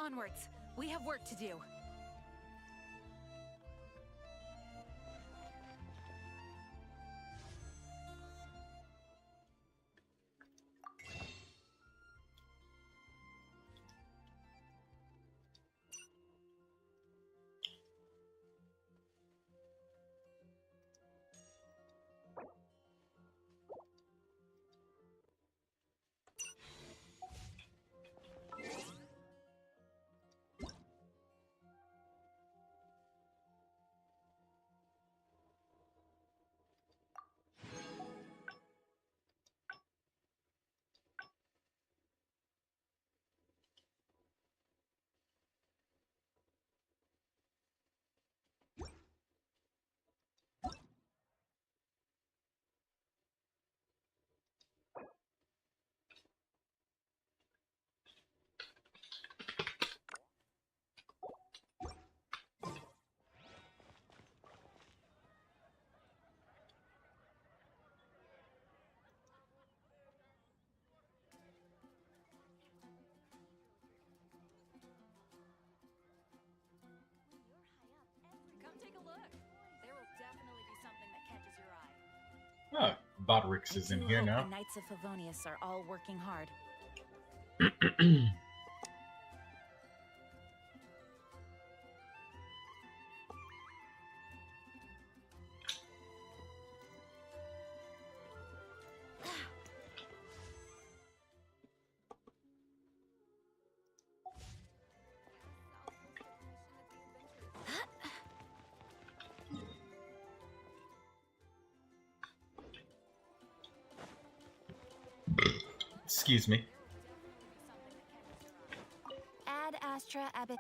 Onwards. We have work to do. Bodrix is in here now. The Knights of Favonius are all working hard. Excuse me. Ad Astra Abbot.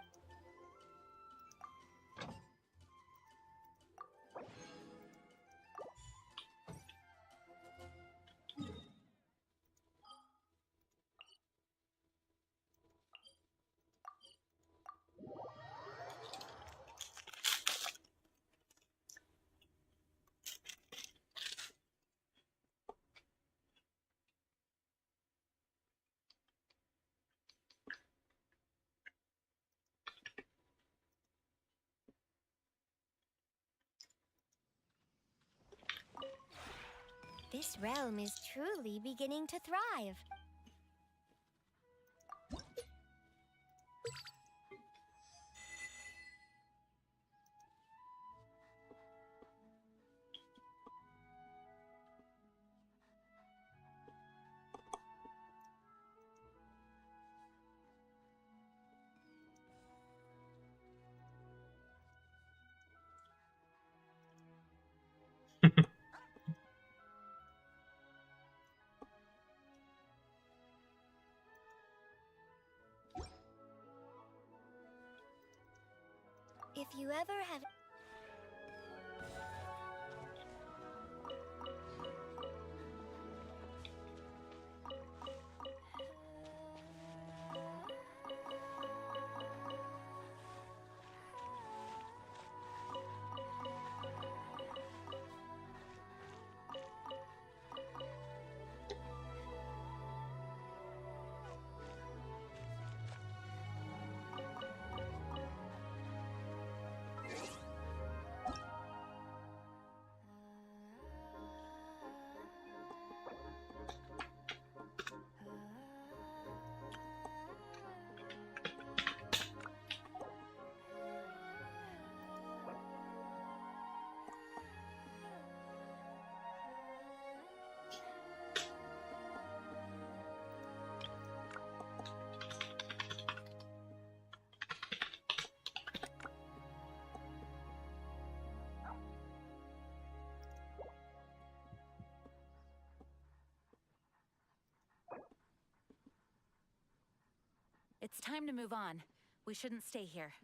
This realm is truly beginning to thrive. If you ever have... It's time to move on. We shouldn't stay here.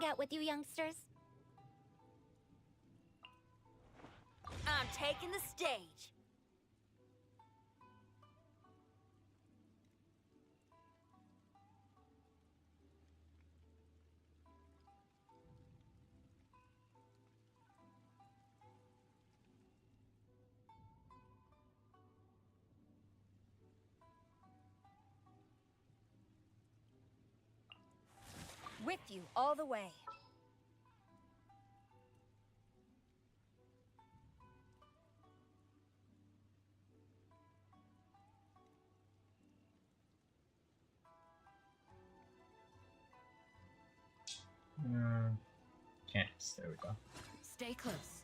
hang out with you youngsters. I'm taking the stage. With you all the way. Can't. There we go. Stay close.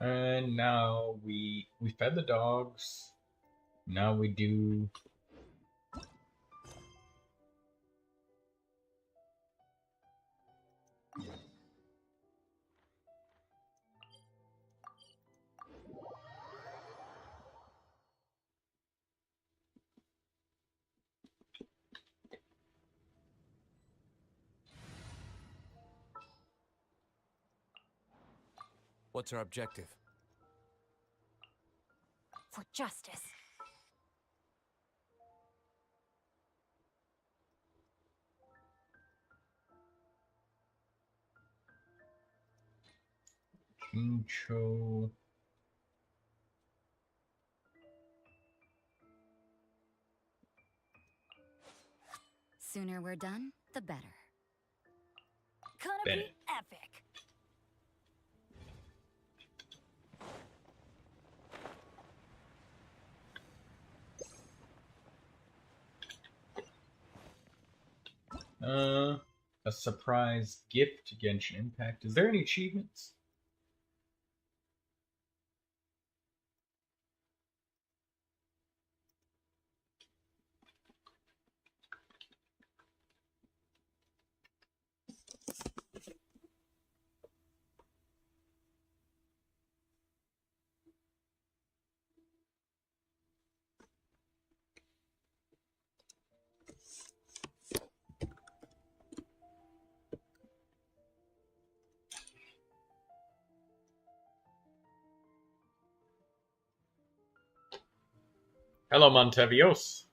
And now we fed the dogs. Now we do What's our objective? For justice. Kincho. Sooner we're done, the better. Gonna Bennett. be epic. A surprise gift to Genshin Impact. Is there any achievements? Hello, Montevios.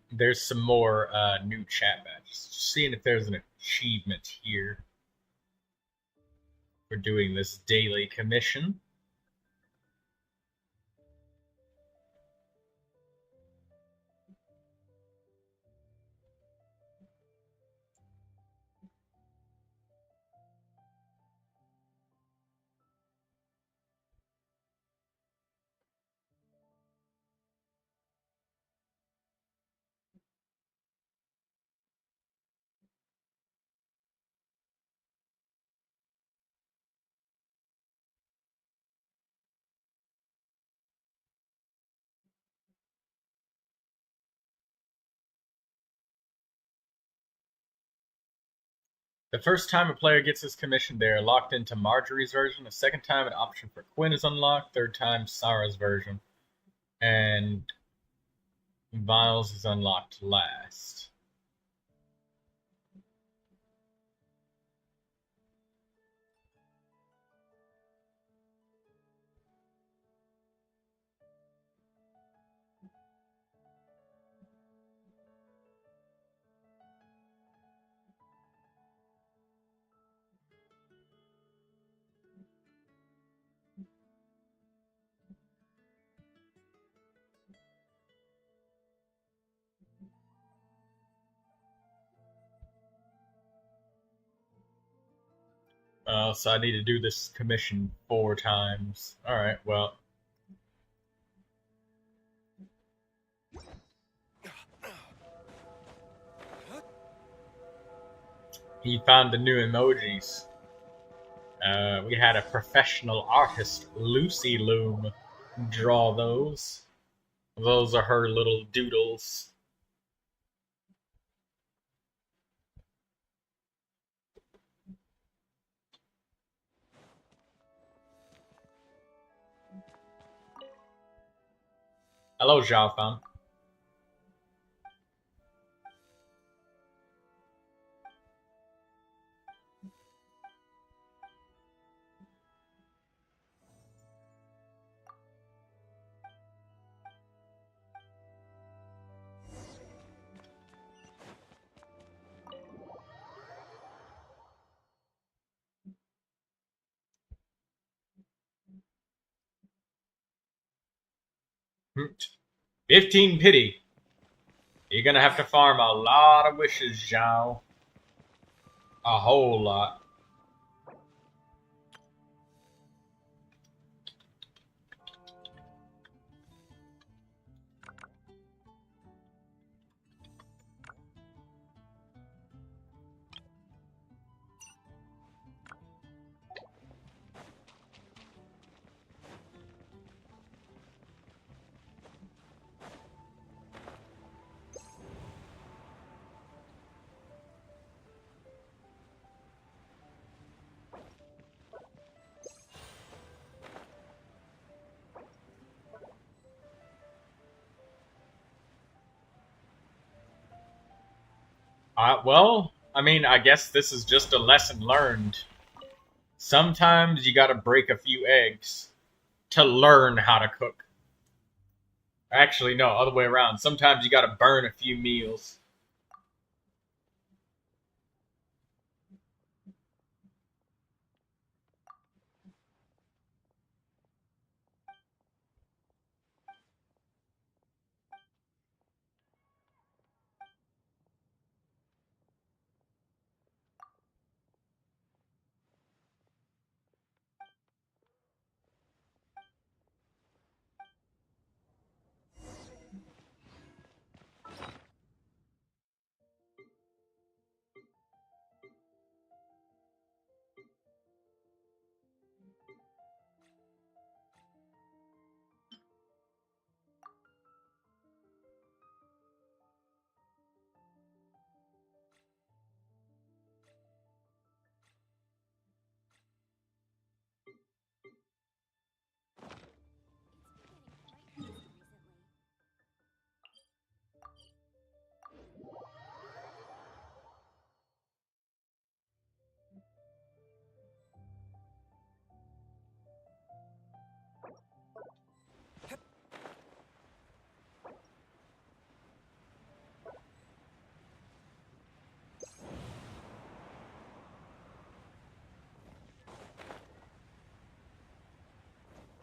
There's some more new chat badges. Just seeing if there's an achievement here for doing this daily commission. The first time a player gets this commission, they are locked into Marjorie's version. The second time, an option for Quinn is unlocked. Third time, Sarah's version. And Viles is unlocked last. So I need to do this commission 4 times. Alright, well. He found the new emojis. We had a professional artist, Lucy Loom, draw those. Those are her little doodles. Hello, Zhao Fan. Hmm. 15 pity. You're gonna have to farm a lot of wishes, Zhao. A whole lot. Well, I mean, I guess this is just a lesson learned. Sometimes you gotta break a few eggs to learn how to cook. Actually, no, other way around. Sometimes you gotta burn a few meals.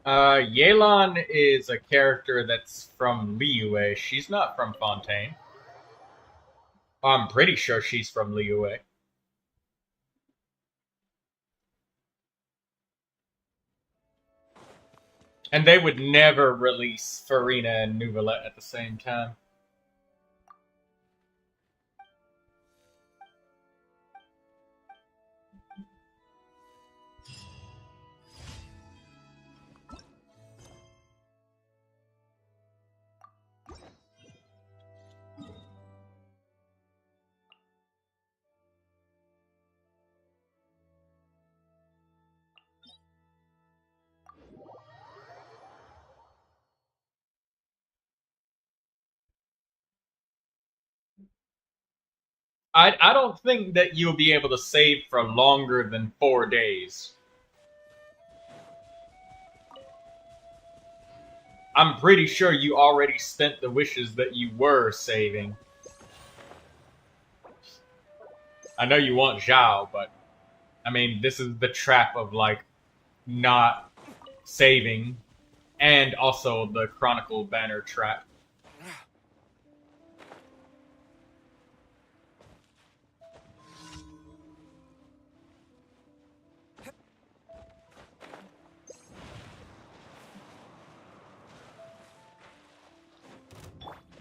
Yelan is a character that's from Liyue. She's not from Fontaine. I'm pretty sure she's from Liyue. And they would never release Furina and Neuvilette at the same time. I don't think that you'll be able to save for longer than 4 days. I'm pretty sure you already spent the wishes that you were saving. I know you want Zhao, but I mean, this is the trap of like not saving, and also the Chronicle banner trap.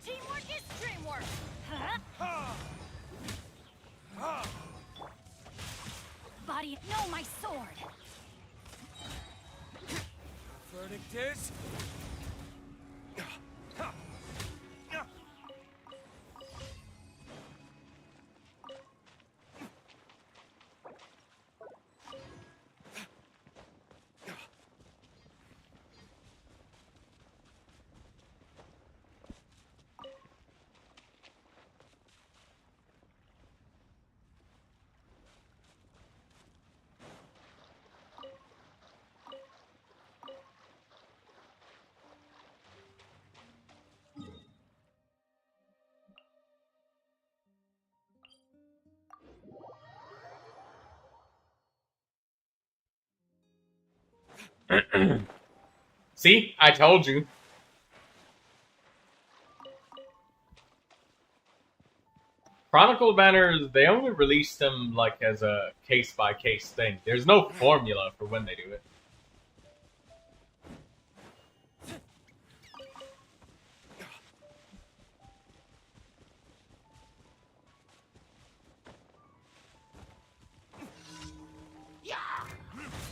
Teamwork is dreamwork. Body, no, my sword. Verdict is... See? I told you. Chronicle banners, they only release them like as a case-by-case thing. There's no formula for when they do it.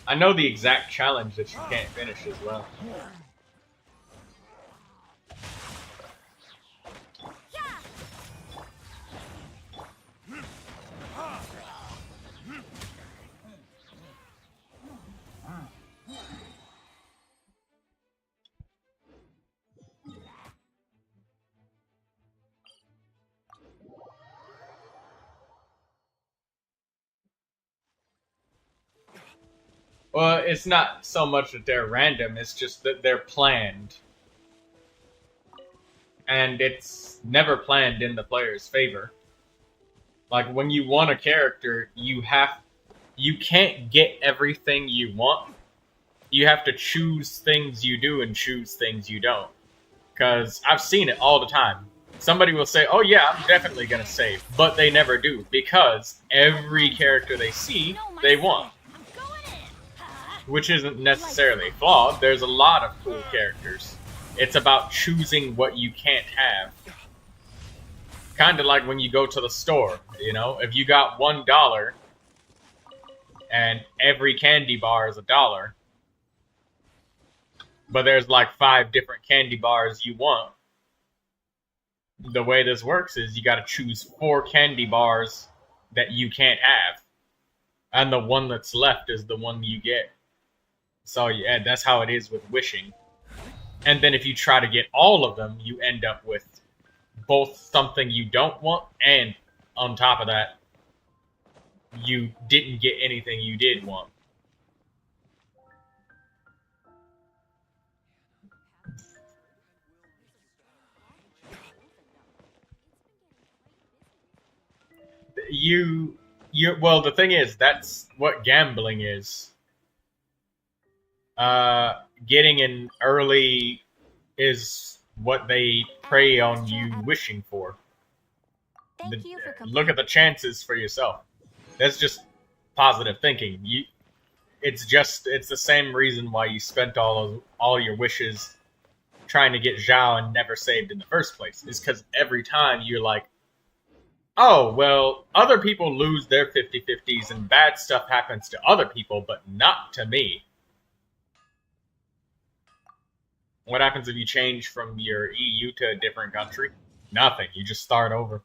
I know the exact challenge that you can't finish as well. Well, it's not so much that they're random, it's just that they're planned. And it's never planned in the player's favor. Like, when you want a character, you can't get everything you want. You have to choose things you do and choose things you don't. Because I've seen it all the time. Somebody will say, oh yeah, I'm definitely gonna save. But they never do, because every character they see, they want. Which isn't necessarily flawed. There's a lot of cool characters. It's about choosing what you can't have. Kind of like when you go to the store, you know? If you got $1 and every candy bar is $1, but there's like 5 different candy bars you want, the way this works is you got to choose 4 candy bars that you can't have. And the one that's left is the one you get. So yeah, that's how it is with wishing. And then if you try to get all of them, you end up with both something you don't want, and on top of that, you didn't get anything you did want. Well, the thing is, that's what gambling is. getting in early is what they prey on you wishing for. Thank you for Look at the chances for yourself. That's just positive thinking. It's the same reason why you spent all your wishes trying to get Zhao and never saved in the first place. Is because every time you're like, oh, well, other people lose their 50-50s and bad stuff happens to other people, but not to me. What happens if you change from your EU to a different country? Nothing. You just start over.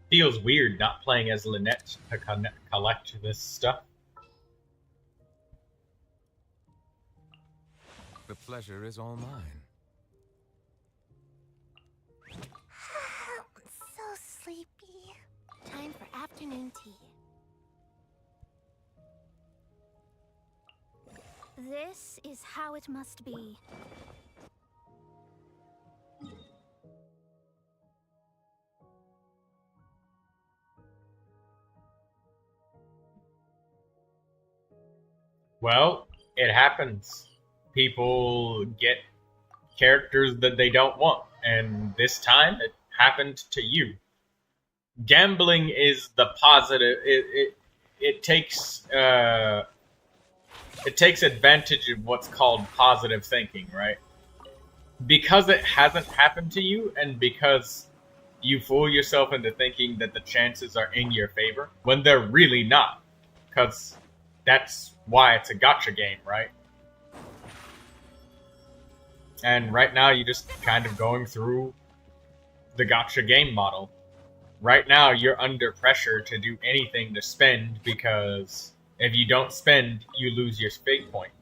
Feels weird not playing as Lynette to collect this stuff. The pleasure is all mine. So sleepy. Time for afternoon tea. This is how it must be. Well, it happens. People get characters that they don't want, and this time it happened to you. Gambling is the positive. It takes advantage of what's called positive thinking, right? Because it hasn't happened to you, and because you fool yourself into thinking that the chances are in your favor when they're really not. Because that's why it's a gacha game, right? And right now you're just kind of going through the gacha game model. Right now you're under pressure to do anything to spend, because if you don't spend, you lose your fate point.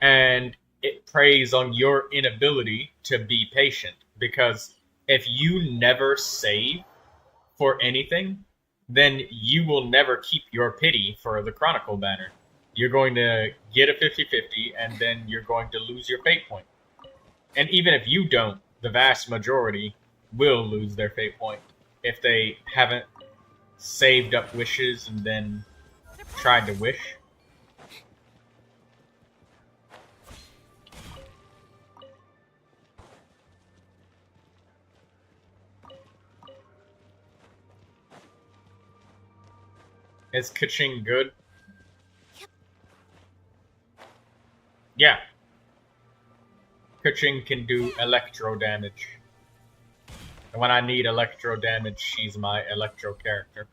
And it preys on your inability to be patient, because if you never save for anything, then you will never keep your pity for the Chronicle banner. You're going to get a 50-50, and then you're going to lose your fate point. And even if you don't, the vast majority will lose their fate point if they haven't saved up wishes and then tried to wish. Is Kaching good? Yep. Yeah. Kaching can do electro damage. And when I need electro damage, she's my electro character.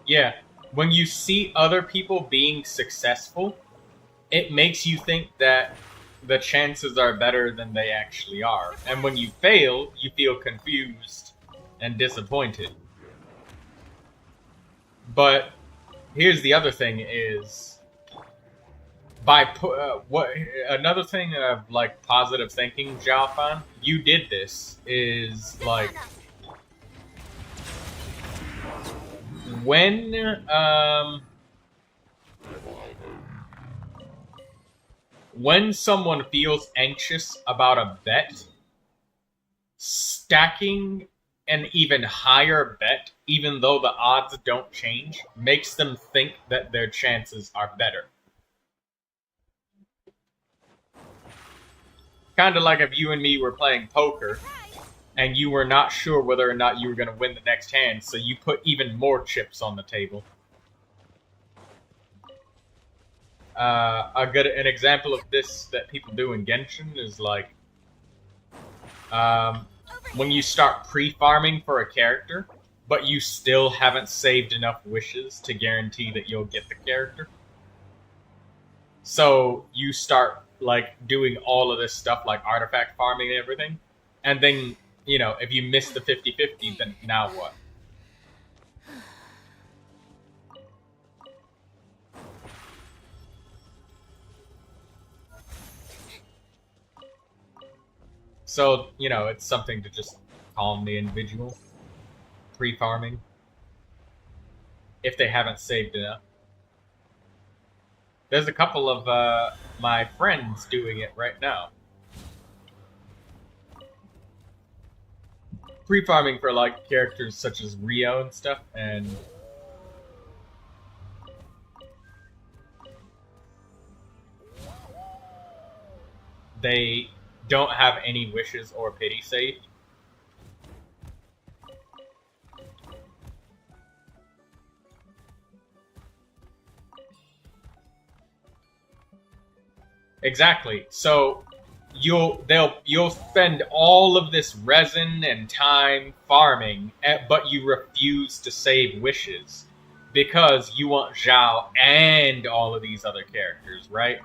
Yeah, when you see other people being successful, it makes you think that the chances are better than they actually are. And when you fail, you feel confused and disappointed. But here's the other thing is, another thing of like positive thinking, Xiaofan, you did this, is like when someone feels anxious about a bet, stacking an even higher bet, even though the odds don't change, makes them think that their chances are better. Kind of like if you and me were playing poker, and you were not sure whether or not you were going to win the next hand, so you put even more chips on the table. An example of this that people do in Genshin is like, when you start pre-farming for a character, but you still haven't saved enough wishes to guarantee that you'll get the character. So you start like doing all of this stuff like artifact farming and everything, and then, you know, if you miss the 50-50, then now what? So, you know, it's something to just calm the individual. Pre-farming. If they haven't saved enough. There's a couple of my friends doing it right now. Pre-farming for like characters such as Rio and stuff, and they don't have any wishes or pity saved. Exactly. So you'll spend all of this resin and time farming, but you refuse to save wishes because you want Zhao and all of these other characters, right?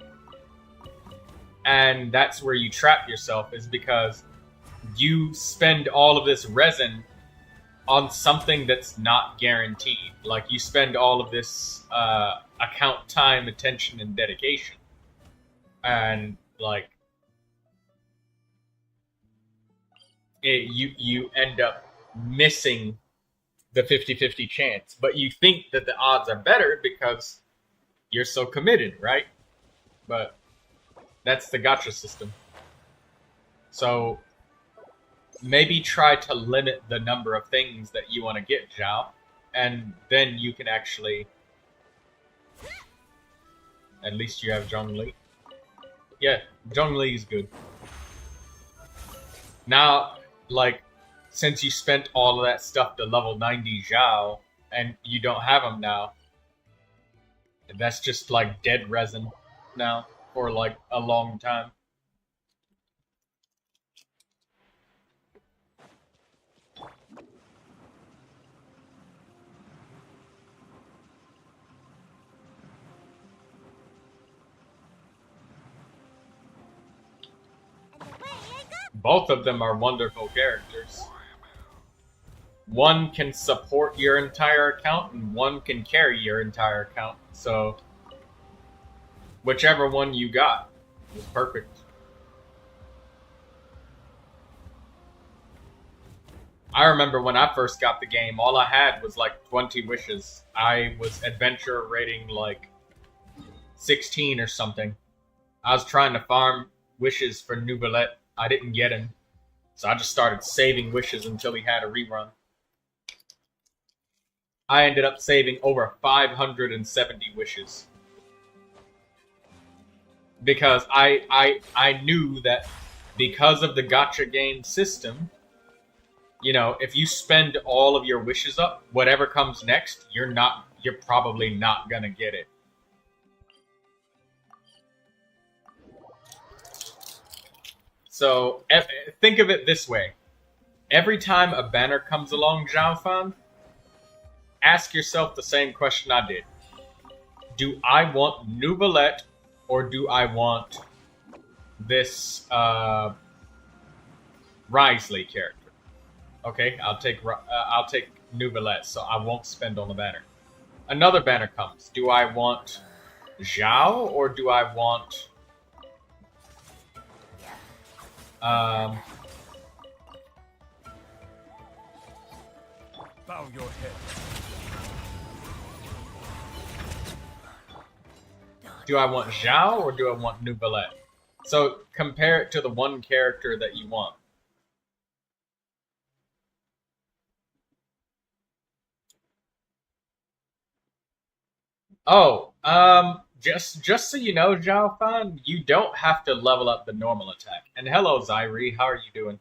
And that's where you trap yourself, is because you spend all of this resin on something that's not guaranteed. Like, you spend all of this account time, attention, and dedication. And, like, you end up missing the 50-50 chance. But you think that the odds are better because you're so committed, right? But that's the gacha system. So maybe try to limit the number of things that you want to get, Zhao, and then you can actually... At least you have Zhongli. Yeah, Zhongli is good. Now, like, since you spent all of that stuff to level 90 Zhao, and you don't have him now, that's just like dead resin now for like a long time. Both of them are wonderful characters. One can support your entire account, and one can carry your entire account. So, whichever one you got was perfect. I remember when I first got the game, all I had was like 20 wishes. I was adventure rating like 16 or something. I was trying to farm wishes for Neuvilette. I didn't get him, so I just started saving wishes until he had a rerun. I ended up saving over 570 wishes. Because I knew that because of the gacha game system, you know, if you spend all of your wishes up, whatever comes next, you're probably not gonna get it. So, think of it this way. Every time a banner comes along, Xiaofan, ask yourself the same question I did. Do I want Neuvilette or do I want this Wriothesley character? Okay, I'll take Neuvilette, so I won't spend on the banner. Another banner comes. Do I want Zhao or do I want Bow your head. do I want Zhao or do I want Neuvilette? So compare it to the one character that you want. Oh, just so you know, Zhao Fan, you don't have to level up the normal attack. And hello, Zyri, how are you doing?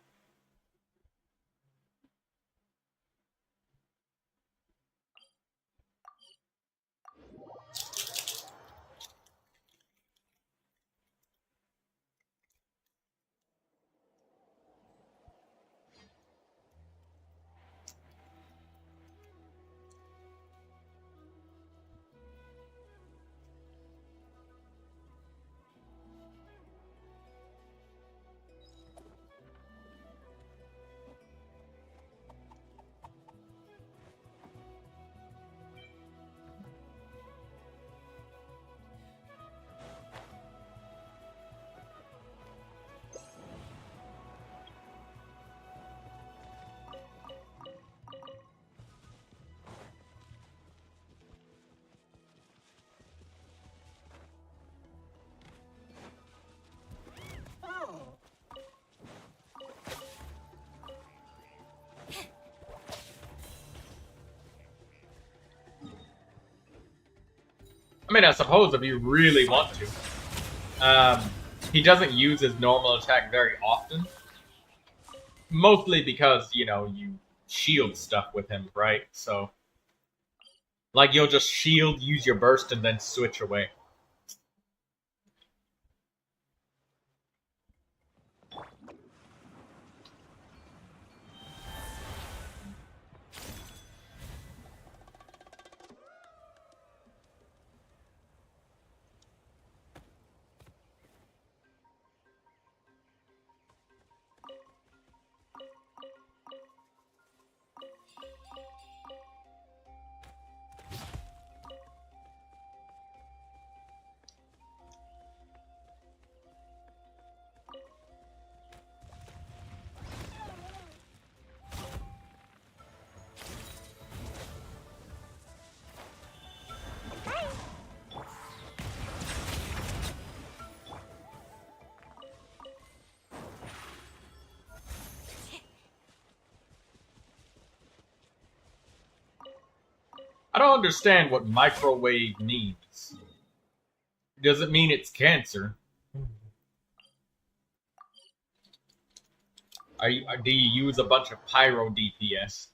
I mean, I suppose if you really want to. He doesn't use his normal attack very often. Mostly because, you know, you shield stuff with him, right? So, like, you'll just shield, use your burst, and then switch away. I don't understand what microwave means. Does it mean it's cancer? Do you use a bunch of pyro DPS?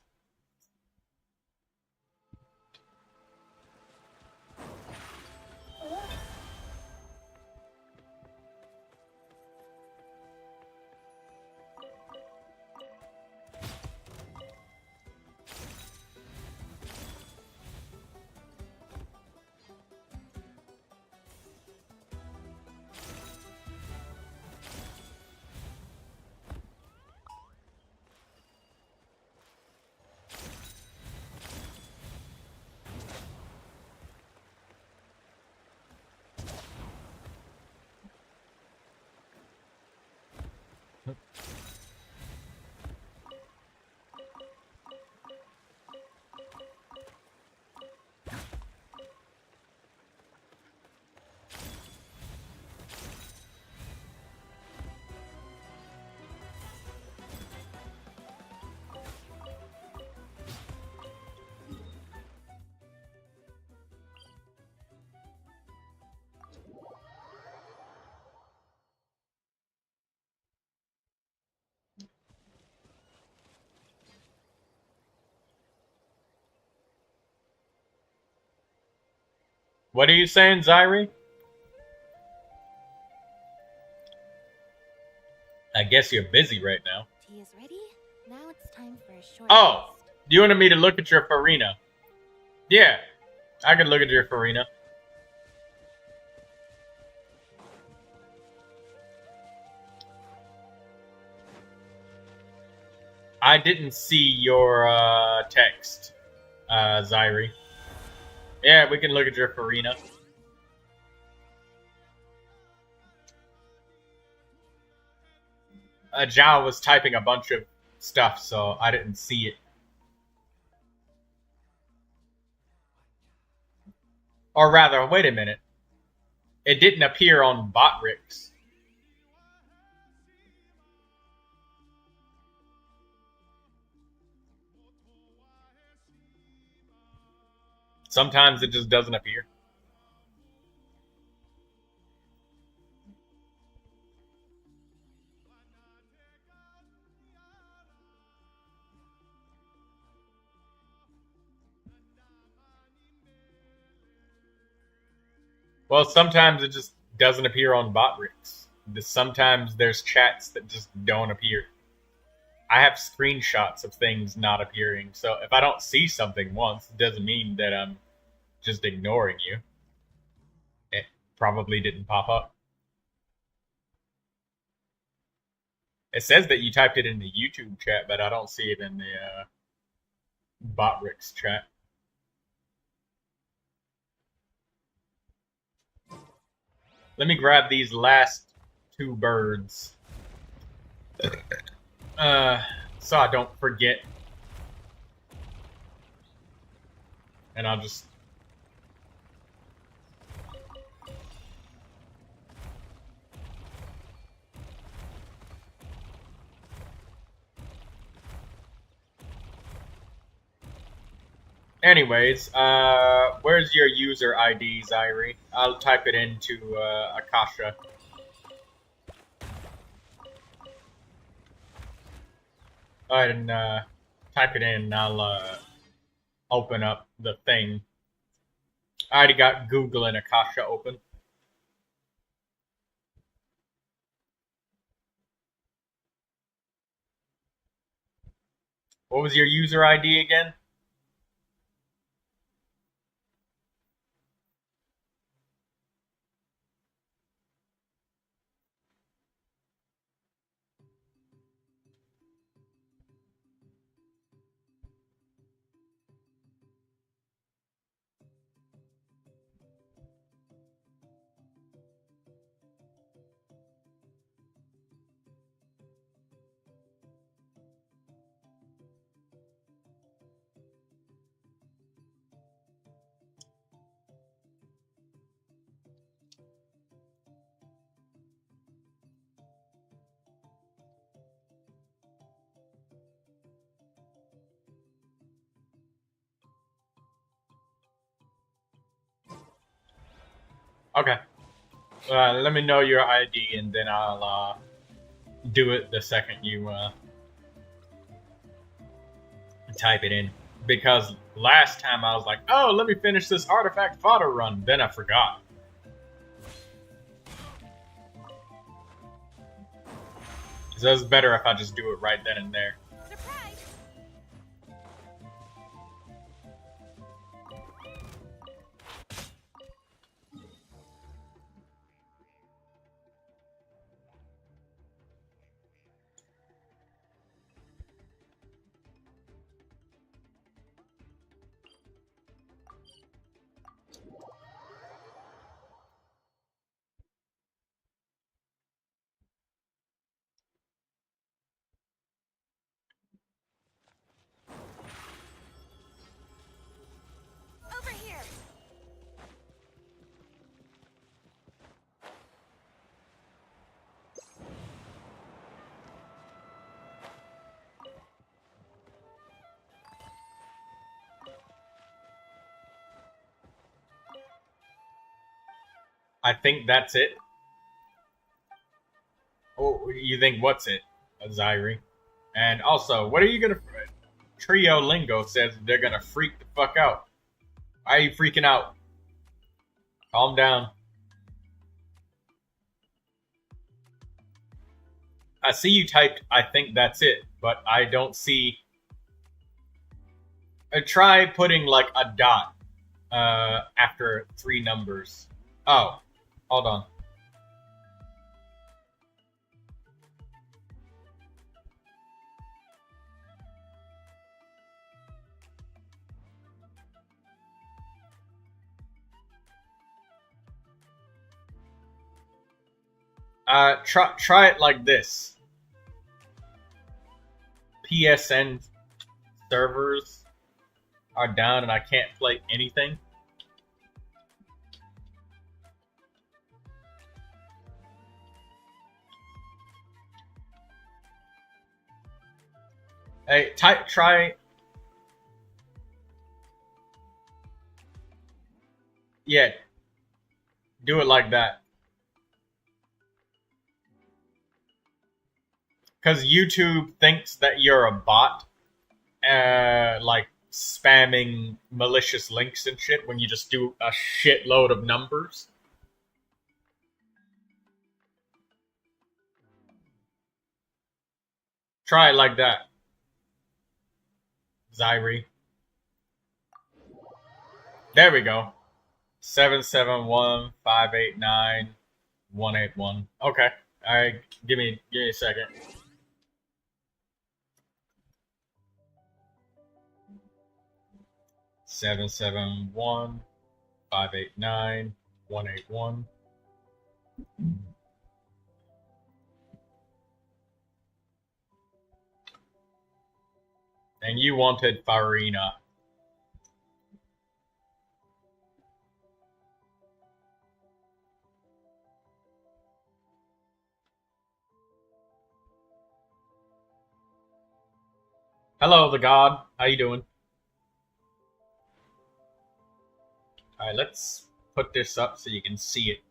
What are you saying, Zyri? I guess you're busy right now. Tea is ready. Now it's time for a short Oh, rest. you wanted me to look at your Furina. Yeah, I can look at your Furina. I didn't see your text, Zyri. Yeah, we can look at your Furina. Zhao was typing a bunch of stuff, so I didn't see it. Or rather, wait a minute. It didn't appear on Botrix. Sometimes it just doesn't appear. Well, sometimes it just doesn't appear on Botrix. Sometimes there's chats that just don't appear. I have screenshots of things not appearing, so if I don't see something once, it doesn't mean that I'm just ignoring you. It probably didn't pop up. It says that you typed it in the YouTube chat, but I don't see it in the Botrix chat. Let me grab these last 2 birds. So I don't forget. And I'll just... Anyways, where's your user ID, Zyri? I'll type it into Akasha. Go ahead and type it in, and I'll open up the thing. I already got Google and Akasha open. What was your user ID again? Okay. Let me know your ID, and then I'll do it the second you type it in. Because last time I was like, oh, let me finish this artifact fodder run. Then I forgot. So it's better if I just do it right then and there. I think that's it. Oh, you think what's it, Zyri? And also, what are you gonna... Trio Lingo says they're gonna freak the fuck out. Why are you freaking out? Calm down. I see you typed, I think that's it, but I don't see... try putting like a dot after 3 numbers. Oh, hold on. Try it like this. PSN servers are down and I can't play anything. Hey, try. Yeah, do it like that. Because YouTube thinks that you're a bot, like spamming malicious links and shit when you just do a shitload of numbers. Try it like that. Zyrie. There we go. 771-589-181. Okay. Alright, give me a second. Seven 589-181. And you wanted Furina. Hello, the god. How you doing? Alright, let's put this up so you can see it.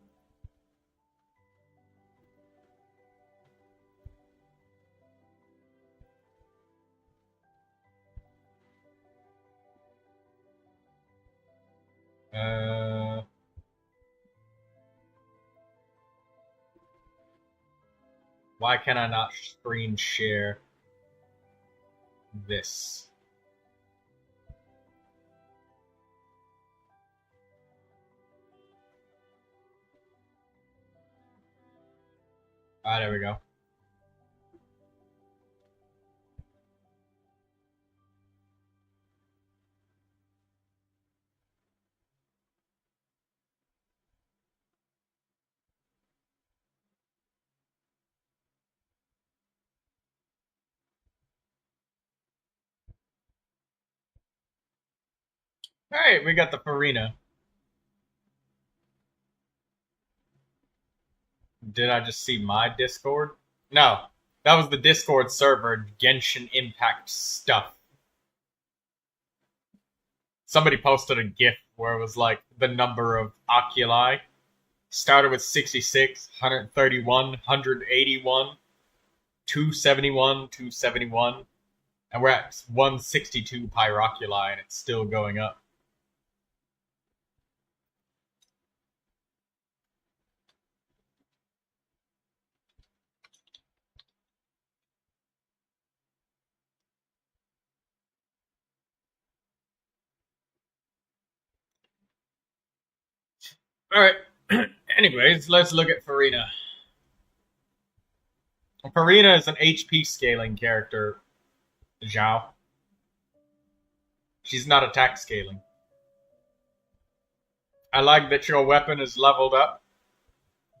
Why can I not screen share this? Ah, there we go. Alright, we got the Furina. Did I just see my Discord? No, that was the Discord server Genshin Impact stuff. Somebody posted a GIF where it was like the number of oculi. Started with 66, 131, 181, 271, 271. And we're at 162 pyroculi and it's still going up. Alright, anyways, let's look at Furina. Furina is an HP scaling character, Zhao. She's not attack scaling. I like that your weapon is leveled up.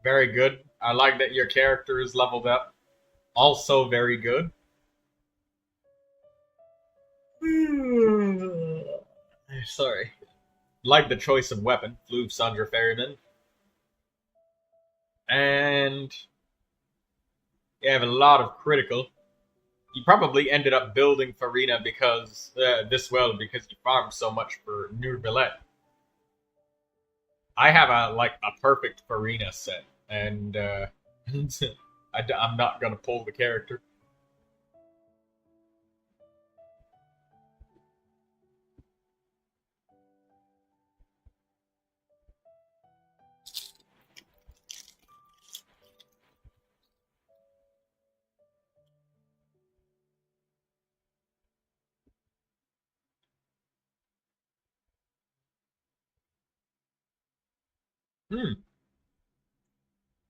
Very good. I like that your character is leveled up. Also very good. Sorry. Like the choice of weapon, Floof Sandra Ferryman. And you have a lot of critical. You probably ended up building Furina because because you farmed so much for Neuvilette. I have a perfect Furina set, and I'm not gonna pull the character.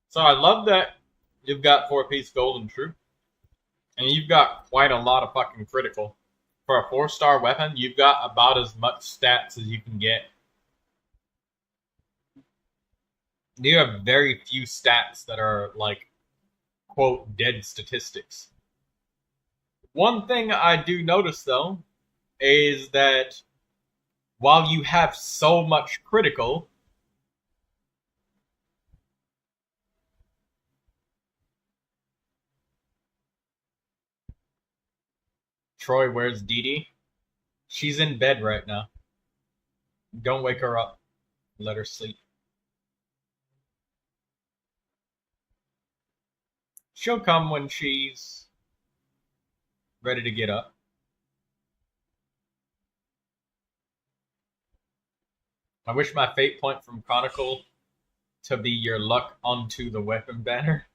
So I love that you've got 4-piece golden troop. And you've got quite a lot of fucking critical. For a 4-star weapon, you've got about as much stats as you can get. You have very few stats that are, like, quote, dead statistics. One thing I do notice, though, is that while you have so much critical, Troy, where's Dee Dee? She's in bed right now. Don't wake her up. Let her sleep. She'll come when she's ready to get up. I wish my fate point from Chronicle to be your luck onto the weapon banner.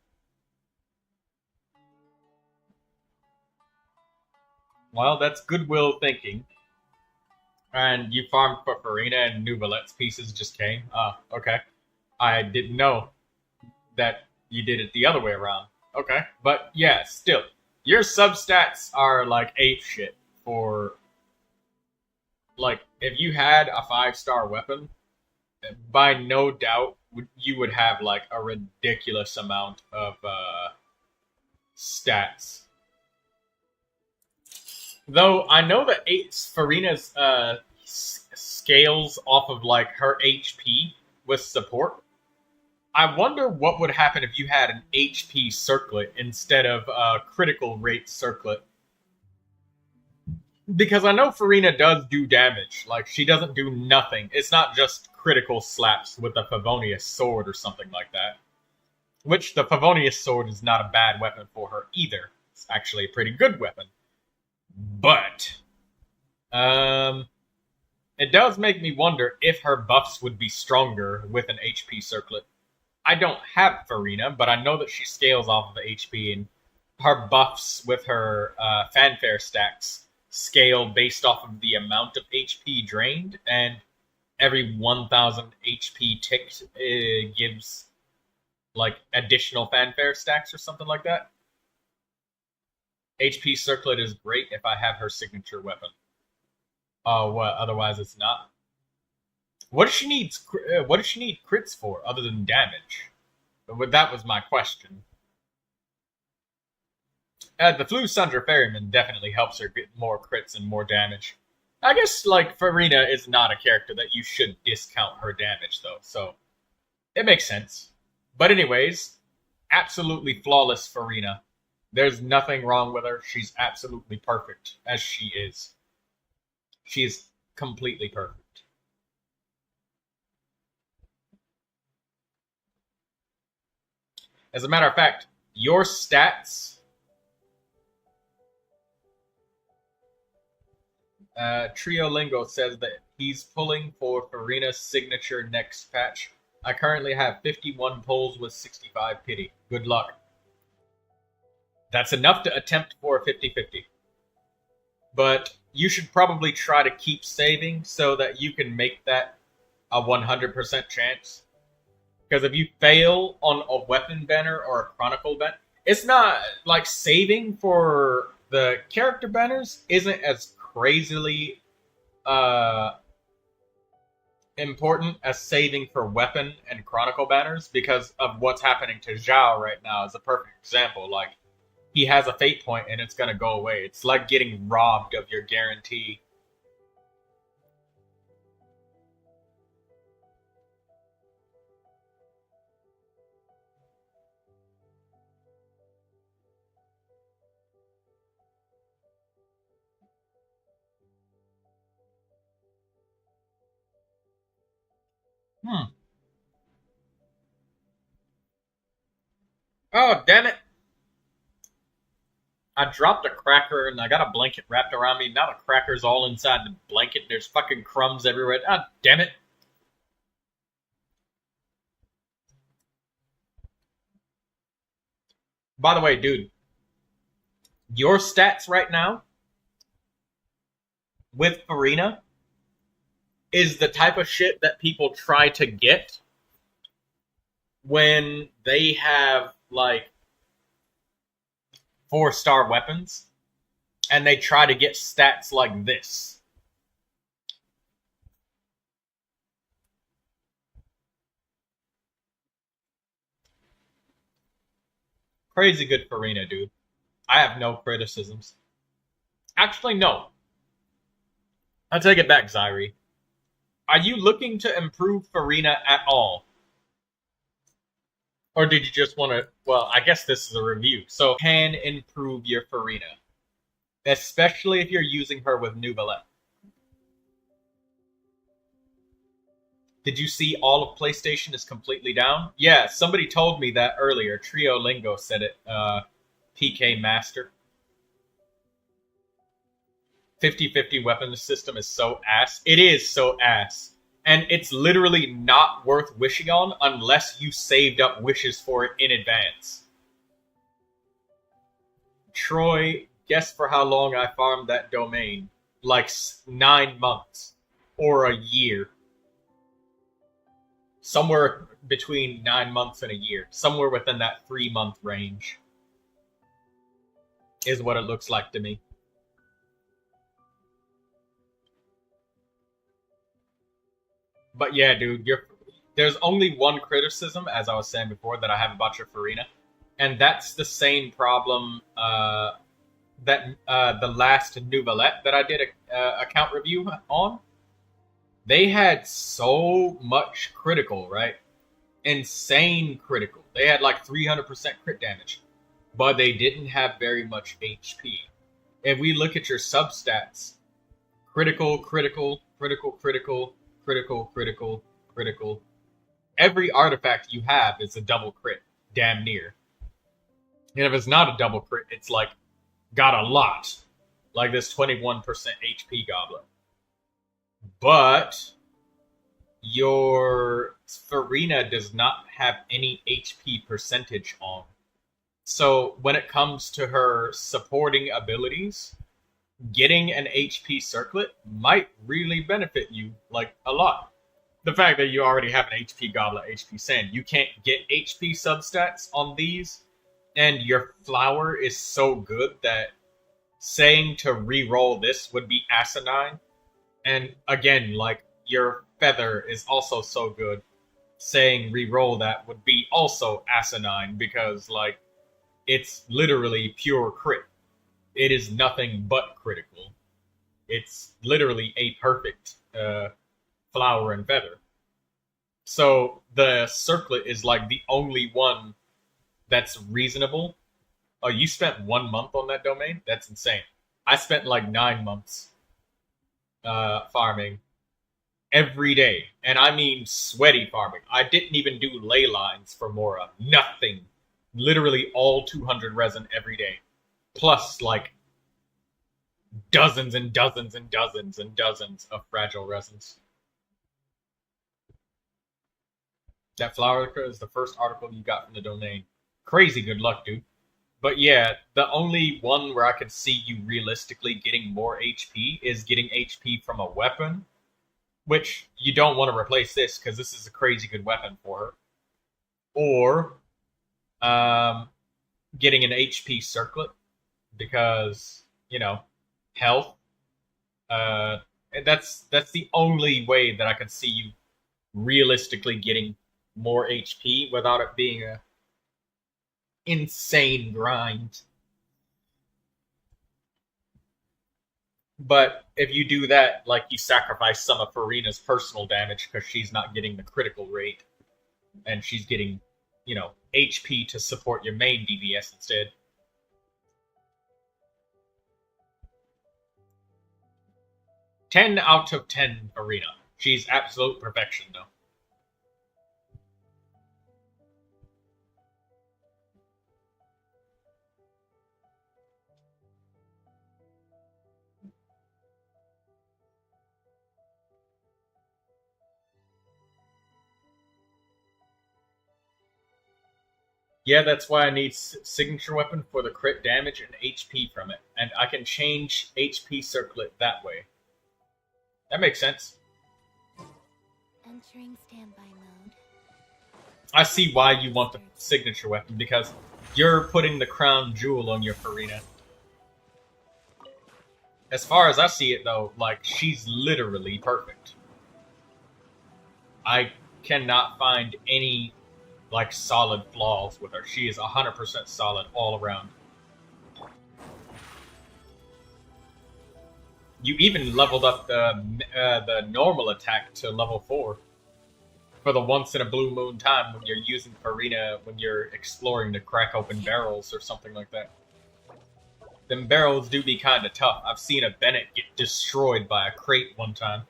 Well, that's goodwill thinking. And you farmed for Furina and Neuvilette's pieces just came. Okay. I didn't know that you did it the other way around. Okay. But yeah, still. Your substats are like ape shit for... Like, if you had a 5-star weapon, by no doubt, you would have like a ridiculous amount of stats. Though I know that Furina's scales off of like her HP with support. I wonder what would happen if you had an HP circlet instead of a critical rate circlet. Because I know Furina does do damage. Like, she doesn't do nothing. It's not just critical slaps with the Favonius sword or something like that. Which, the Favonius sword is not a bad weapon for her either. It's actually a pretty good weapon. But, it does make me wonder if her buffs would be stronger with an HP circlet. I don't have Furina, but I know that she scales off of HP, and her buffs with her fanfare stacks scale based off of the amount of HP drained, and every 1000 HP ticked gives like additional fanfare stacks or something like that. HP circlet is great if I have her signature weapon. Oh, what? Otherwise, it's not. What does she need? What does she need crits for other than damage? That was my question. The Flu Sundra Ferryman definitely helps her get more crits and more damage. I guess, like, Furina is not a character that you should discount her damage, though, so it makes sense. But anyways, absolutely flawless Furina. There's nothing wrong with her. She's absolutely perfect, as she is. She is completely perfect. As a matter of fact, your stats... Triolingo says that he's pulling for Furina's signature next patch. I currently have 51 pulls with 65 pity. Good luck. That's enough to attempt for a 50-50. But you should probably try to keep saving so that you can make that a 100% chance. Because if you fail on a weapon banner or a chronicle banner, it's not like saving for the character banners isn't as crazily important as saving for weapon and chronicle banners, because of what's happening to Zhao right now is a perfect example. Like, he has a fate point and it's gonna go away. It's like getting robbed of your guarantee. Oh, damn it. I dropped a cracker and I got a blanket wrapped around me. Now the cracker's all inside the blanket. There's fucking crumbs everywhere. Ah, damn it. By the way, dude, your stats right now with Furina is the type of shit that people try to get when they have, like, 4-star weapons, and they try to get stats like this. Crazy good Furina, dude. I have no criticisms. Actually, no. I take it back, Zyri. Are you looking to improve Furina at all? Or did you just want to... Well, I guess this is a review, so can improve your Furina. Especially if you're using her with Neuvilette. Did you see all of PlayStation is completely down? Yeah, somebody told me that earlier. Trio Lingo said it. PK Master. 50-50 weapon system is so ass. It is so ass. And it's literally not worth wishing on unless you saved up wishes for it in advance. Troy, guess for how long I farmed that domain. Like 9 months. Or a year. Somewhere between 9 months and a year. Somewhere within that 3-month range. Is what it looks like to me. But yeah, dude, there's only one criticism, as I was saying before, that I have about your Furina. And that's the same problem that the last Neuvilette that I did a account review on. They had so much critical, right? Insane critical. They had like 300% crit damage. But they didn't have very much HP. If we look at your substats, critical, critical, critical, critical, critical, critical, critical. Every artifact you have is a double crit, damn near. And if it's not a double crit, it's like got a lot. Like this 21% HP goblet. But your Furina does not have any HP percentage on. So when it comes to her supporting abilities, getting an HP circlet might really benefit you, like, a lot. The fact that you already have an HP Goblet, HP Sand, you can't get HP substats on these, and your flower is so good that saying to re-roll this would be asinine. And again, like, your feather is also so good. Saying re-roll that would be also asinine, because, like, it's literally pure crit. It is nothing but critical. It's literally a perfect flower and feather. So the circlet is like the only one that's reasonable. Oh, you spent 1 month on that domain? That's insane. I spent like 9 months farming every day. And I mean sweaty farming. I didn't even do ley lines for Mora. Nothing. Literally all 200 resin every day. Plus, like, dozens and dozens and dozens and dozens of fragile resins. That flower is the first article you got from the domain. Crazy good luck, dude. But yeah, the only one where I could see you realistically getting more HP is getting HP from a weapon. Which, you don't want to replace this, because this is a crazy good weapon for her. Or, getting an HP circlet. Because, you know, health. That's the only way that I could see you realistically getting more HP without it being a insane grind. But if you do that, like, you sacrifice some of Furina's personal damage because she's not getting the critical rate. And she's getting, you know, HP to support your main DPS instead. "10 out of 10 Furina. She's absolute perfection, though. Yeah, that's why I need signature weapon for the crit damage and HP from it. And I can change HP circlet that way. That makes sense. Entering standby mode. I see why you want the signature weapon, because you're putting the crown jewel on your Furina. As far as I see it, though, like, she's literally perfect. I cannot find any, like, solid flaws with her. She is 100% solid all around. You even leveled up the normal attack to level 4. For the once in a blue moon time when you're using Furina, when you're exploring to crack open barrels or something like that. Them barrels do be kind of tough. I've seen a Bennett get destroyed by a crate one time.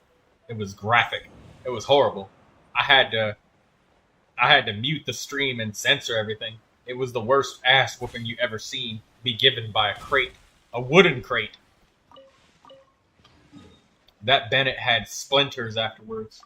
It was graphic. It was horrible. I had to mute the stream and censor everything. It was the worst ass whooping you ever seen be given by a crate. A wooden crate. That Bennett had splinters afterwards.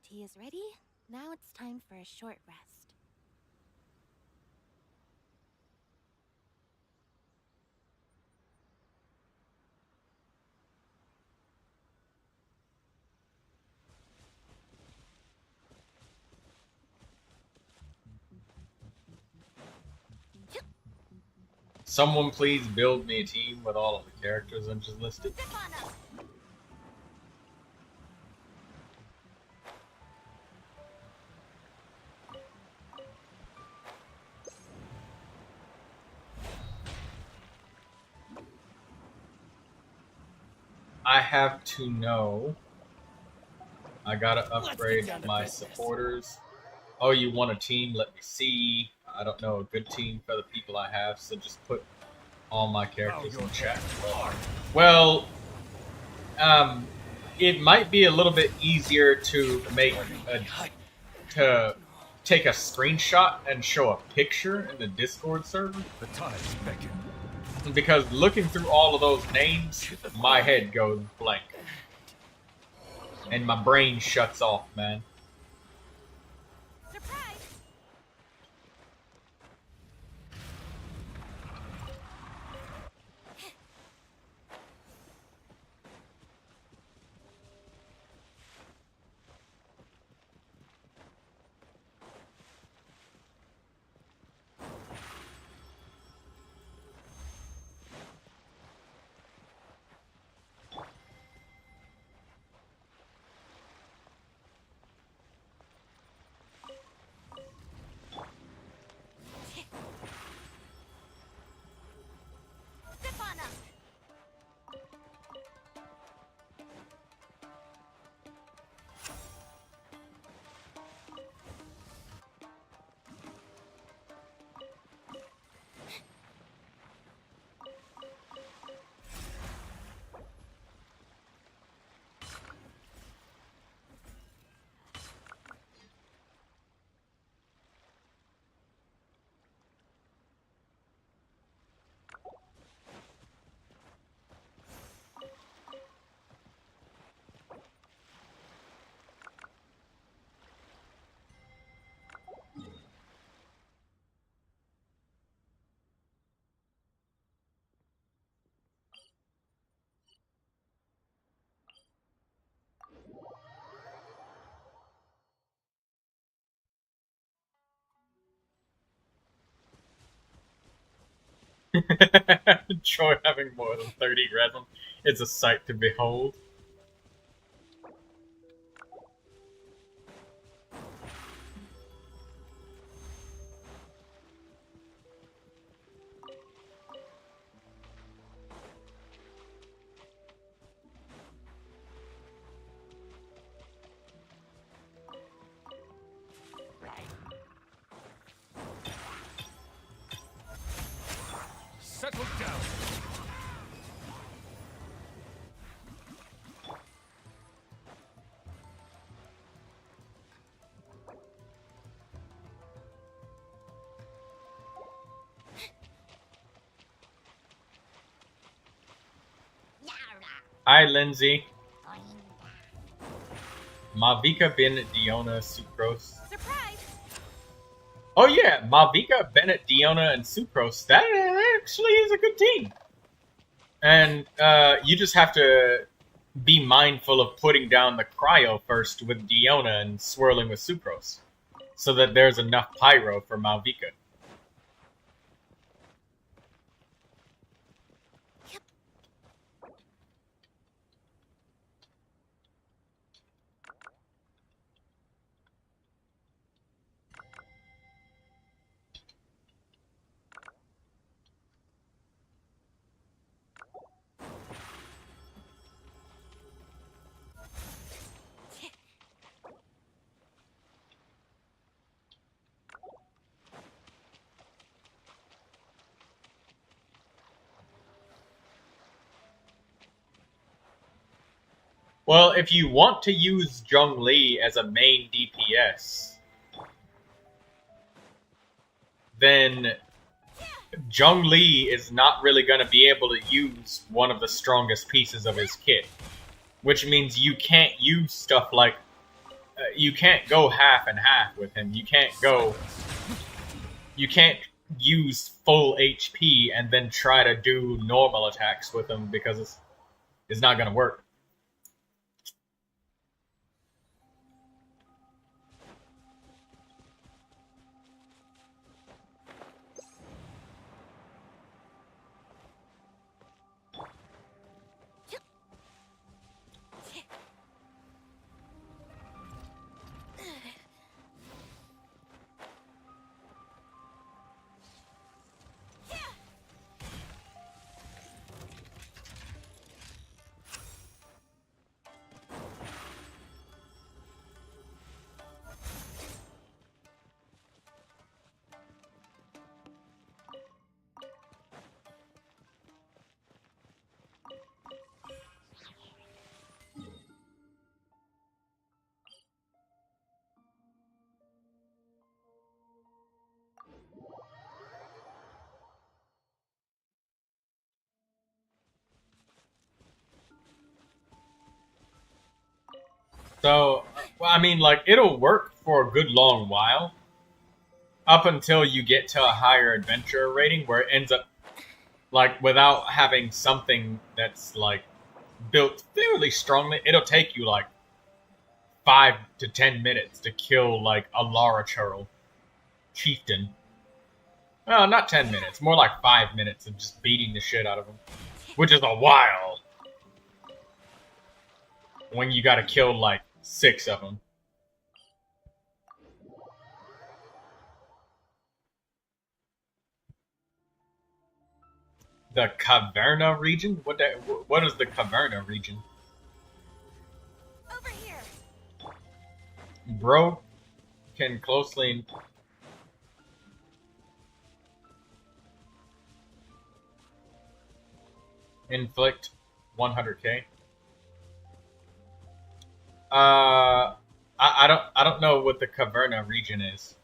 Tea is ready. Now it's time for a short rest. Someone please build me a team with all of the characters I just listed. I have to know. I gotta upgrade my supporters. Oh, you want a team? Let me see. I don't know a good team for the people I have, so just put all my characters in chat. Well, it might be a little bit easier to take a screenshot and show a picture in the Discord server. The tides beckon. Because looking through all of those names, my head goes blank. And my brain shuts off, man. Troy having more than 30 resin. It's a sight to behold. Settle Hi, Lindsay. Malvika Bennett Diona Sucrose. Surprise! Oh yeah, Malvika Bennett Diona and Sucrose. That actually is a good team. And you just have to be mindful of putting down the cryo first with Diona and swirling with Sucrose, so that there's enough pyro for Malvika. Well, if you want to use Zhongli as a main DPS, then Zhongli is not really going to be able to use one of the strongest pieces of his kit. Which means you can't use stuff like... you can't go half and half with him. You can't go... You can't use full HP and then try to do normal attacks with him because it's not going to work. So, well, I mean, like, it'll work for a good long while. Up until you get to a higher adventure rating where it ends up, like, without having something that's, like, built fairly strongly, it'll take you, like, 5 to 10 minutes to kill, like, a Lara Churl chieftain. Well, not 10 minutes, more like 5 minutes of just beating the shit out of him. Which is a while. When you gotta kill, like, 6 of them. The Caverna region? What is the Caverna region? Over here. Bro can closely... inflict 100k. I don't know what the Caverna region is.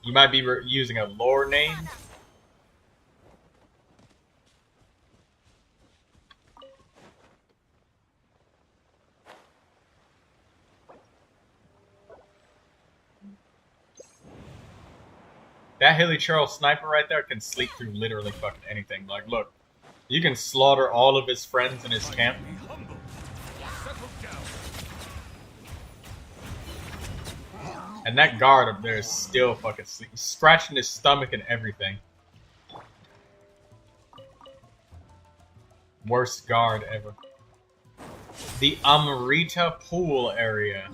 You might be using a lore name. That Hilly Charles sniper right there can sleep through literally fucking anything. Like, look, you can slaughter all of his friends in his camp. And that guard up there is still fucking sleep, scratching his stomach and everything. Worst guard ever. The Amrita pool area.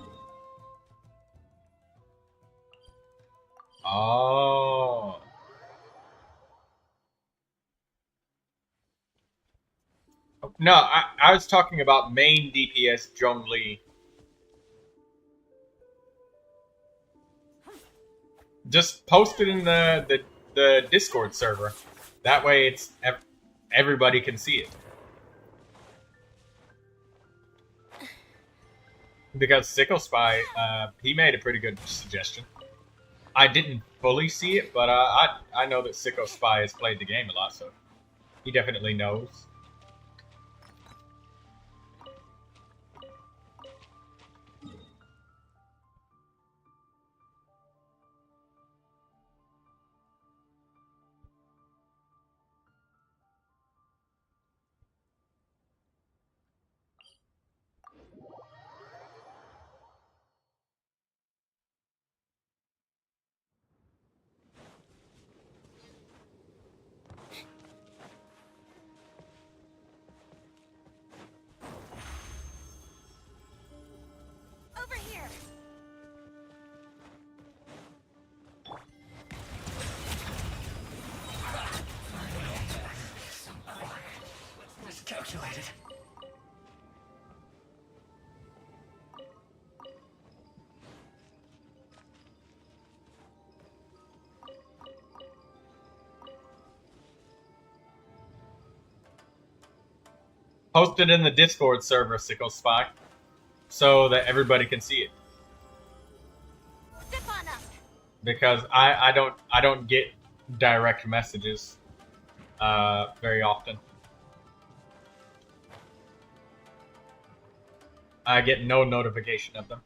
Oh. No, I was talking about main DPS Zhongli. Just post it in the Discord server. That way it's everybody can see it. Because Sickle Spy, he made a pretty good suggestion. I didn't fully see it, but I know that Sickle Spy has played the game a lot, so He definitely knows. Over here. Miscalculated. Post it in the Discord server, Sickle Spy, so that everybody can see it. Zip on up. Because I don't get direct messages very often. I get no notification of them.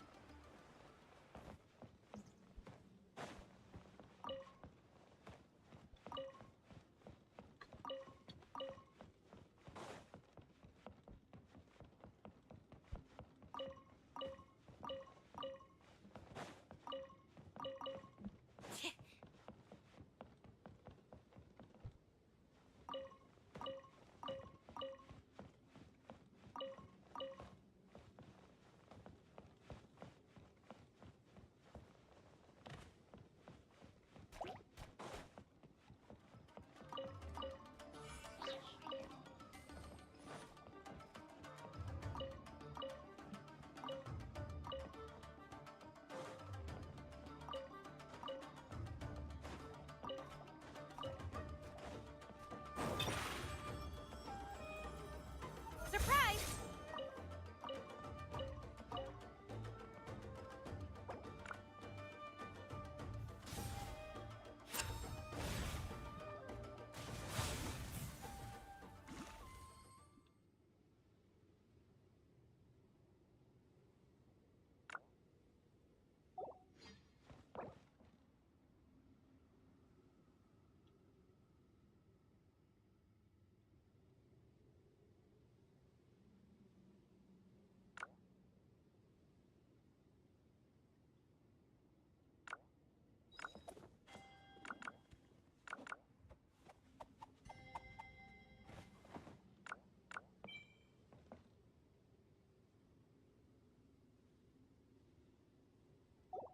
Surprise!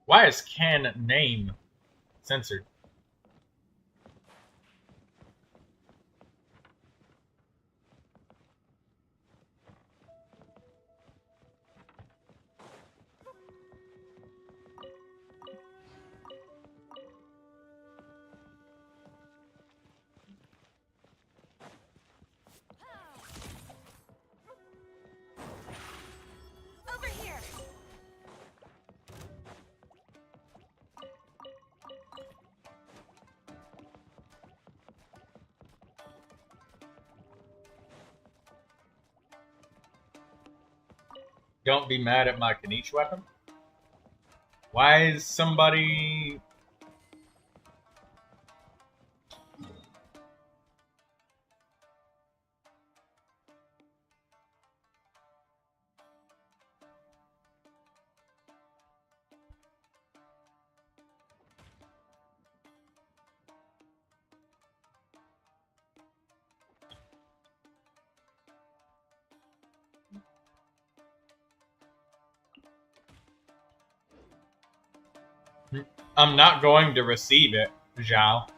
Why is can name censored? Over here. Don't be mad at my Kanichi weapon. Why is somebody... I'm not going to receive it, Zhao.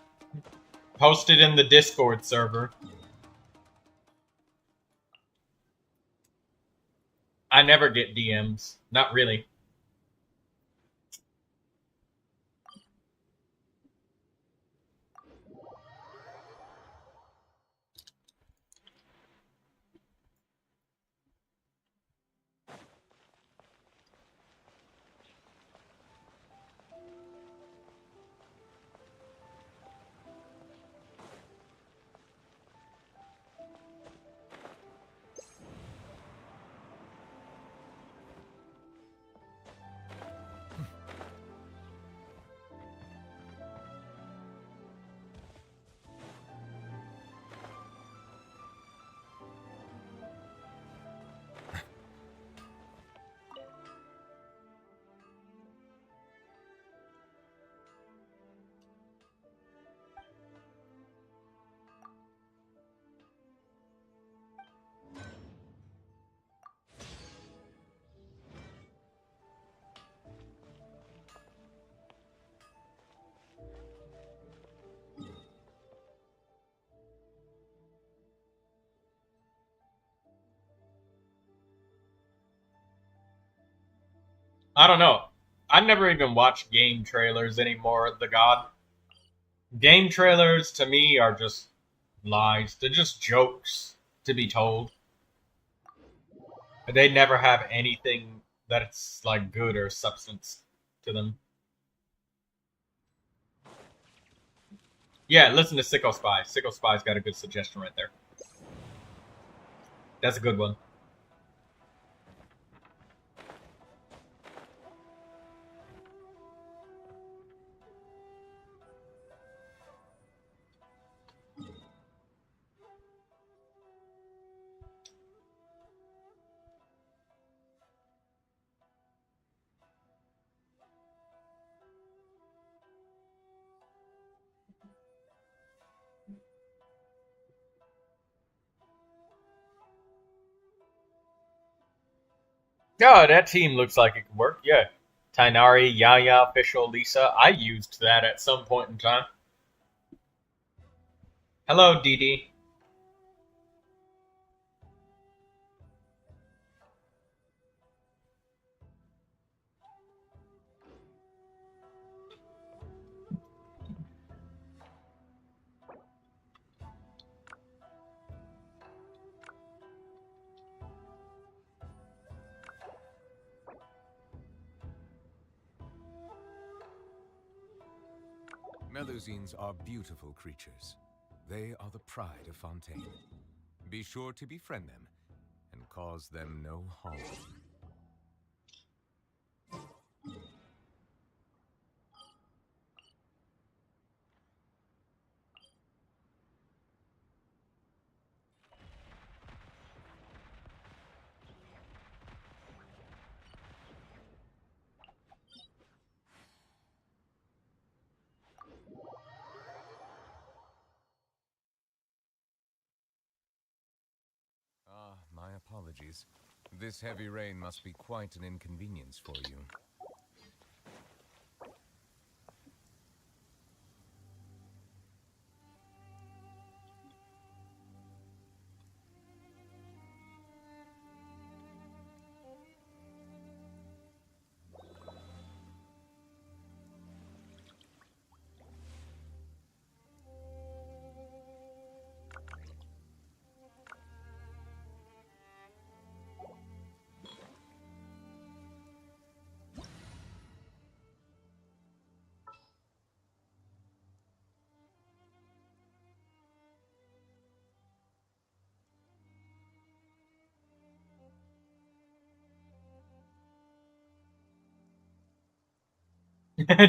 Post it in the Discord server. I never get DMs. Not really. I don't know. I never even watch game trailers anymore, the god. Game trailers to me are just lies. They're just jokes to be told. They never have anything that's like good or substance to them. Yeah, listen to Sicko Spy. Sicko Spy's got a good suggestion right there. That's a good one. Oh, that team looks like it could work. Yeah. Tainari, Yaya, Official, Lisa. I used that at some point in time. Hello, Dee. Melusines are beautiful creatures. They are the pride of Fontaine. Be sure to befriend them and cause them no harm. My apologies. This heavy rain must be quite an inconvenience for you.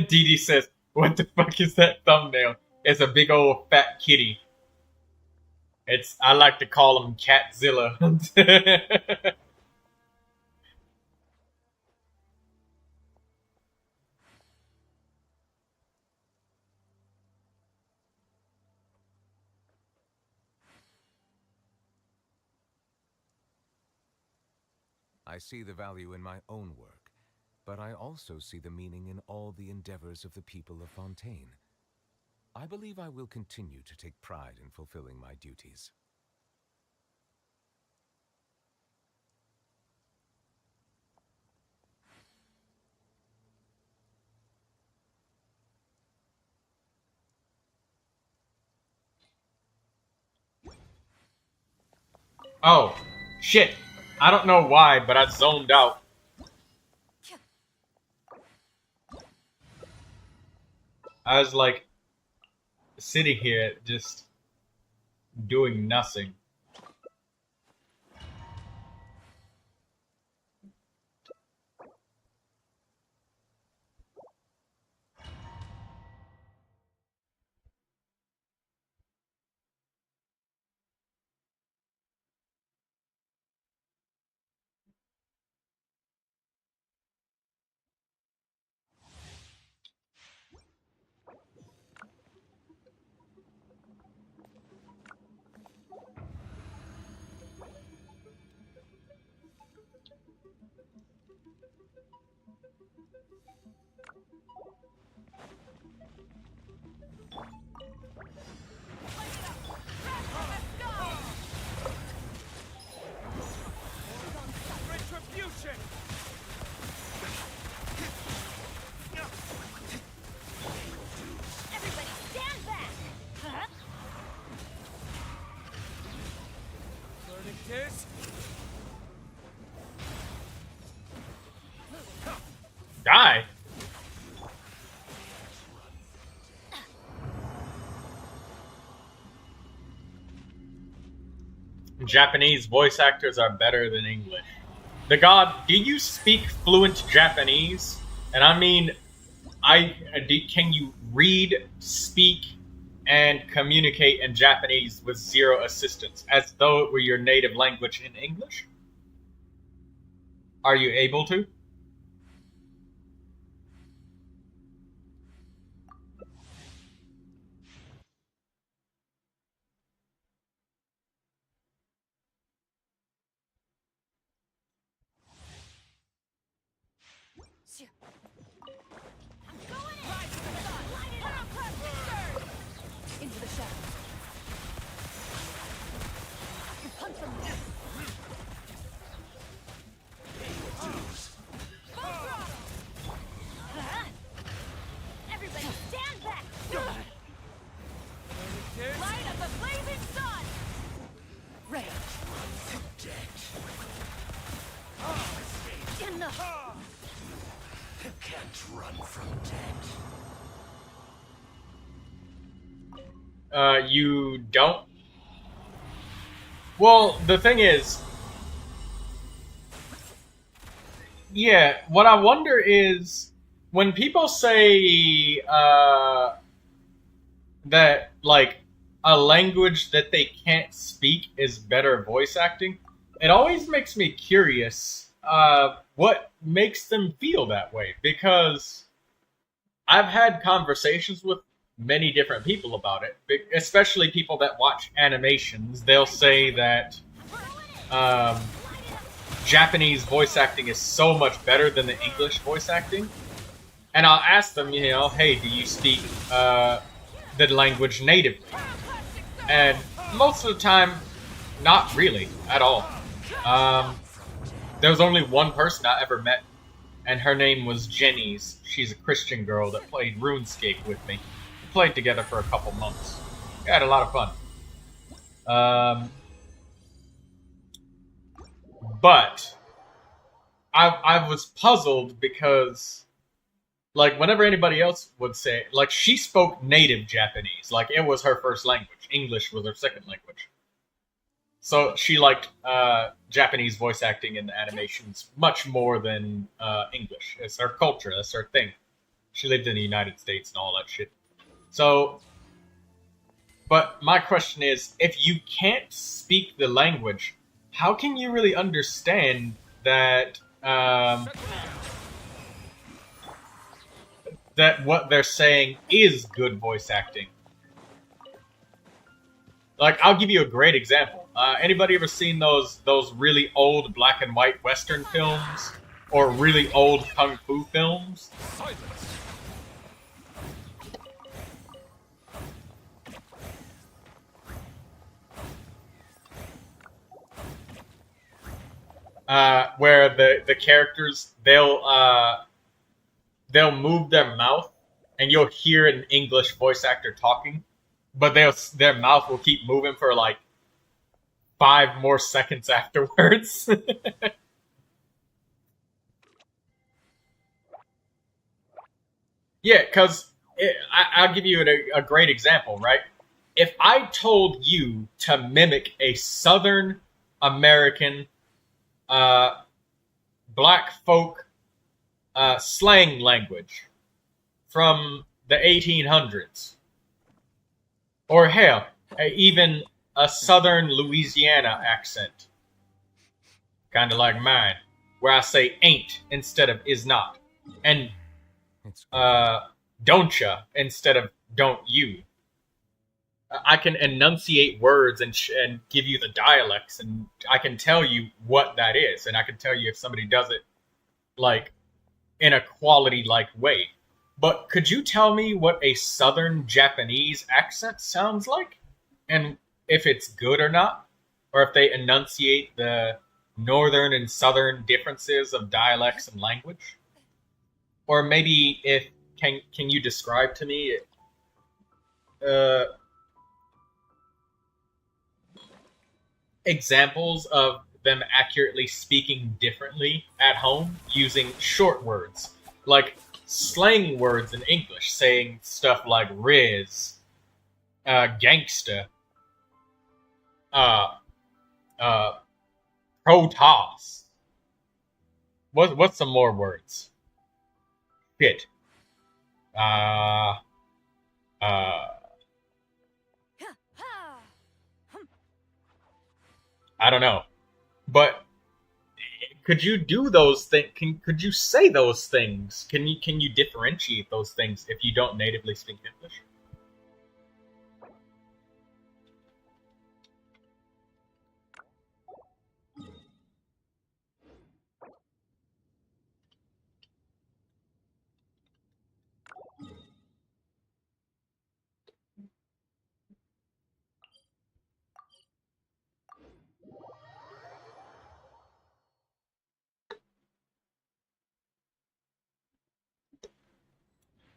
Dee says, "What the fuck is that thumbnail? It's a big old fat kitty. I like to call him Catzilla." I see the value in my own work, but I also see the meaning in all the endeavors of the people of Fontaine. I believe I will continue to take pride in fulfilling my duties. Oh, shit. I don't know why, but I zoned out. I was like sitting here just doing nothing. Die. Japanese voice actors are better than English. The God, do you speak fluent Japanese? And I mean, can you read, speak, and communicate in Japanese with zero assistance, as though it were your native language in English? Are you able to? Into the shadows. Hunt from there. Everybody stand back! Light of the blazing sun! Ray. Enough! You can't run from death. You don't? Well, the thing is... Yeah, what I wonder is... When people say, that, like, a language that they can't speak is better voice acting, it always makes me curious, what makes them feel that way. Because I've had conversations with many different people about it, especially people that watch animations. They'll say that Japanese voice acting is so much better than the English voice acting. And I'll ask them, you know, hey, do you speak the language natively? And most of the time, not really, at all. There was only one person I ever met, and her name was Jenny's. She's a Christian girl that played RuneScape with me. We played together for a couple months. We had a lot of fun. But I was puzzled because, like, whenever anybody else would say, like, she spoke native Japanese. Like, it was her first language. English was her second language. So she liked Japanese voice acting in the animations much more than English. It's her culture. That's her thing. She lived in the United States and all that shit. So, but my question is, if you can't speak the language, how can you really understand that that what they're saying is good voice acting? Like, I'll give you a great example. Anybody ever seen those really old black and white Western films? Or really old Kung Fu films? Where the characters, they'll move their mouth, and you'll hear an English voice actor talking, but their mouth will keep moving for like 5 more seconds afterwards. Yeah, because I'll give you a great example, right? If I told you to mimic a Southern American black folk slang language from the 1800s, or hell, even a Southern Louisiana accent, kind of like mine, where I say ain't instead of is not, and don't ya instead of don't you. I can enunciate words and give you the dialects, and I can tell you what that is, and I can tell you if somebody does it, like, in a quality-like way. But could you tell me what a Southern Japanese accent sounds like? And if it's good or not? Or if they enunciate the Northern and Southern differences of dialects and language? Or maybe if, can you describe to me, examples of them accurately speaking differently at home using short words, like slang words in English, saying stuff like riz, gangsta, uh, protoss. What's some more words? Shit. Uh, I don't know. But could you do those things? Could you say those things? Can you differentiate those things if you don't natively speak English?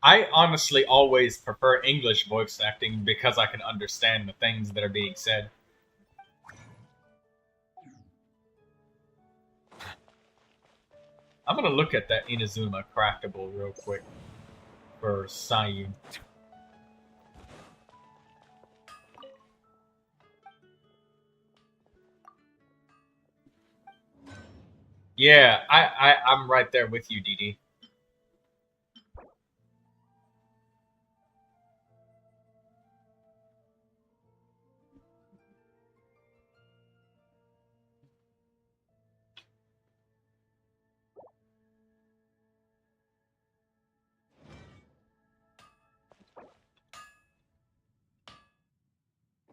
I honestly always prefer English voice acting because I can understand the things that are being said. I'm gonna look at that Inazuma craftable real quick for Sayu. Yeah, I'm right there with you, DD.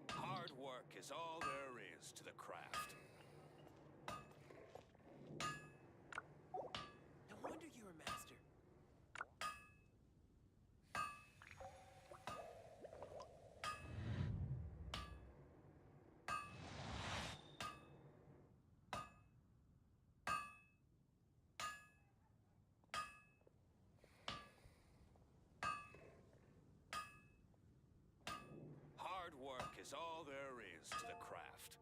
Hard work is all there is to the craft. No wonder you're a master. Hard work is all there is to the craft.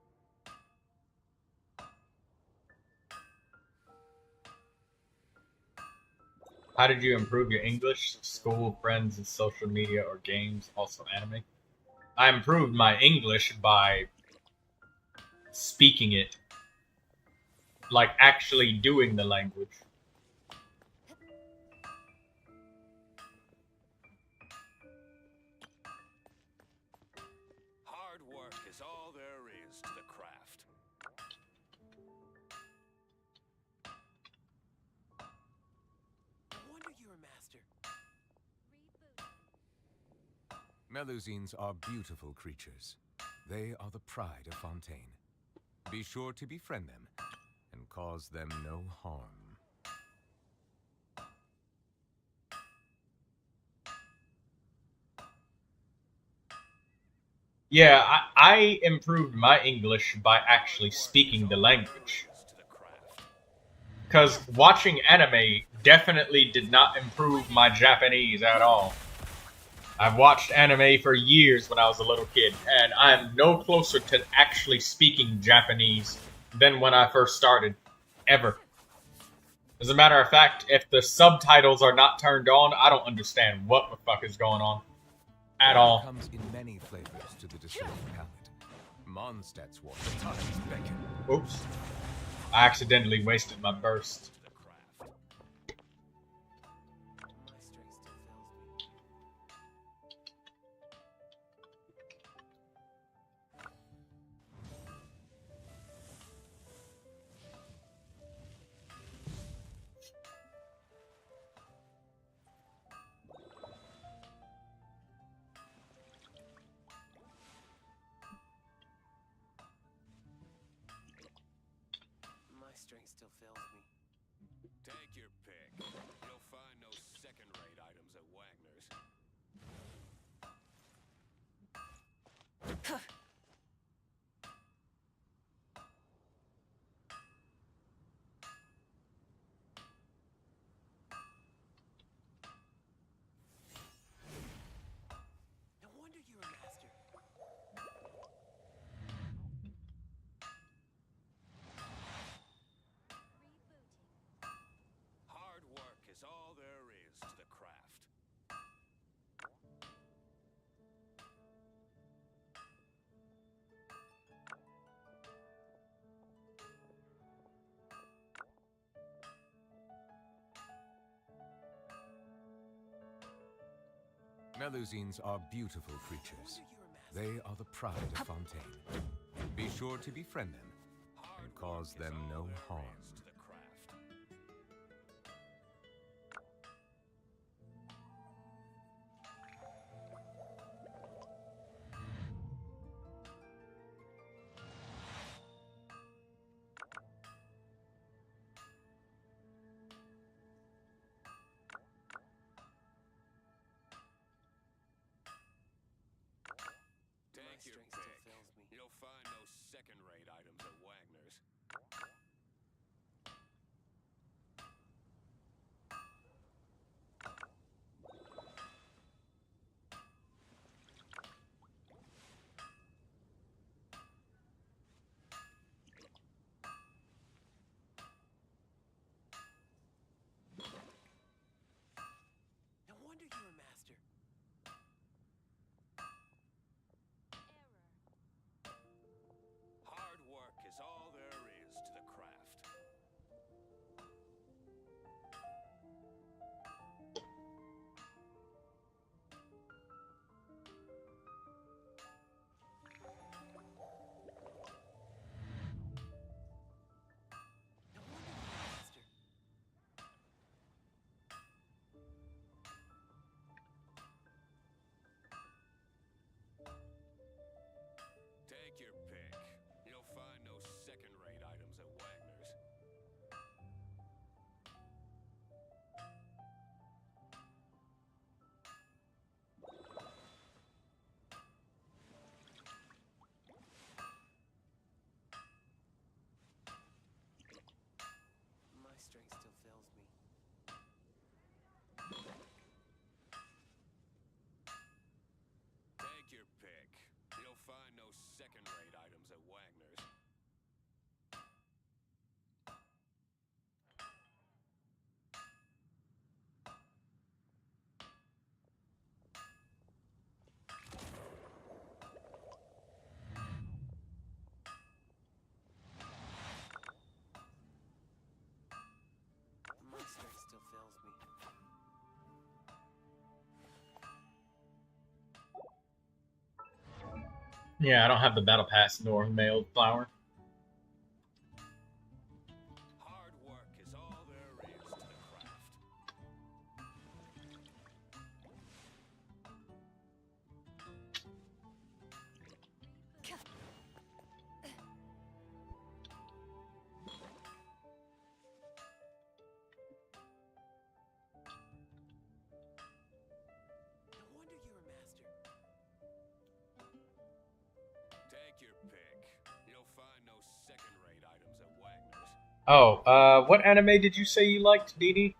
How did you improve your English? School, friends, and social media or games, also anime? I improved my English by speaking it. Like actually doing the language. Hard work is all there is to the craft. No wonder you're a master. Melusines are beautiful creatures. They are the pride of Fontaine. Be sure to befriend them and cause them no harm. Yeah, I improved my English by actually speaking the language. Because watching anime definitely did not improve my Japanese at all. I've watched anime for years when I was a little kid, and I'm no closer to actually speaking Japanese than when I first started. Ever. As a matter of fact, if the subtitles are not turned on, I don't understand what the fuck is going on. At all. Comes in many flavors to the discerning palate. Mondstadt's water times beckon. Oops. I accidentally wasted my burst. My strength still fails me. Take your pick. You'll find no second-rate items at Wagner's. No wonder you're a master. Melusines are beautiful creatures. They are the pride of Fontaine. Be sure to befriend them and cause them no harm. To the craft. Take your pick. You'll find no second-rate items at Wagner's. No wonder you're a master. Hard work is all there is to the craft. No wonder you're a master. Take your pick. You'll find no second-rate items at Wagner's. My strength still fails me. Take your pick. You'll find no second-rate items at Wagner's. My strength still fails me. Yeah, I don't have the battle pass nor mailed flower. Hard work is all there is to the craft. No wonder you're a master. Take your pick. You'll find no second-rate items at Wagner's. Oh, what anime did you say you liked, Dee Dee?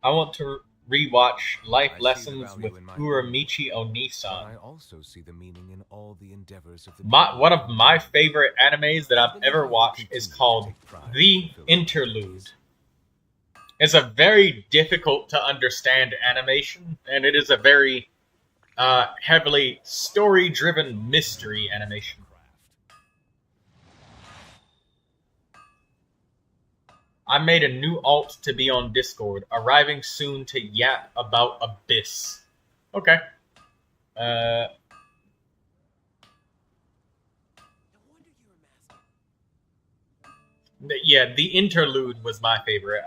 I want to rewatch Life I see the Lessons value with in my Uramichi But I Onisan. also see the meaning in all the endeavors of the One of my favorite animes that I've ever watched is called The Interlude. It's a very difficult to understand animation, and it is a very heavily story-driven mystery animation. I made a new alt to be on Discord, arriving soon to yap about Abyss. Okay. No wonder you're a master. Yeah, The Interlude was my favorite.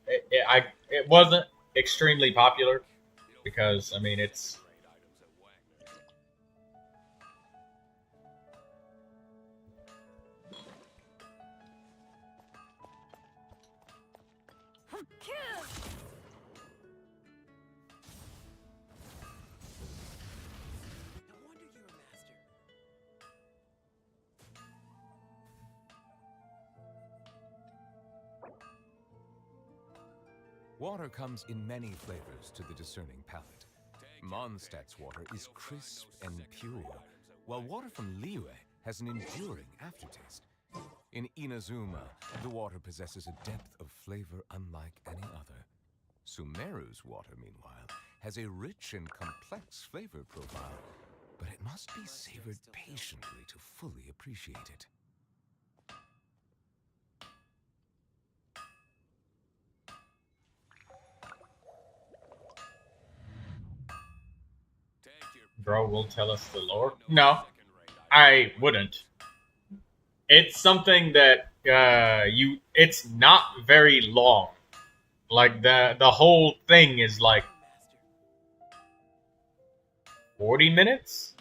It wasn't extremely popular because, I mean, it's... No wonder you're a master. Water comes in many flavors to the discerning palate. Mondstadt's water is crisp and pure, while water from Liyue has an enduring aftertaste. In Inazuma, the water possesses a depth of flavor unlike any other. Sumeru's water, meanwhile, has a rich and complex flavor profile, but it must be savored patiently to fully appreciate it. Bro will tell us the lore. No, I wouldn't. It's something that it's not very long. Like the whole thing is like 40 minutes,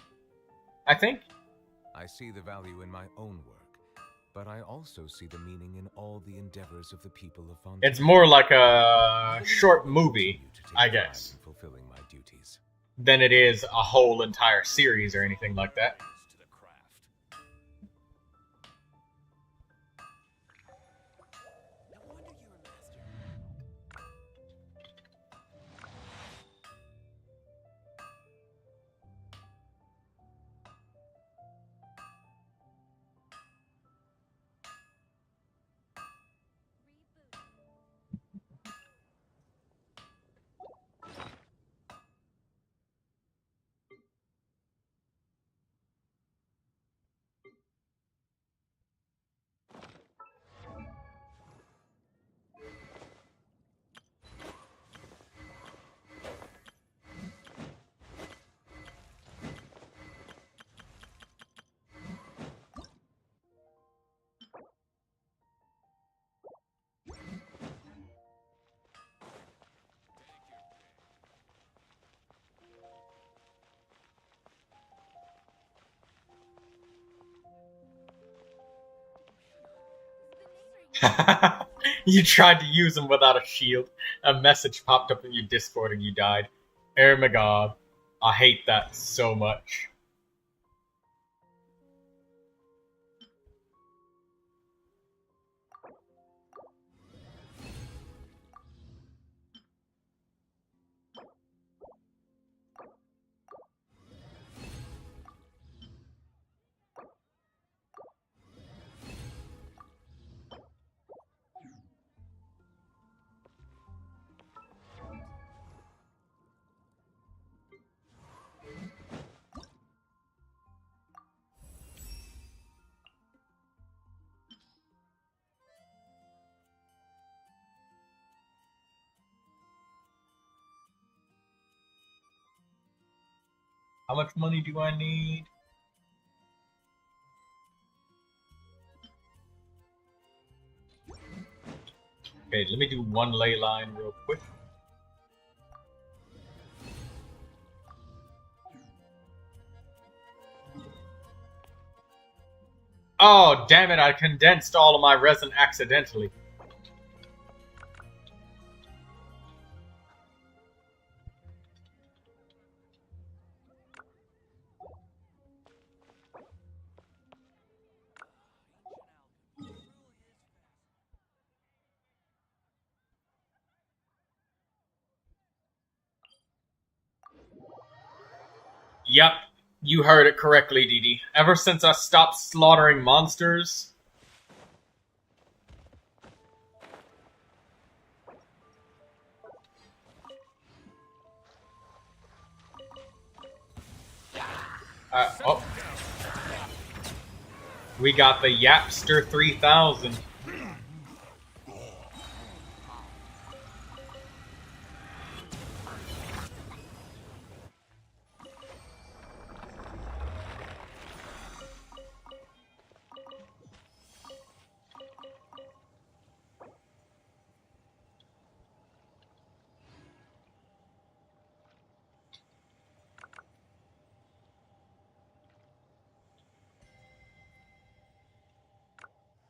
I think. I see the value in my own work, but I also see the meaning in all the endeavors of the people of Fontaine. It's more like a short movie, I guess, fulfilling my duties. than it is a whole entire series or anything like that. To the craft. No wonder you're a master. You tried to use him without a shield. A message popped up in your Discord and you died. Oh my god. I hate that so much. How much money do I need? Okay, let me do one ley line real quick. Oh, damn it, I condensed all of my resin accidentally. Yep, you heard it correctly, Dee Dee. Ever since I stopped slaughtering monsters... oh. We got the Yapster 3000.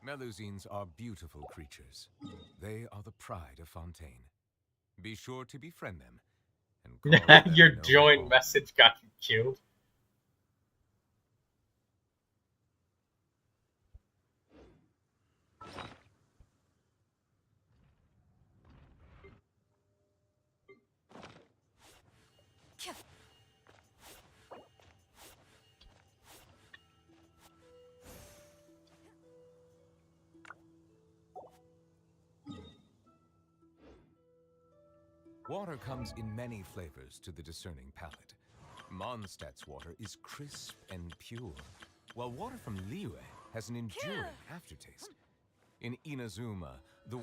Melusines are beautiful creatures. They are the pride of Fontaine. Be sure to befriend them. And call them Your no joint more. message got you killed. Water comes in many flavors to the discerning palate. Mondstadt's water is crisp and pure, while water from Liyue has an enduring aftertaste. In Inazuma, the...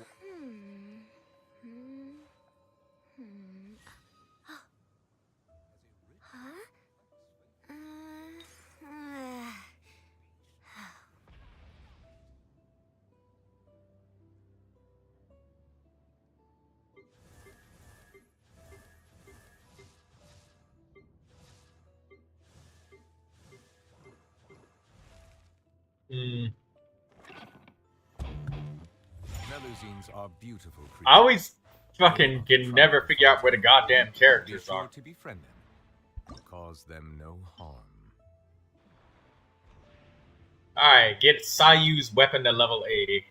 Huh? Mm. Melusines are beautiful creatures. I always fucking can never figure out where the goddamn Be characters sure are. to befriend them. Cause them no harm. Alright, get Sayu's weapon to level 80.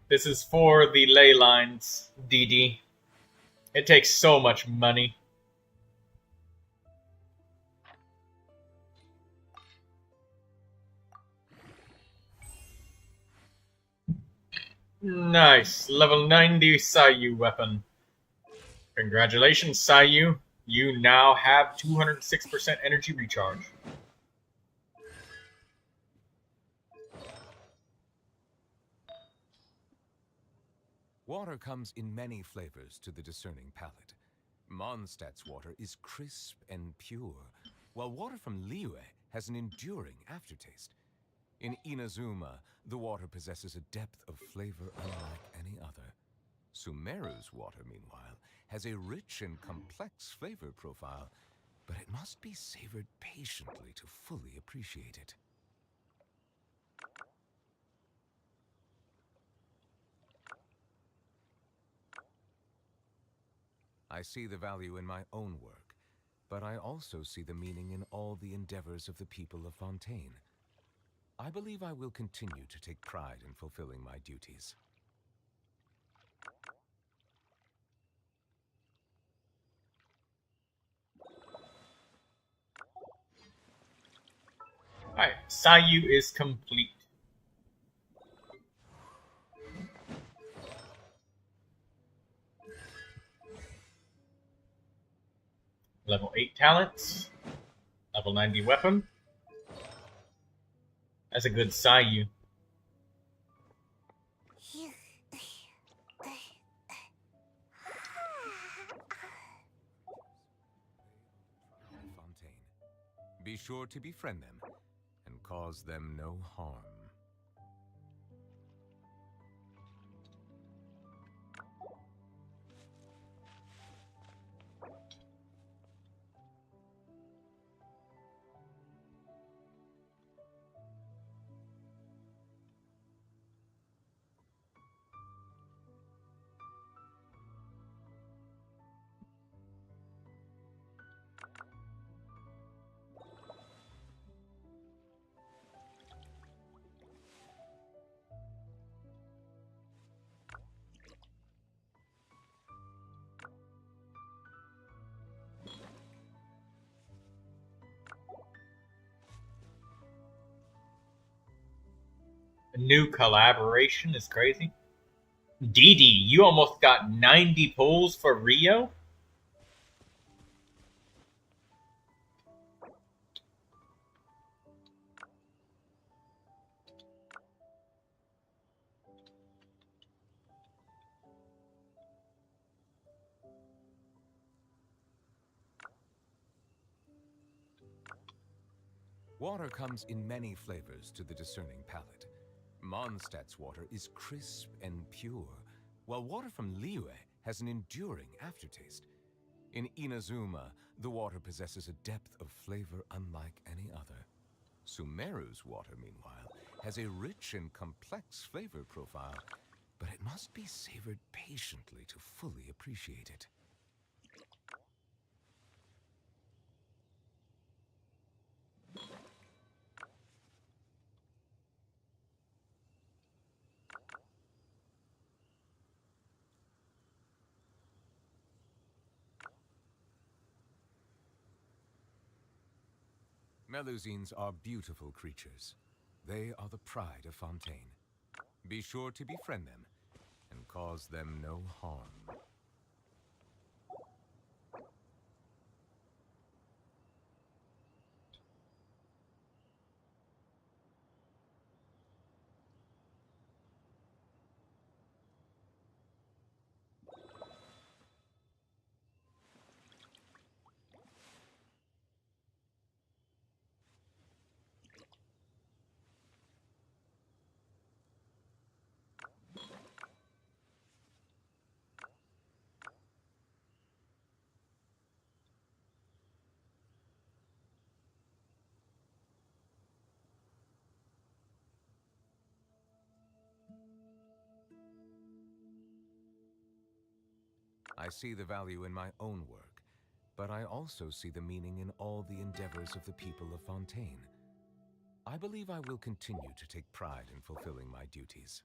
This is for the ley lines, DD. It takes so much money. Nice. Level 90 Sayu weapon. Congratulations, Sayu. You now have 206% energy recharge. Water comes in many flavors to the discerning palate. Mondstadt's water is crisp and pure, while water from Liyue has an enduring aftertaste. In Inazuma, the water possesses a depth of flavor unlike any other. Sumeru's water, meanwhile, has a rich and complex flavor profile, but it must be savored patiently to fully appreciate it. I see the value in my own work, but I also see the meaning in all the endeavors of the people of Fontaine. I believe I will continue to take pride in fulfilling my duties. Alright, Sayu is complete. Level 8 talents. Level 90 weapon. That's a good Sayu. Fontaine. Be sure to befriend them and cause them no harm. A new collaboration is crazy. Didi, you almost got 90 pulls for Rio? Water comes in many flavors to the discerning palate. Mondstadt's water is crisp and pure, while water from Liyue has an enduring aftertaste. In Inazuma, the water possesses a depth of flavor unlike any other. Sumeru's water, meanwhile, has a rich and complex flavor profile, but it must be savored patiently to fully appreciate it. Melusines are beautiful creatures. They are the pride of Fontaine. Be sure to befriend them and cause them no harm. I see the value in my own work, but I also see the meaning in all the endeavors of the people of Fontaine. I believe I will continue to take pride in fulfilling my duties.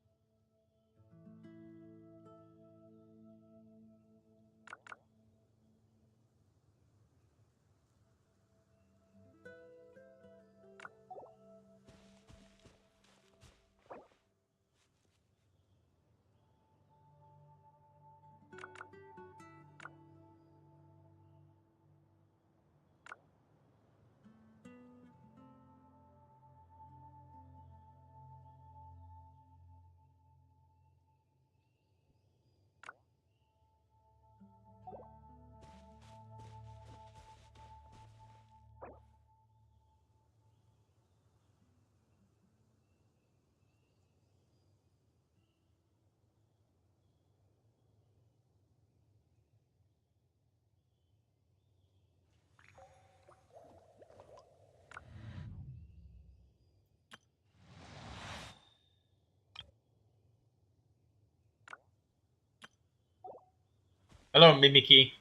Hello, Mimiki.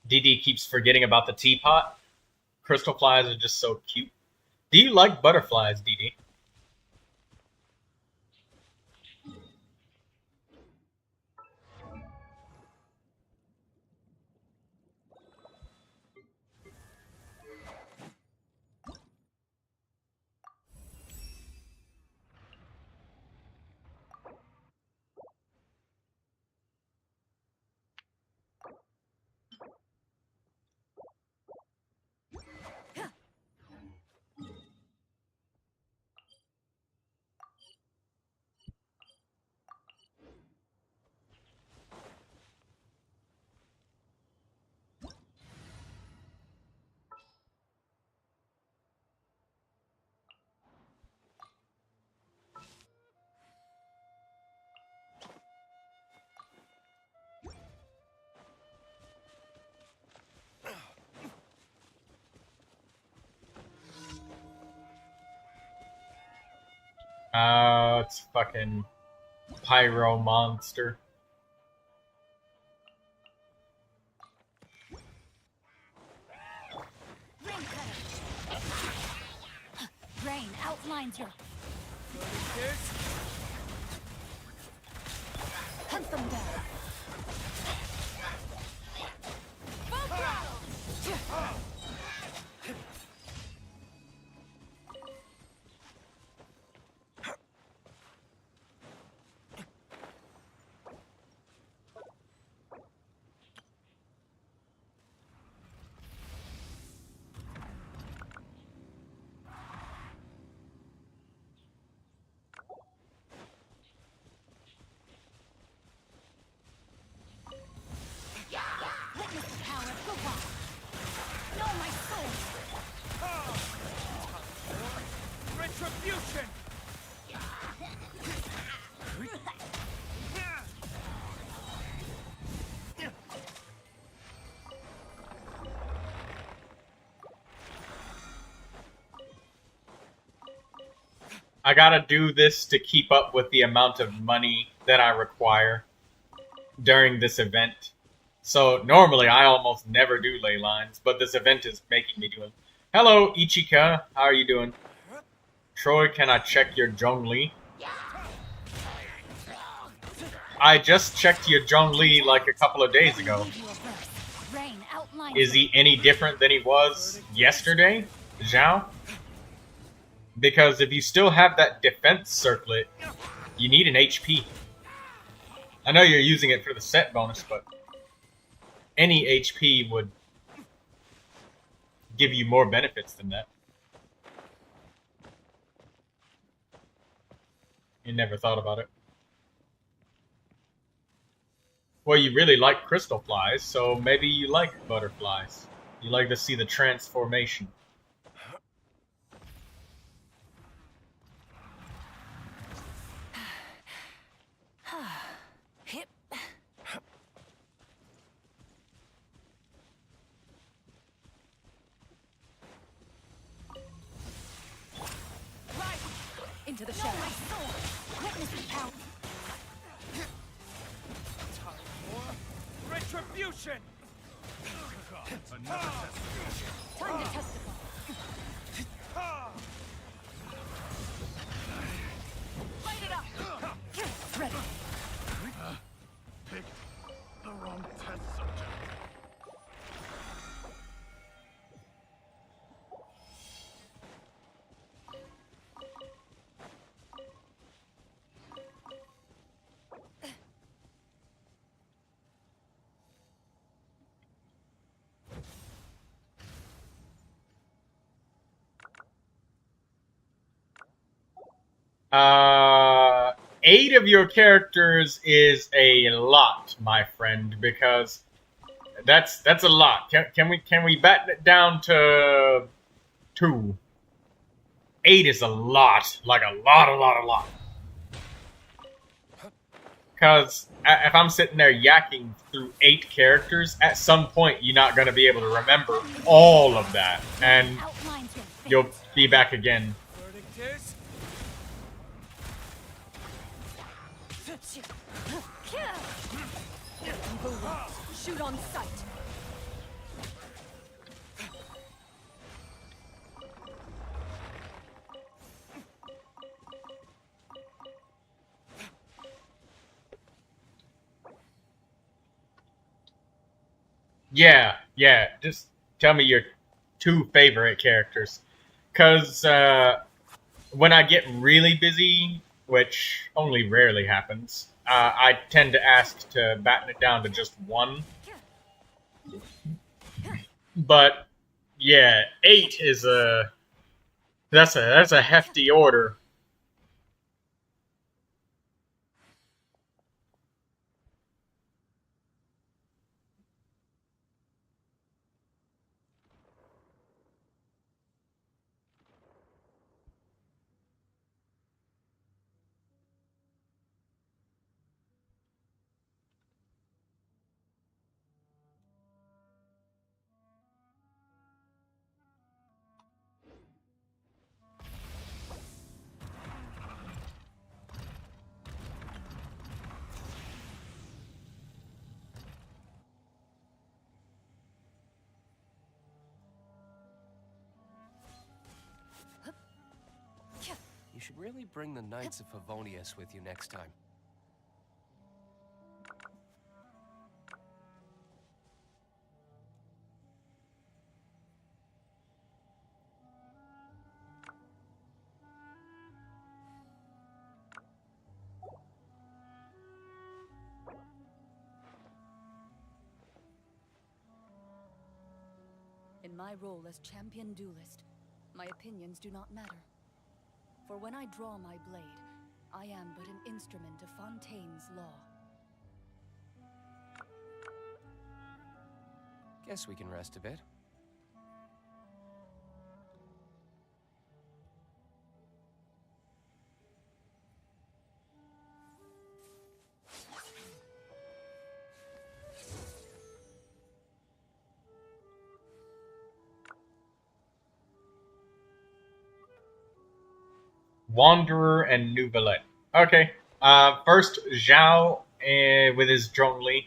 DD keeps forgetting about the teapot. Crystal flies are just so cute. Do you like butterflies, DD? It's fucking pyro monster. Rain outlines your... Hunt them down. I gotta do this to keep up with the amount of money that I require during this event. So normally I almost never do ley lines, but this event is making me do them. Hello, Ichika. How are you doing? Troy, can I check your Zhongli? I just checked your Zhongli like a couple of days ago. Is he any different than he was yesterday, Zhao? Because if you still have that defense circlet, you need an HP. I know you're using it for the set bonus, but any HP would give you more benefits than that. You never thought about it. Well, you really like crystal flies, so maybe you like butterflies. You like to see the transformation. Hip. Right into the shadow. Witness the power. Retribution! Time to testify. Light it up. Ready. Picked the wrong test subject. Uh, 8 of your characters is a lot, my friend, because that's a lot. Can we batten it down to 2? 8 is a lot, like a lot. Because if I'm sitting there yakking through 8 characters, at some point you're not going to be able to remember all of that, and Outlines your fate. you'll be back again. Verdict is... Evil ones, shoot on sight. Yeah. Just tell me your 2 favorite characters. Because when I get really busy, which only rarely happens, I tend to ask to batten it down to just 1. But yeah, 8 is that's a hefty order. You should really bring the Knights of Favonius with you next time. In my role as champion duelist, my opinions do not matter. For when I draw my blade, I am but an instrument of Fontaine's law. Guess we can rest a bit. Wanderer and Neuvilette. Okay. First, Zhao with his Zhongli.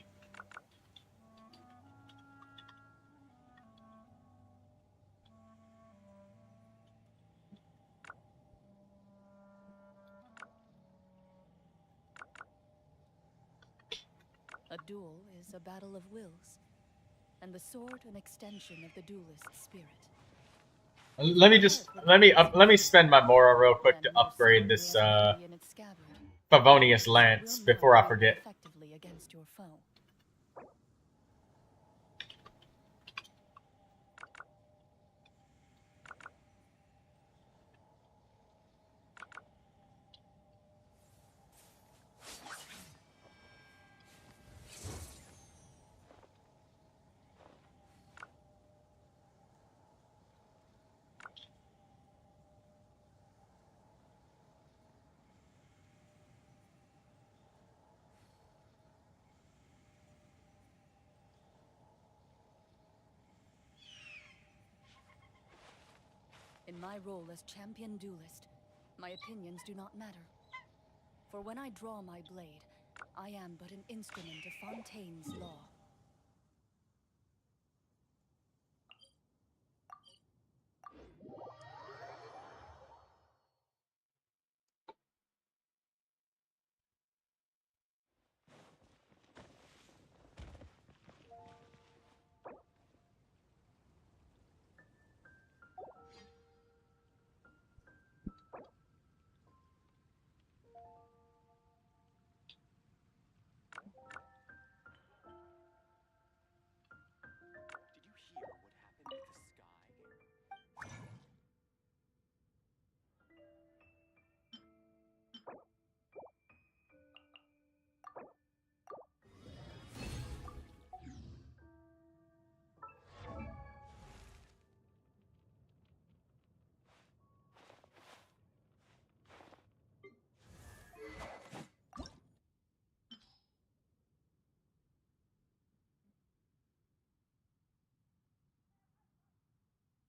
A duel is a battle of wills, and the sword an extension of the duelist's spirit. Let me spend my Mora real quick to upgrade this Favonius Lance before I forget. Effectively against your foe. In my role as champion duelist, my opinions do not matter. For when I draw my blade, I am but an instrument of Fontaine's law.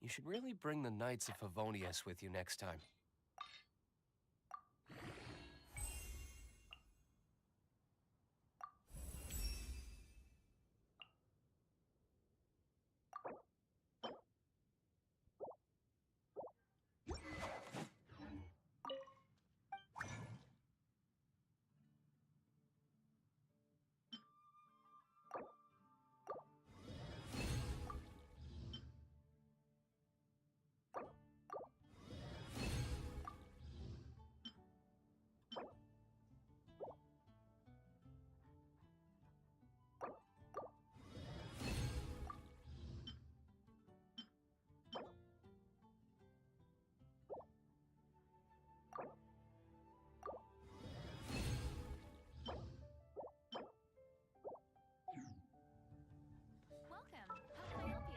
You should really bring the Knights of Favonius with you next time.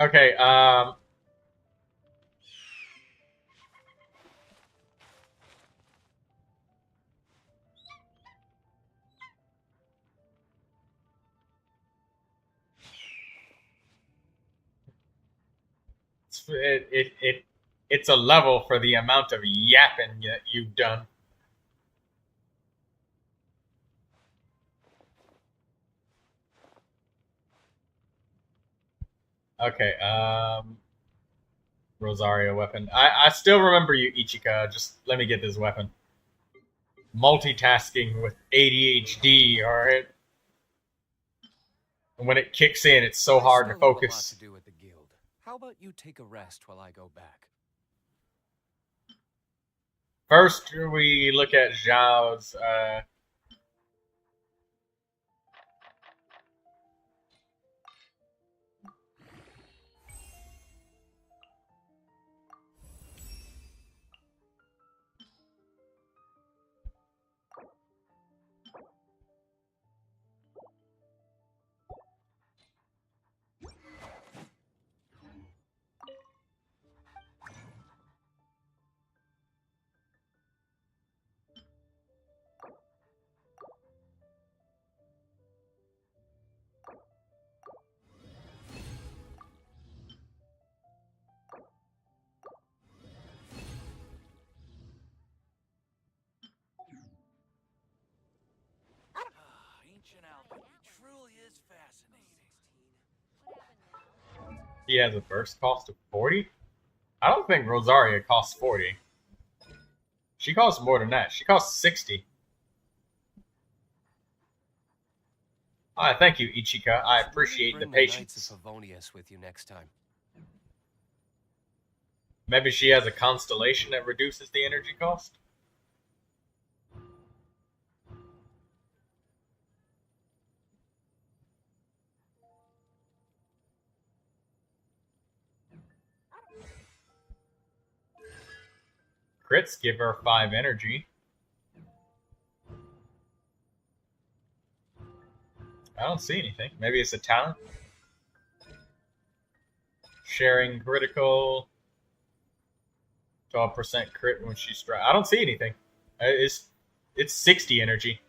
Okay, it's a level for the amount of yapping that you've done. Okay, Rosario weapon. I still remember you, Ichika. Just let me get this weapon. Multitasking with ADHD, alright? And when it kicks in, it's so hard to focus. A lot to do at the guild. How about you take a rest while I go back? First, we look at Zhao's, he has a burst cost of 40? I don't think Rosaria costs 40. She costs more than that. She costs 60. Thank you, Ichika. I appreciate the patience. Knights of Favonius with you next time. Maybe she has a constellation that reduces the energy cost? Crits give her 5 energy. I don't see anything. Maybe it's a talent. Sharing critical. 12% crit when she strikes. I don't see anything. It's 60 energy.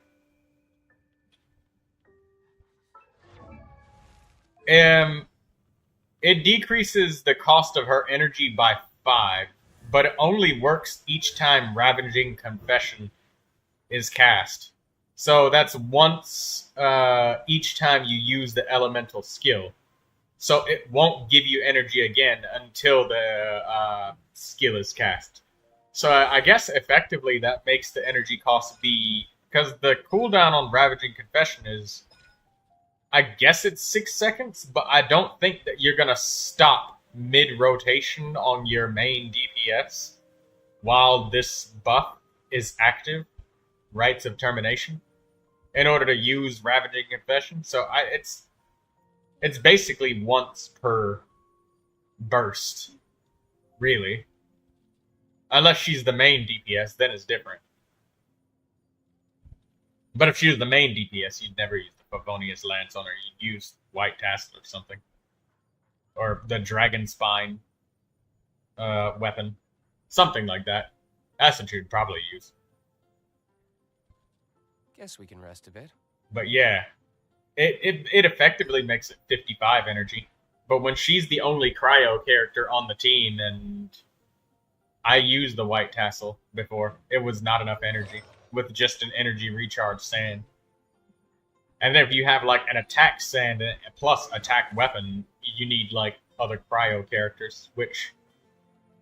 It decreases the cost of her energy by 5. But it only works each time Ravaging Confession is cast. So that's once each time you use the elemental skill. So it won't give you energy again until the skill is cast. So I guess effectively that makes the energy cost be... Because the cooldown on Ravaging Confession is... I guess it's 6 seconds, but I don't think that you're going to stop mid-rotation on your main DPS while this buff is active, Rites of Termination, in order to use Ravaging Confession. So it's basically once per burst, really. Unless she's the main DPS, then it's different. But if she was the main DPS, you'd never use the Favonius Lance on her. You'd use White Tassel or something. Or the Dragon Spine weapon. Something like that. That's what you'd probably use. Guess we can rest a bit. But yeah, it effectively makes it 55 energy. But when she's the only cryo character on the team, and I used the White Tassel before, it was not enough energy with just an energy recharge sand. And then if you have like an attack sand plus attack weapon, you need like other cryo characters, which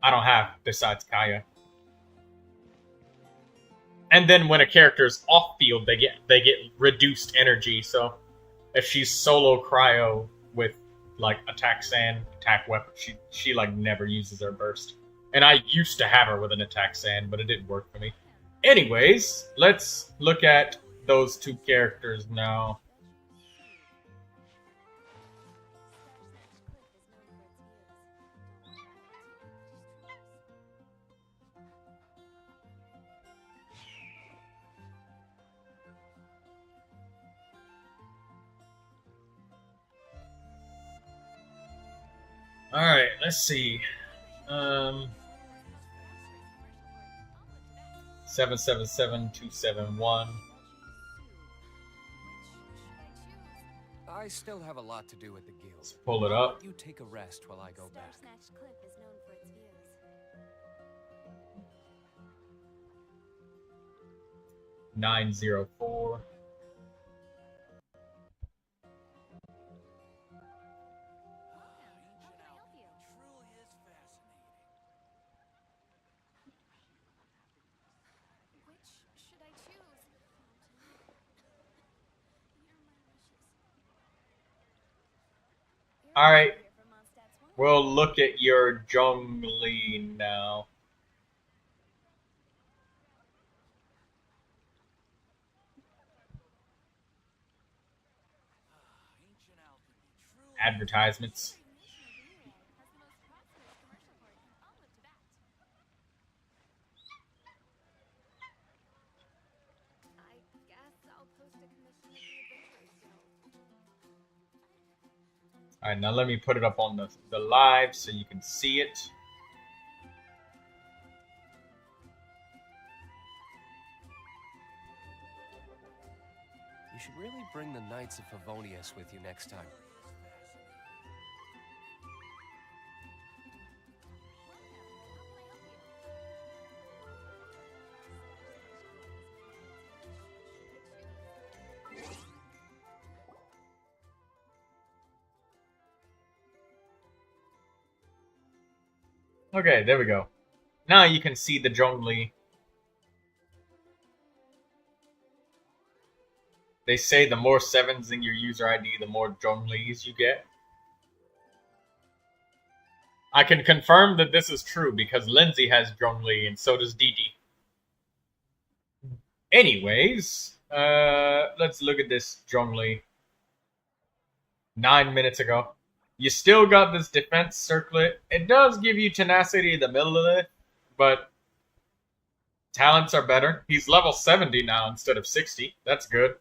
I don't have besides Kaya. And then when a character's off field, they get reduced energy. So if she's solo cryo with like attack sand, attack weapon, she like never uses her burst. And I used to have her with an attack sand, but it didn't work for me. Anyways, let's look at those two characters now. Alright, let's see. 777271. I still have a lot to do at the guild. Let's pull it up. You take a rest while I go back. Snatch Clip is known for its views. 904. Alright, we'll look at your Zhongli now. Advertisements. Alright, now let me put it up on the live so you can see it. You should really bring the Knights of Favonius with you next time. Okay, there we go. Now you can see the Zhongli. They say the more 7s in your user ID, the more Zhonglis you get. I can confirm that this is true because Lindsay has Zhongli and so does Didi. Anyways, let's look at this Zhongli. 9 minutes ago. You still got this defense circlet. It does give you tenacity in the middle of it, but talents are better. He's level 70 now instead of 60. That's good.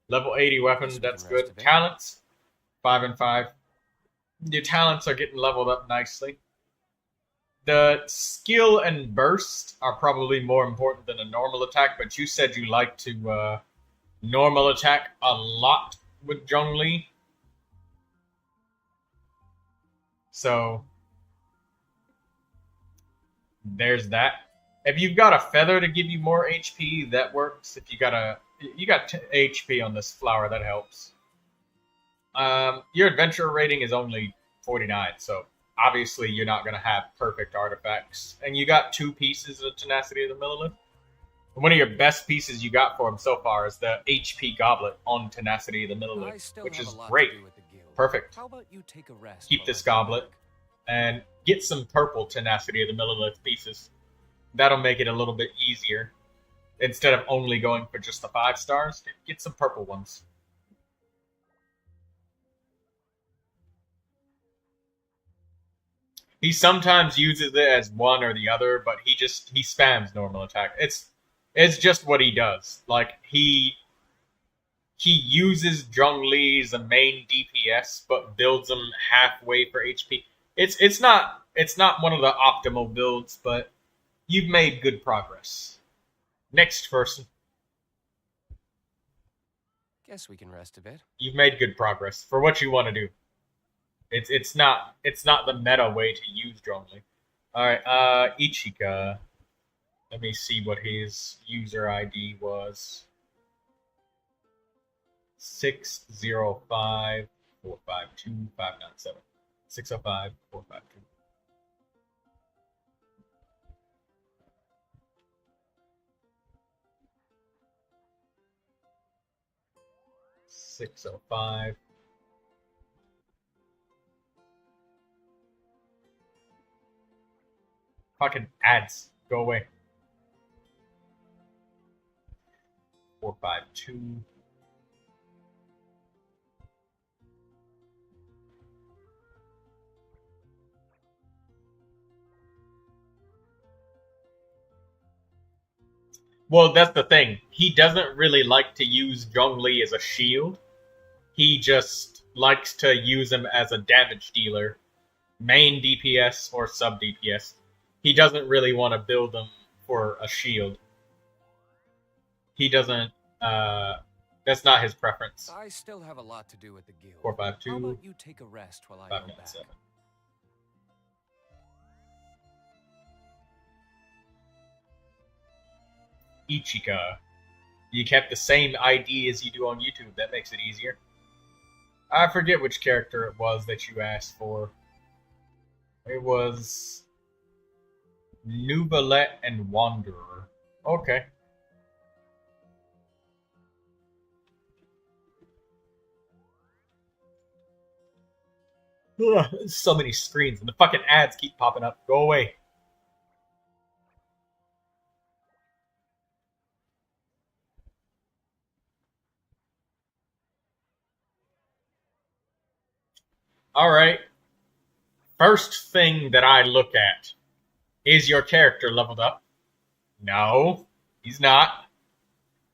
Level 80 weapon, that's good. Talents, 5 and 5. Your talents are getting leveled up nicely. The skill and burst are probably more important than a normal attack, but you said you like to normal attack a lot with Zhongli. So there's that. If you've got a feather to give you more HP, that works. If you got HP on this flower, that helps. Your adventure rating is only 49, so obviously you're not going to have perfect artifacts. And you got 2 pieces of Tenacity of the Millelith. One of your best pieces you got for him so far is the HP Goblet on Tenacity of the Millelith, which is great. Perfect. How about you take a rest? Keep this goblet and get some purple Tenacity of the Millelith pieces. That'll make it a little bit easier. Instead of only going for just the 5 stars, get some purple ones. He sometimes uses it as one or the other, but he spams normal attack. It's just what he does. Like he uses Zhongli's main DPS, but builds them halfway for HP. It's not one of the optimal builds, but you've made good progress. Next person. Guess we can rest a bit. You've made good progress for what you want to do. It's not the meta way to use Zhongli. Alright, Ichika. Let me see what his user ID was. 605 452 597. 605 452. $605. Fucking ads. Go away. 452. Well, that's the thing. He doesn't really like to use Zhongli as a shield. He just likes to use him as a damage dealer. Main DPS or sub DPS. He doesn't really want to build them for a shield. He doesn't, that's not his preference. I still have a lot to do with the guild. 452. How about you take a rest while I go back? 597. Ichika. You kept the same ID as you do on YouTube. That makes it easier. I forget which character it was that you asked for. It was Neuvilette and Wanderer. Okay. Ugh, so many screens and the fucking ads keep popping up. Go away. Alright. First thing that I look at. Is your character leveled up? No, he's not.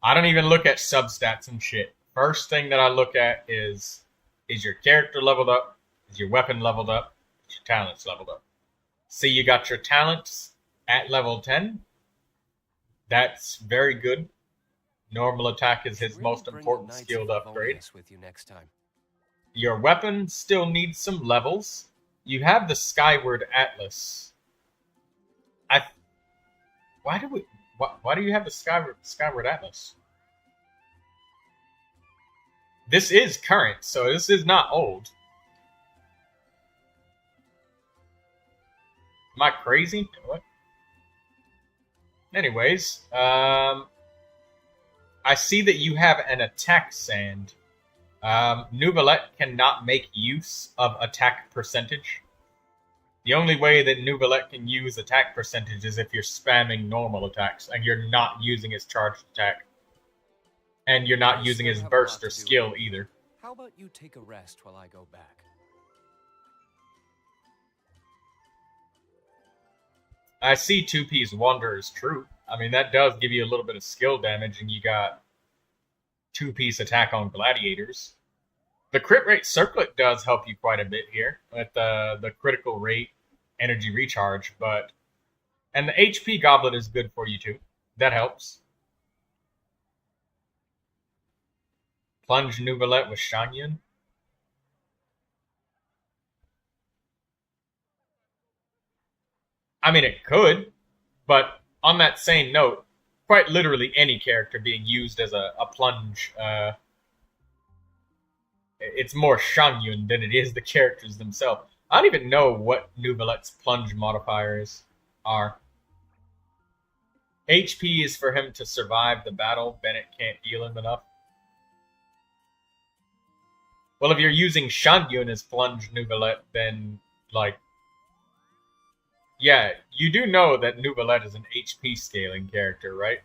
I don't even look at substats and shit. First thing that I look at is your character leveled up? Is your weapon leveled up? Is your talents leveled up? See, you got your talents at level 10. That's very good. Normal attack is his most important skilled upgrade. With you next time. Your weapon still needs some levels. You have the Skyward Atlas. Why do you have the Skyward Atlas? This is current, so this is not old. Am I crazy? What? Anyways, I see that you have an attack sand. Neuvilette cannot make use of attack percentage. The only way that Neuvilette can use attack percentage is if you're spamming normal attacks and you're not using his charged attack. And you're not using his burst or skill either. How about you take a rest while I go back? I see 2-piece Wanderer's Truth. I mean, that does give you a little bit of skill damage, and you got 2-piece attack on gladiators. The crit rate circlet does help you quite a bit here with the critical rate, energy recharge, and the HP goblet is good for you too. That helps. Plunge Neuvilette with Shanyan. I mean, it could, but on that same note, quite literally any character being used as a plunge, it's more Shangyun than it is the characters themselves. I don't even know what Neuvilette's plunge modifiers are. HP is for him to survive the battle. Bennett can't heal him enough. Well, if you're using Shangyun as plunge Neuvilette, then, like... Yeah, you do know that Neuvilette is an HP scaling character, right?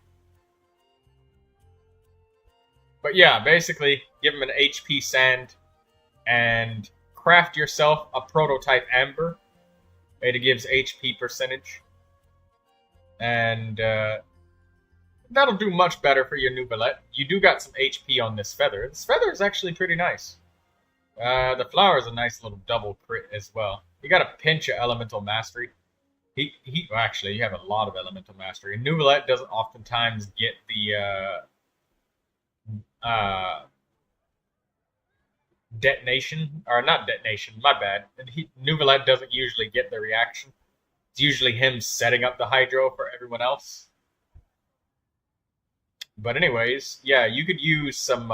But yeah, basically, give him an HP sand and craft yourself a prototype amber. It gives HP percentage. And that'll do much better for your Neuvilette. You do got some HP on this feather. This feather is actually pretty nice. The flower is a nice little double crit as well. You got a pinch of elemental mastery. Well, actually, you have a lot of elemental mastery. And Neuvilette doesn't oftentimes get the detonation, or not detonation, my bad. Neuvilette doesn't usually get the reaction. It's usually him setting up the hydro for everyone else. But anyways, yeah, you could use some,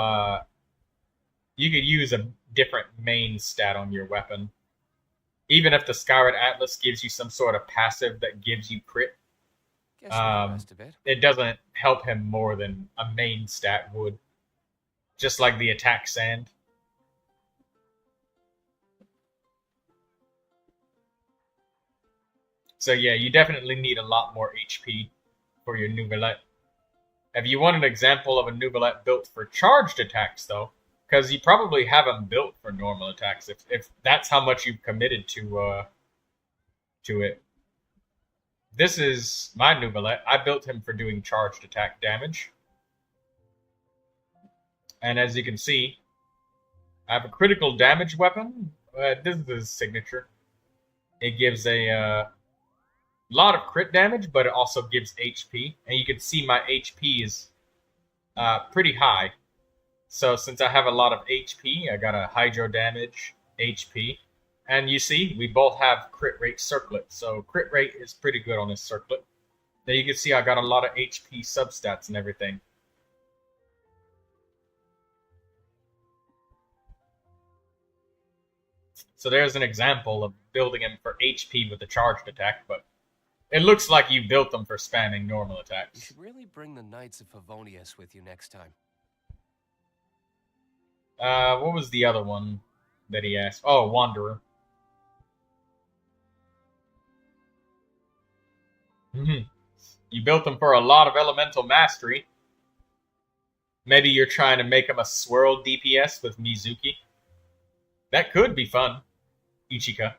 you could use a different main stat on your weapon. Even if the Skyward Atlas gives you some sort of passive that gives you crit, it doesn't help him more than a main stat would. Just like the attack sand. So yeah, you definitely need a lot more HP for your Neuvilette. If you want an example of a Neuvilette built for charged attacks, though, because you probably have them built for normal attacks, if that's how much you've committed to it. This is my Neuvilette. I built him for doing charged attack damage. And as you can see, I have a critical damage weapon. This is his signature. It gives a lot of crit damage, but it also gives HP. And you can see my HP is pretty high. So since I have a lot of HP, I got a hydro damage, HP. And you see, we both have crit rate circlet. So crit rate is pretty good on this circlet. There you can see I got a lot of HP substats and everything. So there's an example of building him for HP with a charged attack, but it looks like you built them for spamming normal attacks. You should really bring the Knights of Favonius with you next time. What was the other one that he asked? Oh, Wanderer. You built them for a lot of elemental mastery. Maybe you're trying to make him a swirl DPS with Mizuki. That could be fun, Ichika.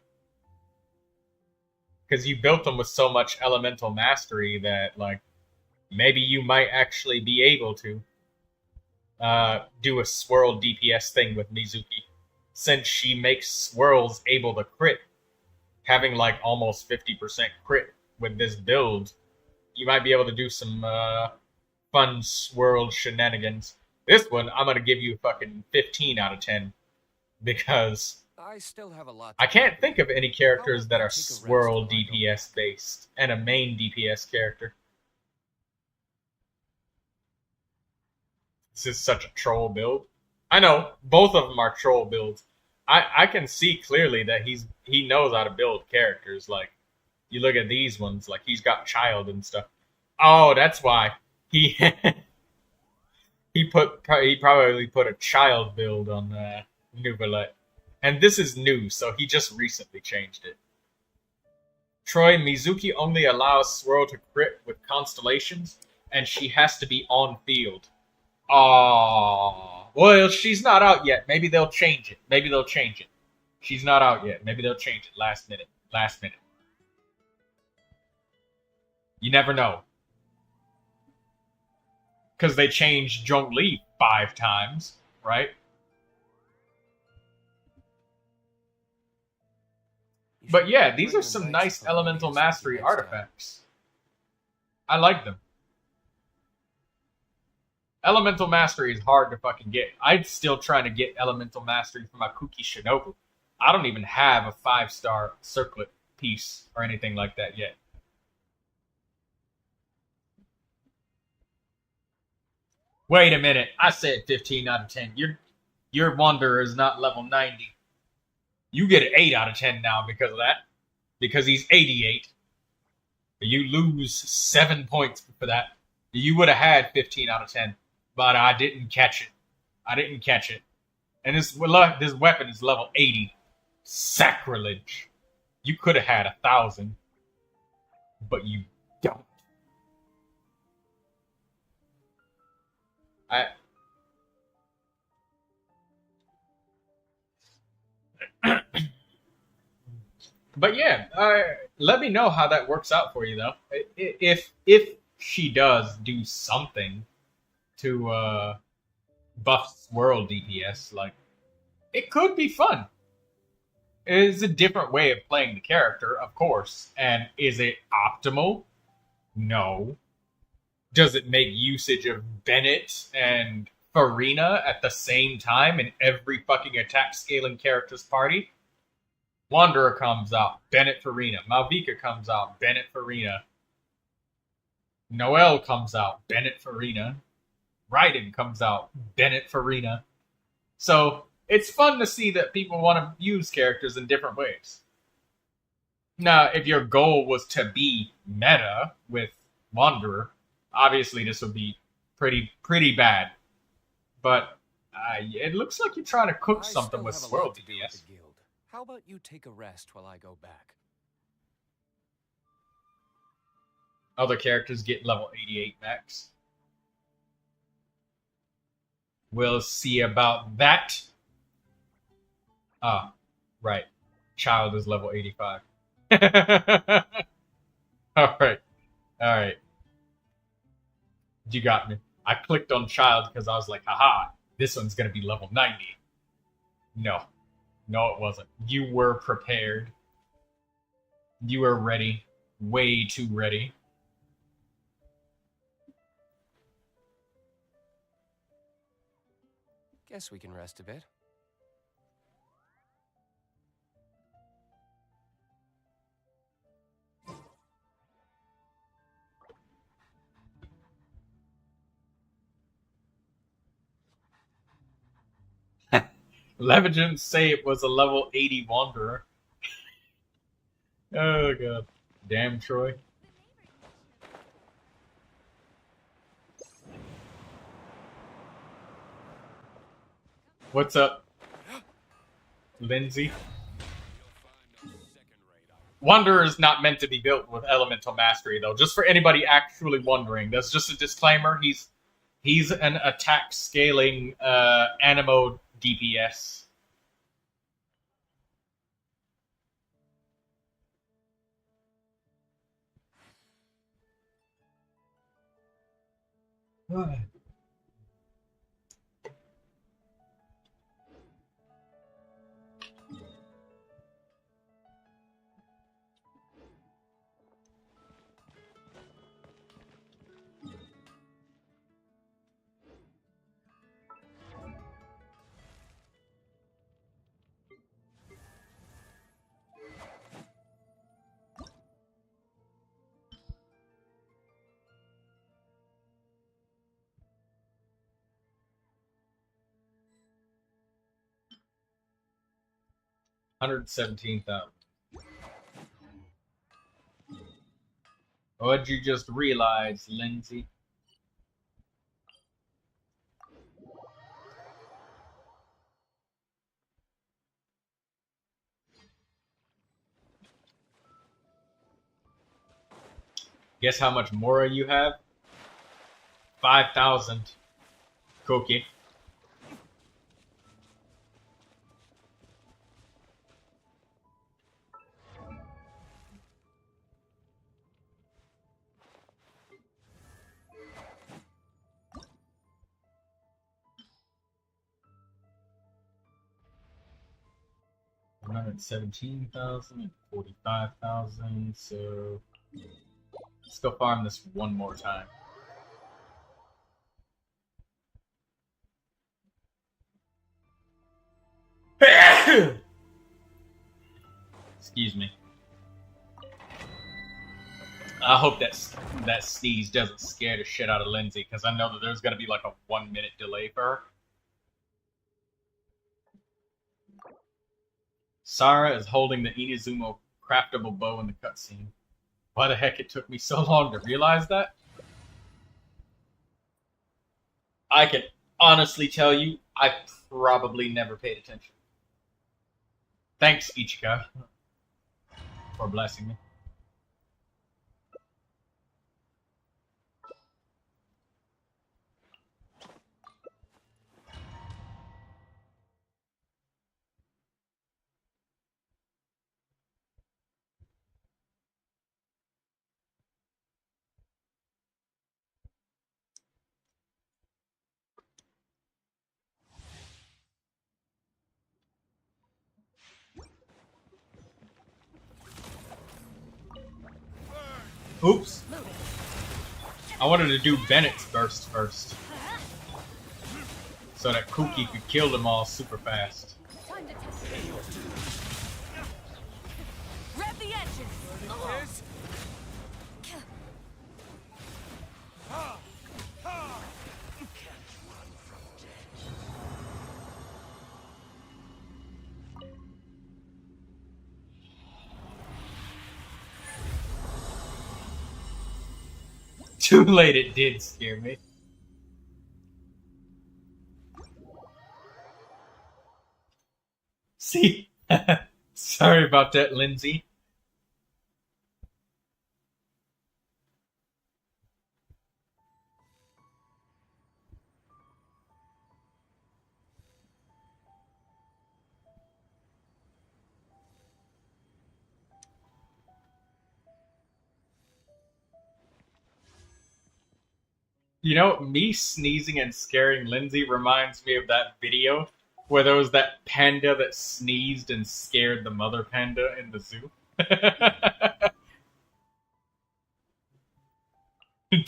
Because you built them with so much elemental mastery that, like, maybe you might actually be able to do a swirl DPS thing with Mizuki. Since she makes swirls able to crit, having, like, almost 50% crit with this build, you might be able to do some fun swirl shenanigans. This one, I'm going to give you a fucking 15 out of 10. Because I still have a lot. I can't think of any characters that are swirl DPS based and a main DPS character. This is such a troll build. I know both of them are troll builds. I can see clearly that he knows how to build characters. Like, you look at these ones, like he's got child and stuff. Oh, that's why he he probably put a child build on Neuvilette. And this is new, so he just recently changed it. Troy, Mizuki only allows Swirl to crit with constellations, and she has to be on field. Aww. Well, she's not out yet. Maybe they'll change it. She's not out yet. Maybe they'll change it last minute. You never know. Because they changed Zhongli 5 times, right? But yeah, these are some nice elemental mastery artifacts. I like them. Elemental mastery is hard to fucking get. I'm still trying to get elemental mastery for my Kuki Shinobu. I don't even have a 5-star circlet piece or anything like that yet. Wait a minute. I said 15 out of 10. Your Wanderer is not level 90. You get an 8 out of 10 now because of that. Because he's 88. You lose 7 points for that. You would have had 15 out of 10. But I didn't catch it. I didn't catch it. And this weapon is level 80. Sacrilege. You could have had 1,000. But you don't. But yeah, let me know how that works out for you, though. If she does do something to buff world DPS, like, it could be fun. It is a different way of playing the character, of course. And is it optimal? No. Does it make usage of Bennett and Furina at the same time in every fucking attack scaling character's party? Wanderer comes out, Bennett Furina. Malvika comes out, Bennett Furina. Noelle comes out, Bennett Furina. Raiden comes out, Bennett Furina. So it's fun to see that people want to use characters in different ways. Now, if your goal was to be meta with Wanderer, obviously this would be pretty bad. But it looks like you're trying to cook something with Swirl DPS. How about you take a rest while I go back? Other characters get level 88 max. We'll see about that. Ah, right. Child is level 85. Alright. Alright. You got me. I clicked on Child because I was like, haha, this one's going to be level 90. No. No, it wasn't. You were prepared. You were ready. Way too ready. Guess we can rest a bit. Legends say it was a level 80 Wanderer. Oh, God. Damn, Troy. What's up, Lindsay? Wanderer is not meant to be built with elemental mastery, though. Just for anybody actually wondering, that's just a disclaimer. He's an attack scaling animo DPS. $117,000. What'd you just realize, Lindsay? Guess how much more you have? 5,000. Cookie. $117,000, 45,000. So let's go farm this one more time. Excuse me. I hope that sneeze doesn't scare the shit out of Lindsay, because I know that there's gonna be like a 1-minute delay for her. Sarah is holding the Inazumo craftable bow in the cutscene. Why the heck it took me so long to realize that? I can honestly tell you, I probably never paid attention. Thanks, Ichika, for blessing me. Oops. I wanted to do Bennett's burst first, so that Kuki could kill them all super fast. Time to test it. Rev the engine. Too late, it did scare me. See? Sorry about that, Lindsay. You know, me sneezing and scaring Lindsay reminds me of that video where there was that panda that sneezed and scared the mother panda in the zoo.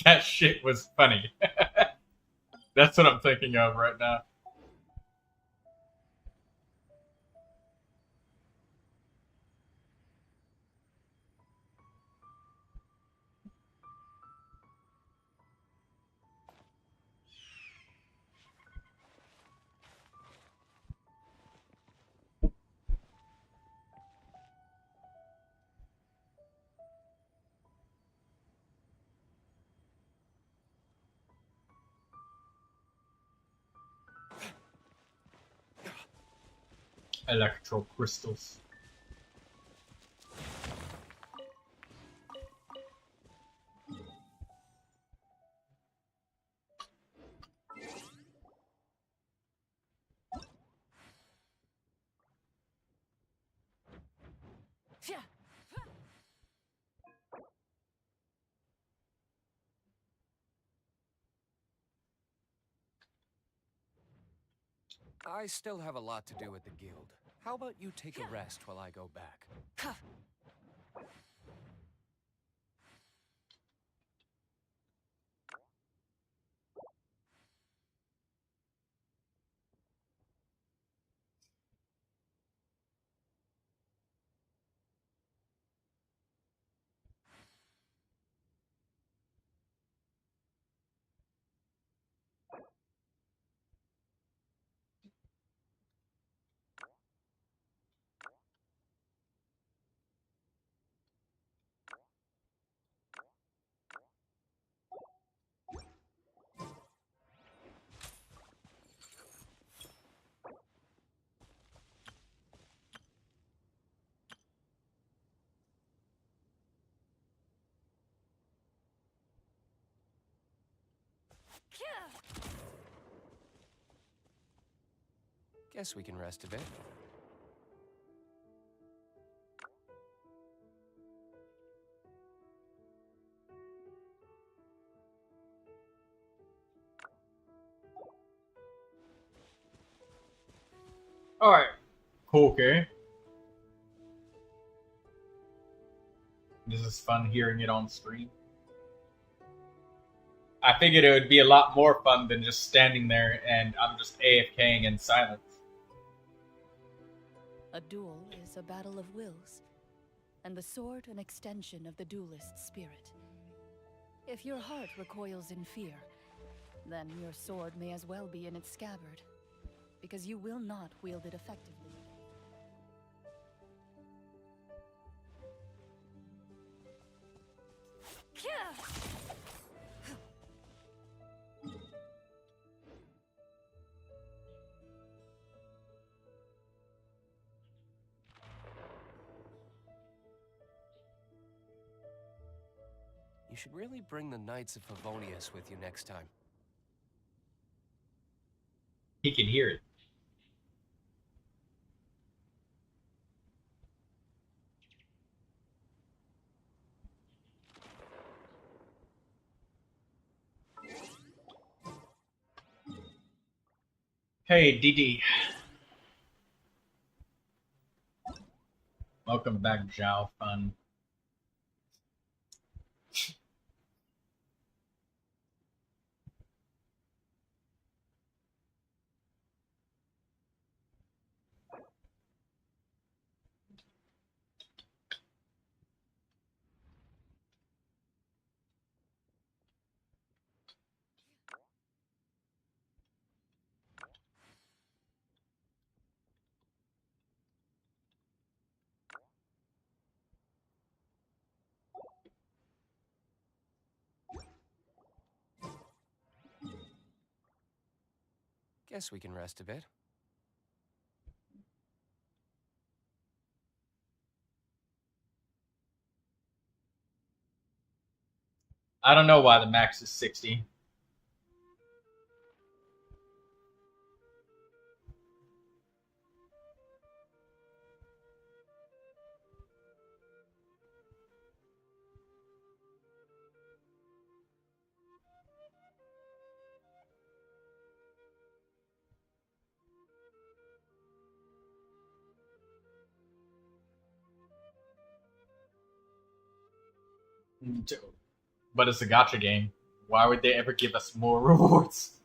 That shit was funny. That's what I'm thinking of right now. Electro crystals. I still have a lot to do at the guild. How about you take a rest while I go back? Guess we can rest a bit. Alright. Cool, okay. This is fun hearing it on stream. I figured it would be a lot more fun than just standing there and I'm just AFKing in silence. A duel is a battle of wills. and the sword an extension of the duelist's spirit. If your heart recoils in fear, then your sword may as well be in its scabbard, because you will not wield it effectively. You should really bring the Knights of Favonius with you next time. He can hear it. Hey, DD. Welcome back, Zhao Fun. Guess we can rest a bit. I don't know why the max is 60. But it's a gacha game. Why would they ever give us more rewards?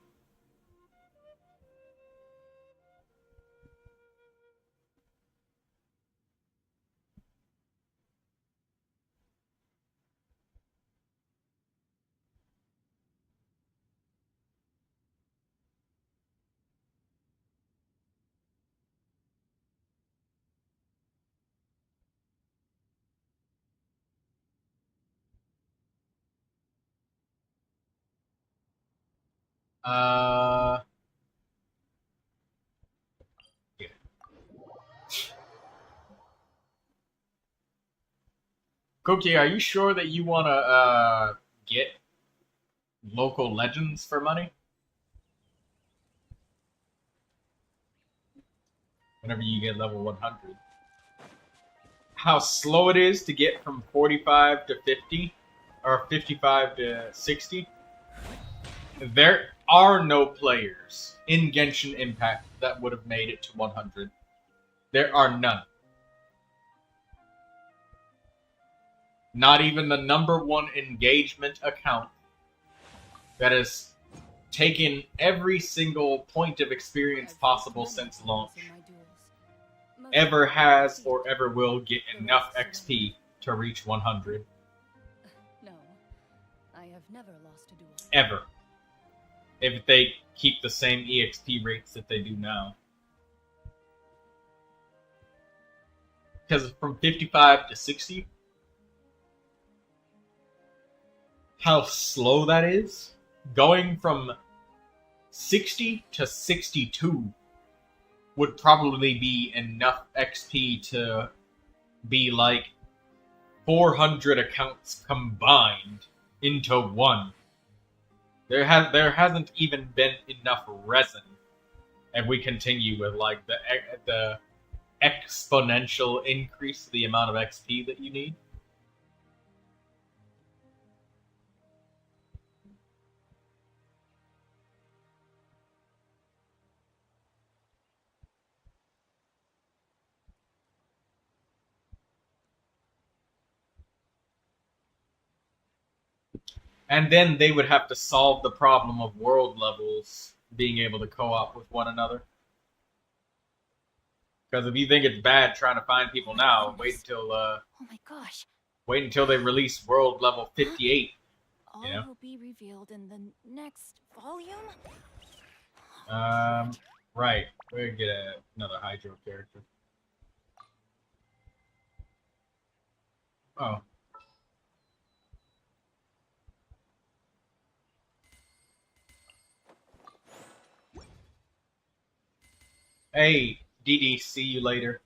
Yeah. Cookie, are you sure that you want to get local legends for money? Whenever you get level 100. How slow it is to get from 45 to 50, or 55 to 60. There are no players in Genshin Impact that would have made it to 100. There are none. Not even the #1 engagement account that has taken every single point of experience possible since launch ever has or ever will get enough XP to reach 100. No, I have never lost a duel. Ever. If they keep the same EXP rates that they do now. Because from 55 to 60, how slow that is. Going from 60 to 62 would probably be enough XP to be like 400 accounts combined into one. There hasn't even been enough resin, and we continue with like the exponential increase to the amount of XP that you need. And then they would have to solve the problem of world levels being able to co-op with one another. Because if you think it's bad trying to find people now, wait until Oh my gosh. they release world level 58. All You know? will be revealed in the next volume? Right. We're gonna get another Hydro character. Oh. Hey, DD, see you later.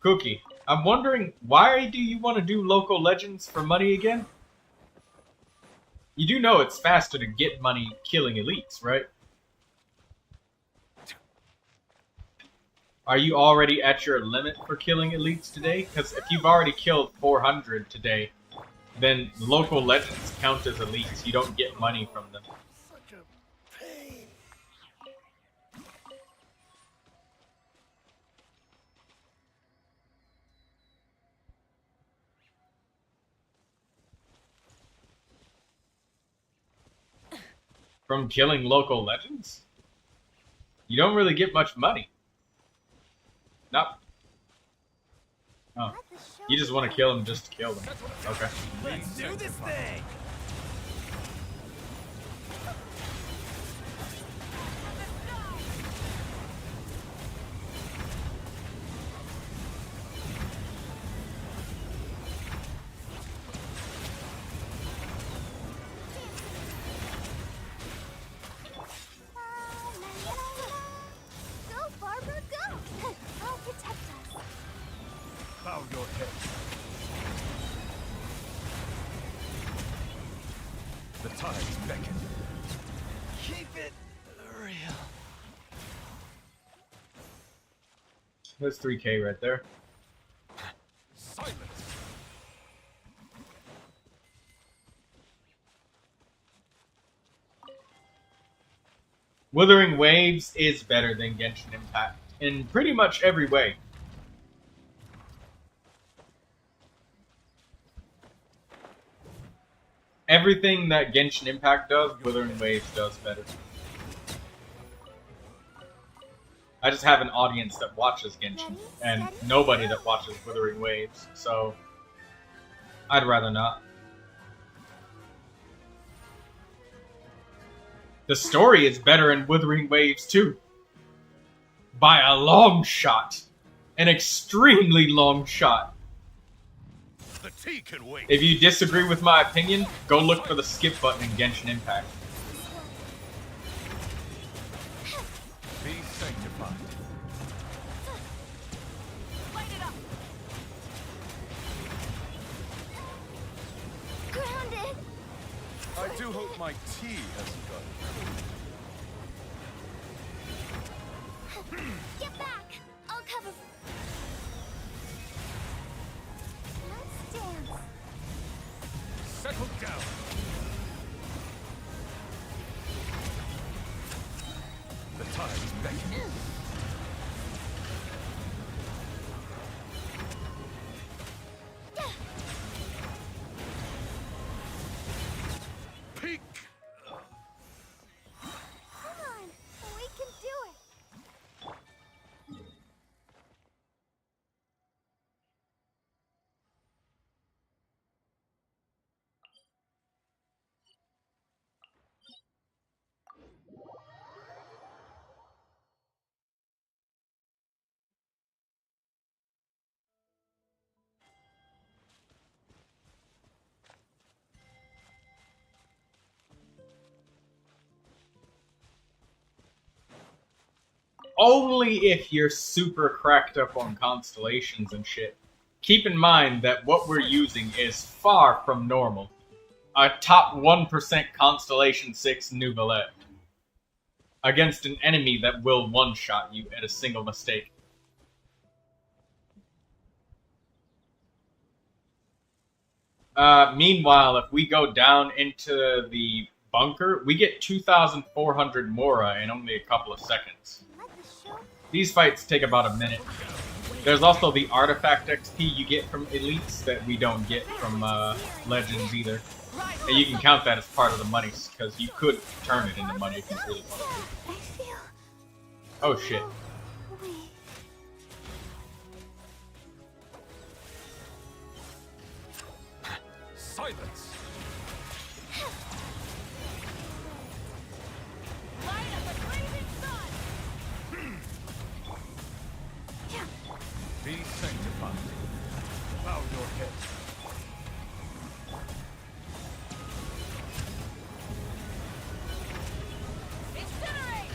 Cookie, I'm wondering, why do you want to do local legends for money again? You do know it's faster to get money killing elites, right? Are you already at your limit for killing elites today? Because if you've already killed 400 today, then local legends count as elites. You don't get money from them. Such a pain. From killing local legends? You don't really get much money. Nope. Oh. You just want to kill them just to kill them. Okay. Let's do this thing! Go, Barbara, go! I'll protect us. Bow your head. The tides beckon. Keep it real. There's 3K right there. Silence. Withering Waves is better than Genshin Impact in pretty much every way. Everything that Genshin Impact does, Withering Waves does better. I just have an audience that watches Genshin, and nobody that watches Withering Waves, so I'd rather not. The story is better in Withering Waves too. By a long shot. An extremely long shot. The tea can wait. If you disagree with my opinion, go look for the skip button in Genshin Impact. Be sanctified. Light it up. Grounded. I do hope my tea hasn't gone. Get back. I'll cover. Let's dance. Settle down. The tides beckon. Peek. Come on. We can do it. Only if you're super cracked up on constellations and shit. Keep in mind that what we're using is far from normal. A top 1% Constellation 6 Neuvilette. Against an enemy that will one-shot you at a single mistake. Meanwhile, if we go down into the bunker, we get 2,400 Mora in only a couple of seconds. Let the show. These fights take about a minute. There's also the artifact XP you get from elites that we don't get from legends either. And you can count that as part of the money, because you could turn it into money if you really wanted I feel to. Oh shit. weak. Silence! Light of the blazing sun! Be sanctified. Bow your head. Incinerate!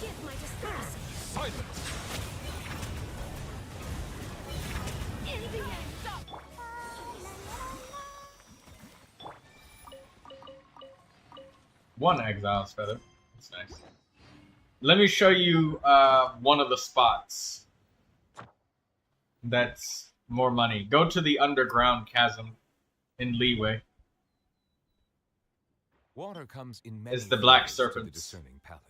Give my disperse. Silence! In the end, stop! One Exile's Feather. That's nice. Let me show you one of the spots that's more money. Go to the underground chasm in Leeway. Water comes in many Is the black flavors to the serpents. discerning palate.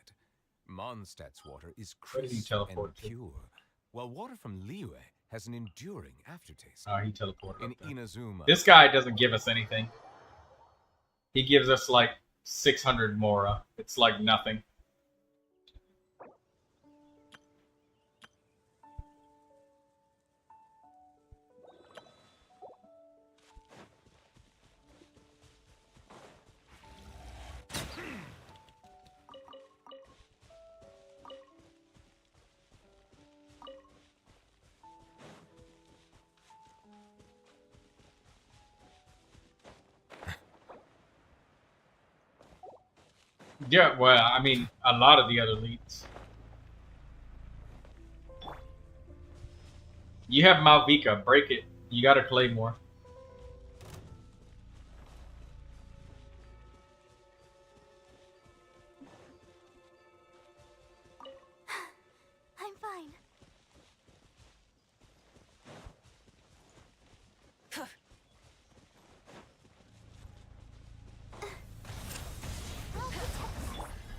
Mondstadt's water is Where did he crisp and teleport to? pure, while water from Liyue has an enduring aftertaste. Oh, he teleported. In up there. Inazuma, This guy doesn't give us anything. He gives us like 600 Mora. It's like nothing. Yeah, well, I mean, a lot of the other leads. You have Malvika, break it. You got a Claymore. I'm fine.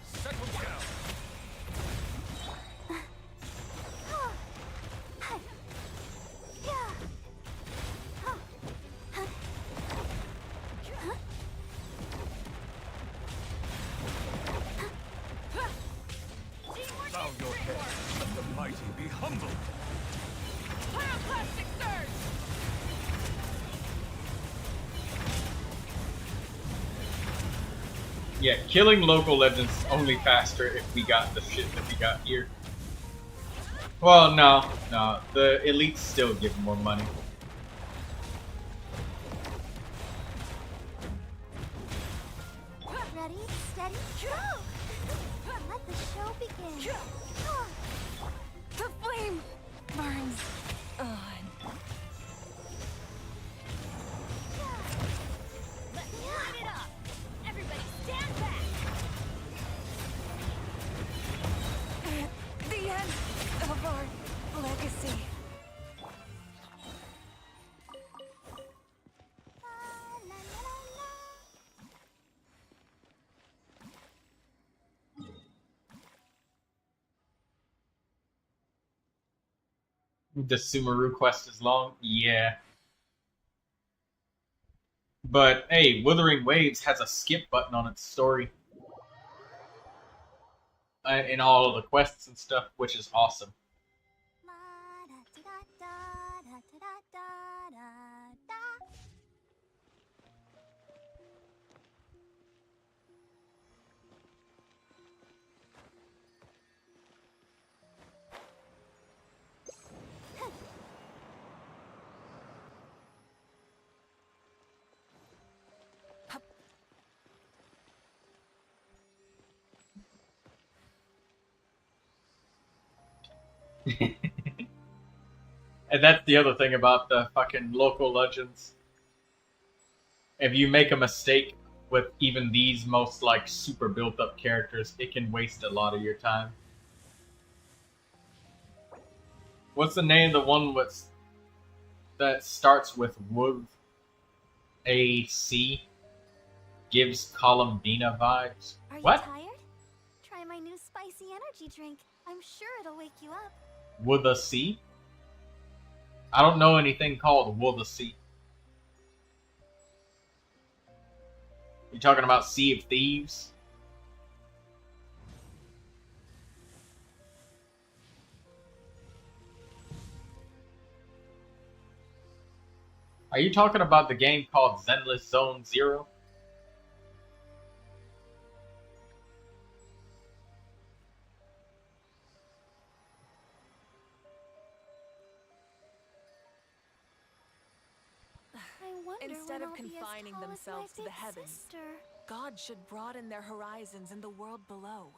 Settle down! Bow your head. Let the mighty be humbled. Pyroclastic surge! Yeah, killing local legends is only faster if we got the shit that we got here. Well, no. The elites still give more money. Ready, steady, go! Let the show begin. The flame burns on. Let's light it up! Everybody stand back! The end of our legacy. The Sumeru quest is long? Yeah. But, hey, Wuthering Waves has a skip button on its story. In all of the quests and stuff, which is awesome. And that's the other thing about the fucking local legends. If you make a mistake with even these most like super built up characters, it can waste a lot of your time. What's the name of the one that starts with Wood? AC gives Columbina vibes. Are you What? tired? Try my new spicy energy drink. I'm sure it'll wake you up. Would the sea? I don't know anything called Will the Sea. You talking about Sea of Thieves? Are you talking about the game called Zenless Zone Zero? Instead of confining themselves to the heavens, God should broaden their horizons in the world below.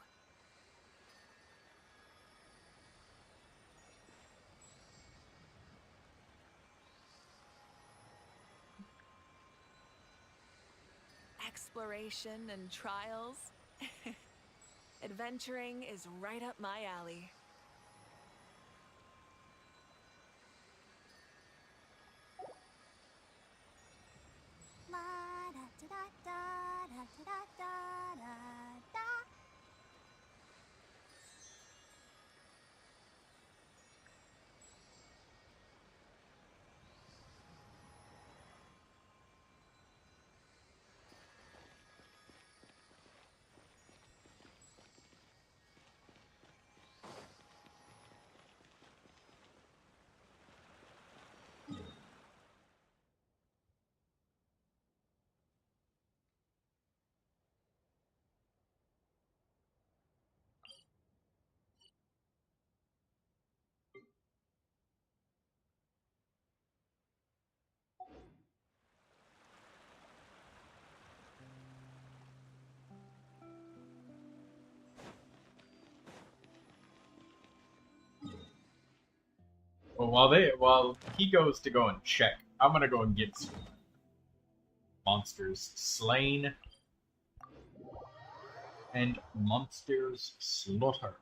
Exploration and trials. Adventuring is right up my alley. Well, while he goes to go and check, I'm gonna go and get some monsters slain and monsters slaughtered.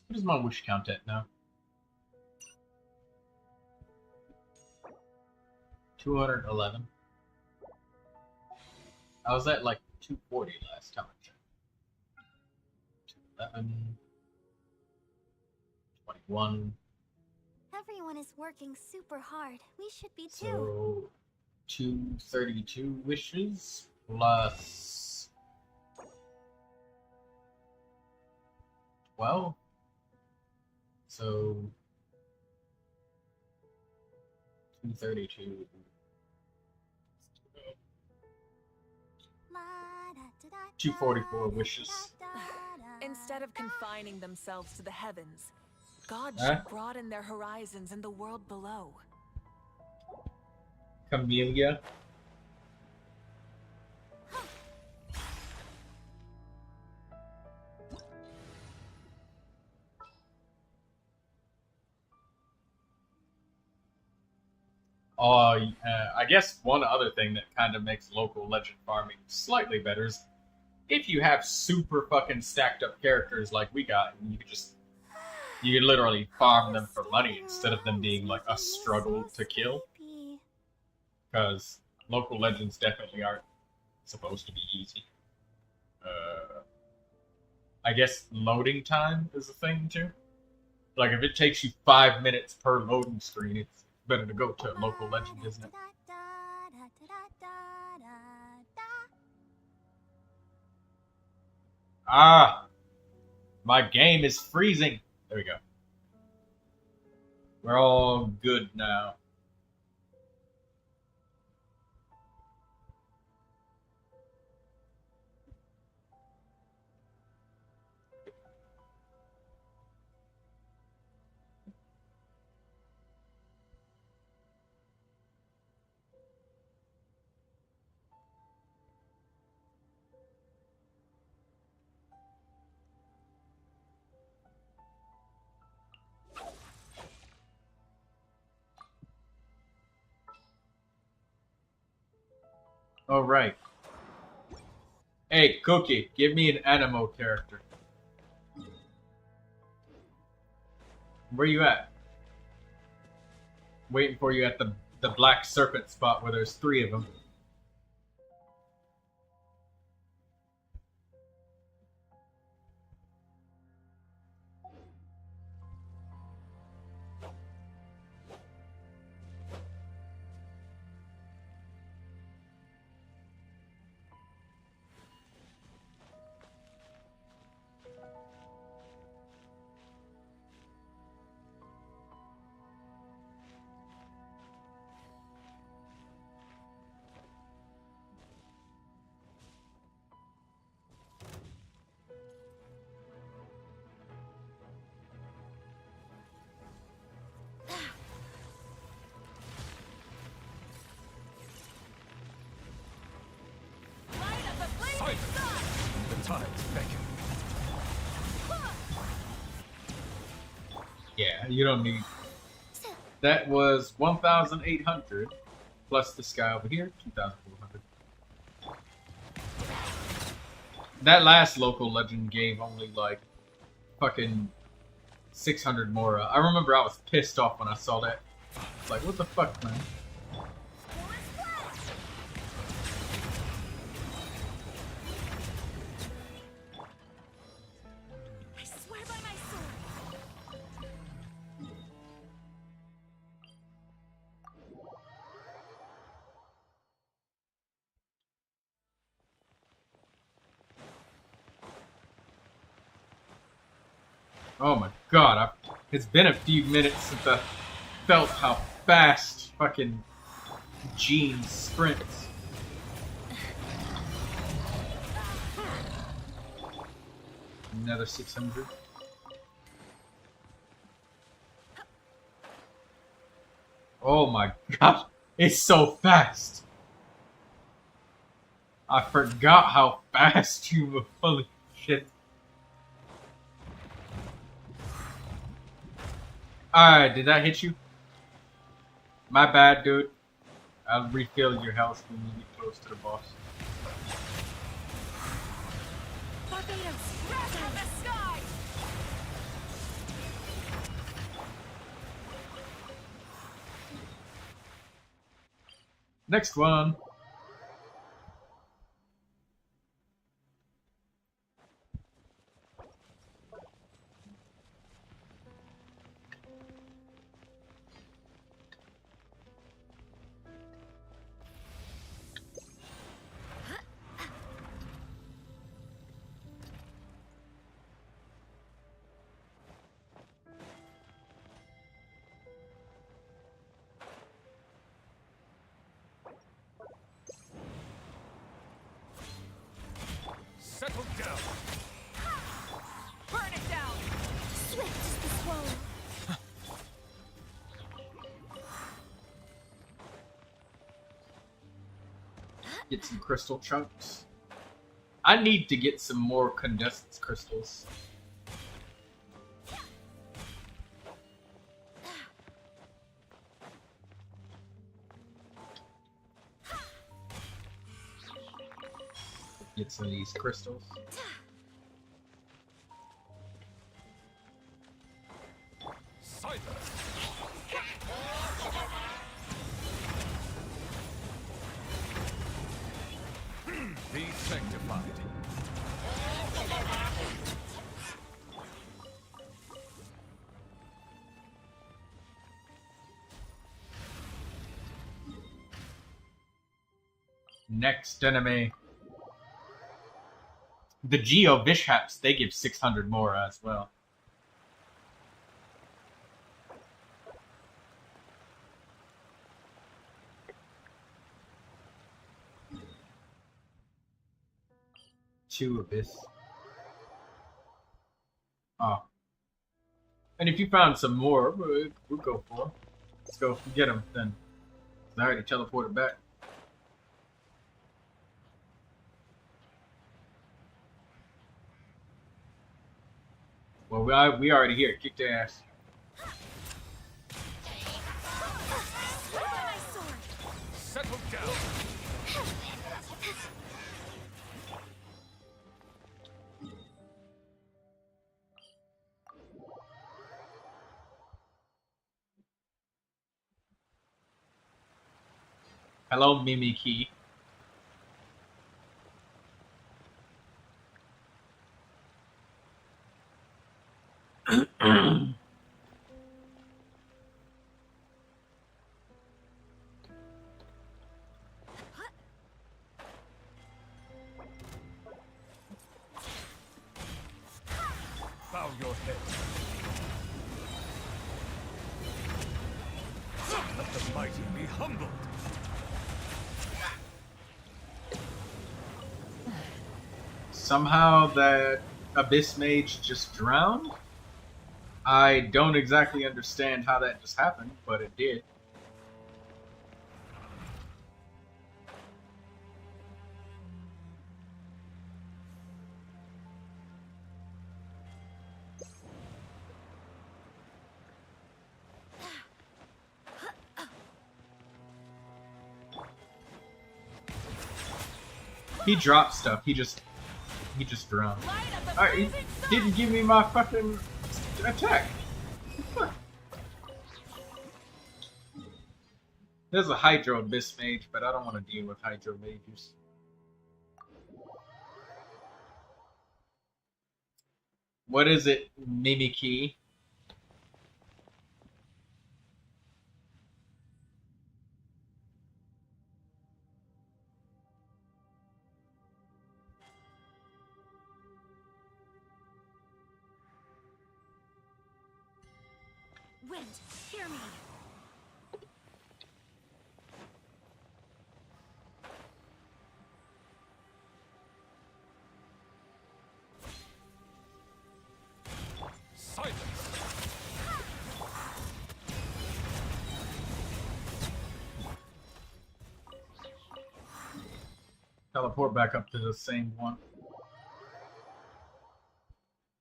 What is my wish count at now? 211. I was at like 240 last time I checked. 211. 21. Everyone is working super hard. We should be too. So 232 wishes plus 12. So 232. 244 wishes. Instead of confining themselves to the heavens, God should broaden their horizons in the world below. Camellia. I guess one other thing that kind of makes local legend farming slightly better is if you have super fucking stacked up characters like we got, and you can literally farm them for money instead of them being like a struggle to kill. Because local legends definitely aren't supposed to be easy. I guess loading time is a thing too. Like if it takes you 5 minutes per loading screen, it's better to go to a local legend, isn't it? Ah! My game is freezing. There we go. We're all good now. All right. Hey, Cookie, give me an animo character. Where you at? Waiting for you at the black serpent spot where there's 3 of them. The tides beckon. Yeah, you don't need. That was 1,800 plus this guy over here, 2,400. That last local legend gave only like fucking 600 more. I remember I was pissed off when I saw that. It's like, what the fuck, man? I swear by my sword. Oh my god, it's been a few minutes since I felt how fast fucking Jean sprints. Another 600. Oh my god, it's so fast. I forgot how fast you move. Holy shit. Alright, did that hit you? My bad, dude. I'll refill your health when you get close to the boss. Barbados, wrath of the sky! Next one. Settle down. Burn it down! Swift as the swallow. Get some crystal chunks. I need to get some more condensed crystals. Get some of these crystals. Silence. Be sanctified. Next enemy. The Geo Bishaps, they give 600 more as well. Two Abyss. Oh. And if you found some more, we'll go for them. Let's go get them then. I already teleported back. Well, we already here. Kick their ass. Settle down. Hello, Mimiki. Bow your head. Let the mighty be humbled. Somehow that Abyss Mage just drowned? I don't exactly understand how that just happened, but it did. He dropped stuff. He just drowned. He didn't give me my fucking attack. There's a Hydro Abyss Mage, but I don't want to deal with Hydro Mages. What is it, Mimiki? Wind, hear me. Silence. Teleport back up to the same one.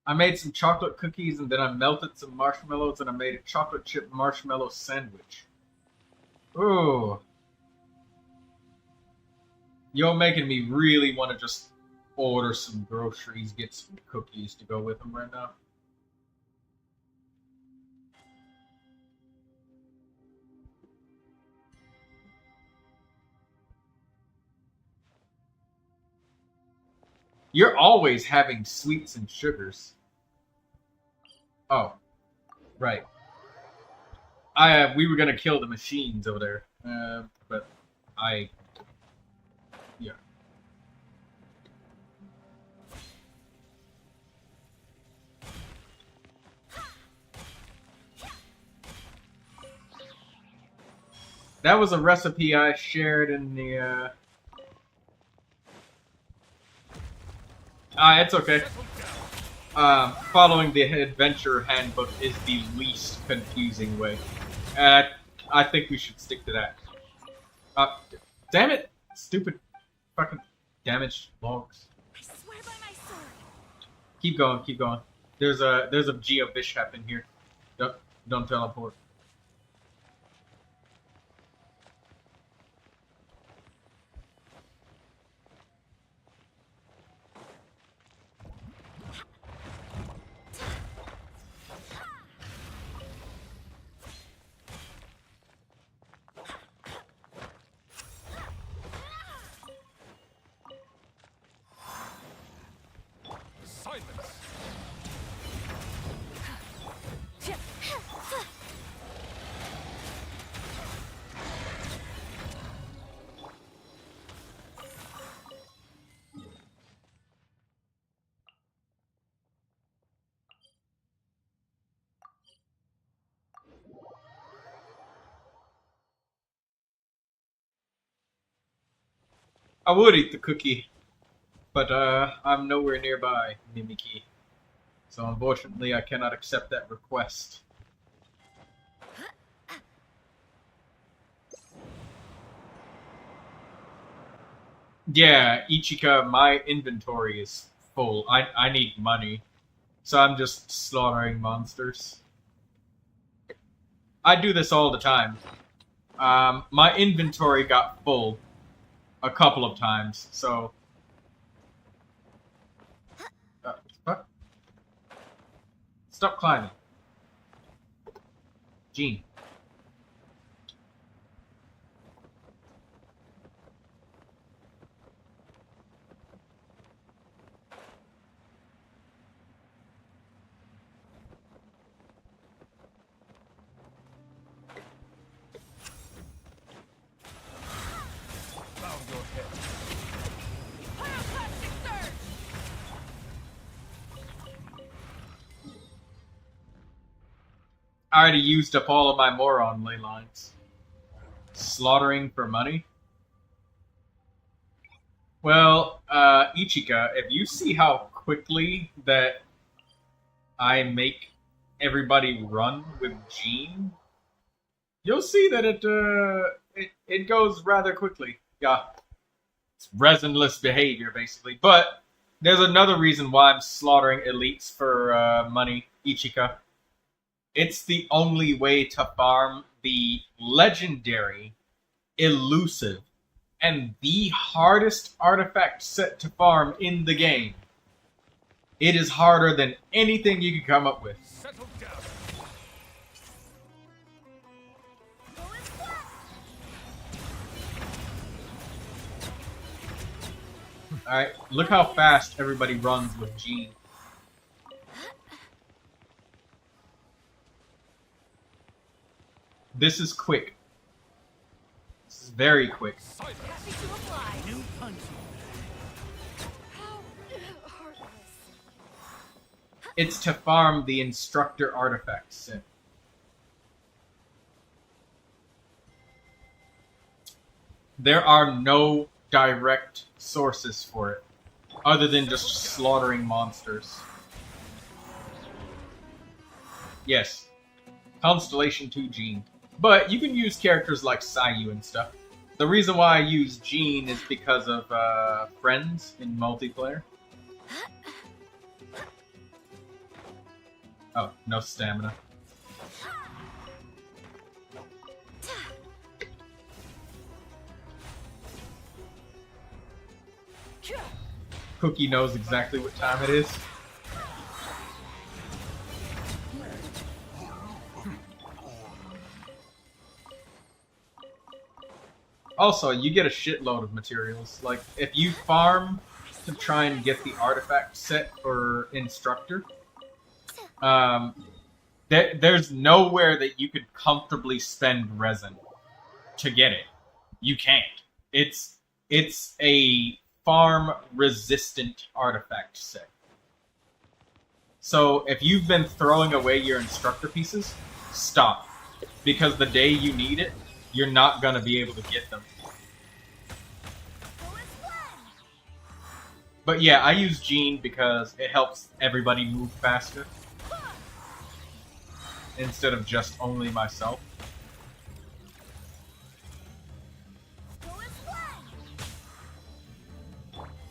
I made some chocolate cookies and then I melted some marshmallows and I made a chocolate chip marshmallow sandwich. Ooh. You're making me really want to just order some groceries, get some cookies to go with them right now. You're always having sweets and sugars. Oh, right. We were gonna kill the machines over there, but yeah. That was a recipe I shared in the. It's okay. Following the adventure handbook is the least confusing way. I think we should stick to that. Damn it! Stupid fucking damaged logs. I swear by my sword. Keep going, keep going. There's a Geo Bishop in here. Don't teleport. I would eat the cookie, but I'm nowhere nearby, Mimiki. So unfortunately, I cannot accept that request. Yeah, Ichika, my inventory is full. I need money. So I'm just slaughtering monsters. I do this all the time. My inventory got full a couple of times, so... What? Stop climbing. Gene. I already used up all of my moron ley lines. Slaughtering for money? Well, Ichika, if you see how quickly that I make everybody run with Gene, you'll see that it goes rather quickly. Yeah. It's resinless behavior, basically. But there's another reason why I'm slaughtering elites for money, Ichika. It's the only way to farm the legendary, elusive, and the hardest artifact set to farm in the game. It is harder than anything you could come up with. Settle down. Alright, look how fast everybody runs with Gene. This is quick. This is very quick. Silence. Happy to apply. New punch. It's to farm the instructor artifact set. There are no direct sources for it, other than just slaughtering monsters. Yes. Constellation 2 Gene. But you can use characters like Sayu and stuff. The reason why I use Gene is because of friends in multiplayer. Oh, no stamina. Cookie knows exactly what time it is. Also, you get a shitload of materials. Like, if you farm to try and get the artifact set for Instructor, there's nowhere that you could comfortably spend resin to get it. You can't. It's a farm-resistant artifact set. So, if you've been throwing away your Instructor pieces, stop. Because the day you need it, you're not going to be able to get them. But yeah, I use Gene because it helps everybody move faster. Instead of just only myself.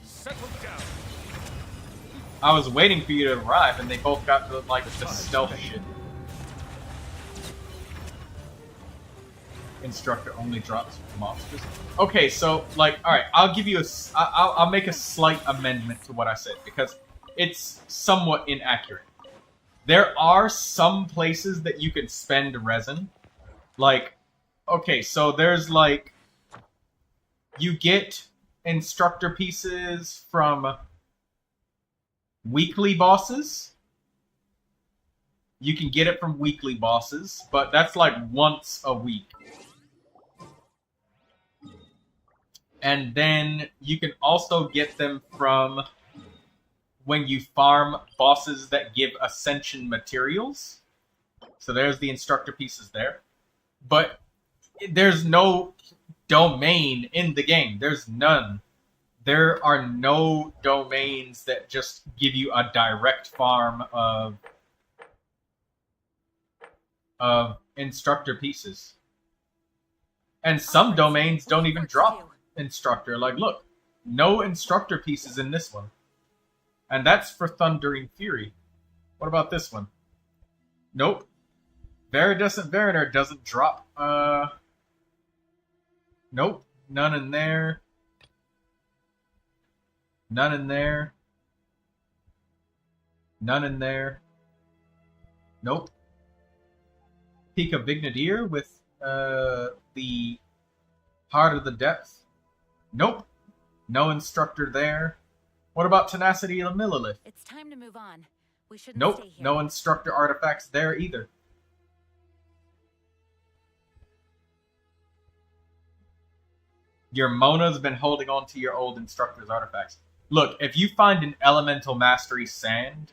Settle down. I was waiting for you to arrive and they both got to, like, the stealth shit. Instructor only drops monsters. Okay, so, like, alright, I'll give you I'll make a slight amendment to what I said, because it's somewhat inaccurate. There are some places that you can spend resin. Like, okay, so there's, like, you get Instructor pieces from weekly bosses. You can get it from weekly bosses, but that's, like, once a week. And then you can also get them from when you farm bosses that give Ascension materials. So there's the Instructor pieces there. But there's no domain in the game. There's none there are no domains that just give you a direct farm of instructor pieces. And some domains don't even drop instructor. Like, look, no instructor pieces in this one. And that's for Thundering Fury. What about this one? Nope. Viridescent Veriter doesn't drop. Nope. None in there. None in there. None in there. Nope. Peak of Vignadir with the Heart of the Depth. Nope. No instructor there. What about Tenacity of the Millilith? It's time to move on. We shouldn't Nope. stay here. No instructor artifacts there either. Your Mona's been holding on to your old instructor's artifacts. Look, if you find an Elemental Mastery Sand,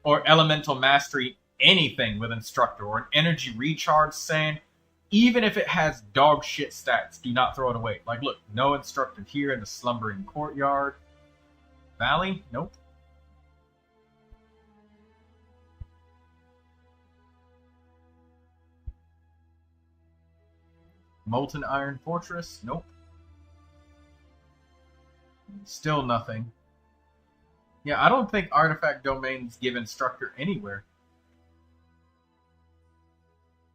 or Elemental Mastery anything with instructor, or an Energy Recharge Sand, even if it has dog shit stats, do not throw it away. Like, look, no instructor here in the Slumbering Courtyard. Valley? Nope. Molten Iron Fortress? Nope. Still nothing. Yeah, I don't think artifact domains give instructor anywhere.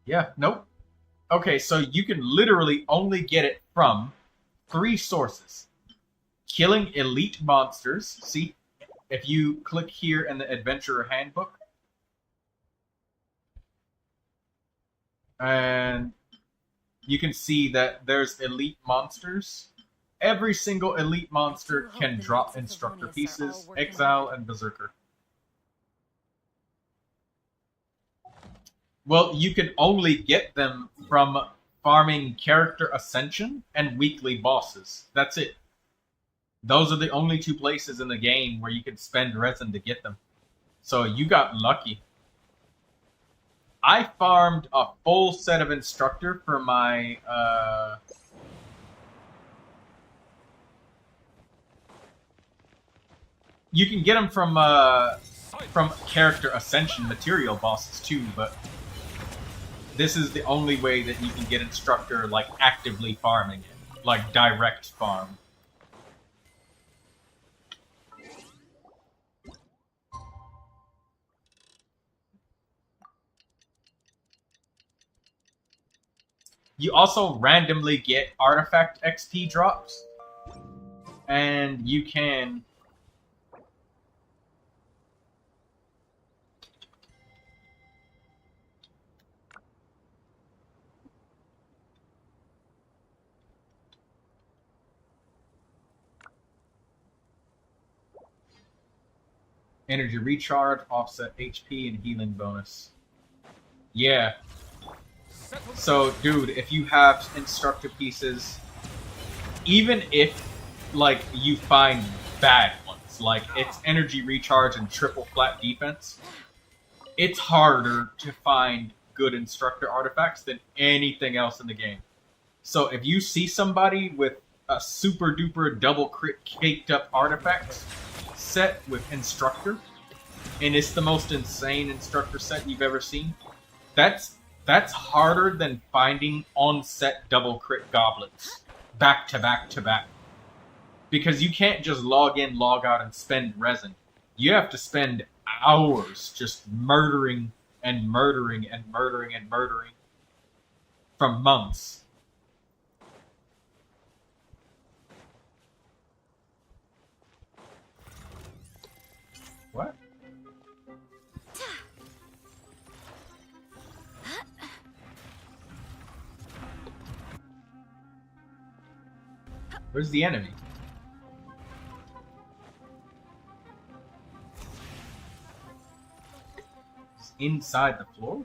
Yeah, nope. Okay, so you can literally only get it from 3 sources. Killing elite monsters. See, if you click here in the Adventurer Handbook. And you can see that there's elite monsters. Every single elite monster can drop instructor pieces, Exile, and Berserker. Well, you can only get them from farming character ascension and weekly bosses. That's it. Those are the only 2 places in the game where you can spend resin to get them. So you got lucky. I farmed a full set of instructor for my you can get them from character ascension material bosses too, but this is the only way that you can get instructor, like, actively farming it. Like, direct farm. You also randomly get artifact XP drops. And you can... Energy recharge, offset HP, and healing bonus. Yeah. So, dude, if you have instructor pieces, even if, like, you find bad ones, like it's energy recharge and triple flat defense, it's harder to find good instructor artifacts than anything else in the game. So if you see somebody with a super duper double crit caked up artifacts set with instructor, and it's the most insane instructor set you've ever seen, that's harder than finding on-set double crit goblets back to back to back. Because you can't just log in, log out, and spend resin. You have to spend hours just murdering and murdering and murdering and murdering for months. What? Where's the enemy? It's inside the floor?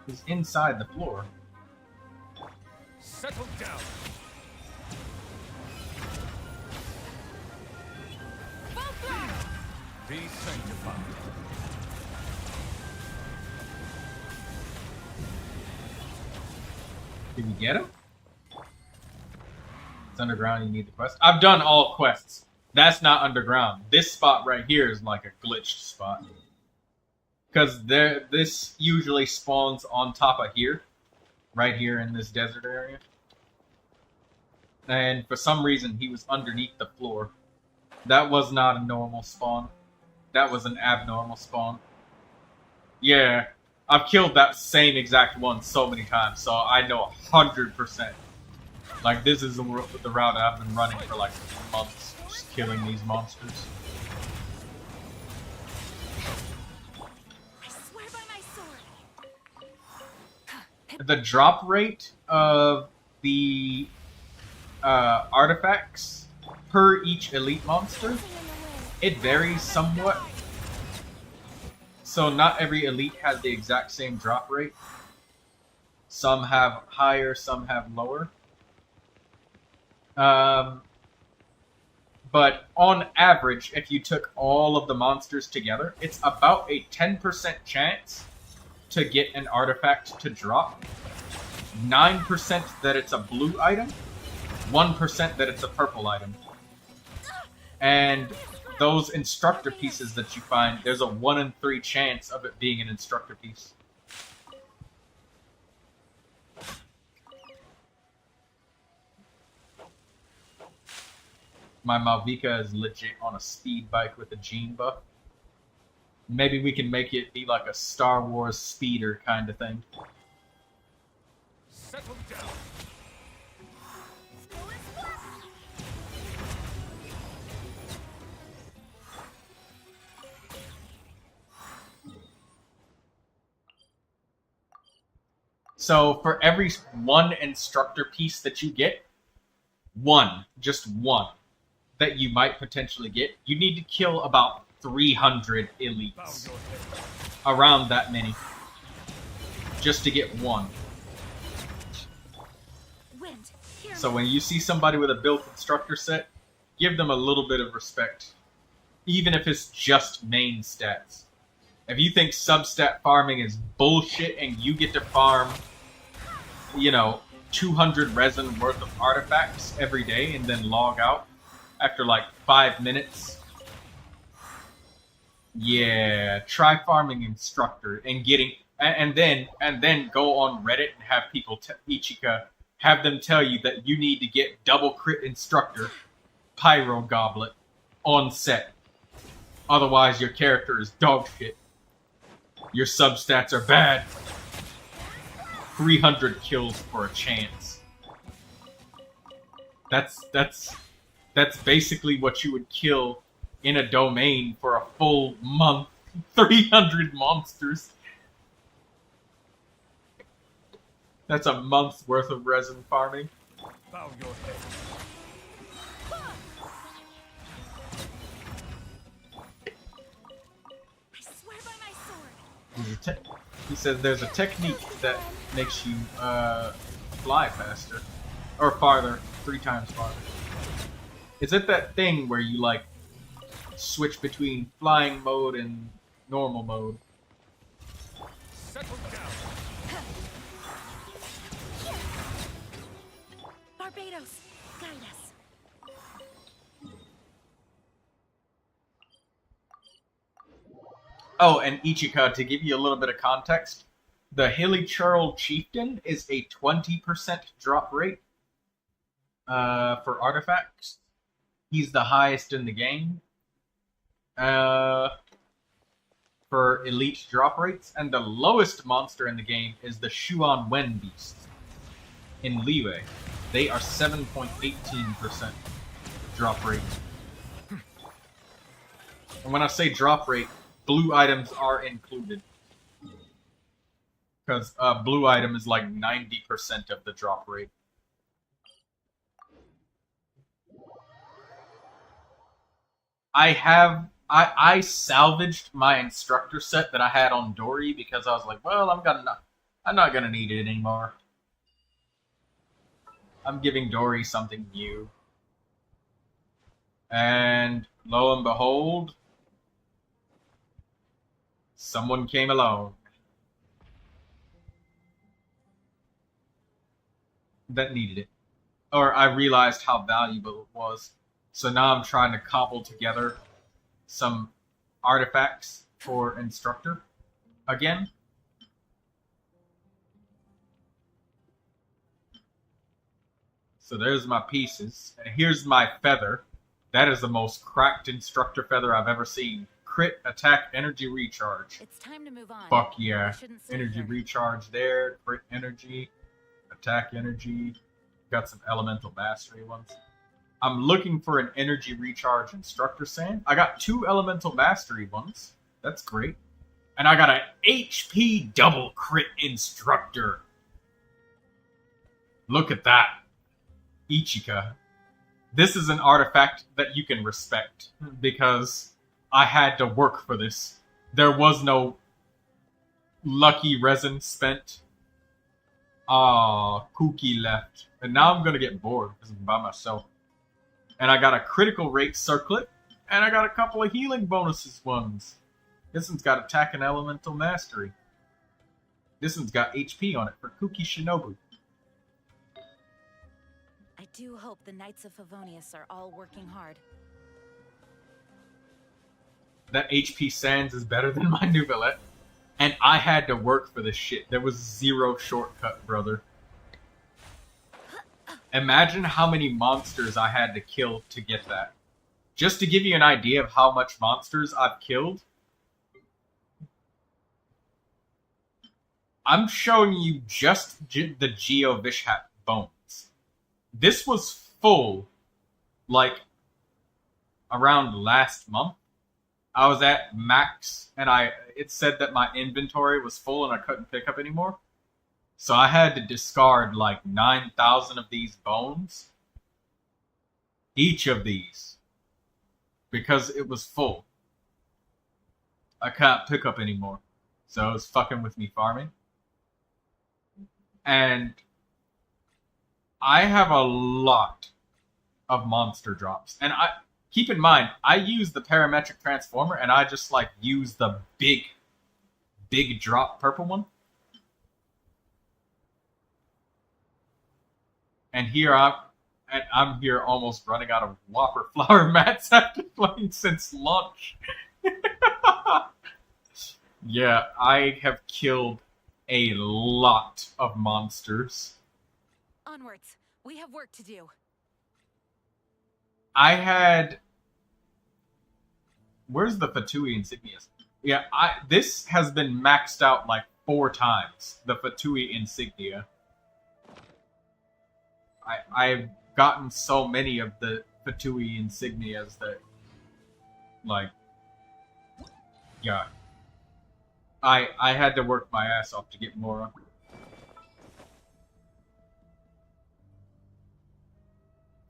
He's inside the floor. Settle down. Be sanctified. Did you get him? It's underground, you need the quest. I've done all quests. That's not underground. This spot right here is like a glitched spot. Because this usually spawns on top of here. Right here in this desert area. And for some reason, he was underneath the floor. That was not a normal spawn. That was an abnormal spawn. Yeah, I've killed that same exact one so many times, so I know 100%. Like, this is the route I've been running for like months, just killing these monsters. I swear by my sword. The drop rate of the artifacts per each elite monster, it varies somewhat. So not every elite has the exact same drop rate. Some have higher, some have lower. But on average, if you took all of the monsters together, it's about a 10% chance to get an artifact to drop. 9% that it's a blue item. 1% that it's a purple item. And those instructor pieces that you find, there's a 1 in 3 chance of it being an instructor piece. My Malvika is legit on a speed bike with a gene buff. Maybe we can make it be like a Star Wars speeder kind of thing. Settle down. So for every one instructor piece that you get, just one, that you might potentially get, you need to kill about 300 elites. Around that many. Just to get one. So when you see somebody with a built instructor set, give them a little bit of respect. Even if it's just main stats. If you think substat farming is bullshit and you get to farm, 200 resin worth of artifacts every day and then log out after like 5 minutes, yeah, try farming instructor and getting, and then go on Reddit and have people Ichika have them tell you that you need to get double crit instructor pyro goblet on set. Otherwise your character is dog shit. Your substats are bad. 300 kills for a chance. That's basically what you would kill in a domain for a full month. 300 monsters. That's a month's worth of resin farming. Bow your head. He says there's a technique that makes you fly faster. Or farther. 3 times farther. Is it that thing where you like switch between flying mode and normal mode? Settle down. Barbados, guide us. Oh, and Ichika, to give you a little bit of context, the Hilly Churl Chieftain is a 20% drop rate for artifacts. He's the highest in the game for elite drop rates, and the lowest monster in the game is the Shuan Wen Beast in Liyue. They are 7.18% drop rate. And when I say drop rate, blue items are included. Because blue item is like 90% of the drop rate. I salvaged my instructor set that I had on Dory because I was like, well, I'm not gonna need it anymore. I'm giving Dory something new. And lo and behold, someone came along. that needed it. Or I realized how valuable it was. So now I'm trying to cobble together some artifacts for Instructor again. So there's my pieces. And here's my feather. That is the most cracked Instructor feather I've ever seen. Crit, attack, energy, recharge. It's time to move on. Fuck yeah. Energy recharge there. Crit energy. Attack energy. Got some elemental mastery ones. I'm looking for an energy recharge Instructor sand. I got 2 elemental mastery ones. That's great. And I got an HP double crit Instructor. Look at that. Ichika. This is an artifact that you can respect, because I had to work for this. There was no lucky resin spent. Kuki left. And now I'm gonna get bored because I'm by myself. And I got a critical rate circlet, and I got a couple of healing bonuses ones. This one's got attack and elemental mastery. This one's got HP on it for Kuki Shinobu. I do hope the Knights of Favonius are all working hard. That HP Sands is better than my Neuvilette. And I had to work for this shit. There was zero shortcut, brother. Imagine how many monsters I had to kill to get that. Just to give you an idea of how much monsters I've killed, I'm showing you just the Geo Vishat bones. This was full, like, around last month. I was at max, and it said that my inventory was full and I couldn't pick up anymore. So I had to discard like 9,000 of these bones. Each of these. Because it was full. I can't pick up anymore. So it was fucking with me farming. And I have a lot of monster drops. And keep in mind, I use the parametric transformer, and I just like use the big drop purple one. And here I'm here almost running out of Whopper flower mats after playing since launch. Yeah, I have killed a lot of monsters. Onwards. We have work to do. I had... Where's the Fatui insignias? Yeah, this has been maxed out like 4 times. The Fatui insignia. I've gotten so many of the Fatui insignias that, like, yeah. I had to work my ass off to get more.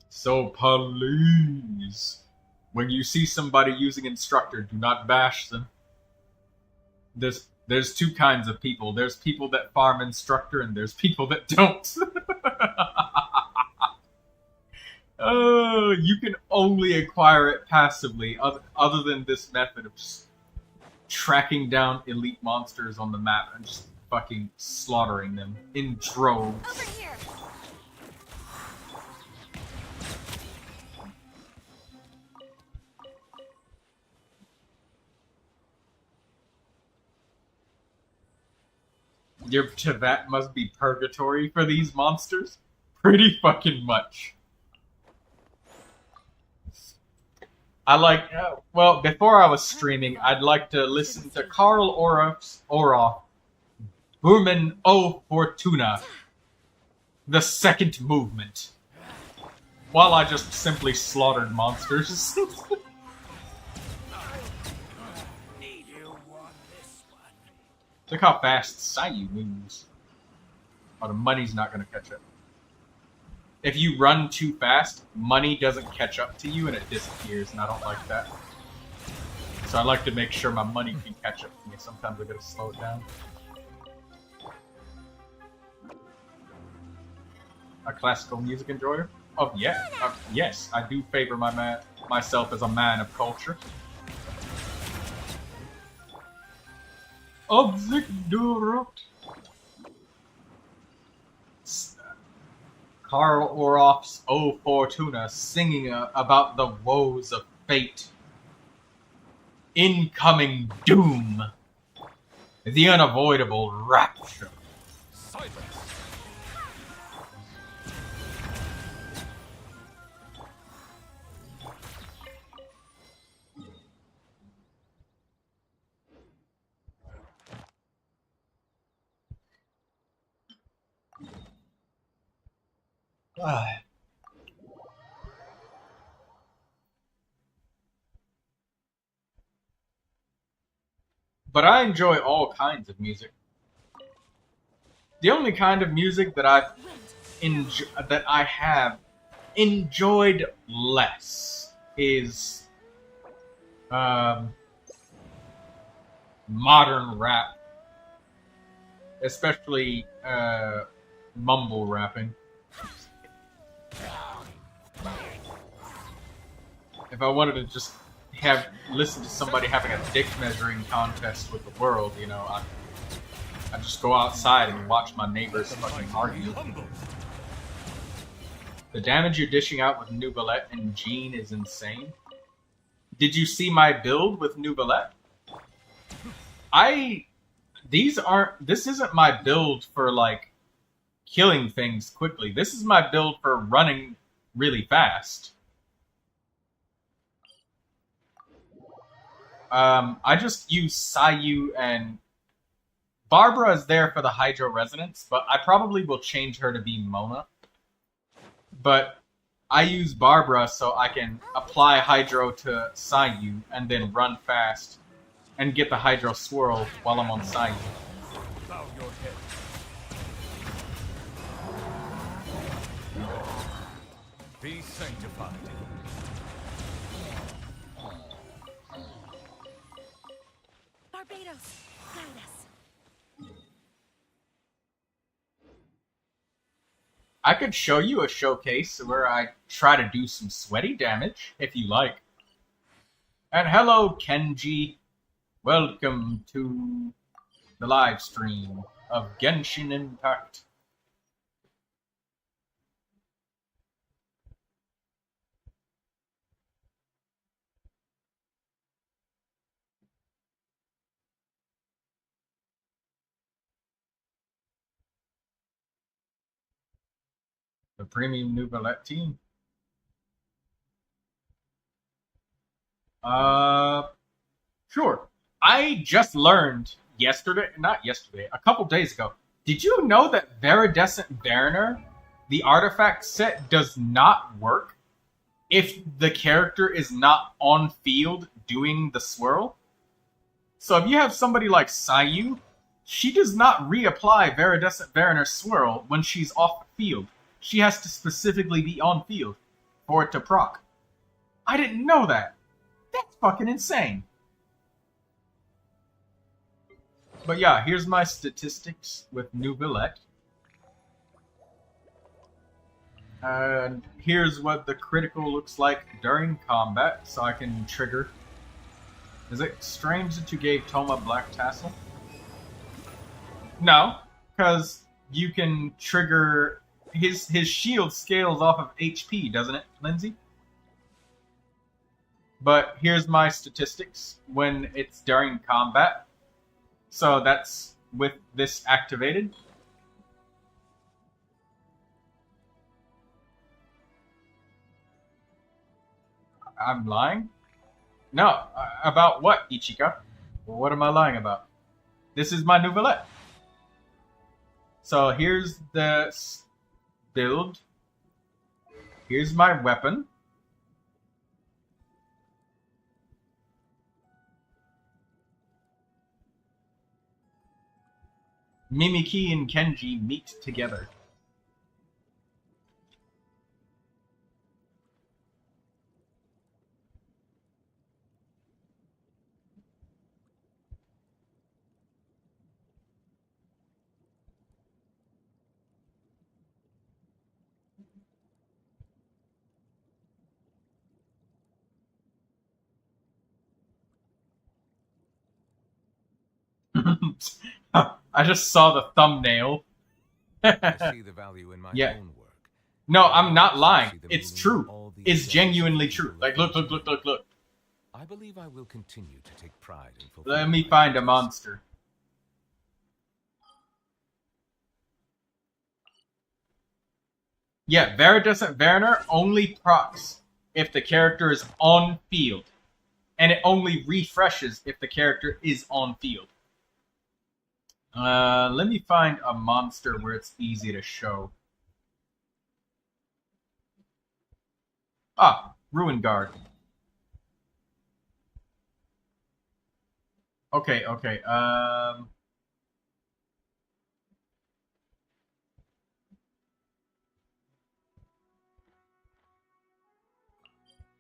So please, when you see somebody using Instructor, do not bash them. There's 2 kinds of people. There's people that farm Instructor, and there's people that don't. Oh, you can only acquire it passively, other than this method of just tracking down elite monsters on the map and just fucking slaughtering them in droves. Over here. Your Tibet must be purgatory for these monsters? Pretty fucking much. I like, well, before I was streaming, I'd like to listen to Karl Orff's Burman O Fortuna, the second movement, while I just simply slaughtered monsters. Look how fast Sayu moves. Oh, the money's not going to catch up. If you run too fast, money doesn't catch up to you and it disappears, and I don't like that. So I like to make sure my money can catch up to me. Sometimes I gotta slow it down. A classical music enjoyer? Oh yeah, yes, I do favor myself as a man of culture. Karl Orff's O Fortuna singing about the woes of fate. Incoming doom. The unavoidable rapture. Silence. But I enjoy all kinds of music. The only kind of music that I have enjoyed less is modern rap, especially mumble rapping. If I wanted to just listen to somebody having a dick measuring contest with the world, you know, I'd just go outside and watch my neighbors fucking argue. The damage you're dishing out with Neuvilette and Jean is insane. Did you see my build with Neuvilette? This isn't my build for, like, killing things quickly. This is my build for running really fast. I just use Sayu, and Barbara is there for the Hydro Resonance, but I probably will change her to be Mona. But I use Barbara so I can apply Hydro to Sayu and then run fast and get the Hydro Swirl while I'm on Sayu. Bow your head. Be sanctified. Barbados, guide us. I could show you a showcase where I try to do some sweaty damage, if you like. And hello, Kenji. Welcome to the live stream of Genshin Impact. The premium Neuvilette team. Sure. I just learned a couple days ago. Did you know that Viridescent Mariner, the artifact set, does not work if the character is not on field doing the swirl? So if you have somebody like Sayu, she does not reapply Viridescent Mariner's swirl when she's off the field. She has to specifically be on field for it to proc. I didn't know that. That's fucking insane. But yeah, here's my statistics with Neuvilette. And here's what the critical looks like during combat, so I can trigger. Is it strange that you gave Toma Black Tassel? No, because you can trigger... His shield scales off of HP, doesn't it, Lindsay? But here's my statistics when it's during combat. So that's with this activated. I'm lying? No, about what, Ichika? What am I lying about? This is my Neuvilette. So here's the build. Here's my weapon. Mimiki and Kenji meet together. I just saw the thumbnail. I see the value in my own work, No, I'm not lying. See the It's meaning in true. all the It's endeavors genuinely of the true. people Like, of look. Fontaine. I believe I will continue to take pride in fulfilling Let me my find a duties. monster. Yeah, Viridescent Mariner only procs if the character is on field. And it only refreshes if the character is on field. Let me find a monster where it's easy to show. Ah, Ruin Guard. Okay.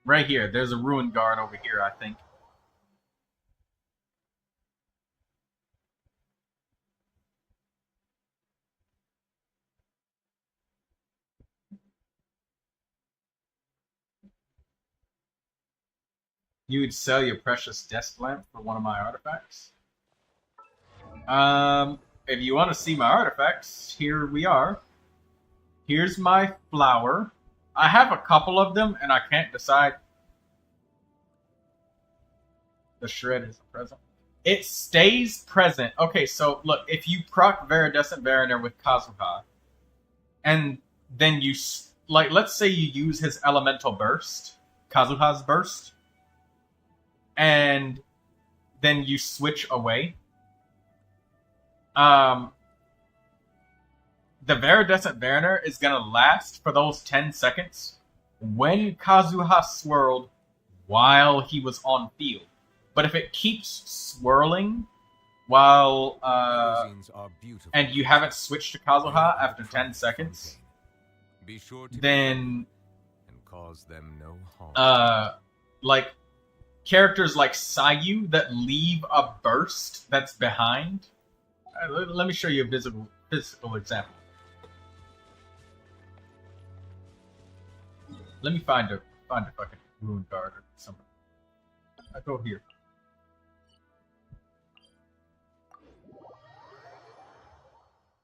Right here. There's a Ruin Guard over here, I think. You would sell your precious desk lamp for one of my artifacts? If you want to see my artifacts, here we are. Here's my flower. I have a couple of them, and I can't decide. The shred is present. It stays present. Okay, so look, if you proc Viridescent Mariner with Kazuha, and then you, like, let's say you use his elemental burst, Kazuha's burst, and then you switch away, the Viridescent Mariner is going to last for those 10 seconds when Kazuha swirled while he was on field. But if it keeps swirling while, and you haven't switched to Kazuha after 10 seconds, Be sure to then, and cause them no harm. like, characters like Sayu that leave a burst that's behind. Let me show you a physical example. Let me find a fucking Ruin Guard or something. I go here.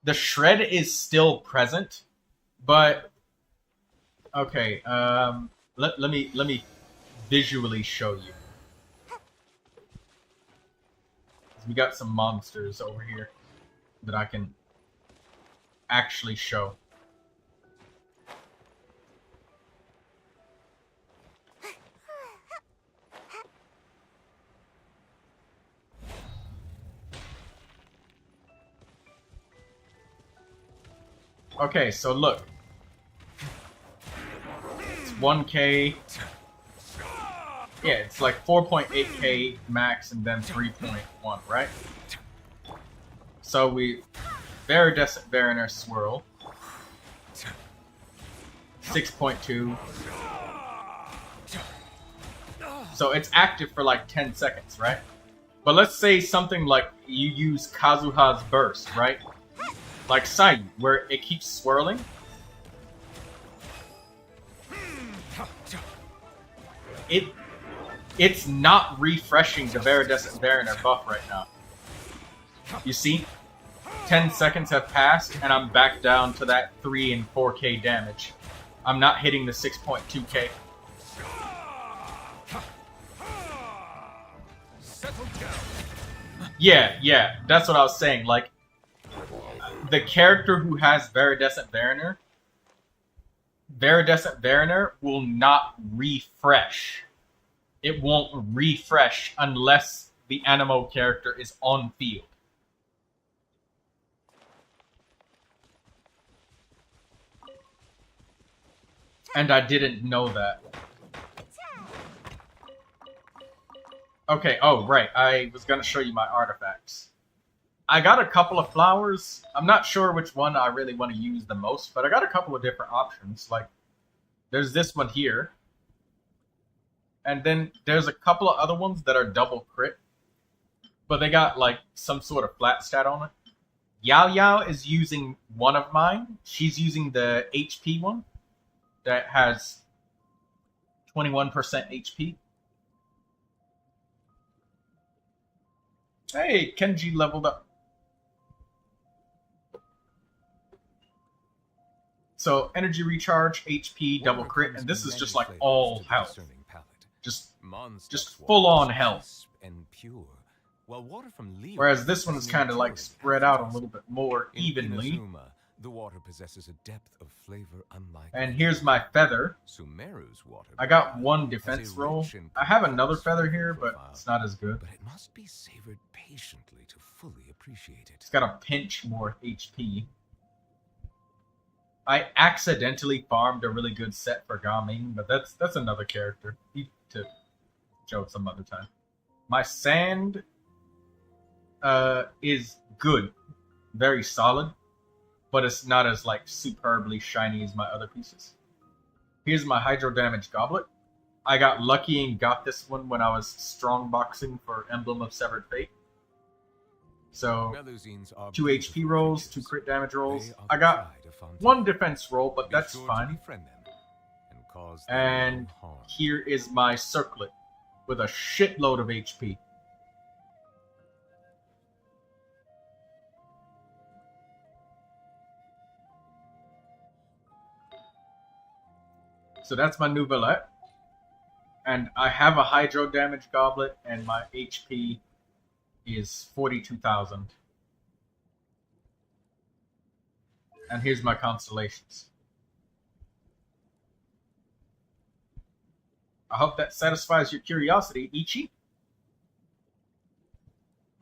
The shred is still present, but okay. Let me visually show you. We got some monsters over here that I can actually show. Okay, so look. It's 1K. Yeah, it's like 4.8K max and then 3.1, right? So we Viridescent Mariner swirl. 6.2. So it's active for like 10 seconds, right? But let's say something like you use Kazuha's burst, right? Like Sayu, where it keeps swirling. It's not refreshing the Viridescent Mariner buff right now. You see? 10 seconds have passed, and I'm back down to that 3 and 4K damage. I'm not hitting the 6.2K. Yeah, that's what I was saying. Like, the character who has Viridescent Mariner will not refresh. It won't refresh unless the Animo character is on field. And I didn't know that. Okay, oh, right. I was going to show you my artifacts. I got a couple of flowers. I'm not sure which one I really want to use the most, but I got a couple of different options. Like, there's this one here. And then there's a couple of other ones that are double crit. But they got, like, some sort of flat stat on it. Yao Yao is using one of mine. She's using the HP one that has 21% HP. Hey, Kenji leveled up. So energy recharge, HP, double crit, and this is just like all health. Just full on health. Whereas this one is kind of like spread out a little bit more evenly. The water possesses a depth of flavor unlike. And here's my feather. Sumeru's water. I got one defense roll. I have another feather here, but it's not as good. But it must be savored patiently to fully appreciate it. It's got a pinch more HP. I accidentally farmed a really good set for Gaming, but that's another character. To show some other time. My sand is good, very solid, but it's not as like superbly shiny as my other pieces. Here's my hydro damage goblet. I got lucky and got this one when I was strong boxing for Emblem of Severed Fate. So 2 HP rolls, 2 crit damage rolls. I got 1 defense roll, but that's fine. And here is my circlet with a shitload of HP. So that's my Neuvilette. And I have a hydro damage goblet, and my HP is 42,000. And here's my constellations. I hope that satisfies your curiosity, Ichi.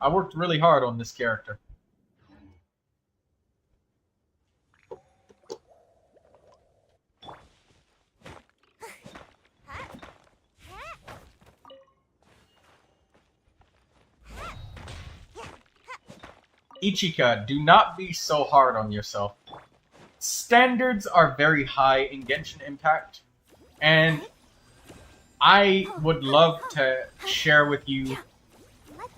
I worked really hard on this character. Ichika, do not be so hard on yourself. Standards are very high in Genshin Impact, and I would love to share with you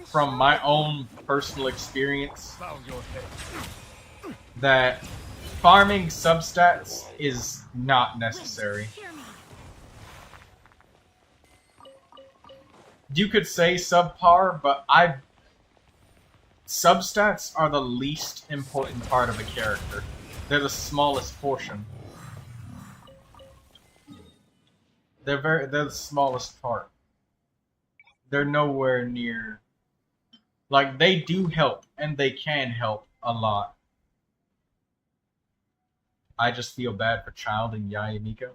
from my own personal experience that farming substats is not necessary. You could say subpar, but substats are the least important part of a character. They're the smallest portion. They're the smallest part. They're nowhere near. Like, they do help, and they can help a lot. I just feel bad for Child and Yayamiko.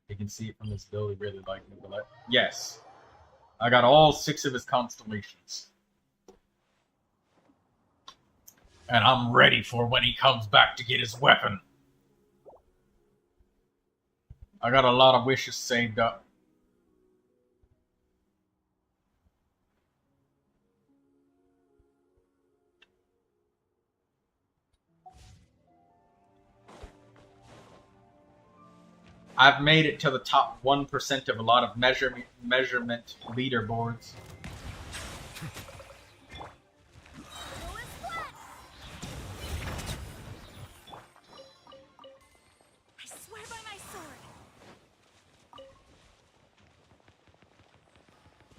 You can see it from this build. He really liked Neuvilette. Yes. I got all 6 of his constellations. And I'm ready for when he comes back to get his weapon. I got a lot of wishes saved up. I've made it to the top 1% of a lot of measurement leaderboards. I swear by my sword.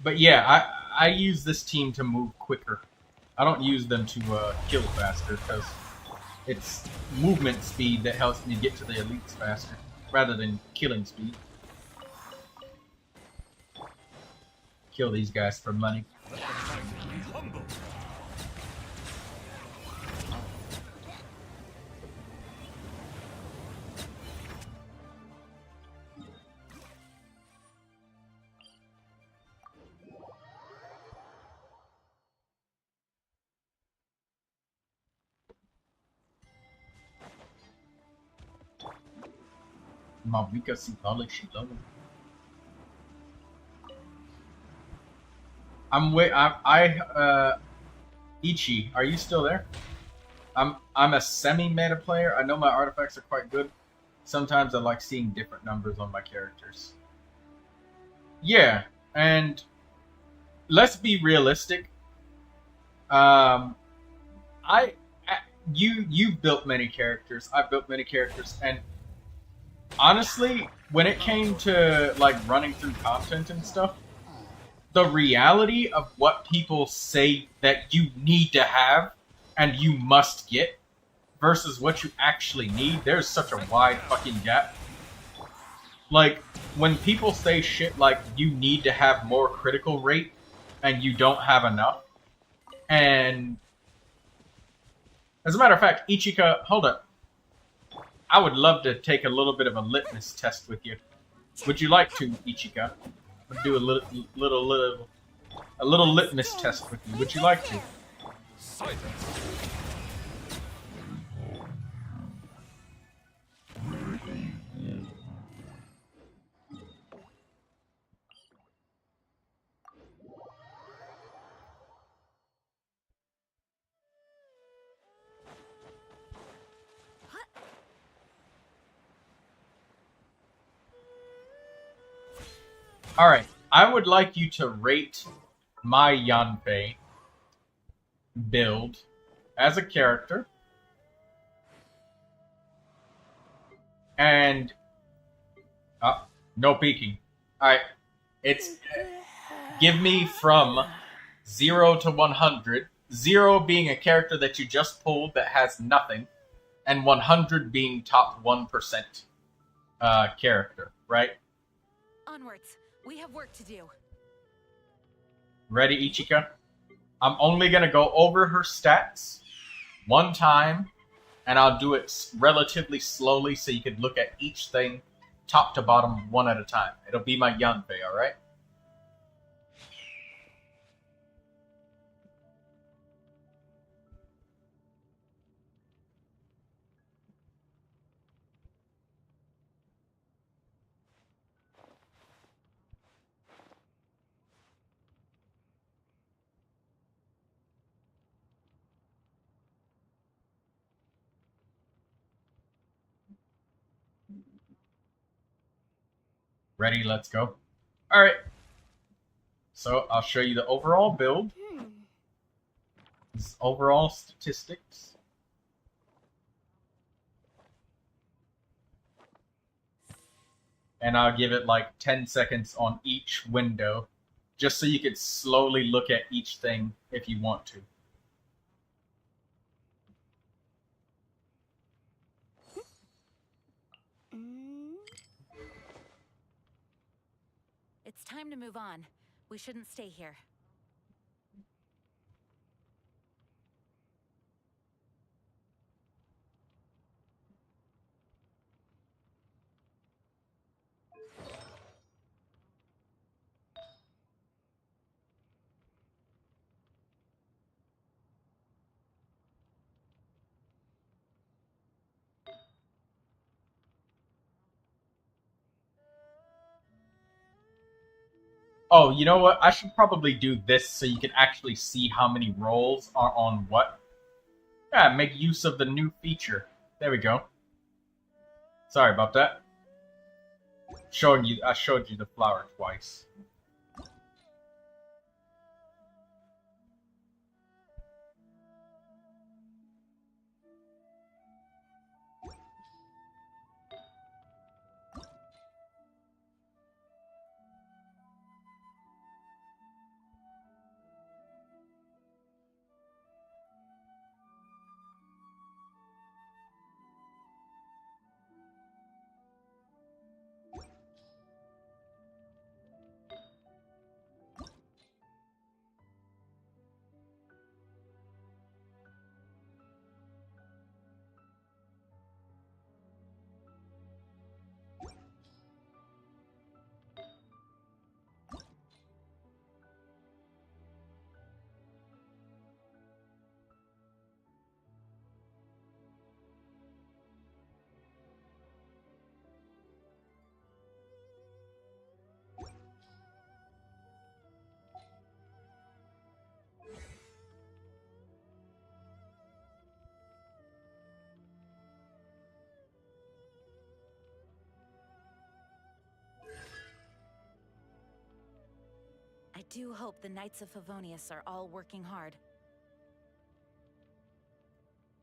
But yeah, I use this team to move quicker. I don't use them to kill faster, because it's movement speed that helps me get to the elites faster, rather than killing speed. Kill these guys for money. Mavika Sipale Shilova. Ichi, are you still there? I'm a semi-meta player. I know my artifacts are quite good. Sometimes I like seeing different numbers on my characters. Yeah, and let's be realistic. You've built many characters. I've built many characters, and honestly, when it came to like running through content and stuff, the reality of what people say that you need to have and you must get versus what you actually need, there's such a wide fucking gap. Like, when people say shit like, you need to have more critical rate, and you don't have enough, and... As a matter of fact, Ichika, hold up. I would love to take a little bit of a litmus test with you. Would you like to, Ichika? I'll do a little litmus test with you. Would you like to? Silence. Alright, I would like you to rate my Yanfei build as a character. And... no peeking. Alright, it's... Give me from 0 to 100. 0 being a character that you just pulled that has nothing. And 100 being top 1% character, right? Onwards. We have work to do. Ready, Ichika? I'm only going to go over her stats one time, and I'll do it relatively slowly so you can look at each thing top to bottom one at a time. It'll be my Yanfei, alright? Ready, let's go. Alright. So, I'll show you the overall build. This is overall statistics. And I'll give it like 10 seconds on each window, just so you could slowly look at each thing if you want to. It's time to move on. We shouldn't stay here. Oh, you know what? I should probably do this so you can actually see how many rolls are on what. Yeah, make use of the new feature. There we go. Sorry about that. I showed you the flower twice. I do hope the Knights of Favonius are all working hard.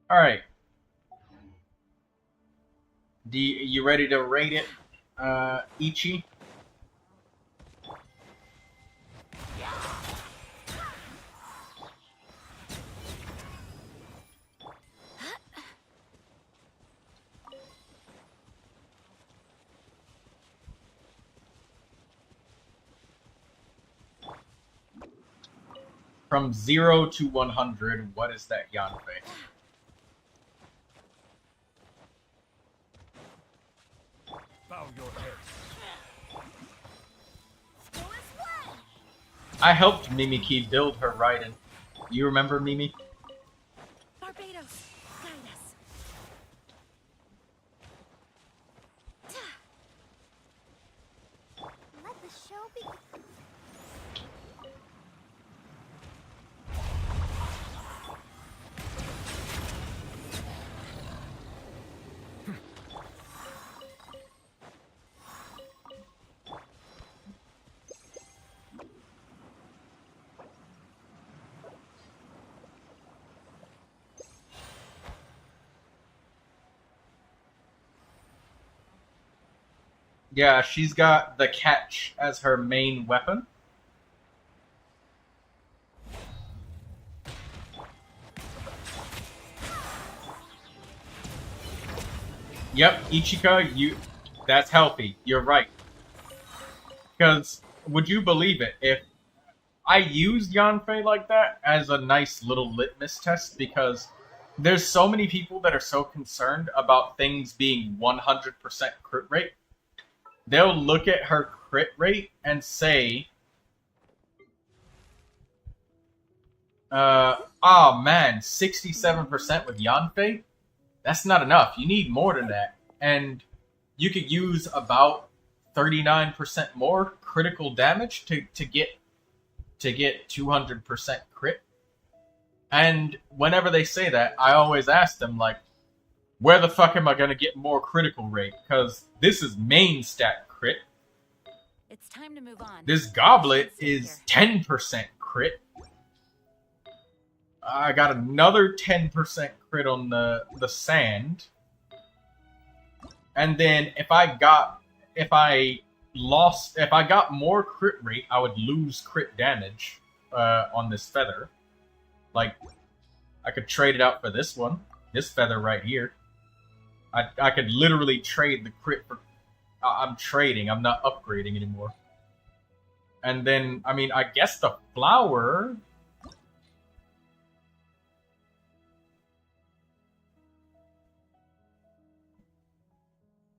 Alright. You ready to rate it, Ichi? From 0 to 100, what is that Yanfei? Bow your head. I helped Mimiki build her Raiden. You remember Mimi? Barbados, guide us. Let the show begin. Yeah, she's got the catch as her main weapon. Yep, Ichika, that's healthy. You're right. Because, would you believe it, if I used Yanfei like that as a nice little litmus test, because there's so many people that are so concerned about things being 100% crit rate. They'll look at her crit rate and say, oh man, 67% with Yanfei? That's not enough. You need more than that. And you could use about 39% more critical damage to get 200% crit. And whenever they say that, I always ask them, like, where the fuck am I gonna get more critical rate? Because this is main stat crit. It's time to move on. This goblet is 10% crit. I got another 10% crit on the sand. And then if I got more crit rate, I would lose crit damage on this feather. Like, I could trade it out for this one. This feather right here. I could literally trade the crit for... I'm trading. I'm not upgrading anymore. And then, I mean, I guess the flower...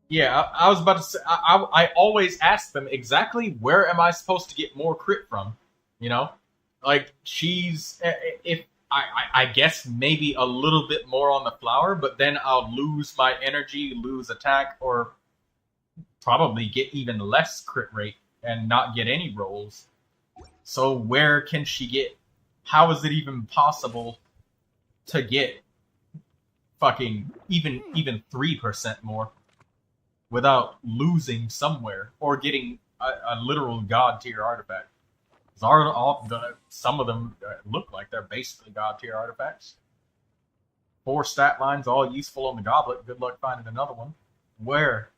Yeah, I was about to say... I always ask them exactly where am I supposed to get more crit from? You know? Like, she's... If I guess maybe a little bit more on the flower, but then I'll lose my energy, lose attack, or probably get even less crit rate and not get any rolls. So where can she get... How is it even possible to get fucking even 3% more without losing somewhere or getting a literal god tier artifact? Some of them look like they're basically god tier artifacts. 4 stat lines, all useful on the goblet. Good luck finding another one. Where?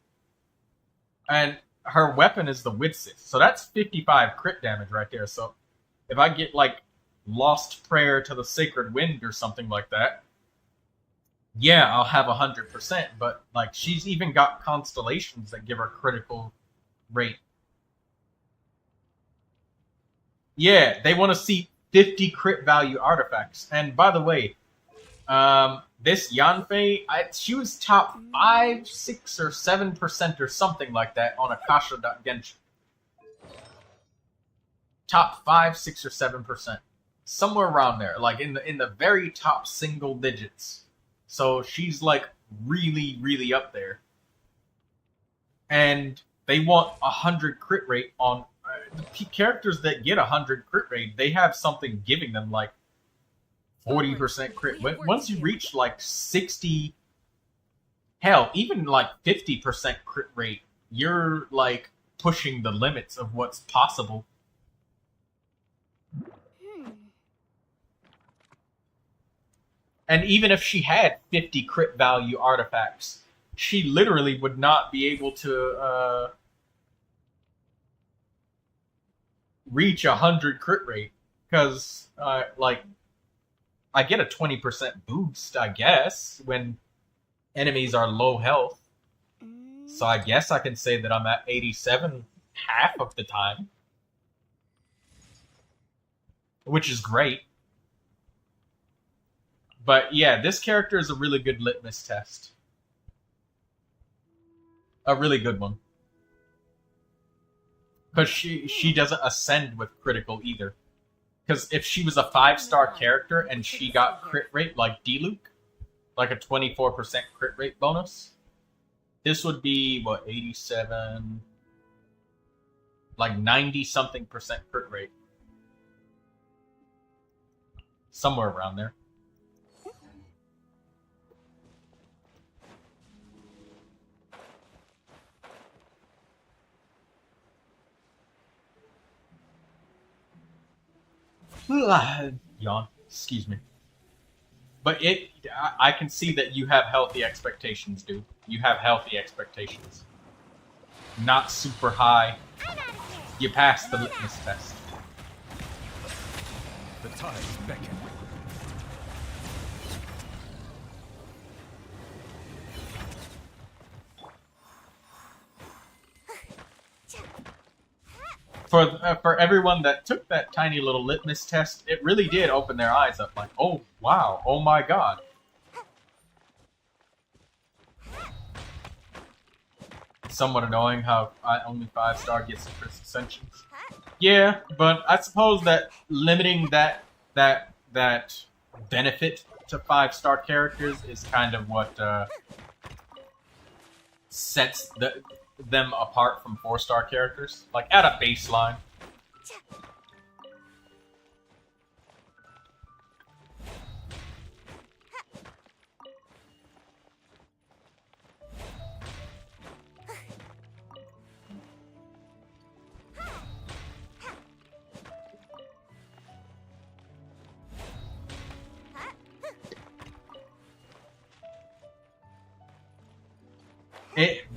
And her weapon is the Widsit. So that's 55 crit damage right there. So if I get like Lost Prayer to the Sacred Wind or something like that, yeah, I'll have 100%. But like, she's even got constellations that give her critical rate. Yeah, they want to see 50 crit value artifacts. And by the way, this Yanfei, she was top 5, 6, or 7% or something like that on Akasha.Genshin. Top 5, 6, or 7%. Somewhere around there. Like in the very top single digits. So she's like really, really up there. And they want 100 crit rate on... the characters that get 100 crit rate, they have something giving them like 40% crit. Once you reach like 60, hell, even like 50% crit rate, you're like pushing the limits of what's possible. And even if she had 50 crit value artifacts, she literally would not be able to reach 100 crit rate, because like I get a 20% boost, I guess, when enemies are low health. So I guess I can say that I'm at 87 half of the time. which is great. But yeah, this character is a really good litmus test. A really good one. Because she doesn't ascend with critical either. Because if she was a 5-star character and she got crit rate like D-Luke, like a 24% crit rate bonus, this would be, what, 87... like 90-something% crit rate. Somewhere around there. Yawn. Excuse me. But I can see that you have healthy expectations, dude. You have healthy expectations. Not super high. You passed the litmus test. The tides beckon. For everyone that took that tiny little litmus test, it really did open their eyes up. Like, oh wow, oh my god. Somewhat annoying how only 5-star gets Chris Ascensions. Yeah, but I suppose that limiting that benefit to 5-star characters is kind of what sets them apart from 4-star characters. Like at a baseline.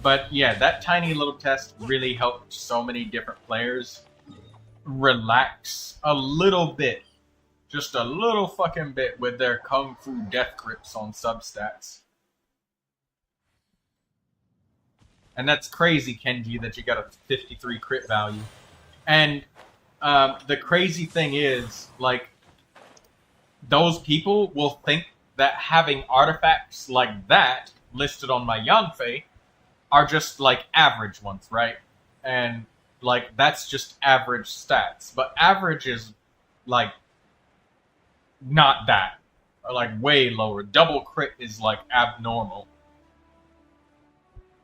But yeah, that tiny little test really helped so many different players relax a little bit. Just a little fucking bit with their Kung Fu death grips on substats. And that's crazy, Kenji, that you got a 53 crit value. And the crazy thing is, like, those people will think that having artifacts like that listed on my Yanfei are just like average ones, right? And like that's just average stats. But average is like not that. Or like way lower. Double crit is like abnormal.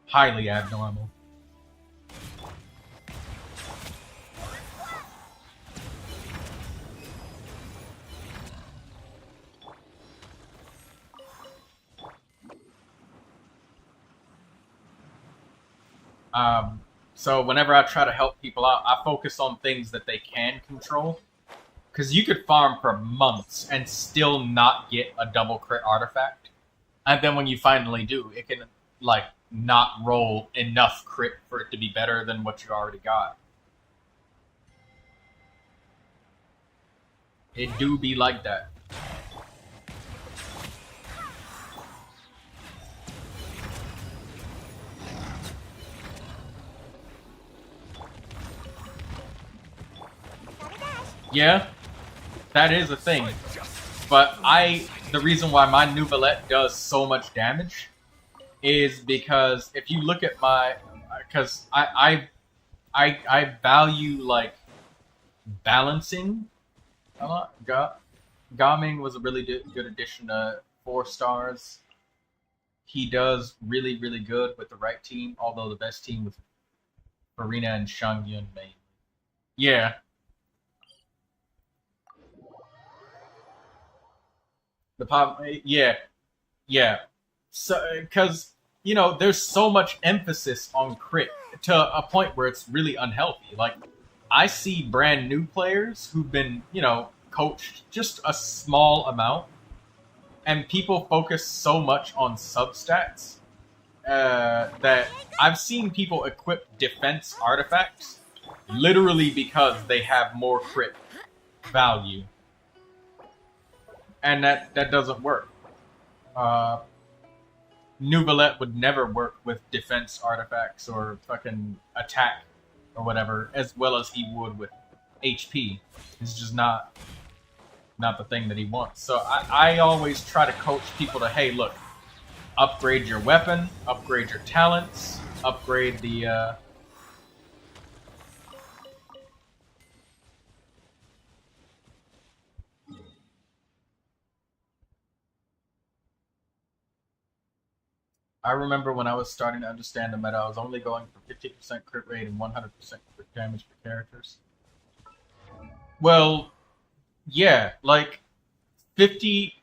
Highly abnormal. So whenever I try to help people out, I focus on things that they can control. Because you could farm for months and still not get a double crit artifact. And then when you finally do, it can, like, not roll enough crit for it to be better than what you already got. It do be like that. Yeah, that is a thing. But the reason why my Neuvilette does so much damage is because if you look at my, because I value like balancing a lot. Gaming was a really good addition to 4 stars. He does really, really good with the right team, although the best team was Furina and Yumemizuki Mizuki. Yeah. The pop, yeah. So, because, you know, there's so much emphasis on crit to a point where it's really unhealthy. Like, I see brand new players who've been, you know, coached just a small amount, and people focus so much on substats that I've seen people equip defense artifacts literally because they have more crit value. And that doesn't work. Neuvilette would never work with defense artifacts or fucking attack or whatever as well as he would with HP. It's just not not the thing that he wants. So I always try to coach people to, hey, look, upgrade your weapon, upgrade your talents, upgrade the I remember when I was starting to understand the meta, I was only going for 50% crit rate and 100% crit damage for characters. Well, yeah, like 50.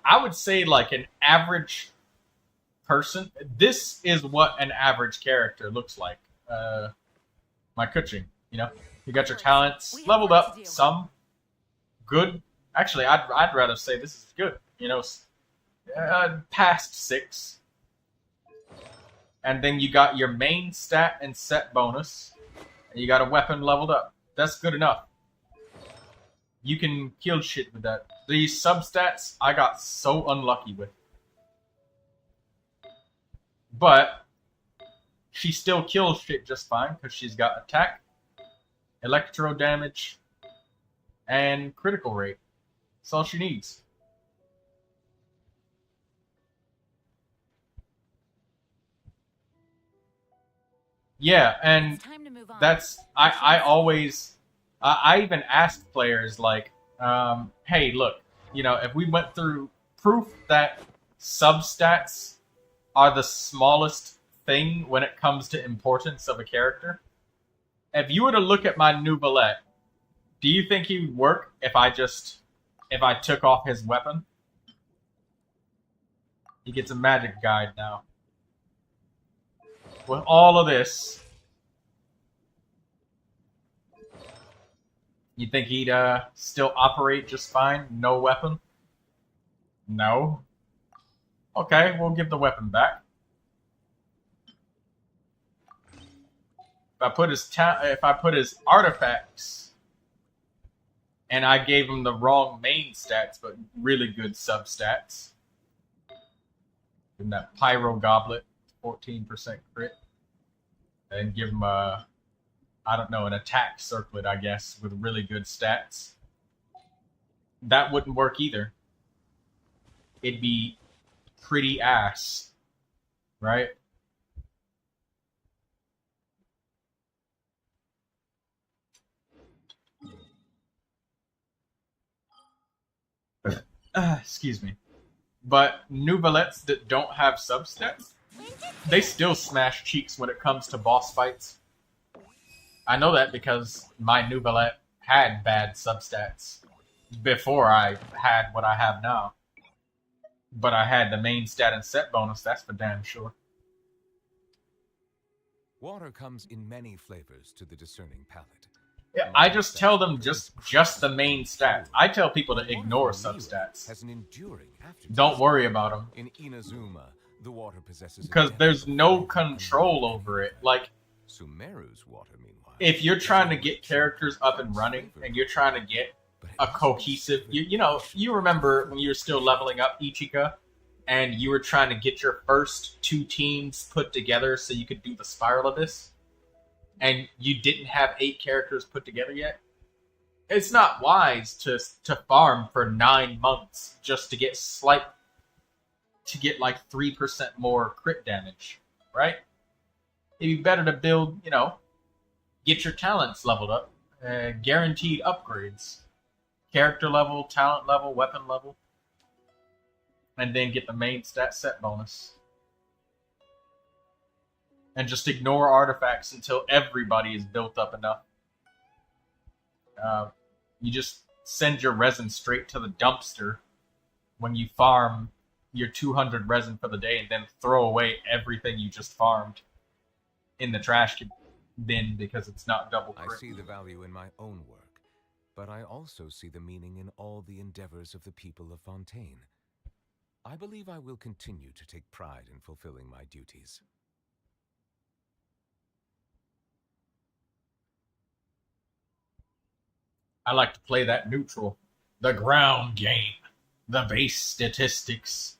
I would say like an average person. This is what an average character looks like. My coaching, you know, you got your talents leveled up, some good. Actually, I'd rather say this is good. You know. Past 6. And then you got your main stat and set bonus. And you got a weapon leveled up. That's good enough. You can kill shit with that. These substats, I got so unlucky with. But she still kills shit just fine because she's got attack, electro damage, and critical rate. That's all she needs. Yeah, and that's I always I even asked players like, hey, look, you know, if we went through proof that substats are the smallest thing when it comes to importance of a character, if you were to look at my Neuvilette, do you think he would work if I took off his weapon? He gets a magic guide now. With all of this, you think he'd still operate just fine? No weapon? No. Okay, we'll give the weapon back. If I put his artifacts, and I gave him the wrong main stats, but really good substats, and that Pyro Goblet, 14% crit, and give him a, I don't know, an attack circlet, I guess, with really good stats. That wouldn't work either. It'd be pretty ass, right? Excuse me. But Neuvilettes that don't have substats, they still smash cheeks when it comes to boss fights. I know that because my Neuvilette had bad substats before I had what I have now. But I had the main stat and set bonus, that's for damn sure. Water comes in many flavors to the discerning palate. Yeah, I just tell them just the main stat. I tell people to ignore substats. Has an enduring aftertaste. Don't worry about them. In Inazuma, the water possesses because there's no control over it. Like, Sumeru's water, meanwhile, if you're trying to get characters up and running and you're trying to get a cohesive, you know, you remember when you were still leveling up Ichika and you were trying to get your first 2 teams put together so you could do the Spiral Abyss, and you didn't have 8 characters put together yet? It's not wise to farm for 9 months just to get like 3% more crit damage, right? It'd be better to build, you know, get your talents leveled up, guaranteed upgrades, character level, talent level, weapon level, and then get the main stat set bonus. And just ignore artifacts until everybody is built up enough. You just send your resin straight to the dumpster when you farm your 200 resin for the day, and then throw away everything you just farmed in the trash bin because it's not double crit. I see the value in my own work, but I also see the meaning in all the endeavors of the people of Fontaine. I believe I will continue to take pride in fulfilling my duties. I like to play that neutral. The ground game. The base statistics.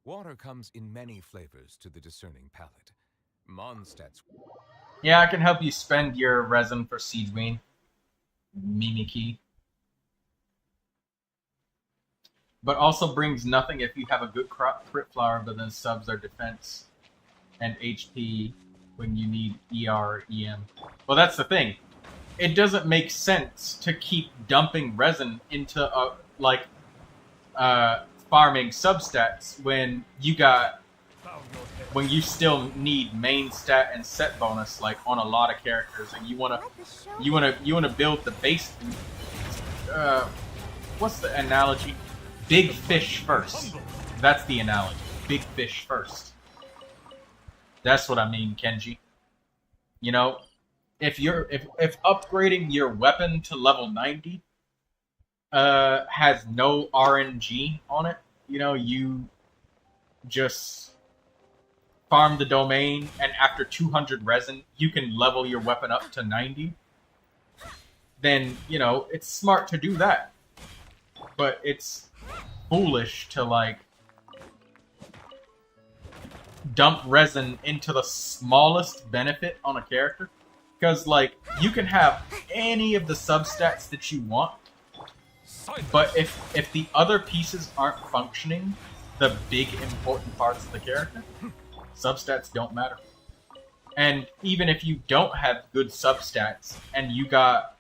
Water comes in many flavors to the discerning palate. Mondstadt's... Yeah, I can help you spend your resin for Sigewinne. Mimiki. But also brings nothing if you have a good crit flower, but then subs their defense and HP when you need ER or EM. Well, that's the thing. It doesn't make sense to keep dumping resin into farming substats when you still need main stat and set bonus like on a lot of characters, and you wanna build the base. What's the analogy? Big fish first. That's the analogy. Big fish first. That's what I mean, Kenji. You know, if upgrading your weapon to level 90 has no RNG on it, you know, you just farm the domain, and after 200 resin, you can level your weapon up to 90, then, you know, it's smart to do that. But it's foolish to, like, dump resin into the smallest benefit on a character. Because, like, you can have any of the substats that you want, but if the other pieces aren't functioning, the big important parts of the character, substats don't matter. And even if you don't have good substats and you got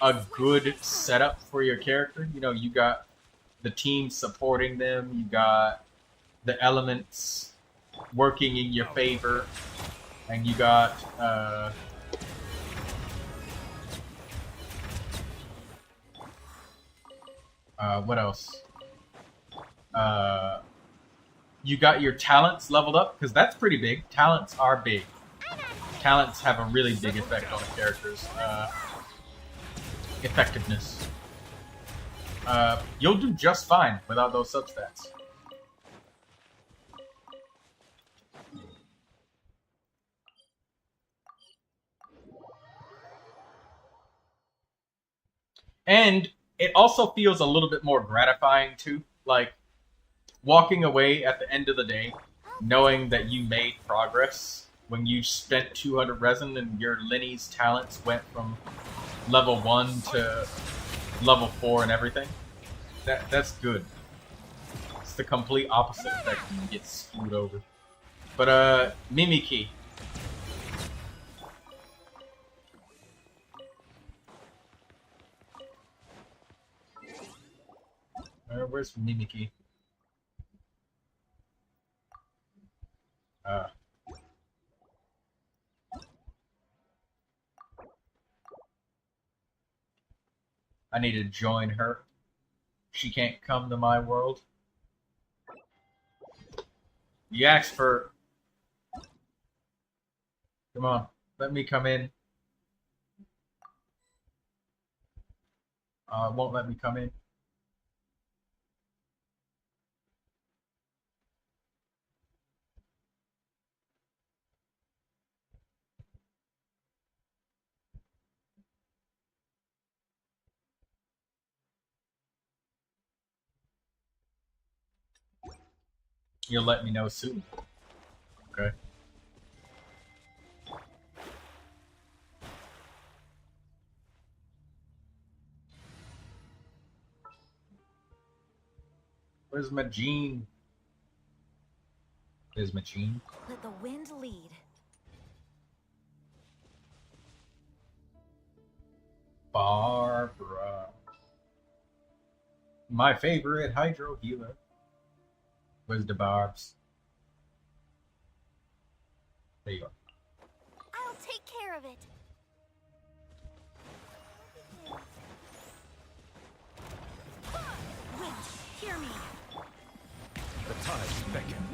a good setup for your character, you know, you got the team supporting them, you got the elements working in your favor, and you got what else? You got your talents leveled up, because that's pretty big. Talents are big. Talents have a really big effect on a character's effectiveness. You'll do just fine without those substats. And it also feels a little bit more gratifying too, like walking away at the end of the day, knowing that you made progress when you spent 200 resin and your Lenny's talents went from level 1 to level 4 and everything. That's good. It's the complete opposite effect when you get screwed over. But Mimiki. Where's Mimiki? I need to join her. She can't come to my world. You asked for... Come on, let me come in. It won't let me come in. You'll let me know soon. Okay. Where's Majin? There's Majin. Let the wind lead. Barbara. My favorite hydro healer. Where's the barbs? There you go. I'll take care of it. Wind, hear me. The tides beckon.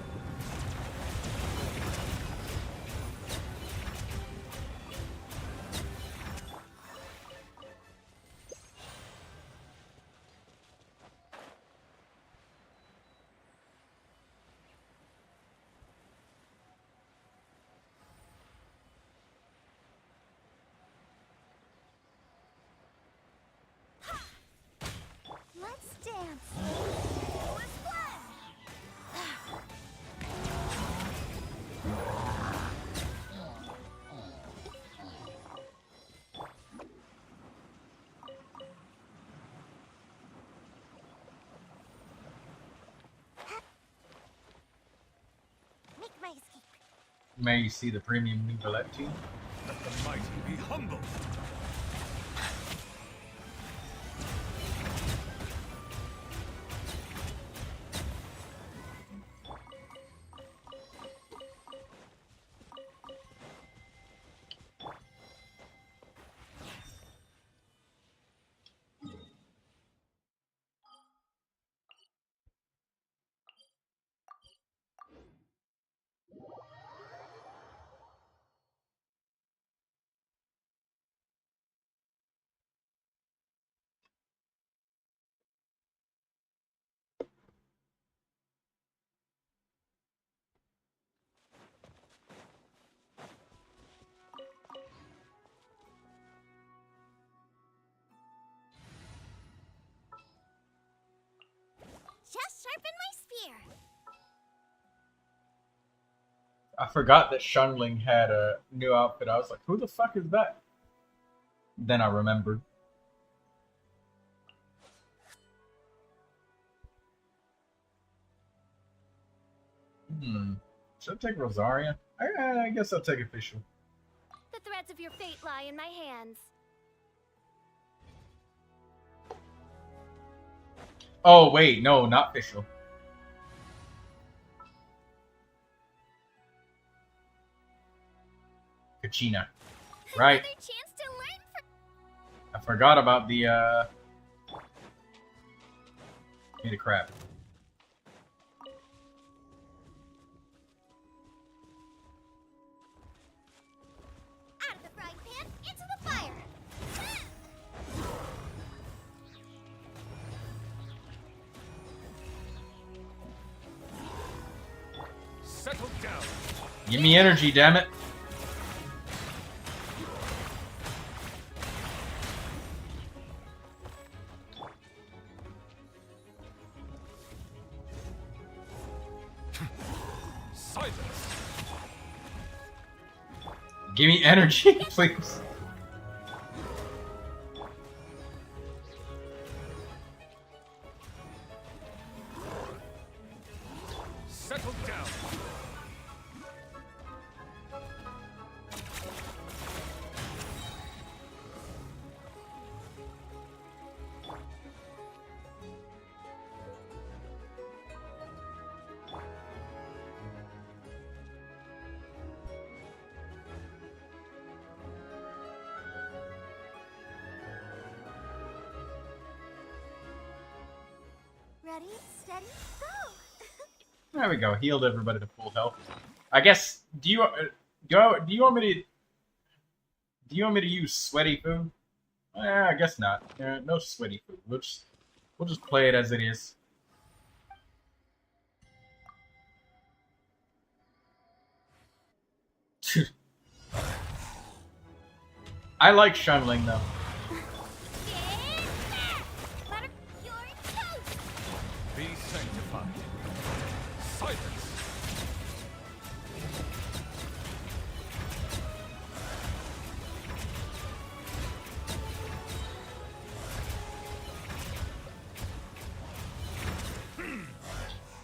Let's dance. May you see the premium Neuvilette team. Let the mighty be humble. Just sharpen my spear. I forgot that Shunling had a new outfit. I was like, who the fuck is that? Then I remembered. Should I take Rosaria? I guess I'll take Official. The threads of your fate lie in my hands. Oh, wait, no, not Official. Kachina. Right. Another chance to learn from... I forgot about the, Need a crap. Out of the frying pan, into the fire. Settle down. Give me energy, damn it. Silence. Give me energy, please. Settle down. Ready, steady, go! There we go. Healed everybody to full health. I guess. Do you want me to use sweaty food? I guess not. No sweaty food. We'll just play it as it is. I like Shunling though. Be sanctified. Silence.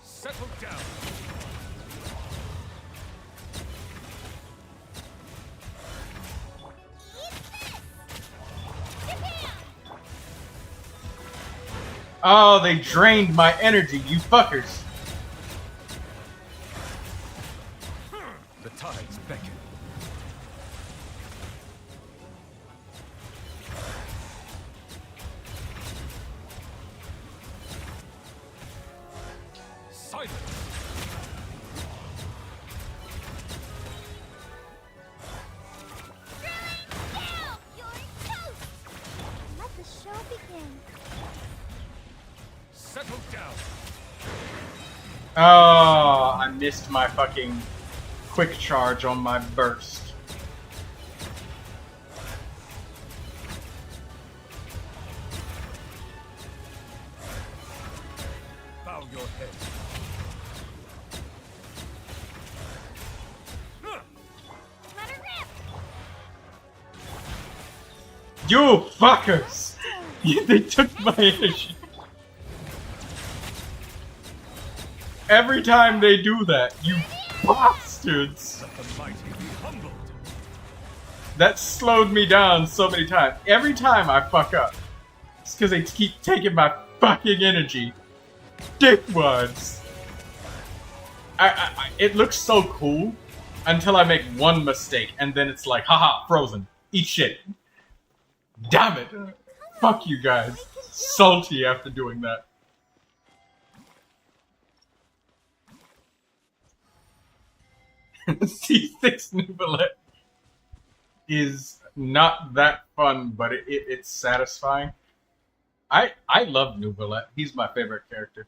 Settle down. Oh, they drained my energy, you fuckers. The tides beckon. Silence. Now, you're toast! Let the show begin. Settle down. Oh, I missed my fucking quick charge on my burst. Bow your head. Let her rip! You fuckers! They took my energy. Every time they do that, you bastards! Bastards! Let the mighty be humbled. That slowed me down so many times. Every time I fuck up, it's because they keep taking my fucking energy. Dickwads! It looks so cool until I make one mistake, and then it's like, haha, frozen. Eat shit. Damn it! Fuck you guys. Salty after doing that. C6 Neuvilette is not that fun, but it's satisfying. I love Neuvilette. He's my favorite character.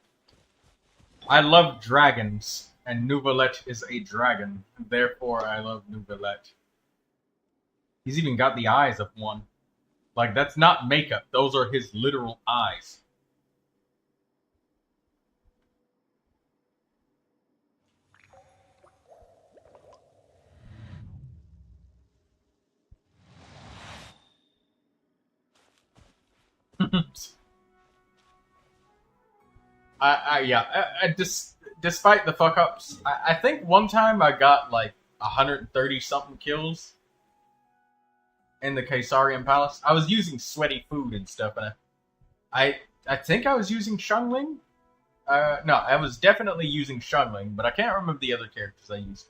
I love dragons, and Neuvilette is a dragon. Therefore, I love Neuvilette. He's even got the eyes of one. Like, that's not makeup. Those are his literal eyes. Despite the fuck ups, I think one time I got like 130 something kills in the Caesarian Palace. I was using sweaty food and stuff, and I think I was using Shungling. No, I was definitely using Shungling, but I can't remember the other characters I used.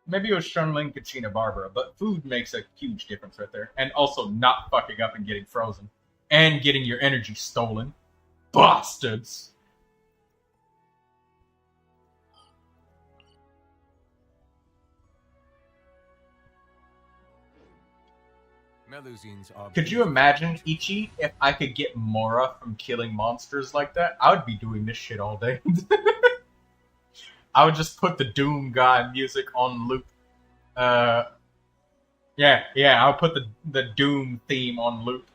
Maybe it was Shungling, Kachina, Barbara, but food makes a huge difference right there. And also not fucking up and getting frozen. And getting your energy stolen. Bastards! Melusines are Could you imagine, Ichi, if I could get Mora from killing monsters like that? I would be doing this shit all day. I would just put the Doom God music on loop. Yeah, I'll put the Doom theme on loop.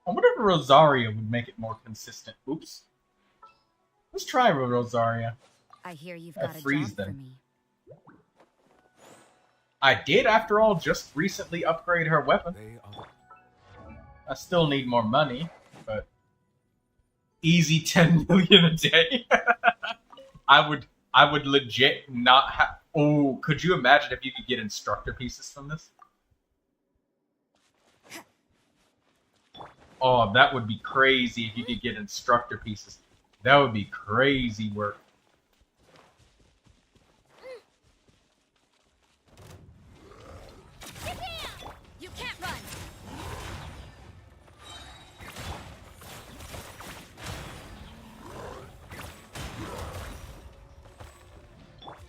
I wonder if Rosaria would make it more consistent. Oops. Let's try Rosaria. I hear you've got a freeze job for them. me. I did, after all, just recently upgrade her weapon. They are... I still need more money, but easy 10 million a day. I would legit not have. Oh, could you imagine if you could get instructor pieces from this? Oh, that would be crazy if you could get instructor pieces. That would be crazy work. You can't run.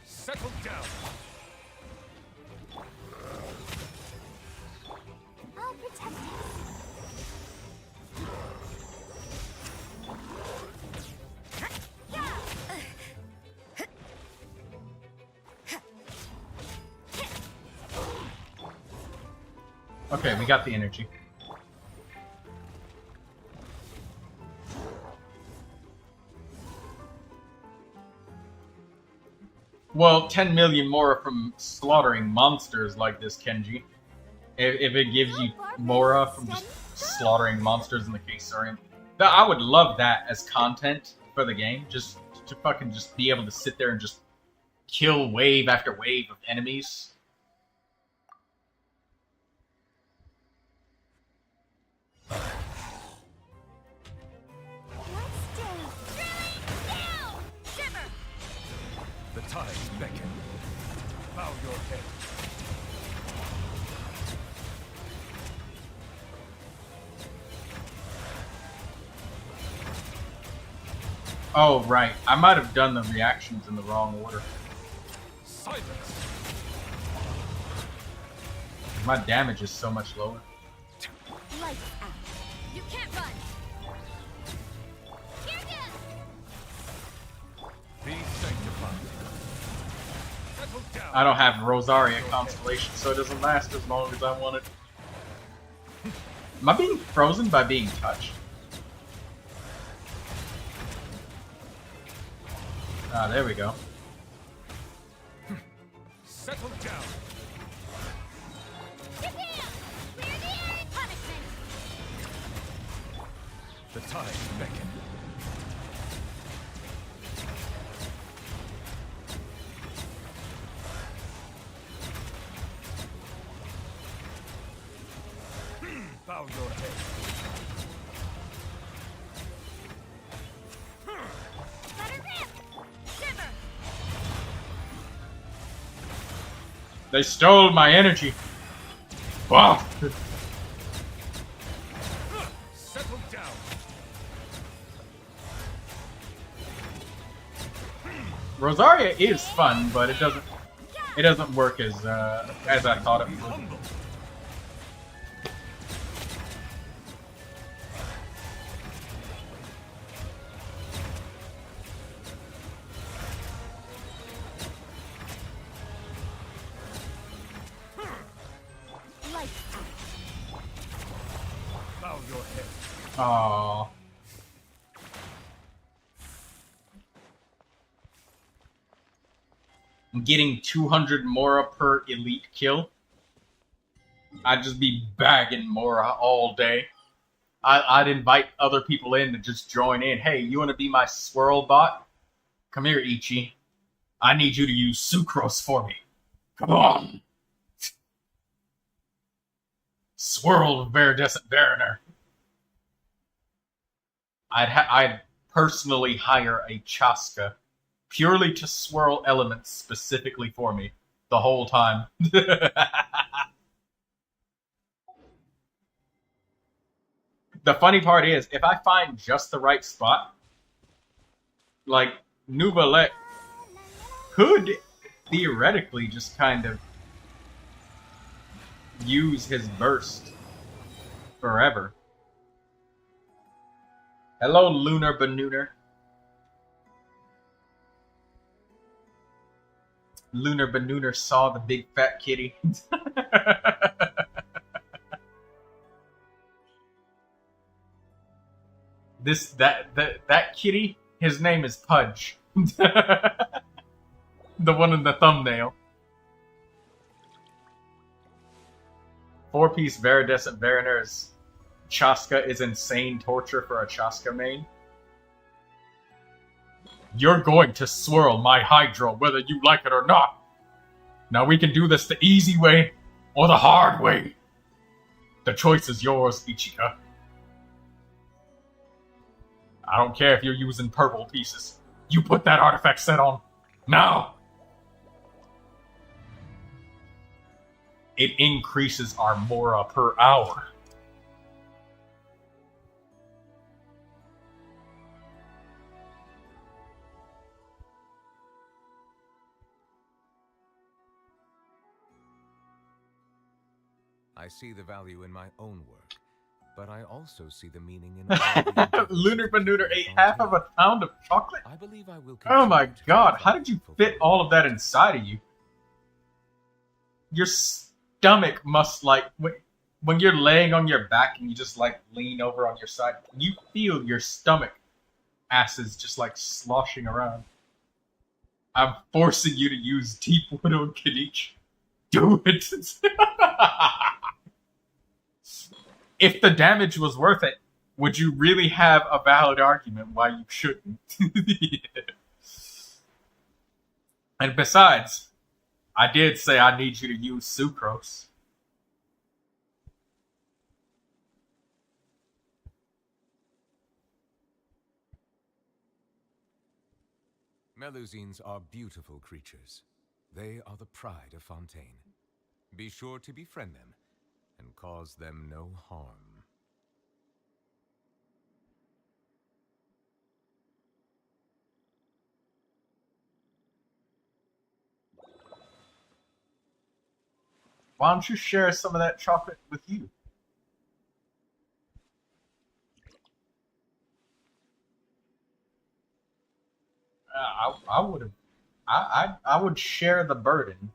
Settle down. I'll protect you. Okay, we got the energy. Well, 10 million more from slaughtering monsters like this, Kenji. If it gives you Mora from just slaughtering monsters in the Caesarian. I would love that as content for the game. Just to fucking just be able to sit there and just kill wave after wave of enemies. The tides beckon. Bow your head. Oh, right. I might have done the reactions in the wrong order. Silence. My damage is so much lower. Lights out. You can't run. Be sanctified. Settle down. I don't have Rosaria Constellation, so it doesn't last as long as I want it. Am I being frozen by being touched? Ah, there we go. The tides beckon. Bow your head. Let her rip! Shiver! They stole my energy. Wow. Settle down. Rosaria is fun, but it doesn't work as I thought it would. Humble. Bow your head. Aww. I'm getting 200 Mora per elite kill. I'd just be bagging Mora all day. I'd invite other people in to just join in. Hey, you want to be my swirl bot? Come here, Ichi. I need you to use sucrose for me. Come on. Swirl Viridescent Mariner. I'd personally hire a Chaska purely to swirl elements specifically for me the whole time. The funny part is, if I find just the right spot, like Neuvilette could theoretically just kind of use his burst forever. Hello, Lunar Banooner. Lunar Banooner saw the big fat kitty. That kitty, his name is Pudge. The one in the thumbnail. 4-piece Viridescent Mariner's Chaska is insane torture for a Chaska main. You're going to swirl my Hydro whether you like it or not. Now we can do this the easy way or the hard way. The choice is yours, Ichika. I don't care if you're using purple pieces. You put that artifact set on. Now! It increases our Mora per hour. I see the value in my own work, but I also see the meaning in all the Lunar Banooner ate half of a pound of chocolate? I believe I will. Oh my god, how did you fit all of that inside of you? Your stomach must, like, when you're laying on your back and you just, like, lean over on your side, you feel your stomach asses just, like, sloshing around. I'm forcing you to use Deep Widow Kinich. Do it! If the damage was worth it, would you really have a valid argument why you shouldn't? And besides, I did say I need you to use sucrose. Melusines are beautiful creatures. They are the pride of Fontaine. Be sure to befriend them and cause them no harm. Why don't you share some of that chocolate with you? I would have. I would share the burden.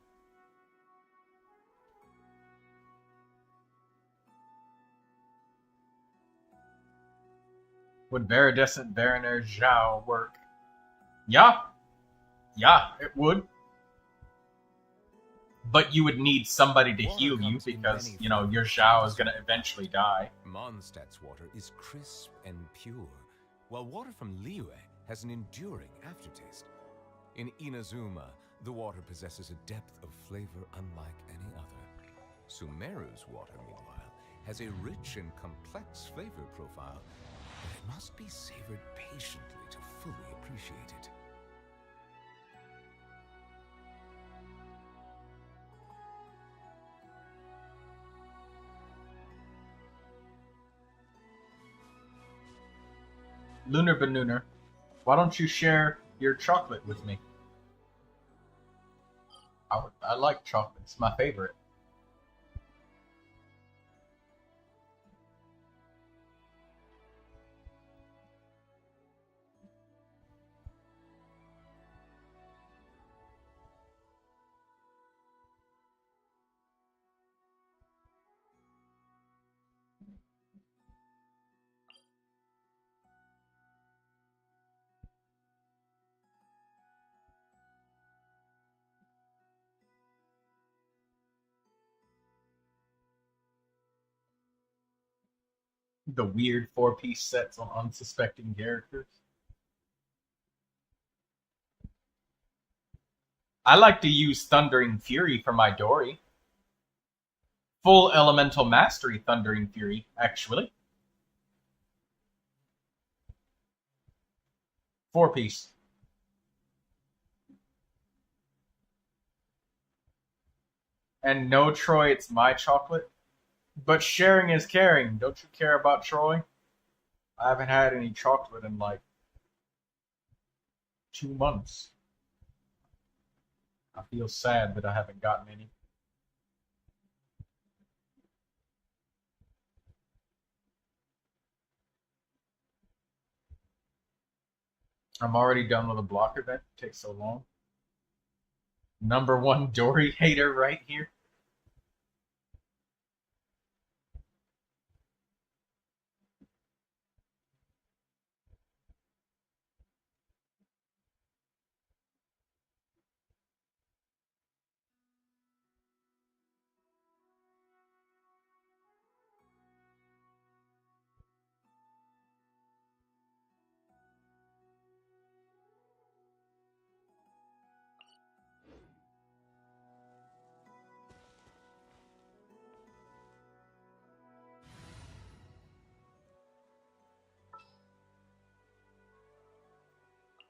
Would Viridescent Mariner Zhao work? Yeah. Yeah, it would. but you would need somebody to heal you because, you know, your Zhao is going to eventually die. Mondstadt's water is crisp and pure, while water from Liyue has an enduring aftertaste. In Inazuma, the water possesses a depth of flavor unlike any other. Sumeru's water, meanwhile, has a rich and complex flavor profile, but it must be savored patiently to fully appreciate it. Lunar Banooner, why don't you share your chocolate with me? I like chocolate. It's my favorite. The weird 4-piece sets on unsuspecting characters. I like to use Thundering Fury for my Dory. Full Elemental Mastery Thundering Fury, actually. 4-piece. And no, Troy, it's my chocolate. But sharing is caring. Don't you care about Troy? I haven't had any chocolate in like 2 months. I feel sad that I haven't gotten any. I'm already done with a block event. It takes so long. #1 Dory hater right here.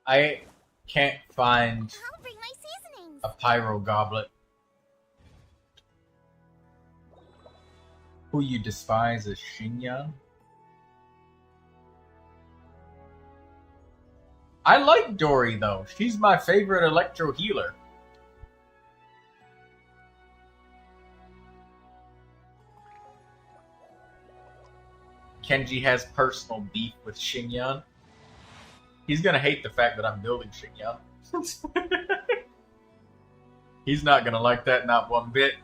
I can't find I'll bring my seasonings. a pyro goblet. Who you despise is Xingyan? I like Dory though. She's my favorite electro healer. Kenji has personal beef with Xingyan. He's gonna hate the fact that I'm building Xingyan. He's not gonna like that, not one bit.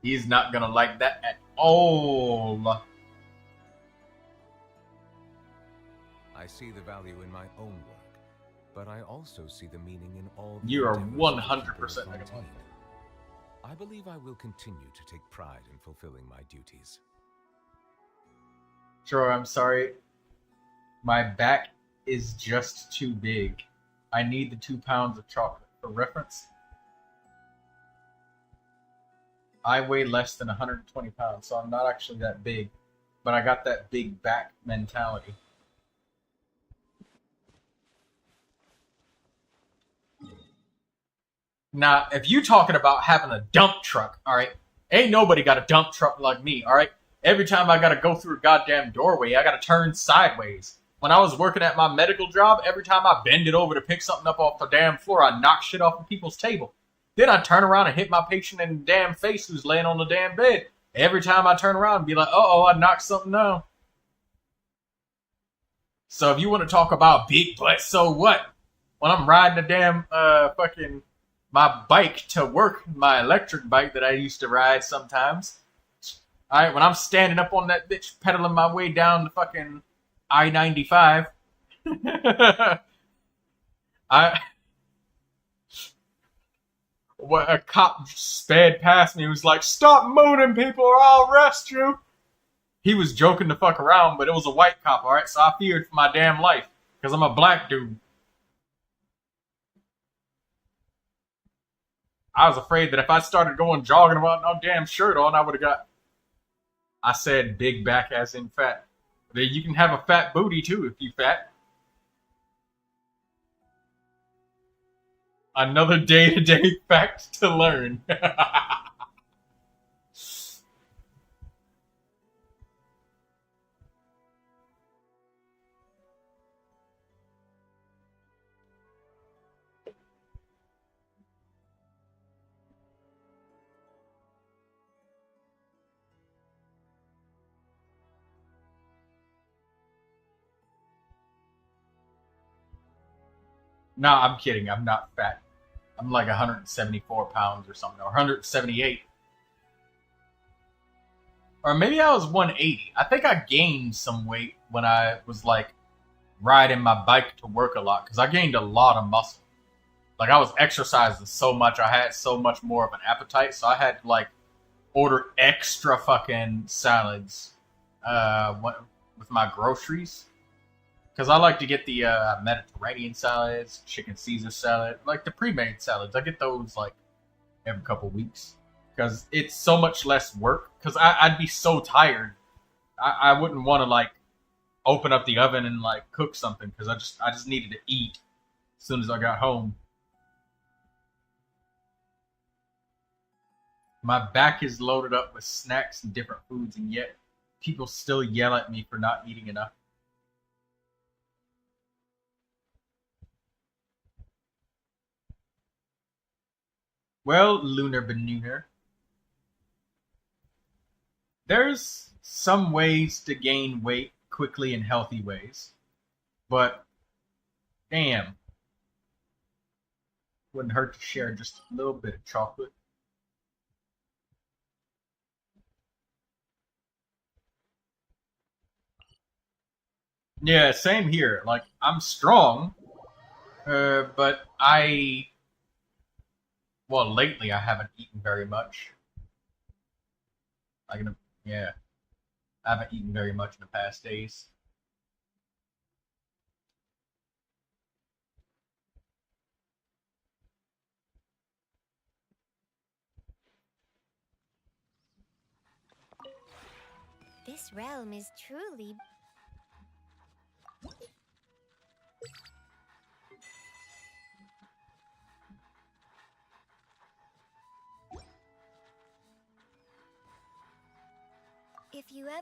He's not gonna like that at all. I see the value in my own work, but I also see the meaning in all the You are endeavors of 100% the not people gonna of Fontaine. I believe I will continue to take pride in fulfilling my duties. Troy, I'm sorry. My back is just too big. I need the 2 pounds of chocolate. For reference, I weigh less than 120 pounds, so I'm not actually that big. But I got that big back mentality. Now, if you talking about having a dump truck, alright? Ain't nobody got a dump truck like me, alright? Every time I gotta go through a goddamn doorway, I gotta turn sideways. When I was working at my medical job, every time I bend it over to pick something up off the damn floor, I knock shit off of people's table. Then I turn around and hit my patient in the damn face who's laying on the damn bed. Every time I turn around and be like, uh-oh, I knocked something down. So if you want to talk about big butt, so what? When I'm riding a damn my bike to work, my electric bike that I used to ride sometimes. Alright, when I'm standing up on that bitch pedaling my way down the fucking I-95. a cop sped past me and was like, "Stop mooning people or I'll arrest you." He was joking to fuck around, but it was a white cop, alright? So I feared for my damn life, because I'm a black dude. I was afraid that if I started going jogging without no damn shirt on, I would have got... I said big back as in fat. You can have a fat booty too if you fat. Another day-to-day fact to learn. No, I'm kidding. I'm not fat. I'm like 174 pounds or something, or 178. Or maybe I was 180. I think I gained some weight when I was like riding my bike to work a lot, because I gained a lot of muscle. Like I was exercising so much, I had so much more of an appetite, so I had to like order extra fucking salads with my groceries. Because I like to get the Mediterranean salads, chicken Caesar salad, like the pre-made salads. I get those like every couple weeks. Because it's so much less work. Because I'd be so tired. I wouldn't want to like open up the oven and like cook something. Because I just needed to eat as soon as I got home. My back is loaded up with snacks and different foods. And yet people still yell at me for not eating enough. Well, Lunar Benooner, there's some ways to gain weight quickly in healthy ways, but damn, wouldn't hurt to share just a little bit of chocolate. Yeah, same here. Like, I'm strong, but well, lately I haven't eaten very much. Yeah, I haven't eaten very much in the past days. This realm is truly... If you ever...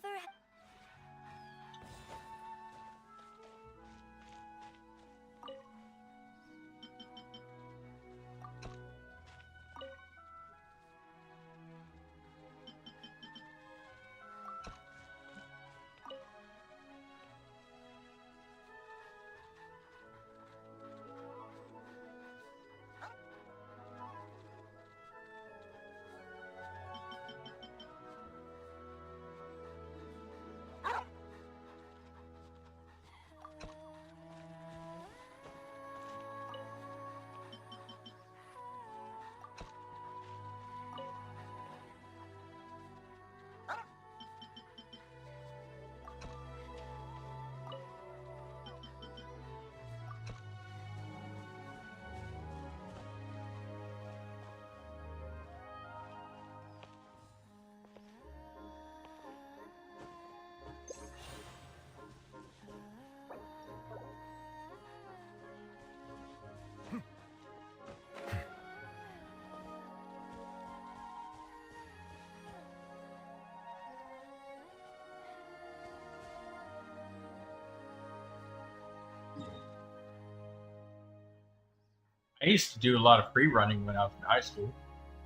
I used to do a lot of free running when I was in high school.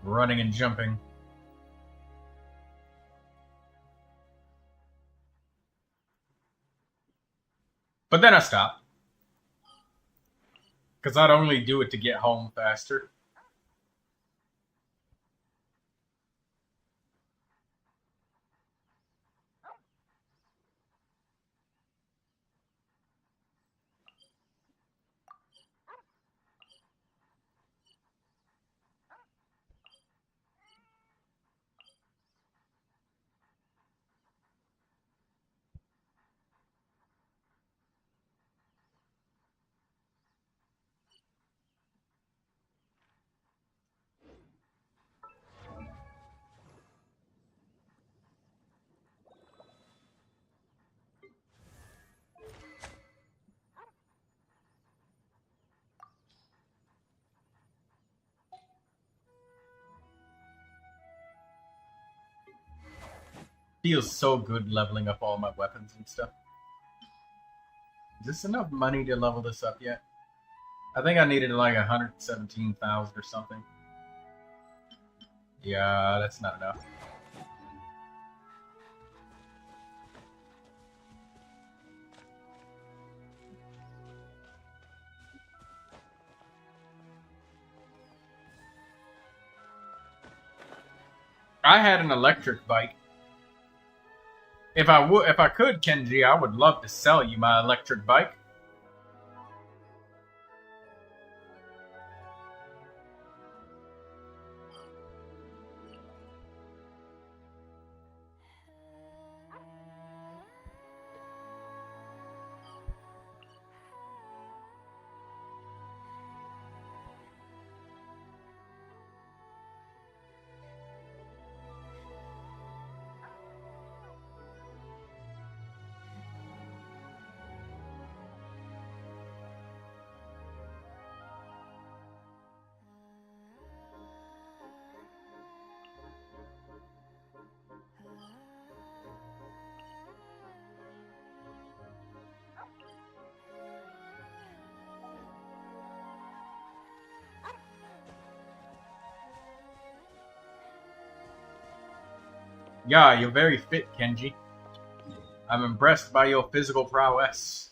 Running and jumping. But then I stopped. Because I'd only do it to get home faster. Feels so good leveling up all my weapons and stuff. Is this enough money to level this up yet? I think I needed like 117,000 or something. Yeah, that's not enough. I had an electric bike. If I could, Kenji, I would love to sell you my electric bike. Yeah, you're very fit, Kenji. I'm impressed by your physical prowess.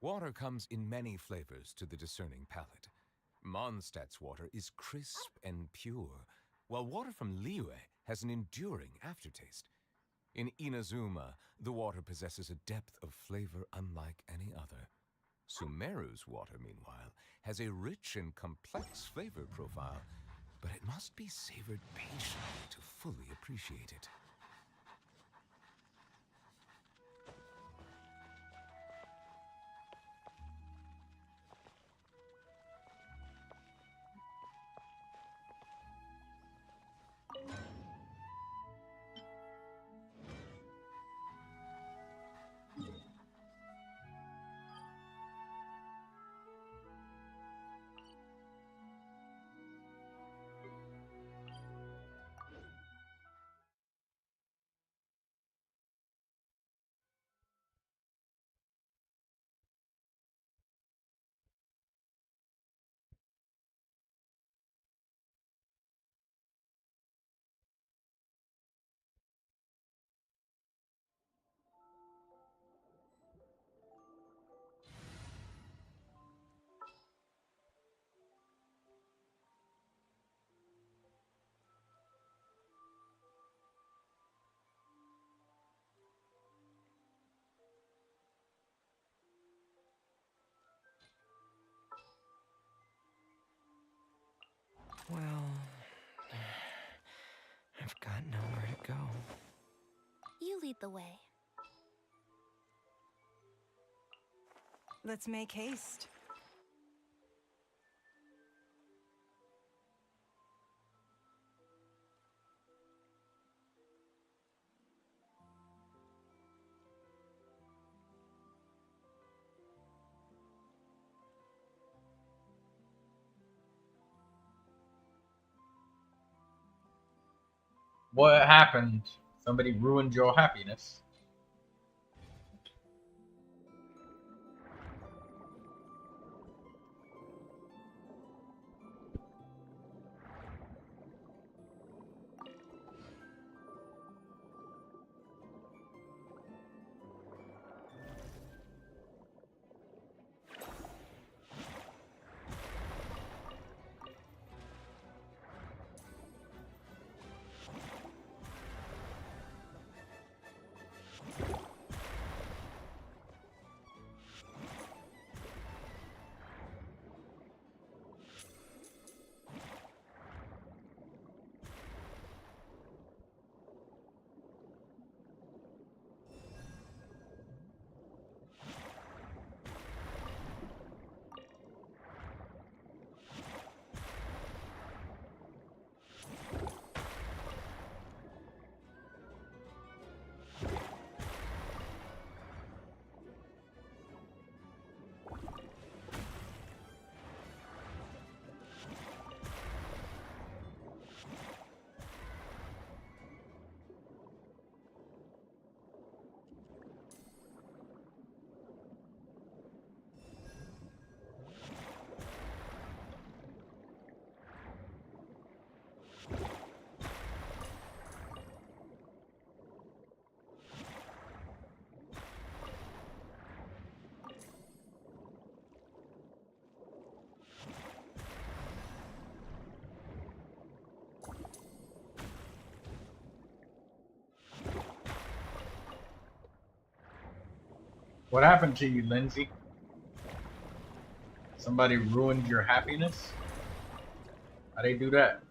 Water comes in many flavors to the discerning palate. Mondstadt's water is crisp and pure, while water from Liyue has an enduring aftertaste. In Inazuma, the water possesses a depth of flavor unlike any other. Sumeru's water, meanwhile, has a rich and complex flavor profile, but it must be savored patiently to fully appreciate it. Well, I've got nowhere to go. You lead the way. Let's make haste. What happened? Somebody ruined your happiness. What happened to you, Lindsay? Somebody ruined your happiness? How'd they do that?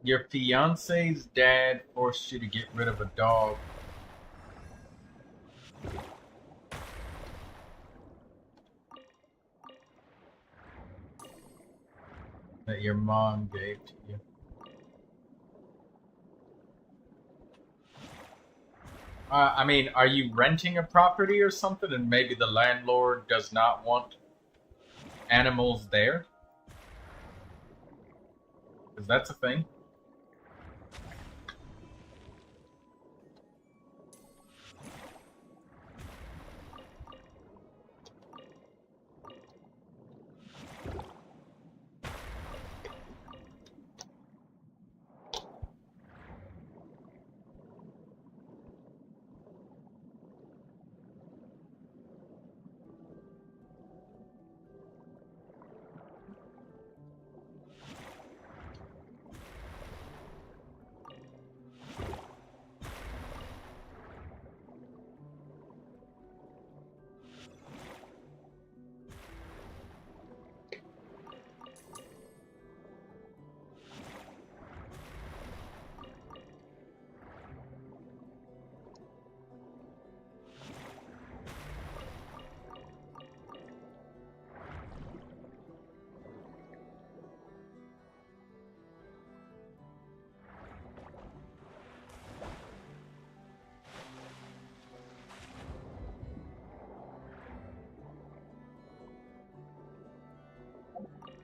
Your fiance's dad forced you to get rid of a dog. That your mom gave to you. I mean, are you renting a property or something and maybe the landlord does not want animals there? Because that's a thing.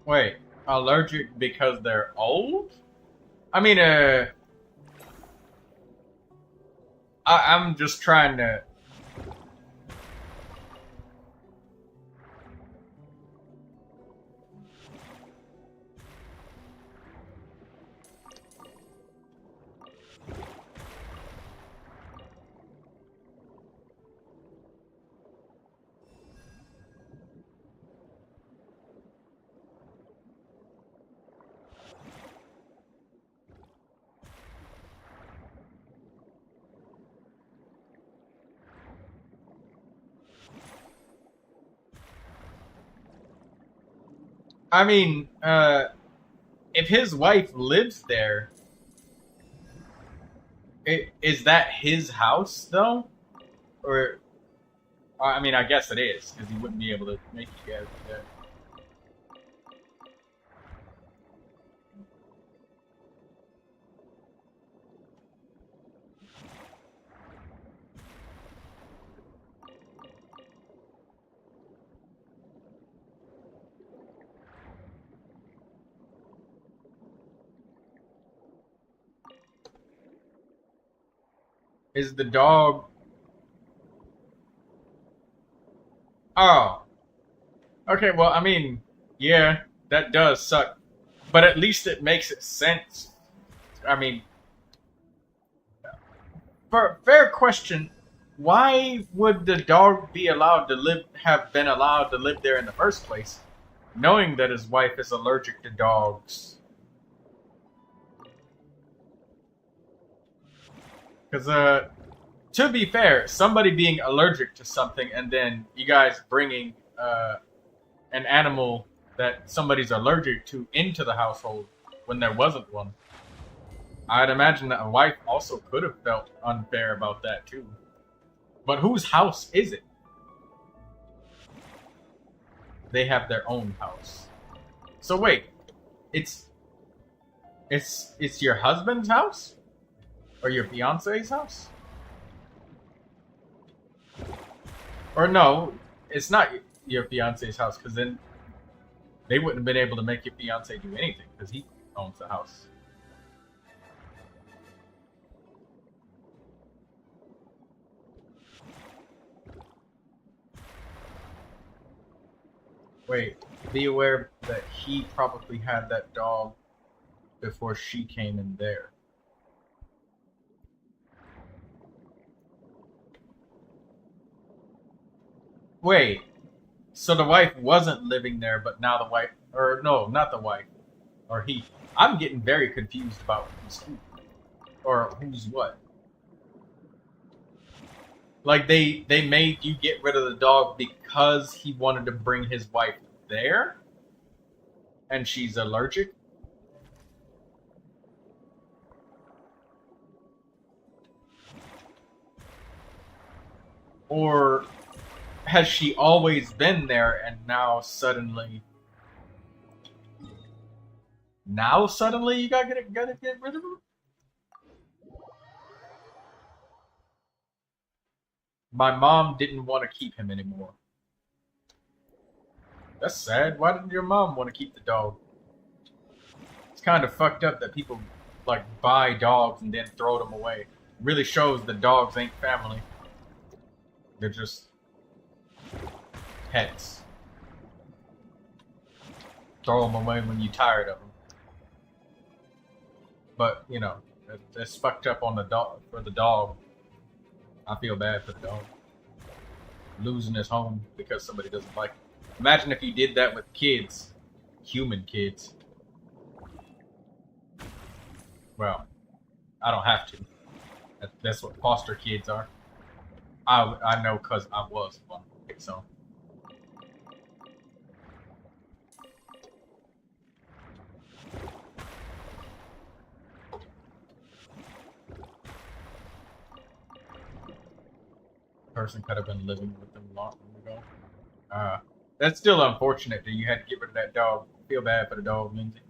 Wait, allergic because they're old? I mean, I'm just trying to... I mean, if his wife lives there, is that his house, though? Or, I mean, I guess it is, because he wouldn't be able to make you guys do that. Is the dog... Oh. Okay, well, I mean, yeah, that does suck. But at least it makes it sense. I mean... Fair question. Why would the dog be allowed to live, have been allowed to live there in the first place, knowing that his wife is allergic to dogs? Because, to be fair, somebody being allergic to something and then you guys bringing an animal that somebody's allergic to into the household when there wasn't one. I'd imagine that a wife also could have felt unfair about that too. But whose house is it? they have their own house. So wait, it's your husband's house? Or your fiance's house? Or no, it's not your fiance's house, because then they wouldn't have been able to make your fiance do anything, because he owns the house. Wait, be aware that he probably had that dog before she came in there. Wait, so the wife wasn't living there, but now the wife, or no, not the wife, or he. I'm getting very confused about who's who, or who's what. Like, they made you get rid of the dog because he wanted to bring his wife there? And she's allergic? Or has she always been there and now suddenly you gotta get rid of him? My mom didn't want to keep him anymore. That's sad. Why didn't your mom want to keep the dog? It's kind of fucked up that people like buy dogs and then throw them away. It really shows the dogs ain't family. They're just pets. Throw them away when you're tired of them. But, you know, it's fucked up on the dog, for the dog. I feel bad for the dog. Losing his home because somebody doesn't like him. Imagine if you did that with kids. Human kids. Well, I don't have to. That's what foster kids are. I know because I was one. So. Person could have been living with them long ago. That's still unfortunate that you had to get rid of that dog. Feel bad for the dog, Lindsay.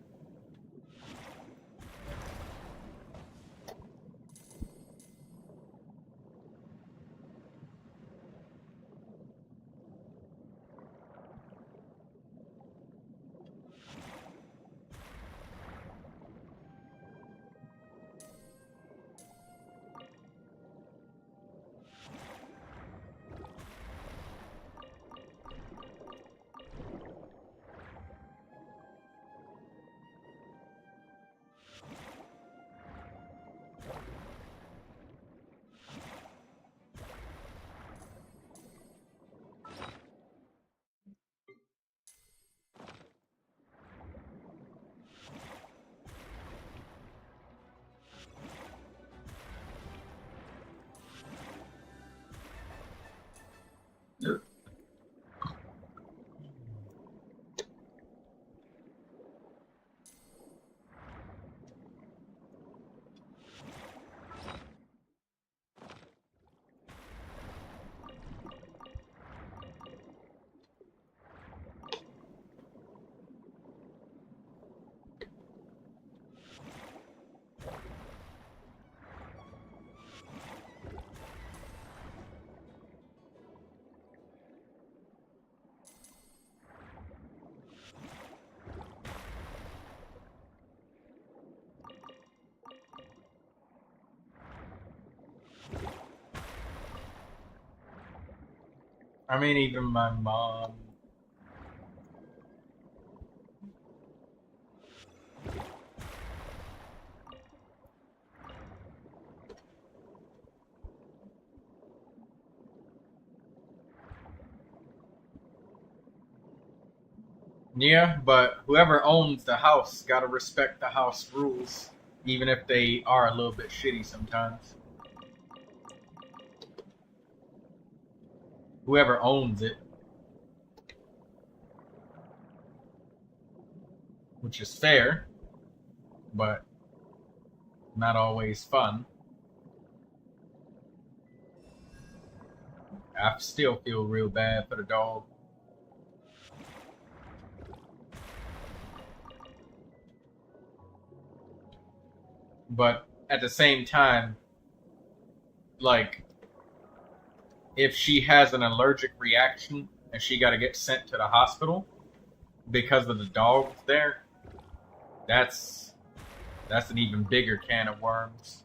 I mean, even my mom. Yeah, but whoever owns the house gotta respect the house rules, even if they are a little bit shitty sometimes. Whoever owns it. Which is fair, but not always fun. I still feel real bad for the dog. But at the same time, like, if she has an allergic reaction and she got to get sent to the hospital because of the dogs there, that's an even bigger can of worms.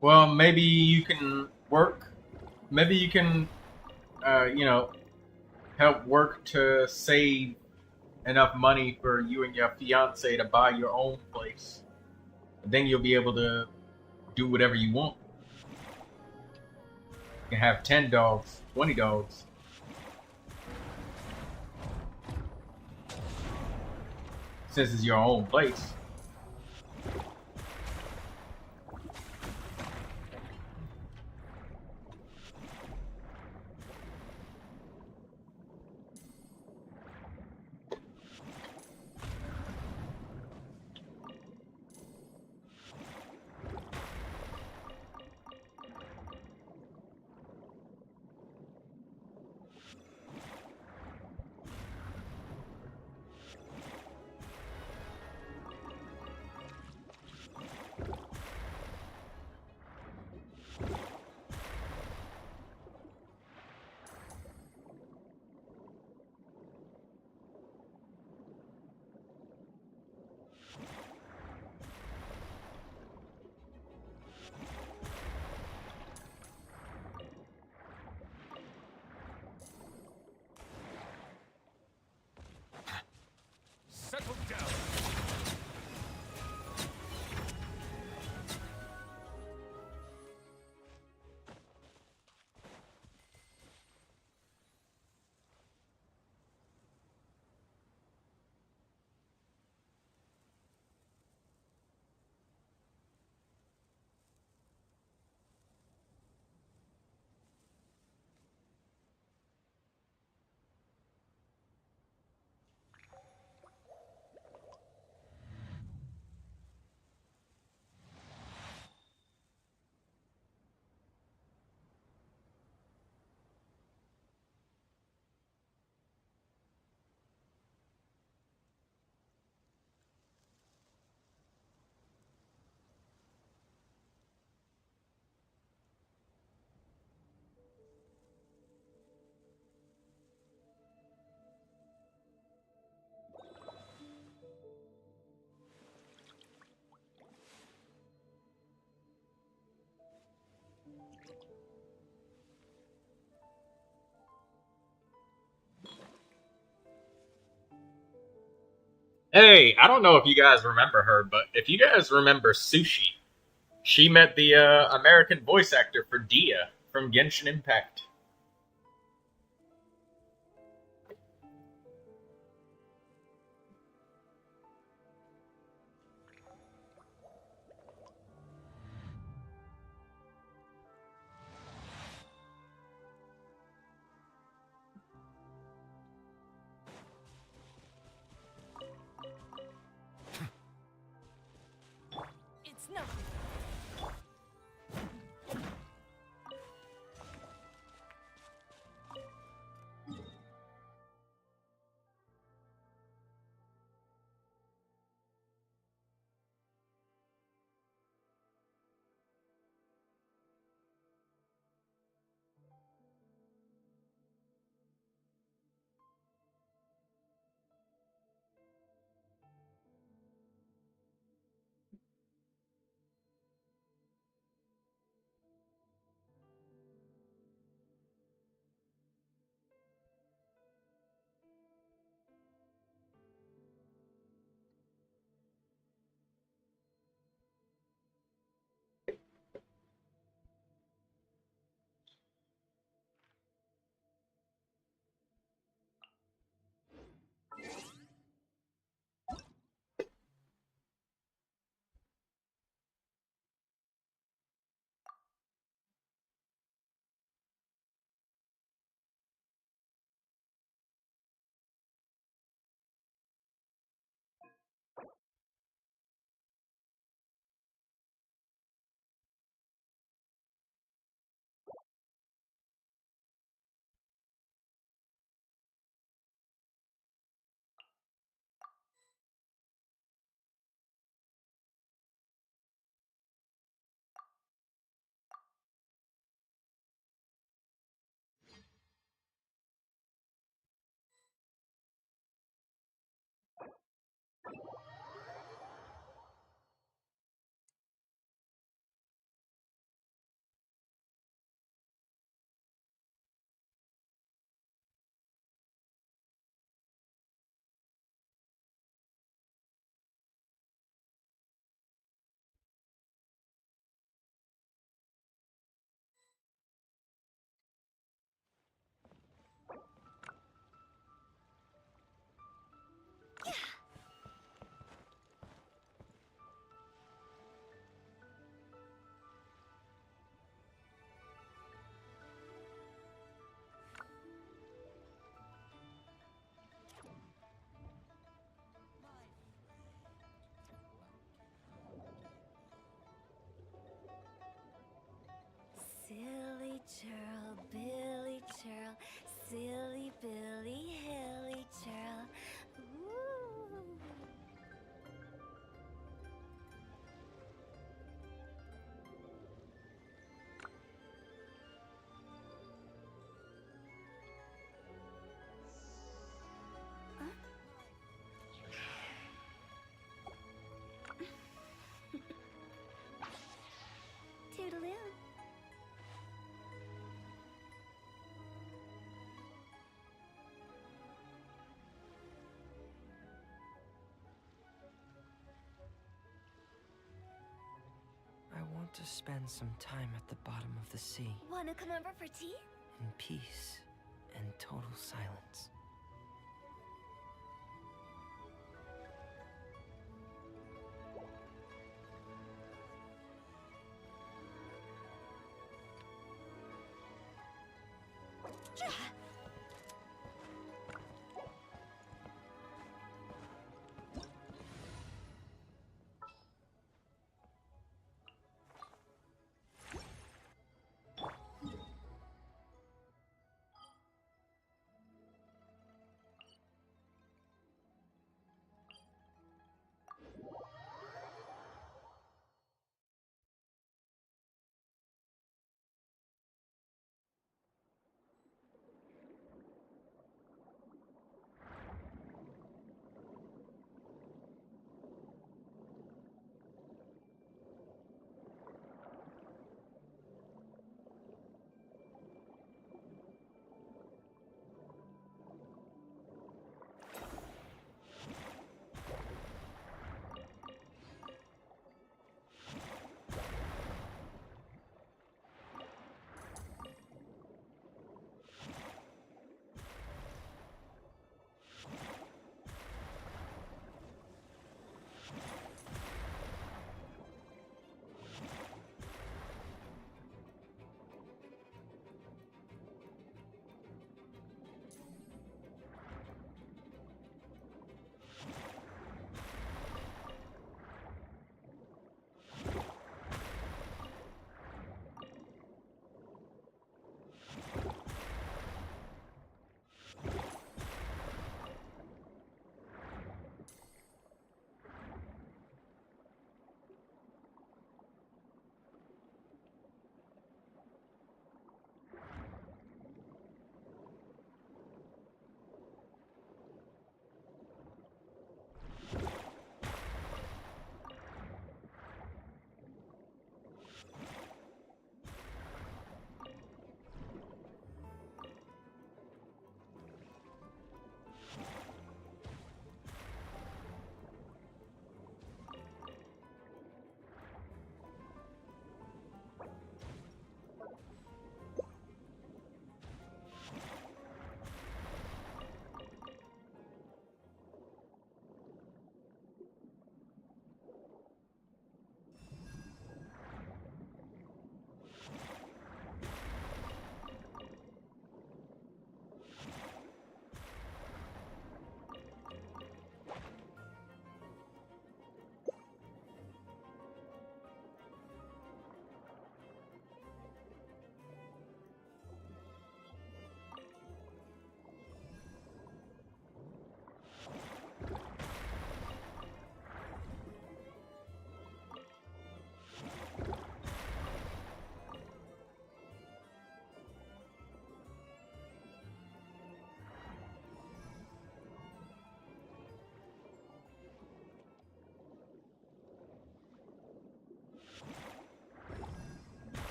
Well, maybe you can work. Maybe you can, help work to save enough money for you and your fiance to buy your own place. And then you'll be able to do whatever you want. You can have 10 dogs, 20 dogs. Since it's your own place. Settle down. Hey, I don't know if you guys remember her, but if you guys remember Sushi, she met the American voice actor for Dia from Genshin Impact. It's no. Silly churl, Billy churl, silly Billy, hilly churl. Ooh. Toodaloo. I want to spend some time at the bottom of the sea, Wanna come over for tea? in peace and total silence.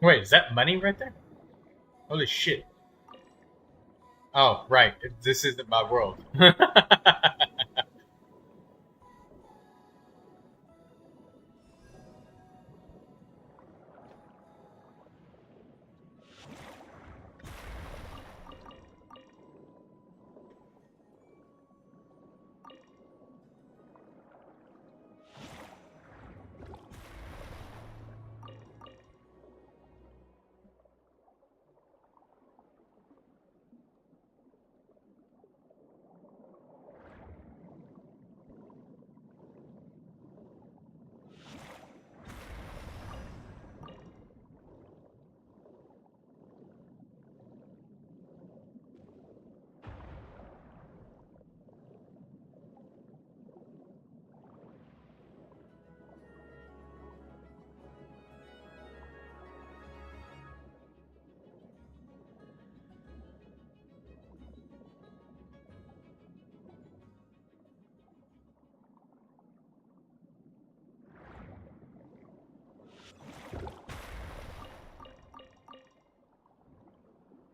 Wait, is that money right there? Holy shit. Oh, right. This isn't my world.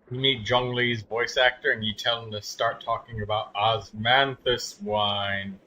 You meet Zhongli's voice actor and you tell him to start talking about osmanthus wine.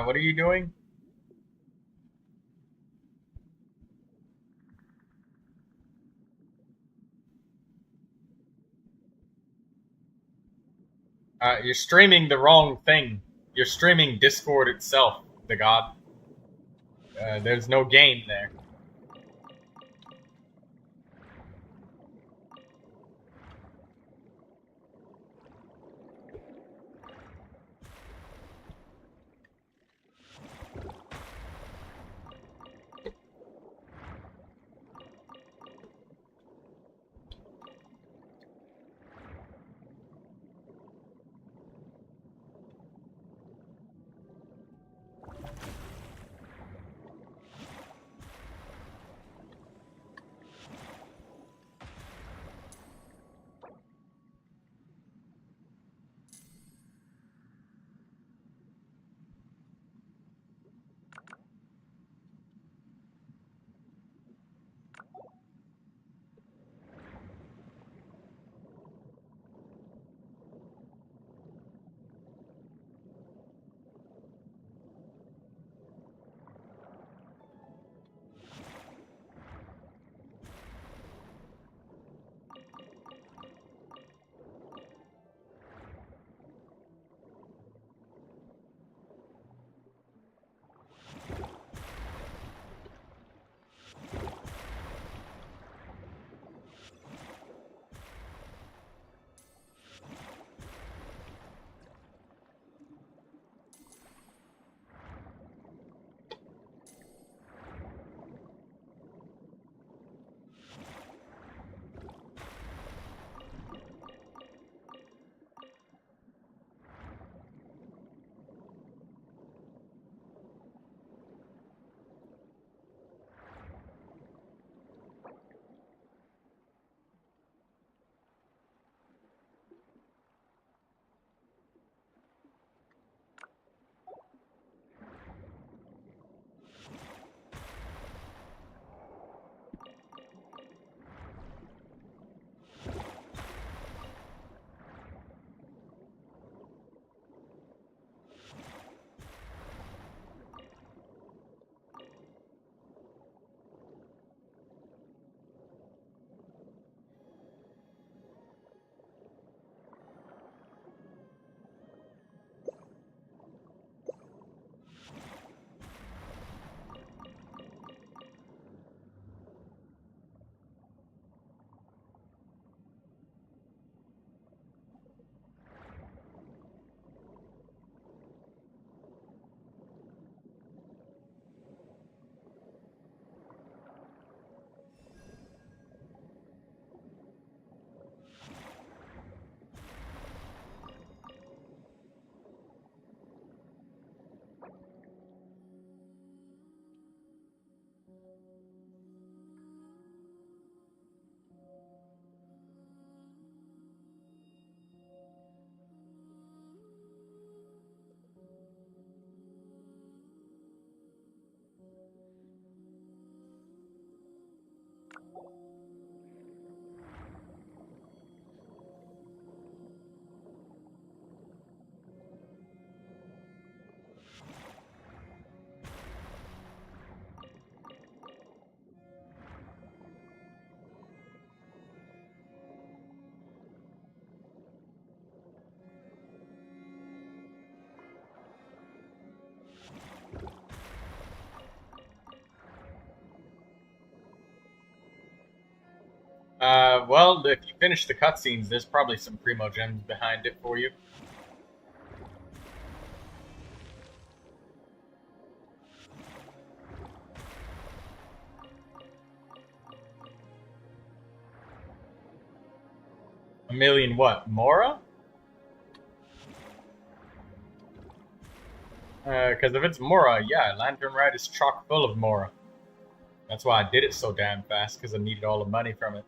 What are you doing? You're streaming the wrong thing. You're streaming Discord itself, the god. There's no game there. Well, if you finish the cutscenes, there's probably some Primo gems behind it for you. A million what? Mora? Because if it's Mora, yeah, Lantern Ride is chock full of Mora. That's why I did it so damn fast, because I needed all the money from it.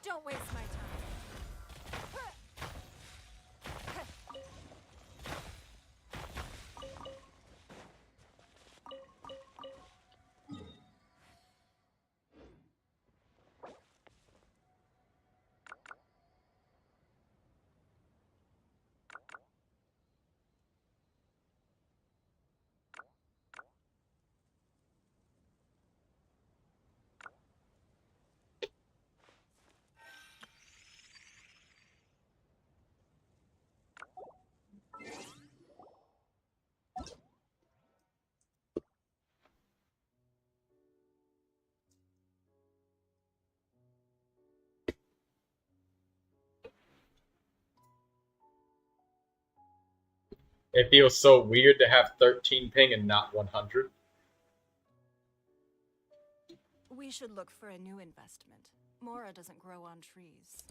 Don't waste my time. It feels so weird to have 13 ping and not 100. We should look for a new investment. Mora doesn't grow on trees.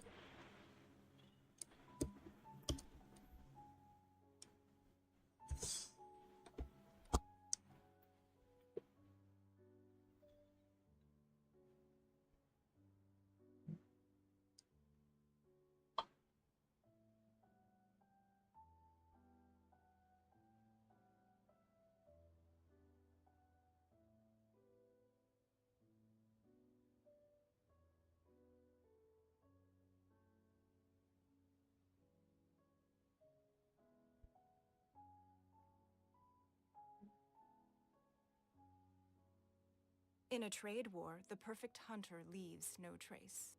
In a trade war, the perfect hunter leaves no trace.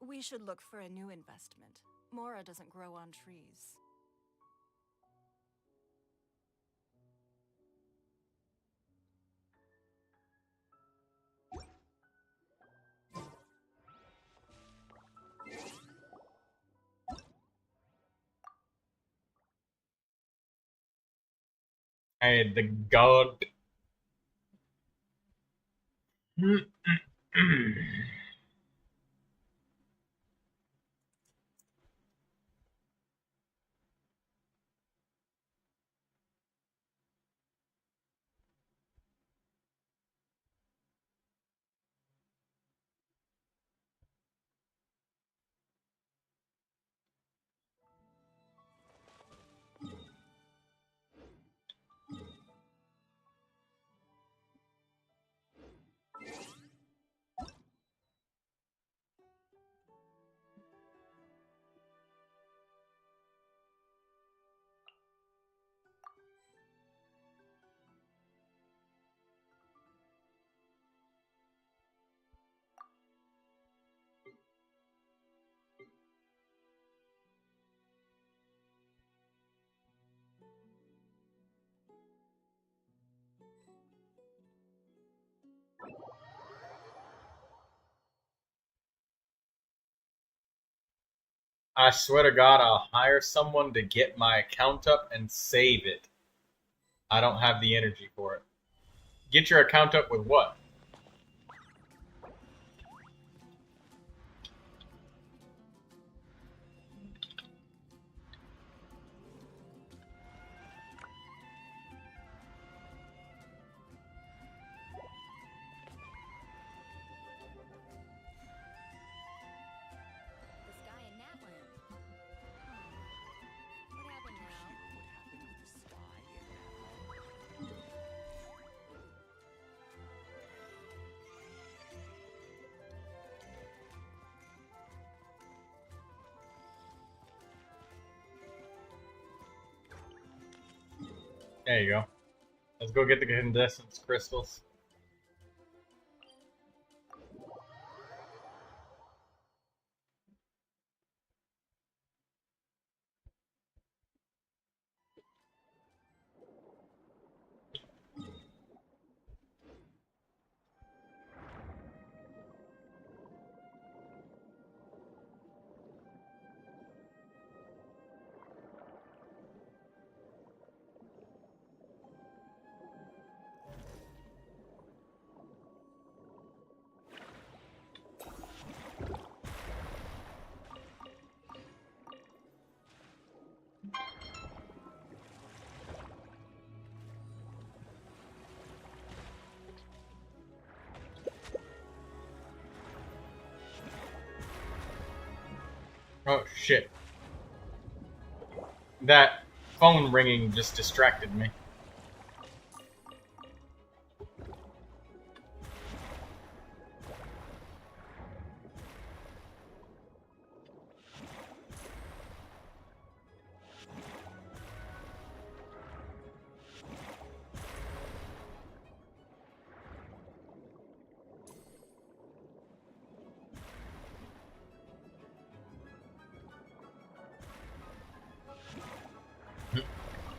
We should look for a new investment. Mora doesn't grow on trees. Hey, the god. I swear to God, I'll hire someone to get my account up and save it. I don't have the energy for it. Get your account up with what? The sky in Natland. What happened now? There you go. Let's go get the condensance crystals. Oh shit. That phone ringing just distracted me.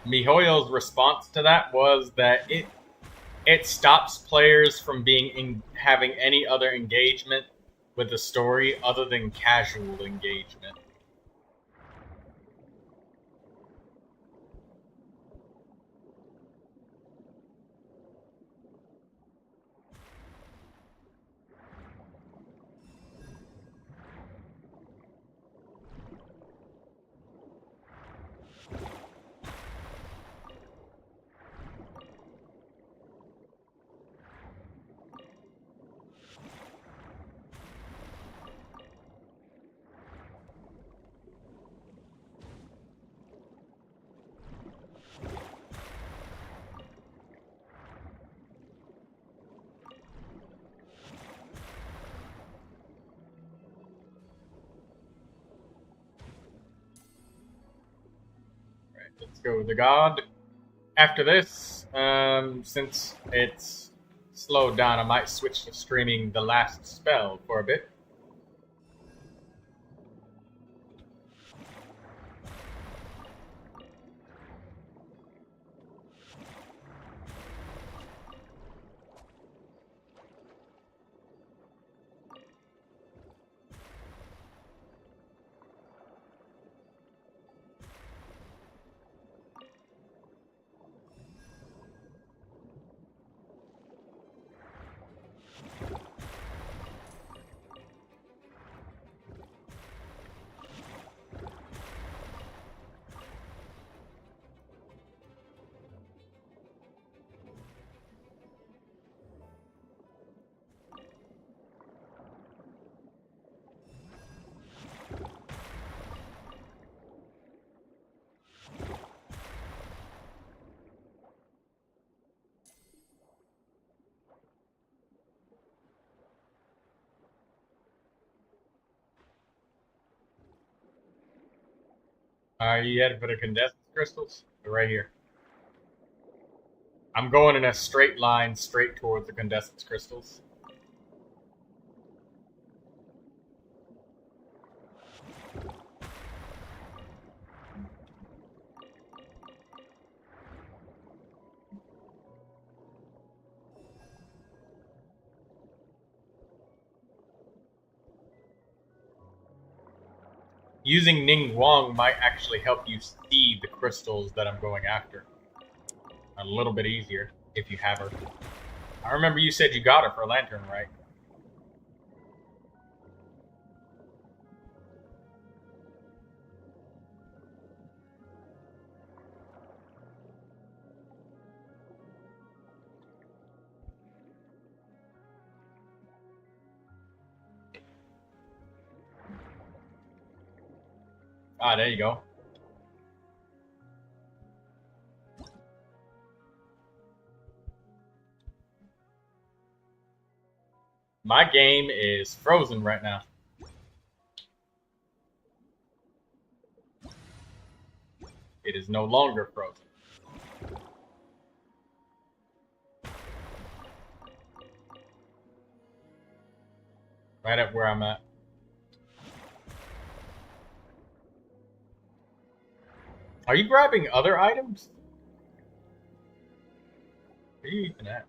MiHoYo's response to that was that it stops players from having any other engagement with the story other than casual engagement. Let's go with the god. After this, since it's slowed down, I might switch to streaming the last spell for a bit. Are you headed for the condensed crystals? They're right here. I'm going in a straight line straight towards the condensance crystals. Using Ning Wang might actually help you see the crystals that I'm going after a little bit easier if you have her. I remember you said you got her for Lantern, right? Ah, there you go. My game is frozen right now. It is no longer frozen. Right at where I'm at. Are you grabbing other items? Where are you even at?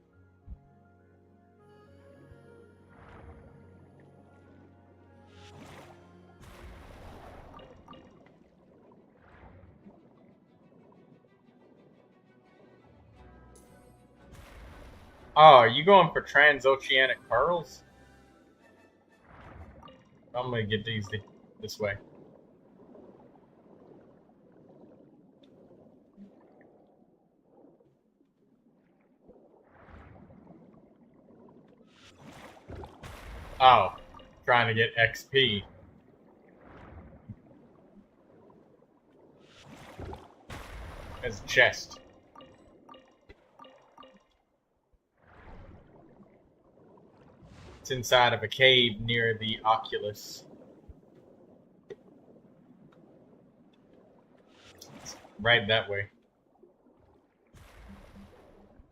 Oh, are you going for transoceanic pearls? I'm gonna get these this way. Oh, trying to get XP. There's a chest. It's inside of a cave near the Oculus. It's right that way.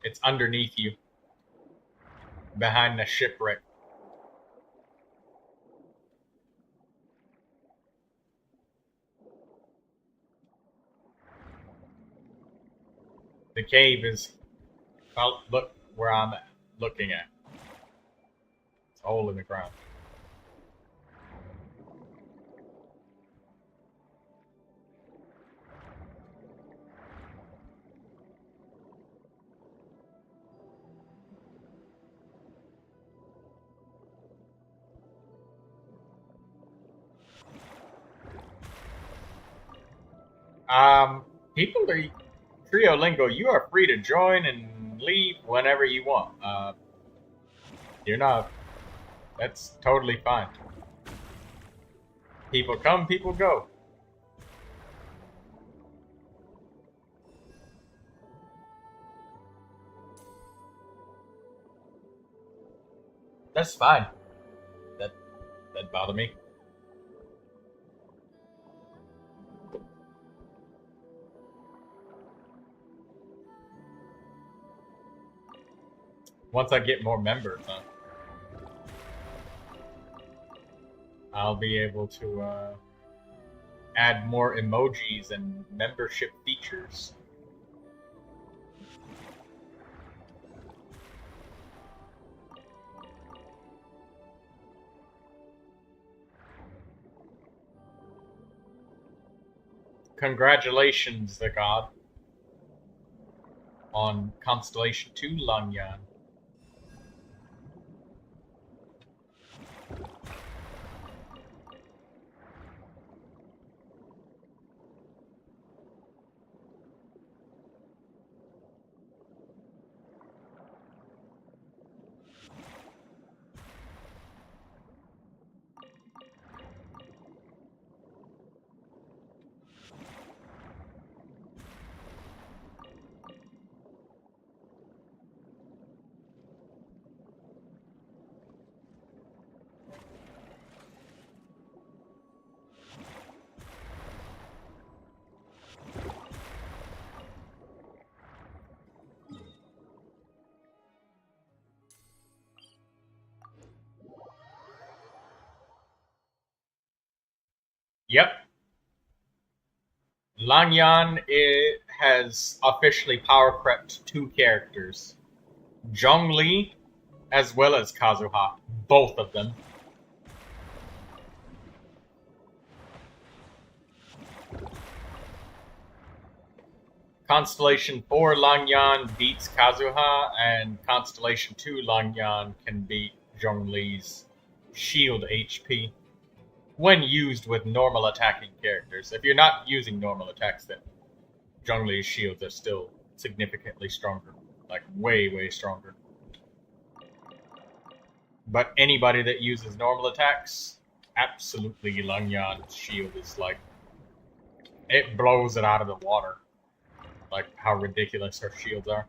It's underneath you. Behind the shipwreck. The cave is, well, look where I'm looking at. It's a hole in the ground. People are Trio Lingo, you are free to join and leave whenever you want. You're not. That's totally fine. People come, people go. That's fine. That bother me. Once I get more members, I'll be able to add more emojis and membership features. Congratulations, the god, on Constellation 2 Langyan. Yep. Langyan has officially power crept 2 characters. Zhongli as well as Kazuha. Both of them. Constellation 4 Langyan beats Kazuha, and Constellation 2 Langyan can beat Zhongli's shield HP when used with normal attacking characters. If you're not using normal attacks, then Zhongli's shields are still significantly stronger. Like, way, way stronger. But anybody that uses normal attacks, absolutely Langyan's shield is like, it blows it out of the water. Like how ridiculous her shields are.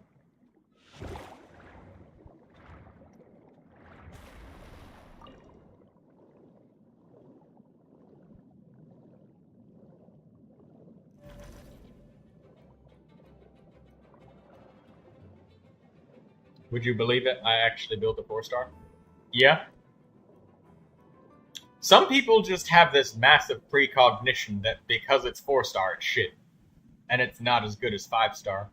Would you believe it? I actually built a 4-star. Yeah. Some people just have this massive precognition that because it's 4-star, it's shit. And it's not as good as 5-star.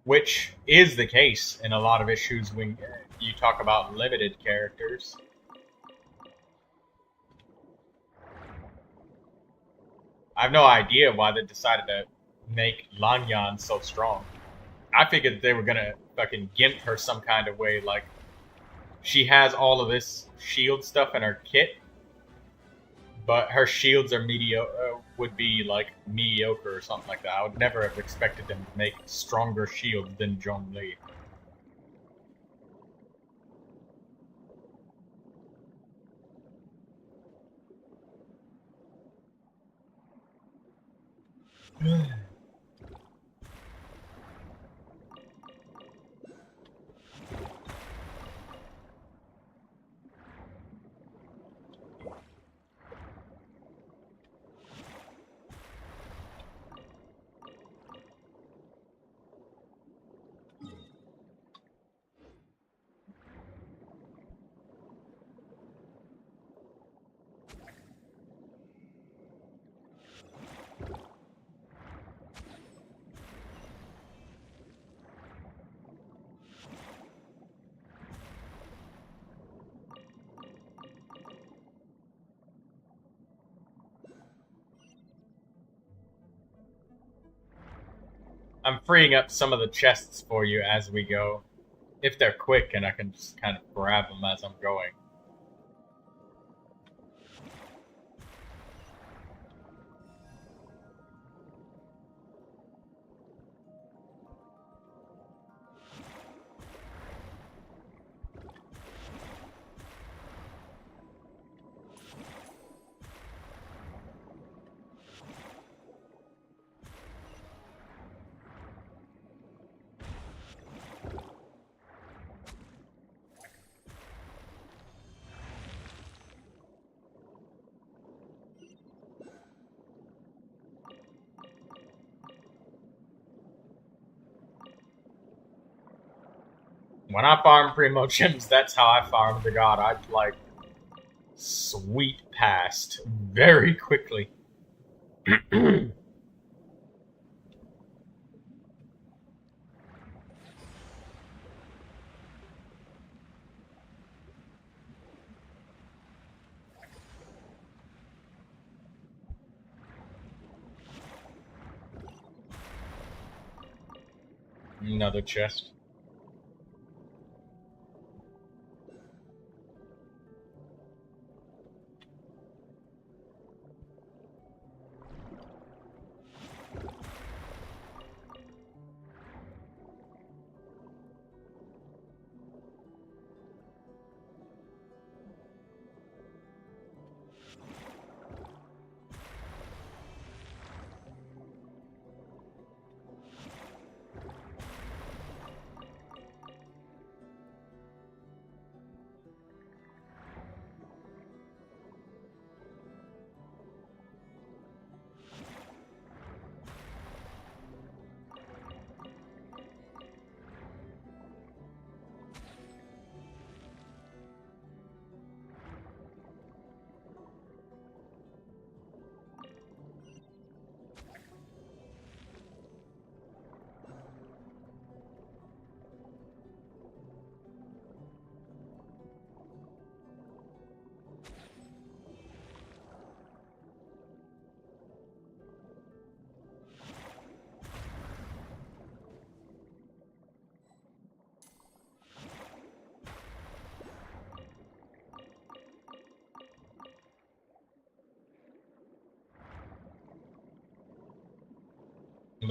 Which is the case in a lot of issues when you talk about limited characters. I have no idea why they decided to make Langyan so strong. I figured they were gonna fucking gimp her some kind of way, like she has all of this shield stuff in her kit, but her shields are would be like mediocre or something like that. I would never have expected them to make stronger shields than Zhongli. I'm freeing up some of the chests for you as we go. If they're quick and I can just kind of grab them as I'm going. When I farm Primo Gems, that's how I farm the god. I like sweet past very quickly. Another chest.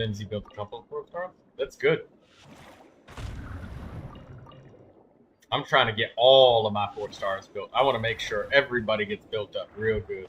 Lindsay built a couple of 4-stars. That's good. I'm trying to get all of my 4-stars built. I want to make sure everybody gets built up real good.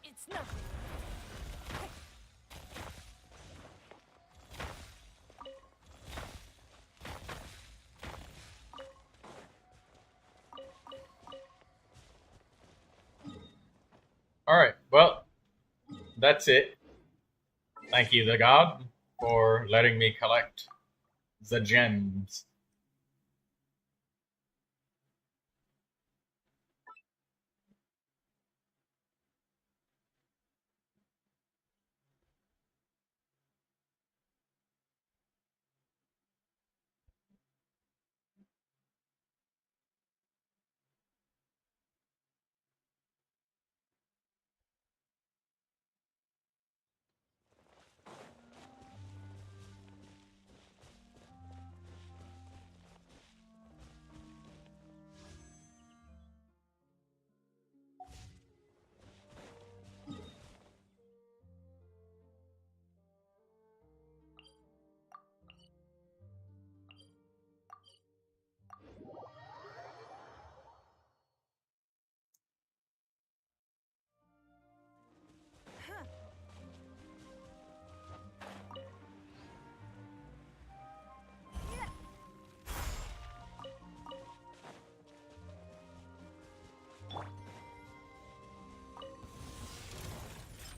It's nothing. Alright, well, that's it. Thank you, the god, for letting me collect the gems.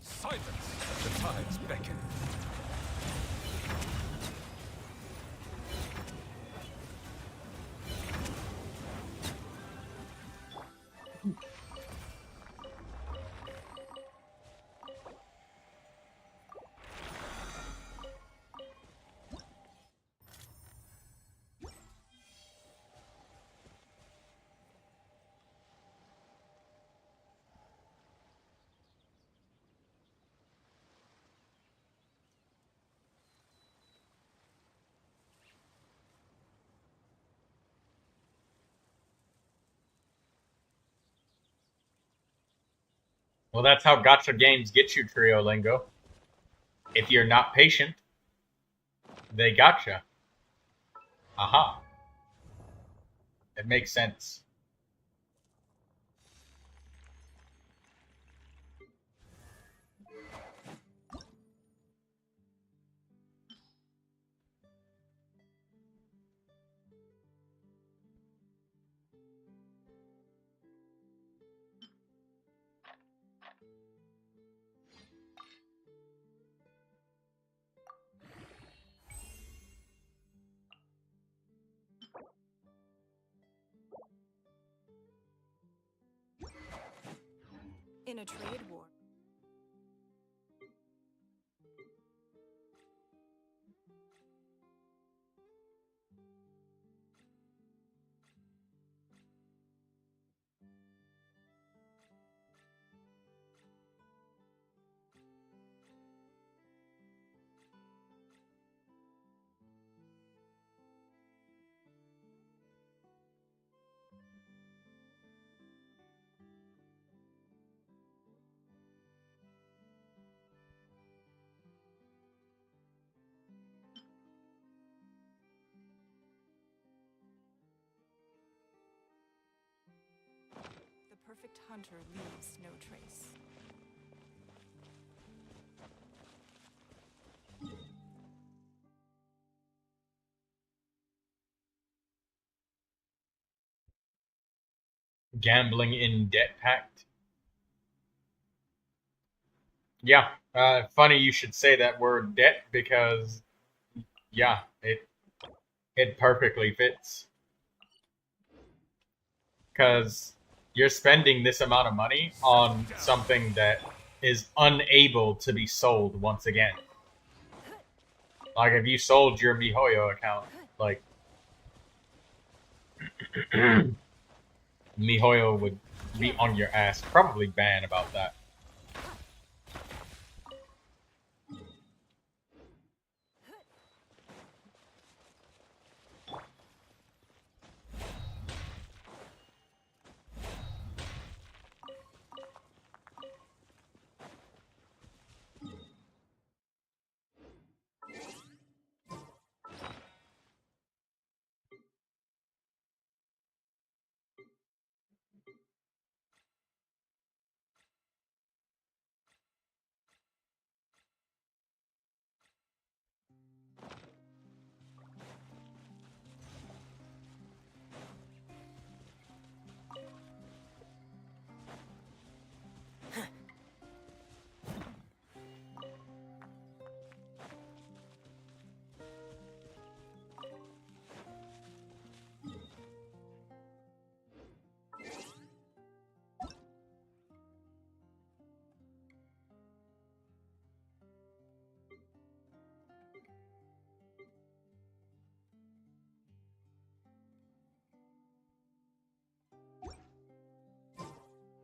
Silence! The tides beckon. Well, that's how gacha games get you, Trio Lingo. If you're not patient, they gotcha. Aha. It makes sense. In a trade war. The perfect hunter leaves no trace. Gambling in Debt Pact. Yeah, funny you should say that word debt because, yeah, it perfectly fits. Because you're spending this amount of money on something that is unable to be sold once again. Like, if you sold your MiHoYo account, like, MiHoYo would be on your ass. Probably ban about that.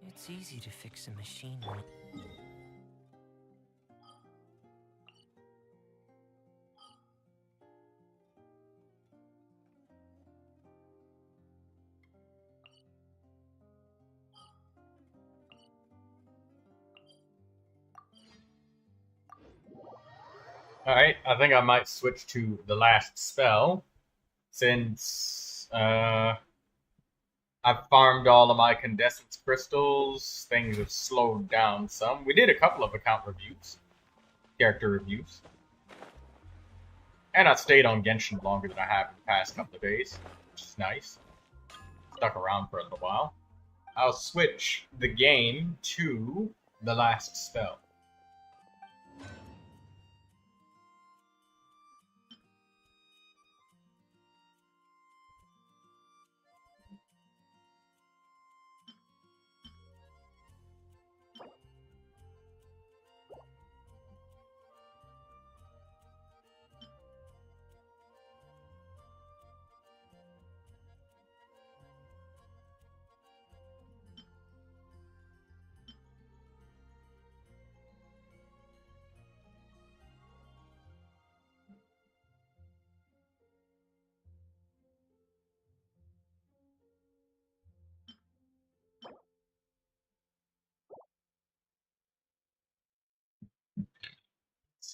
It's easy to fix a machine when Alright, I think I might switch to the last spell, since I've farmed all of my condescence crystals. Things have slowed down some. We did a couple of account reviews, character reviews, and I stayed on Genshin longer than I have in the past couple of days, which is nice. Stuck around for a little while. I'll switch the game to the last spell.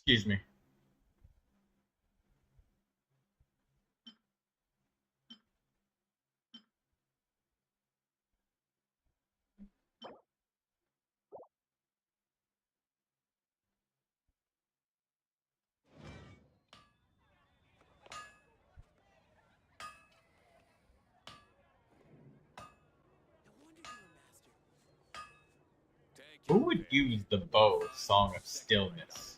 Excuse me. Who would use the bow, Song of Stillness?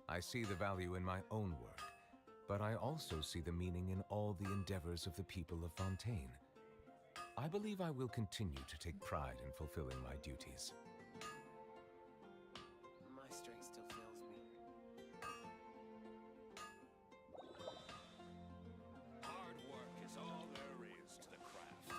I see the value in my own work, but I also see the meaning in all the endeavors of the people of Fontaine. I believe I will continue to take pride in fulfilling my duties. My strength still fails me. Hard work is all there is to the craft.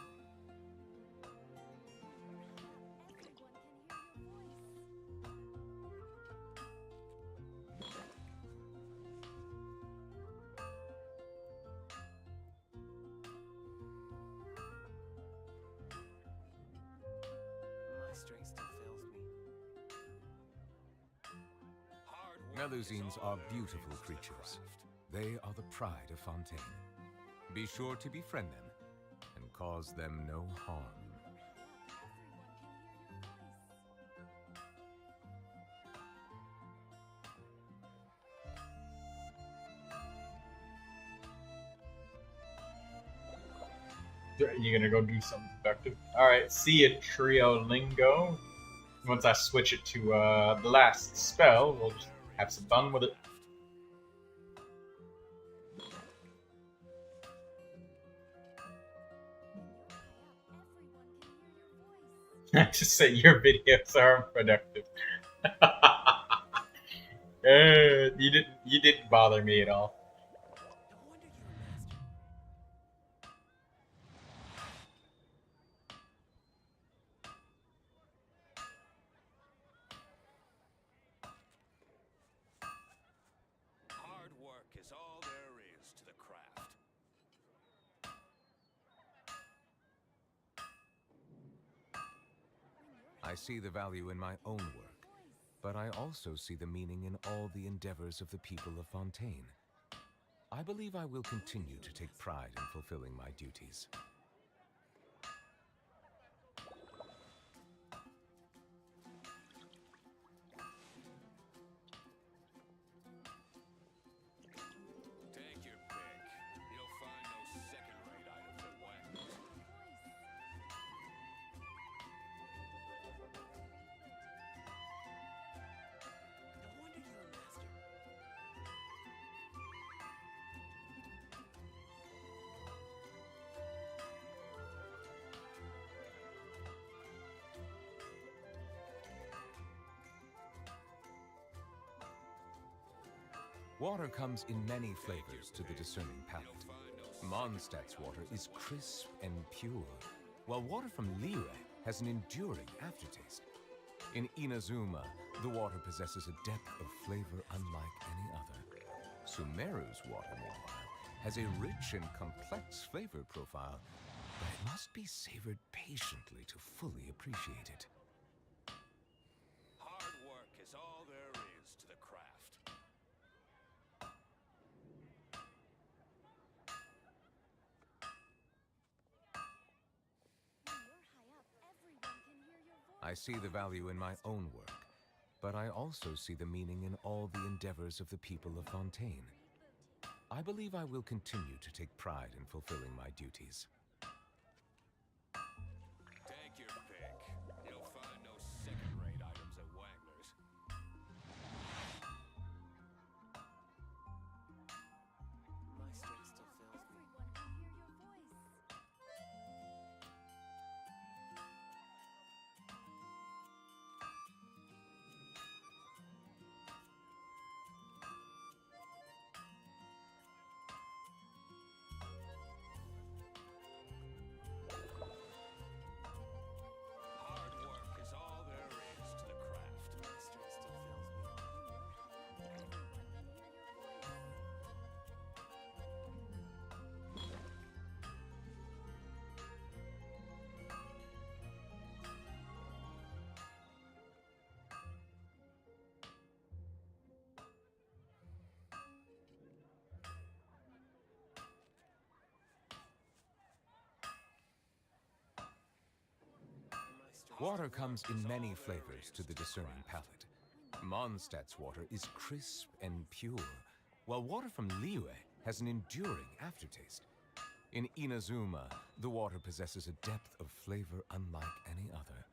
My strength still fails me. Melusines are beautiful creatures. They are the pride of Fontaine. Be sure to befriend them and cause them no harm. You gonna go do something productive? Alright, see ya, Trio Lingo. Once I switch it to the last spell, we'll just Have some fun with it. I just say your videos are unproductive. You didn't bother me at all. Hard work is all there is to the craft. I see the value in my own work, but I also see the meaning in all the endeavors of the people of Fontaine. I believe I will continue to take pride in fulfilling my duties. Take your pick. You'll find no second-rate items at Wagner's. No wonder you're a master. Water comes in many flavors to the discerning palate. Mondstadt's water is crisp and pure, while water from Liyue has an enduring aftertaste. In Inazuma, the water possesses a depth of flavor unlike any other. Sumeru's water, meanwhile, has a rich and complex flavor profile, but it must be savored patiently to fully appreciate it. Hard work is all there is to the craft. I see the value in my own work, but I also see the meaning in all the endeavors of the people of Fontaine. I believe I will continue to take pride in fulfilling my duties. Take your pick. You'll find no second-rate items at Wagner's. My strength still fails me. Hard work is all there is to the craft. My strength still fails me. Water comes in many flavors to the discerning palate. Mondstadt's water is crisp and pure, while water from Liyue has an enduring aftertaste. In Inazuma, the water possesses a depth of flavor unlike any other.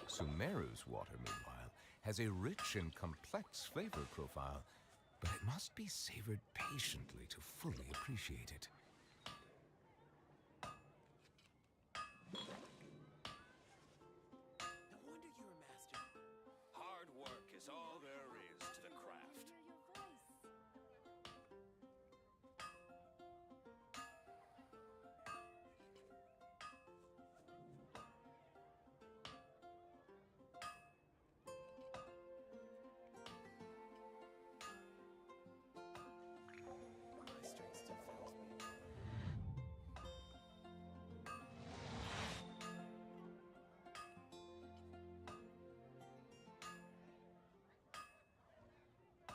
Sumeru's water, meanwhile, has a rich and complex flavor profile, but it must be savored patiently to fully appreciate it. No wonder you're a master. Hard work is all there is to the craft. My strength still fails me.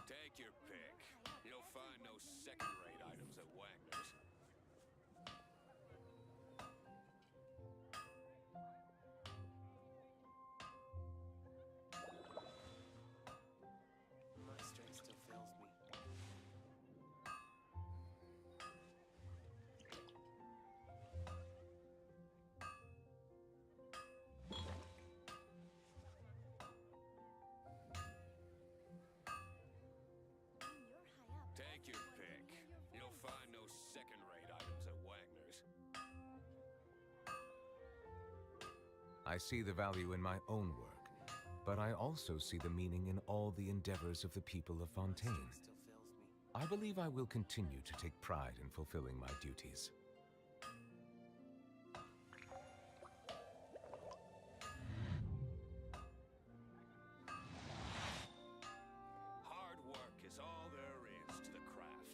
Take your pick. You'll find no second-rate items at Wagner's. My strength still fails me. I see the value in my own work, but I also see the meaning in all the endeavors of the people of Fontaine. I believe I will continue to take pride in fulfilling my duties. Hard work is all there is to the craft.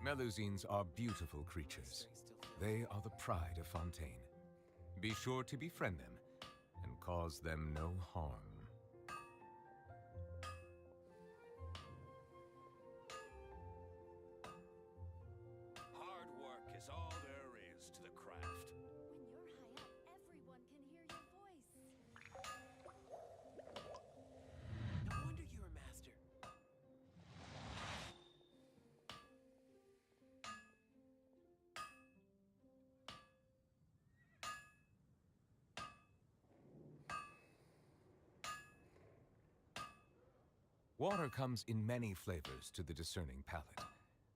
Melusines are beautiful creatures. They are the pride of Fontaine. Be sure to befriend them and cause them no harm. Hard work is all there is to the craft. When you're high up, everyone can hear your voice. No wonder you're a master. Water comes in many flavors to the discerning palate.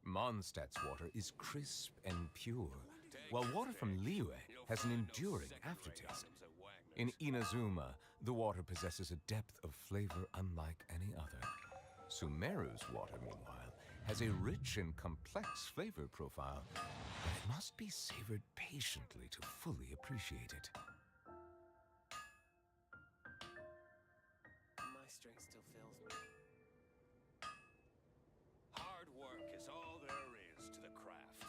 Mondstadt's water is crisp and pure, while water from Liyue has an enduring aftertaste. In Inazuma, the water possesses a depth of flavor unlike any other. Sumeru's water, meanwhile, has a rich and complex flavor profile, but it must be savored patiently to fully appreciate it. My strength still fails me. Hard work is all there is to the craft.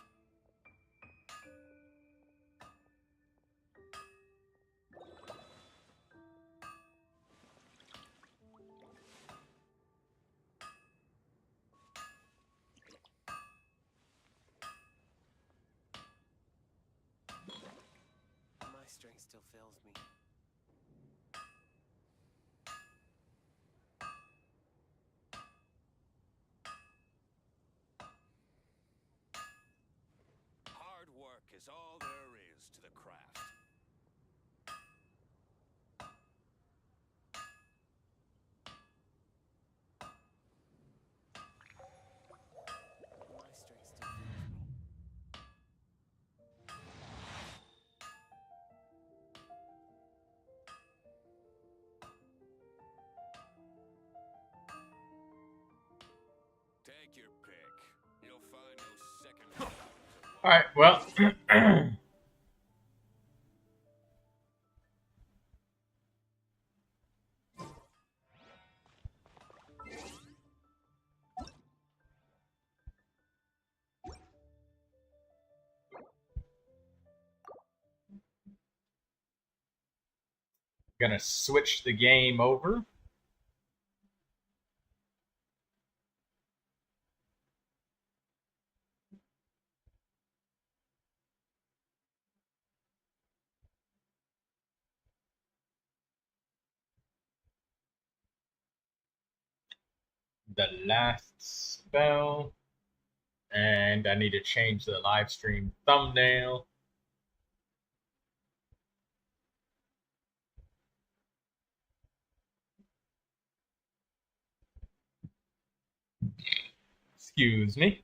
My strength still fails me. Hard work is all there is to the craft. My strength still fails me. Take your pick. You'll find no second. Alright, well. Gonna switch the game over. The last spell, and I need to change the live stream thumbnail. Excuse me.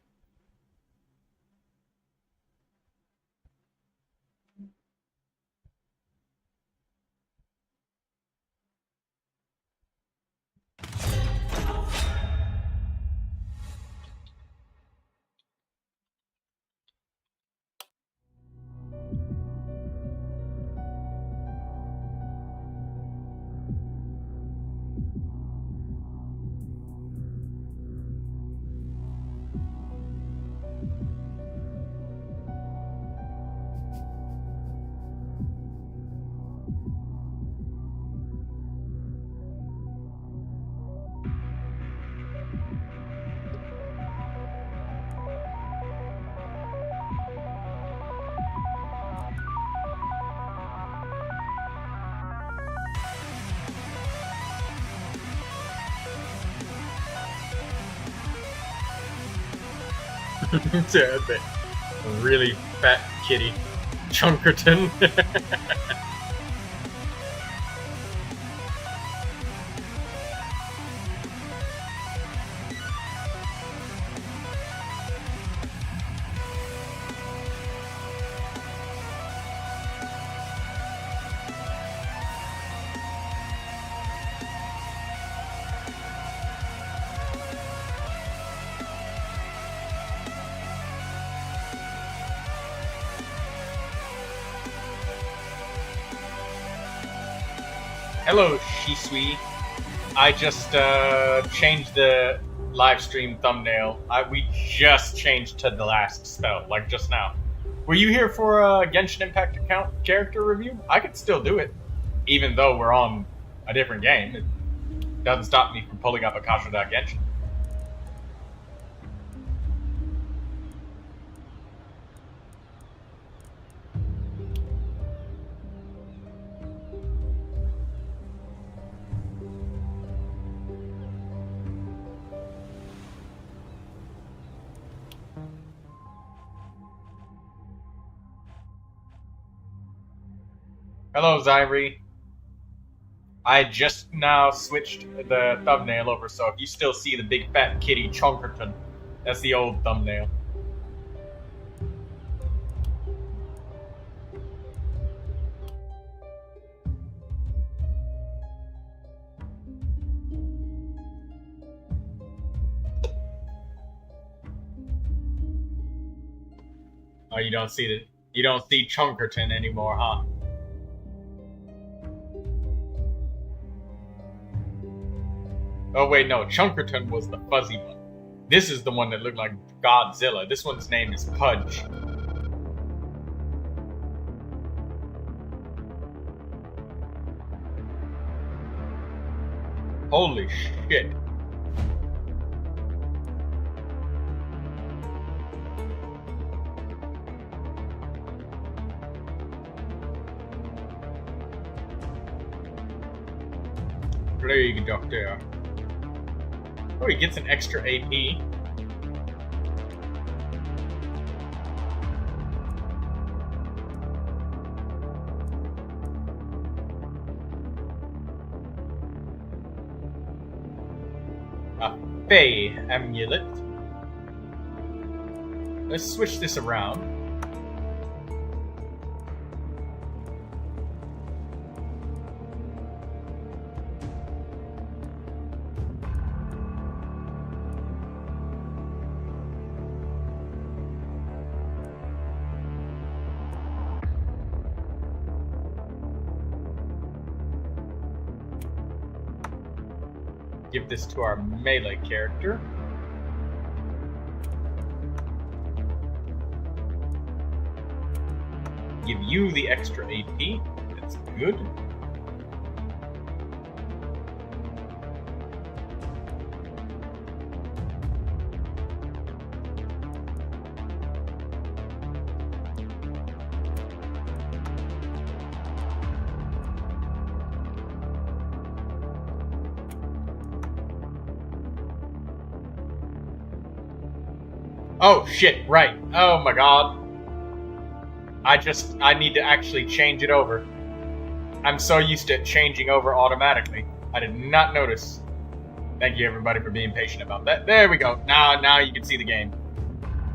The really fat kitty, Chunkerton. Hello, Shisui. I just changed the live stream thumbnail. We just changed to the last spell, like just now. Were you here for a Genshin Impact account character review? I could still do it, even though we're on a different game. It doesn't stop me from pulling up Akasha.Genshin. Hello, Zyrie. I just now switched the thumbnail over, so if you still see the big fat kitty Chonkerton, that's the old thumbnail. Oh, you don't see Chonkerton anymore, huh? Oh wait, no, Chunkerton was the fuzzy one. This is the one that looked like Godzilla. This one's name is Pudge. Holy shit. Plague Doctor. Oh, he gets an extra AP. A Fey amulet. Let's switch this around. Give this to our melee character. Give you the extra AP. That's good. Oh shit, right. Oh my god. I need to actually change it over. I'm so used to it changing over automatically. I did not notice. Thank you everybody for being patient about that. There we go. Now you can see the game.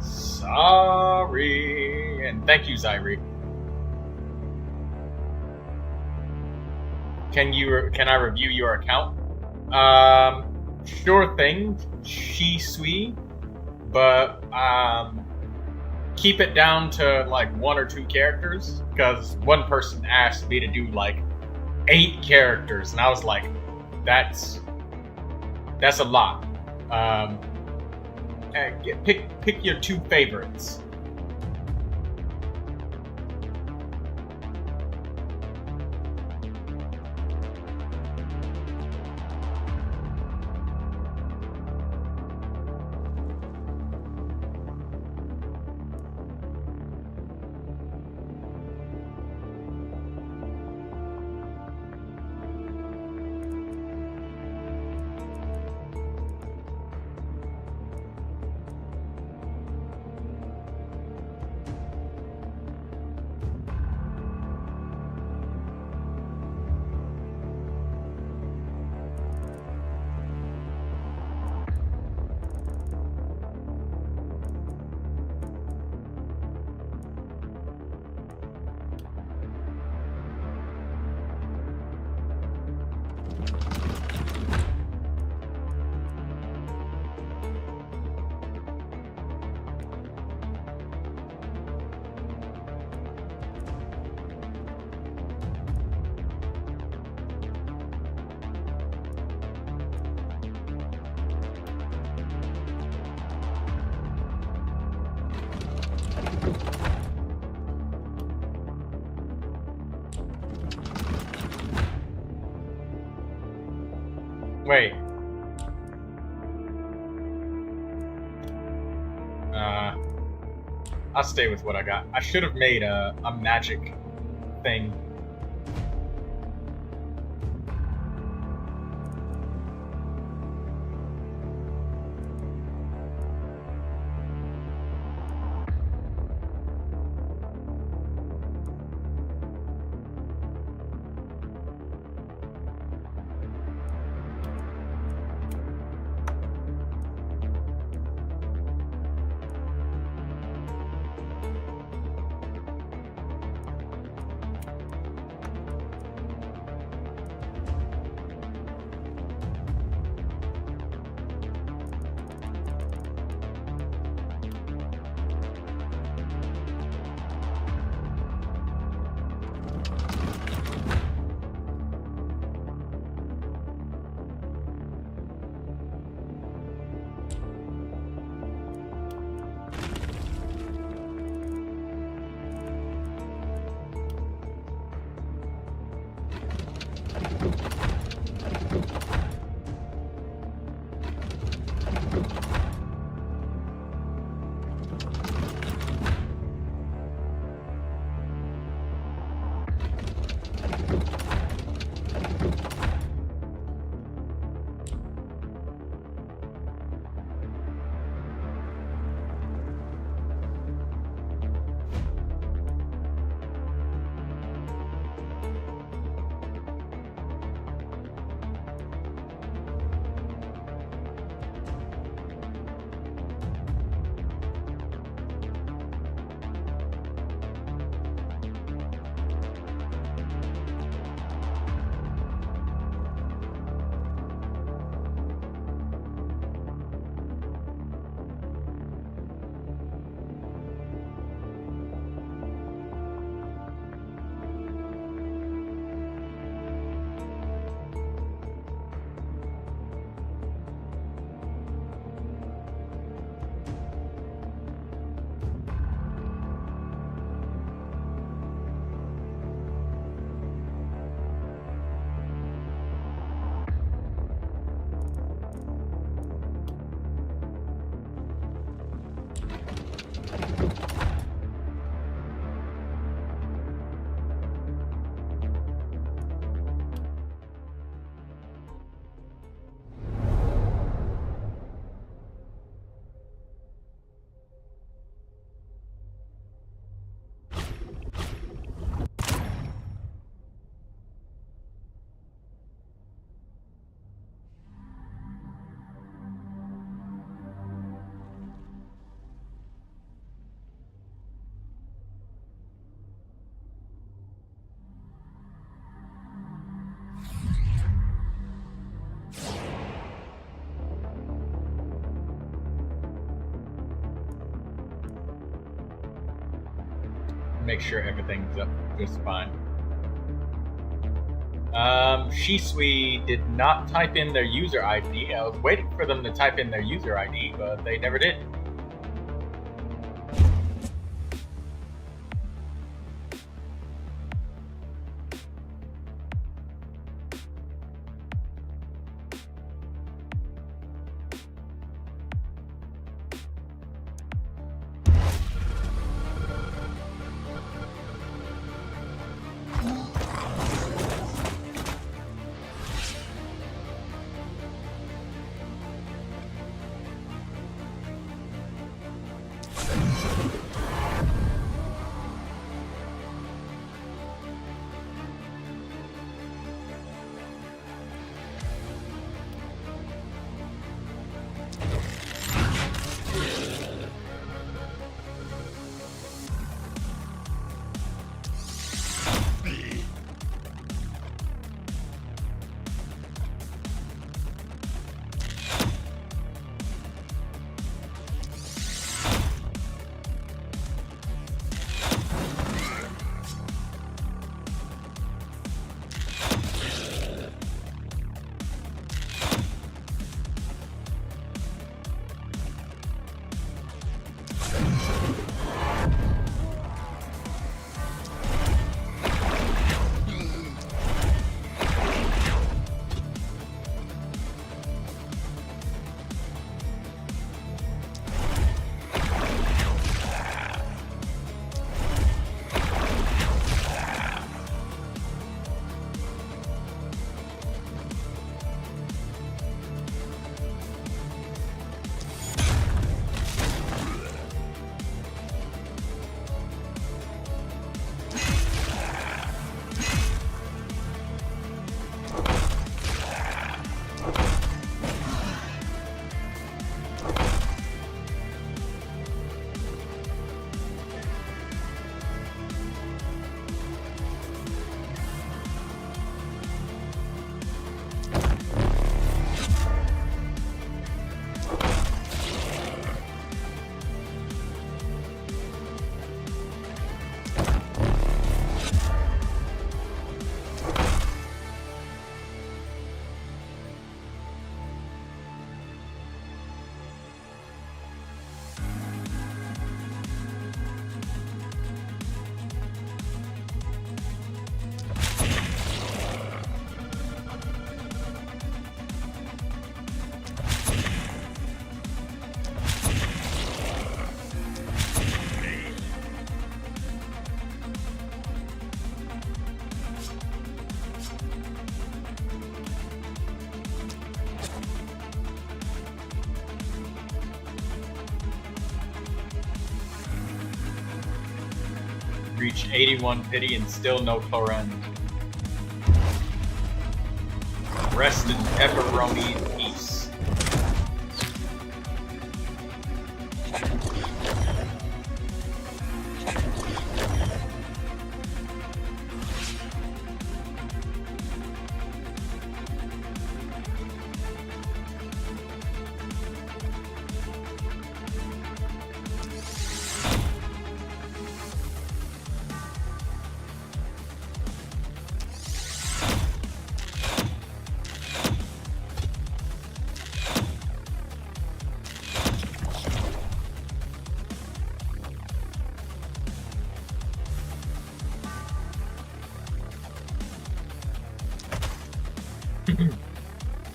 Sorry. And thank you, Zyrie. Can I review your account? Sure thing, Shisui. But keep it down to like 1 or 2 characters, because one person asked me to do like 8 characters, and I was like, that's a lot. Pick your 2 favorites. Wait. I'll stay with what I got. I should have made a magic thing. Make sure everything's up just fine. Shisui did not type in their user ID. I was waiting for them to type in their user ID, but they never did. Reached 81 pity and still no Torrent. Rest in pepperoni peace.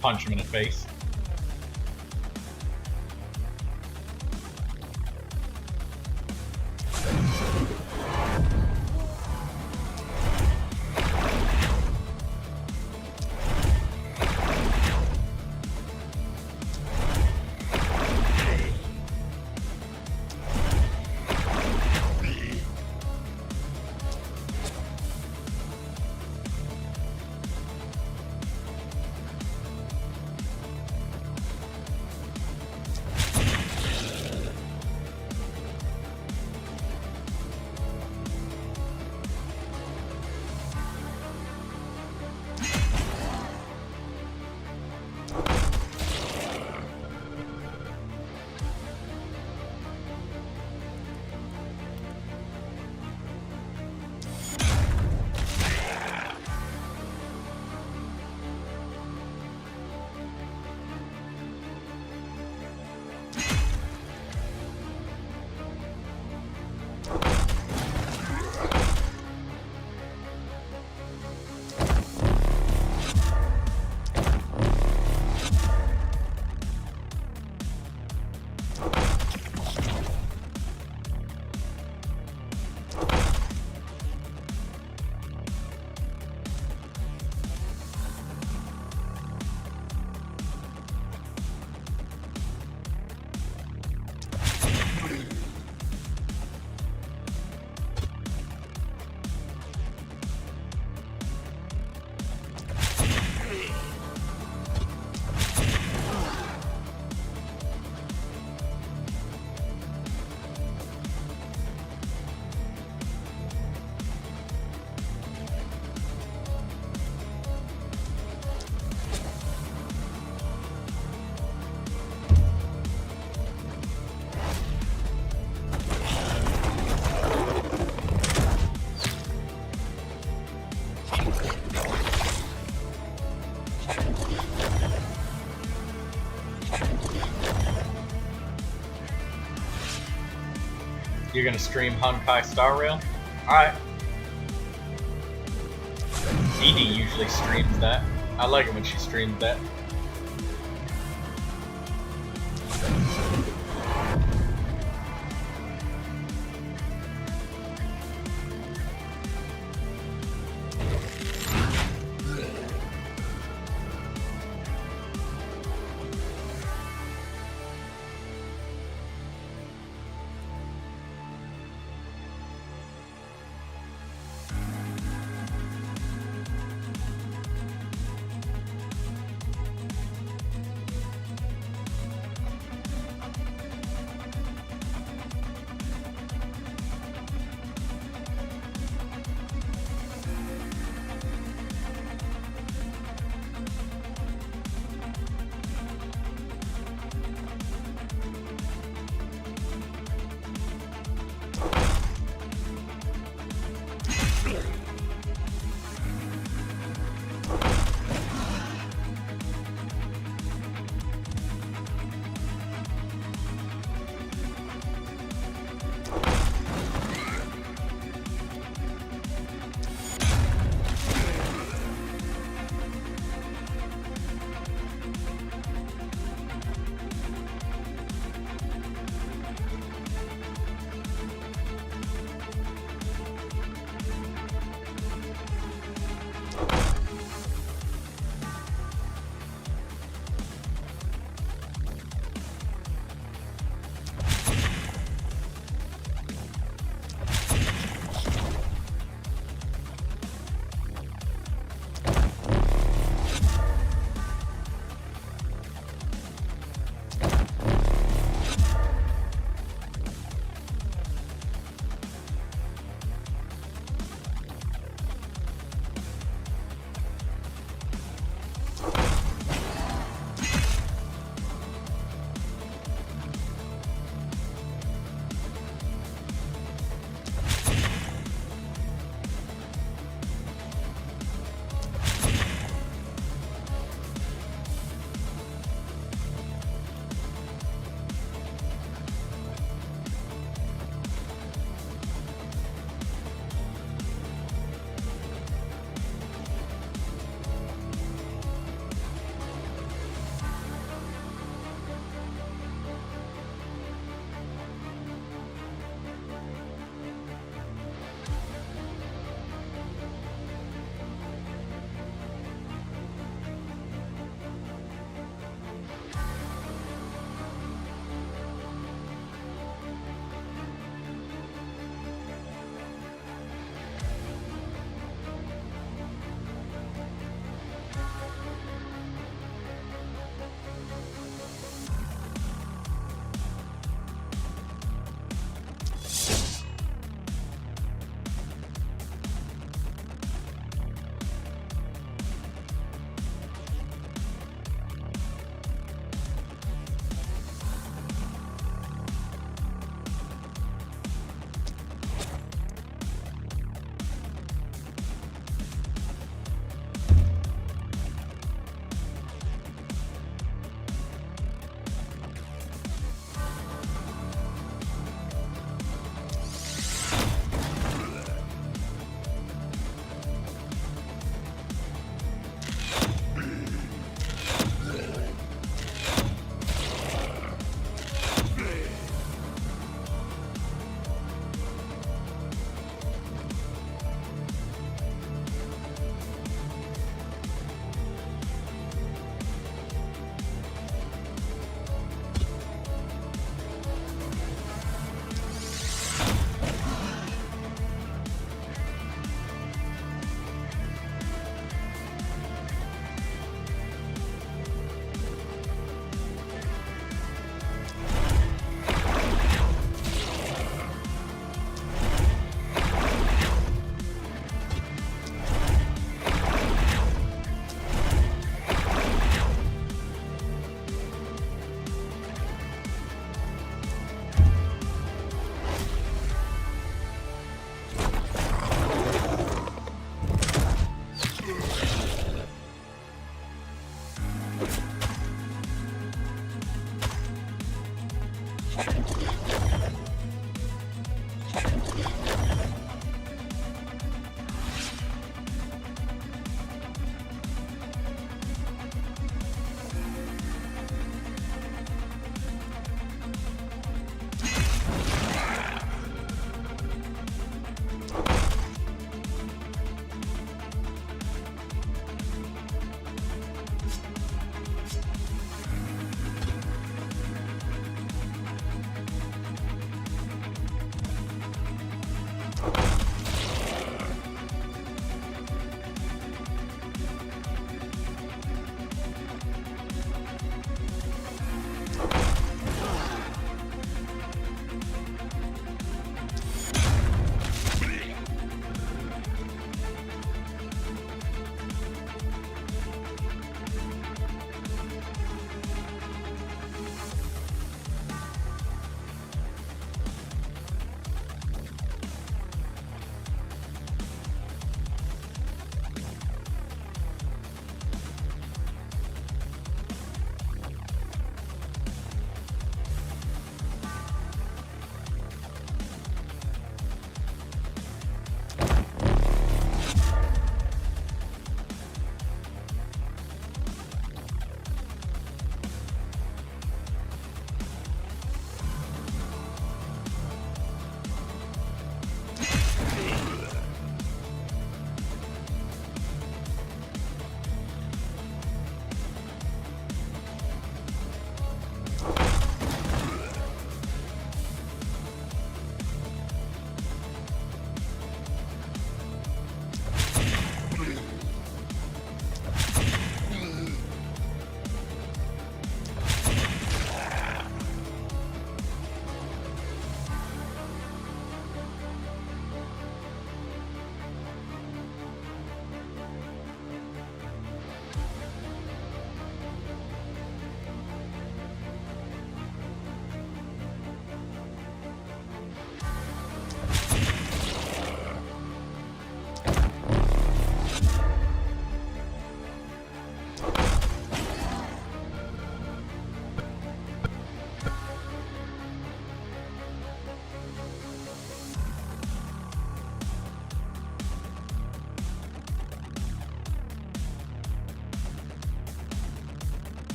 Punch him in the face. You're gonna stream Honkai Star Rail? Alright. Dee Dee usually streams that. I like it when she streams that.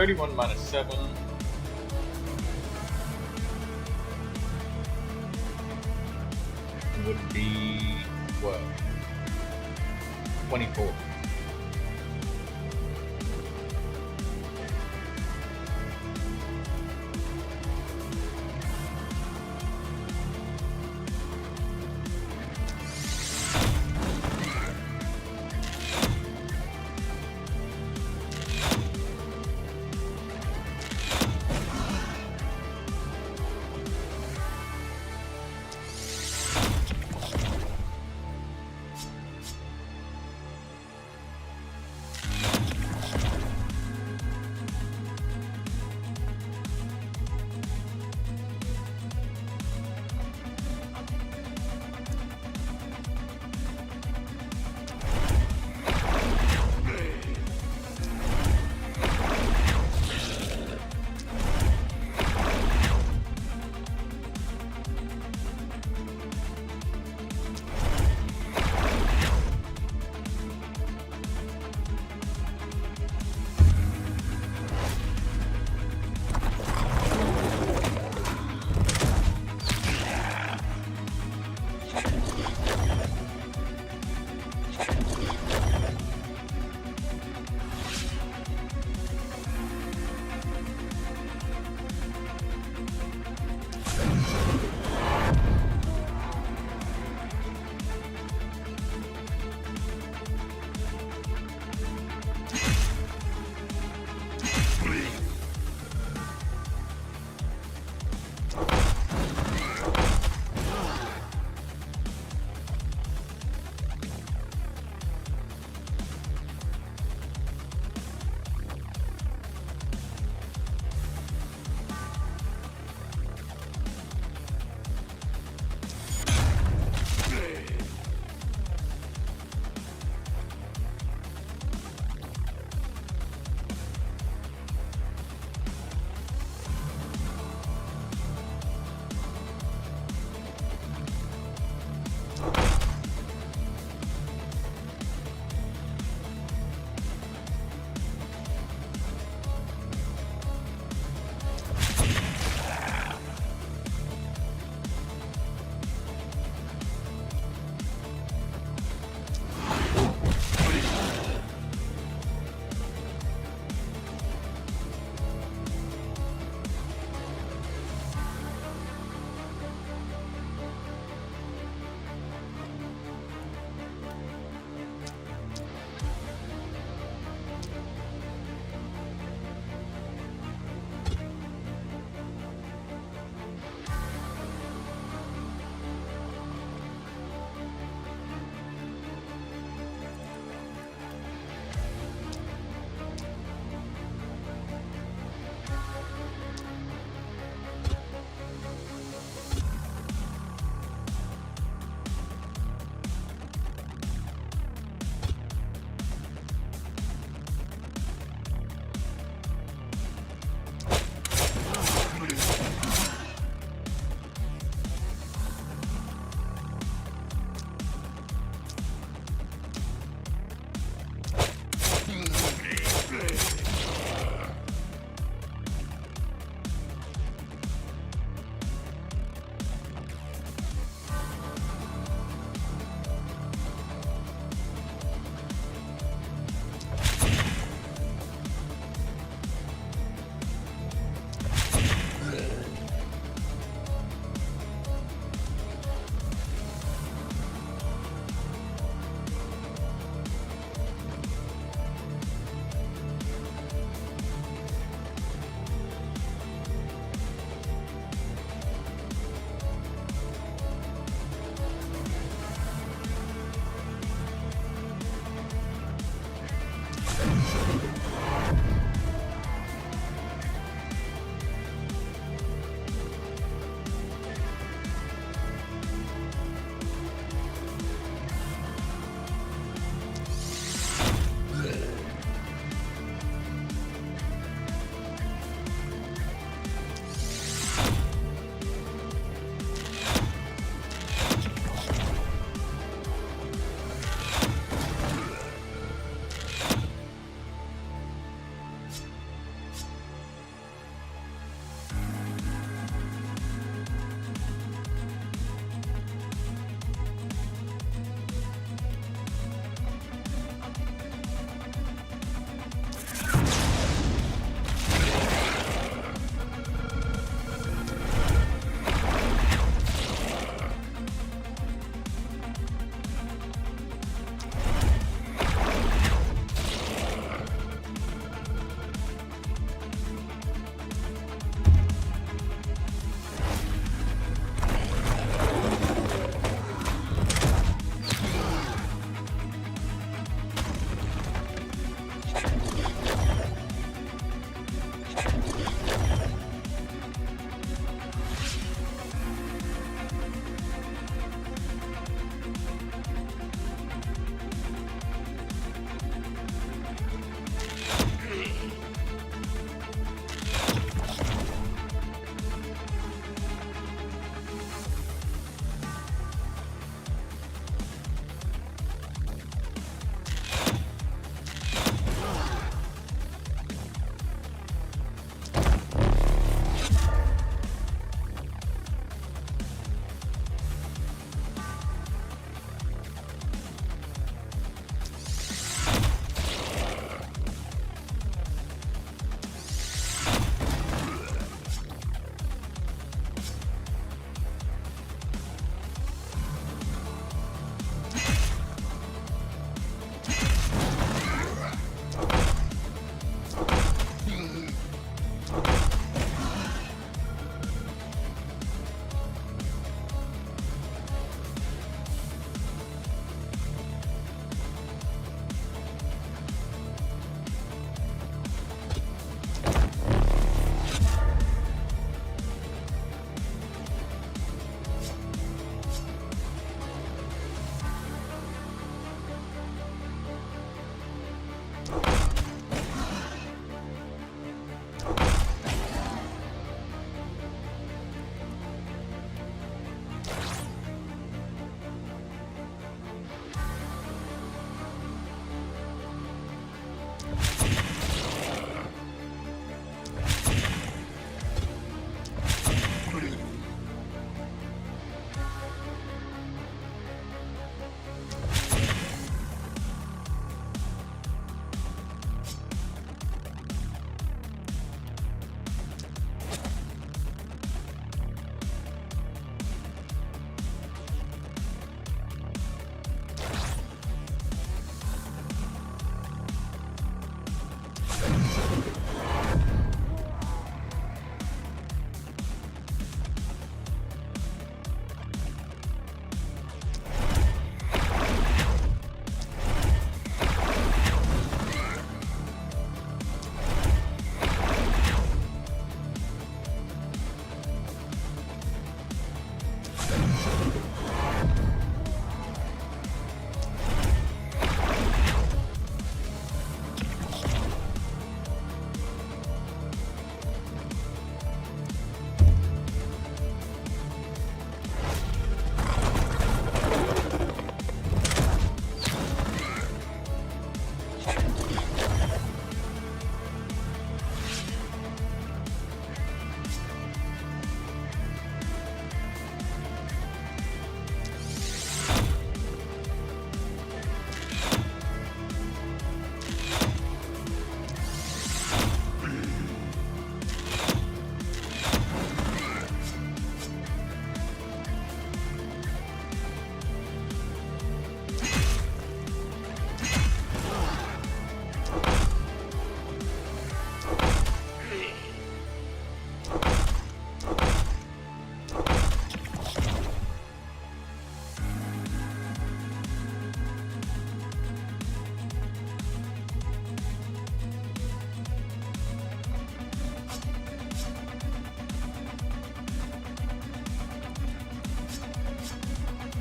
31 minus 7. Would be what? 24.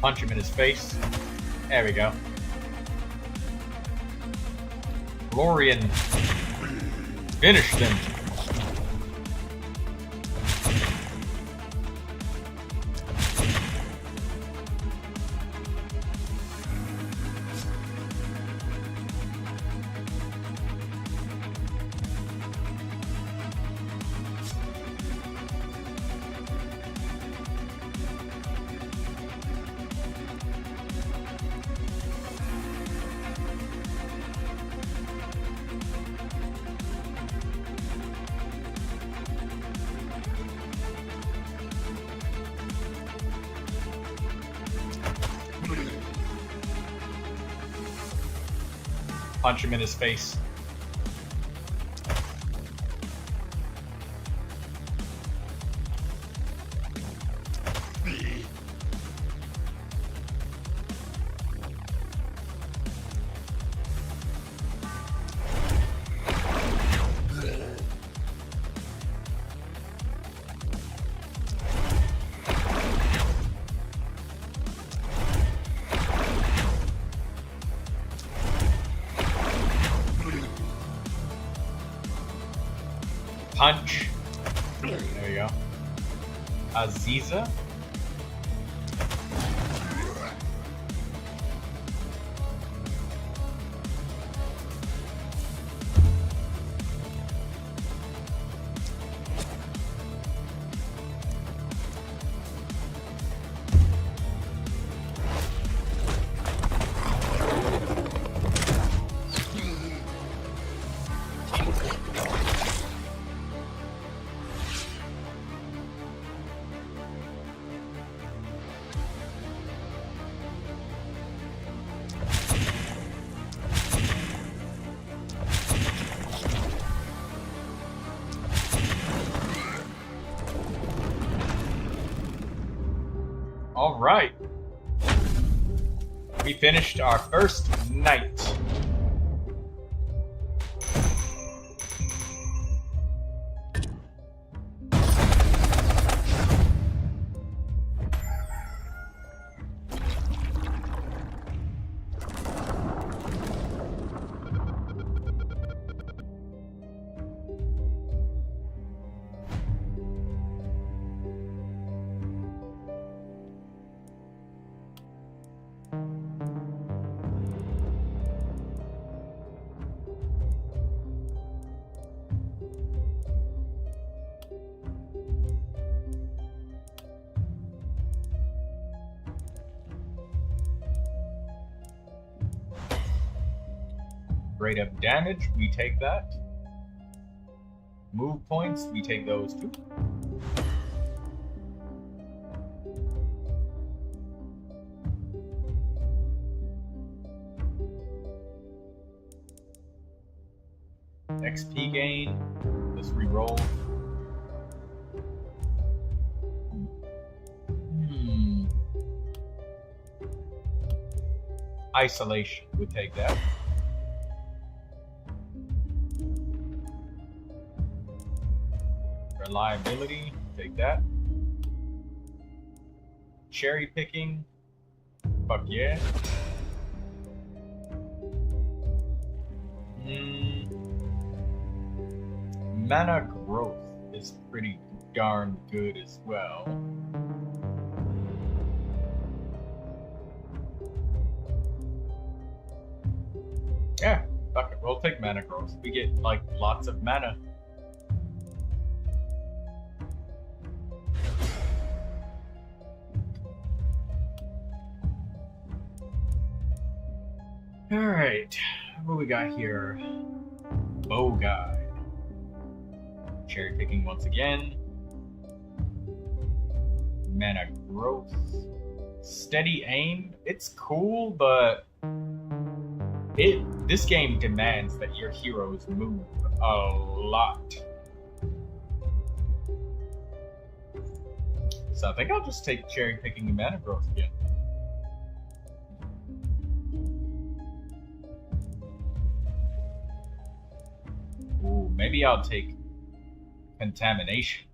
Punch him in his face. There we go. Glorian. Finish them. Punch him in his face. Punch. There you go. Aziza. All right. We finished our first night. Rate of damage, we take that. Move points, we take those too. XP gain, let's re-roll. Isolation, we take that. Reliability, take that. Cherry picking, fuck yeah. Mana growth is pretty darn good as well. Yeah, fuck it, we'll take mana growth. We get like lots of mana. Alright, what we got here? Bow guide. Cherry picking once again. Mana growth. Steady aim. It's cool, but this game demands that your heroes move a lot. So I think I'll just take cherry picking and mana growth again. Ooh, maybe I'll take contamination.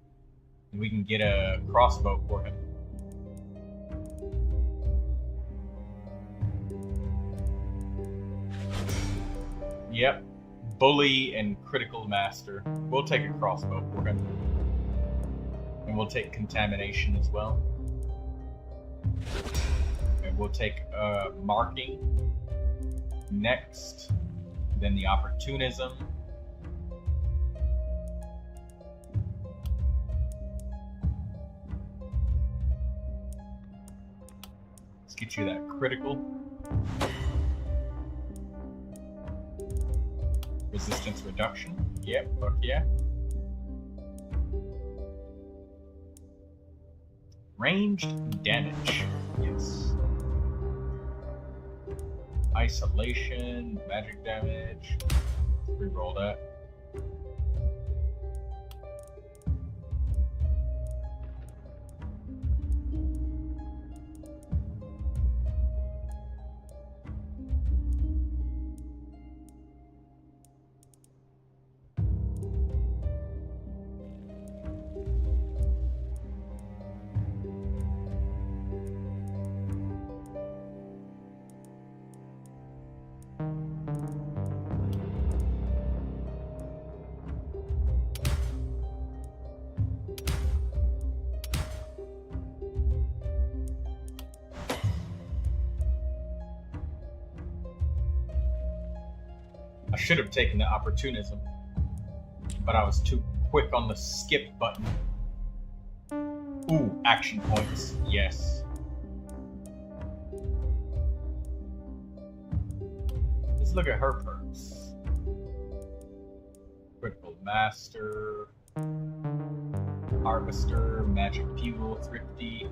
We can get a crossbow for him. Yep. Bully and critical master. We'll take a crossbow for him. And we'll take contamination as well. And we'll take marking next. Then the opportunism. Let's get you that critical. Resistance reduction. Yep, fuck yeah. Ranged damage. Yes. Isolation, magic damage. Let's reroll that. I should have taken the opportunism, but I was too quick on the skip button. Ooh, action points. Yes. Let's look at her perks. Critical Master, Harvester, Magic Fuel, Thrifty,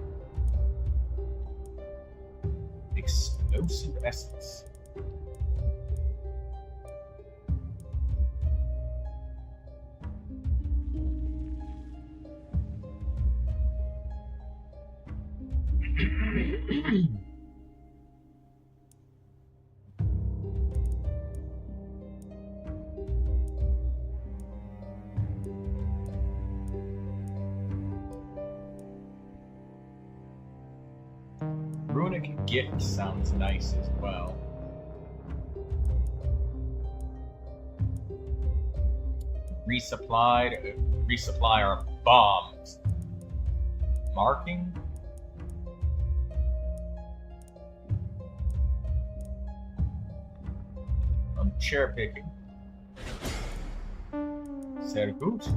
Explosive Essence. Runic Gift sounds nice as well. Resupply our bombs. Marking. I'm cherry picking. Sehr gut.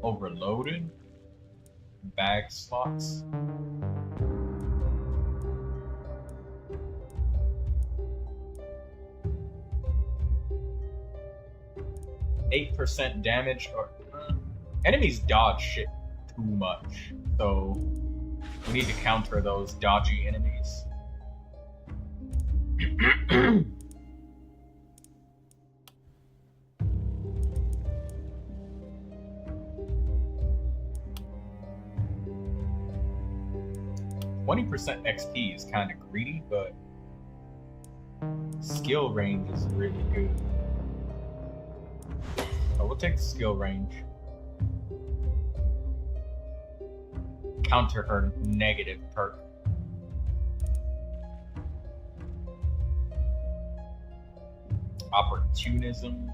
Overloaded. Bag slots. %, damage, or enemies dodge shit too much, so we need to counter those dodgy enemies. 20% XP is kind of greedy, but skill range is really good. So we'll take the skill range. Counter her negative perk. Opportunism.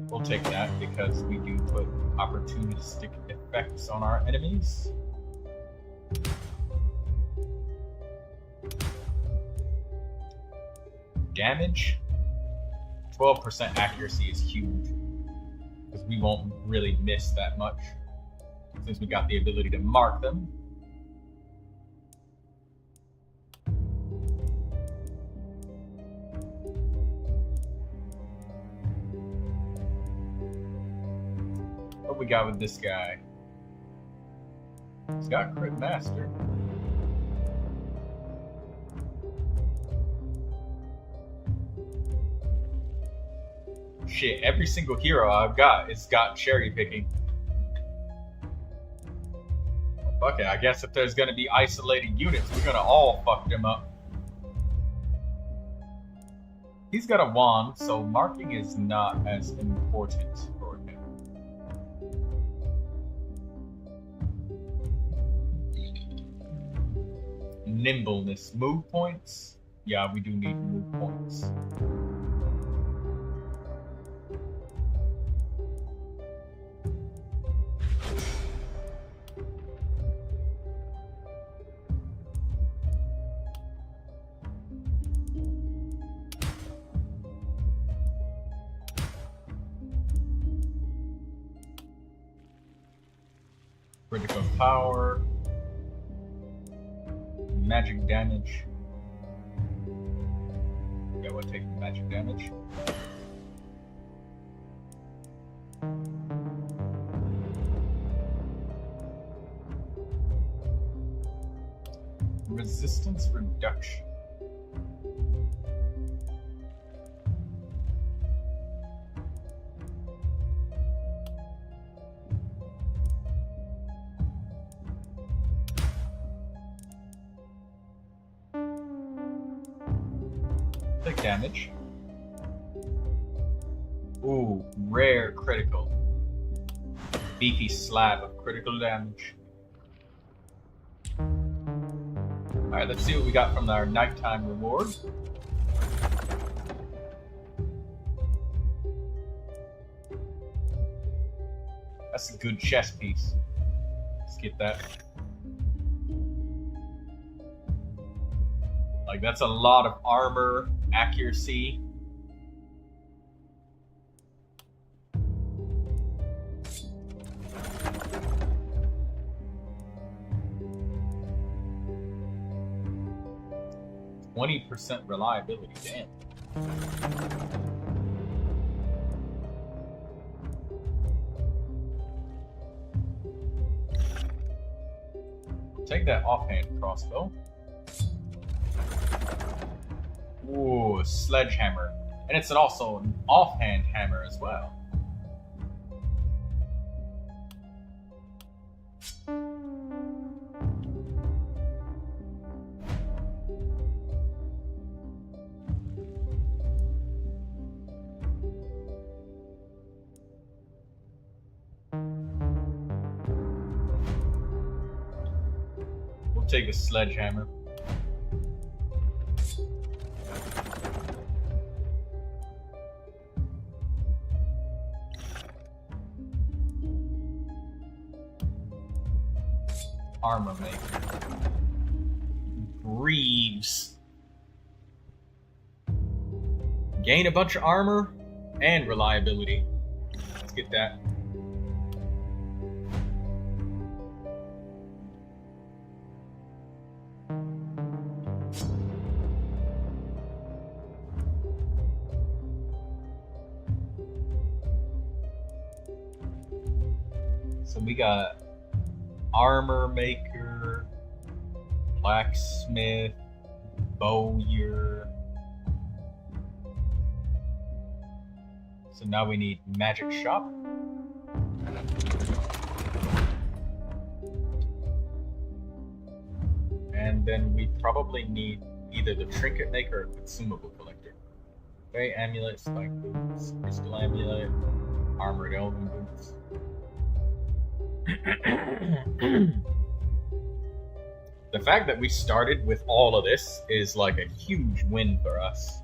We'll take that because we do put opportunistic effects on our enemies. Damage. 12% accuracy is huge because we won't really miss that much since we got the ability to mark them. What we got with this guy? He's got Crit Master. Shit, every single hero I've got, it's got cherry picking. Okay, I guess if there's gonna be isolated units, we're gonna all fuck them up. He's got a wand, so marking is not as important for him. Nimbleness. Move points? Yeah, we do need move points. Critical power. Magic damage. Yeah, we're taking magic damage. Resistance reduction. Take damage. Ooh, rare critical. Beefy slab of critical damage. Alright, let's see what we got from our nighttime reward. That's a good chest piece. Let's get that. Like, that's a lot of armor, accuracy. %20 reliability, damn. Take that offhand crossbow. Ooh, sledgehammer. And it's also an offhand hammer as well. We'll take a sledgehammer. Armor maker. Greaves. Gain a bunch of armor and reliability. Let's get that. So we got armor maker, blacksmith, bowyer. So now we need magic shop. And then we probably need either the trinket maker or consumable collector. Okay, amulet, spike boots, crystal amulet, armored elven boots. The fact that we started with all of this is like a huge win for us.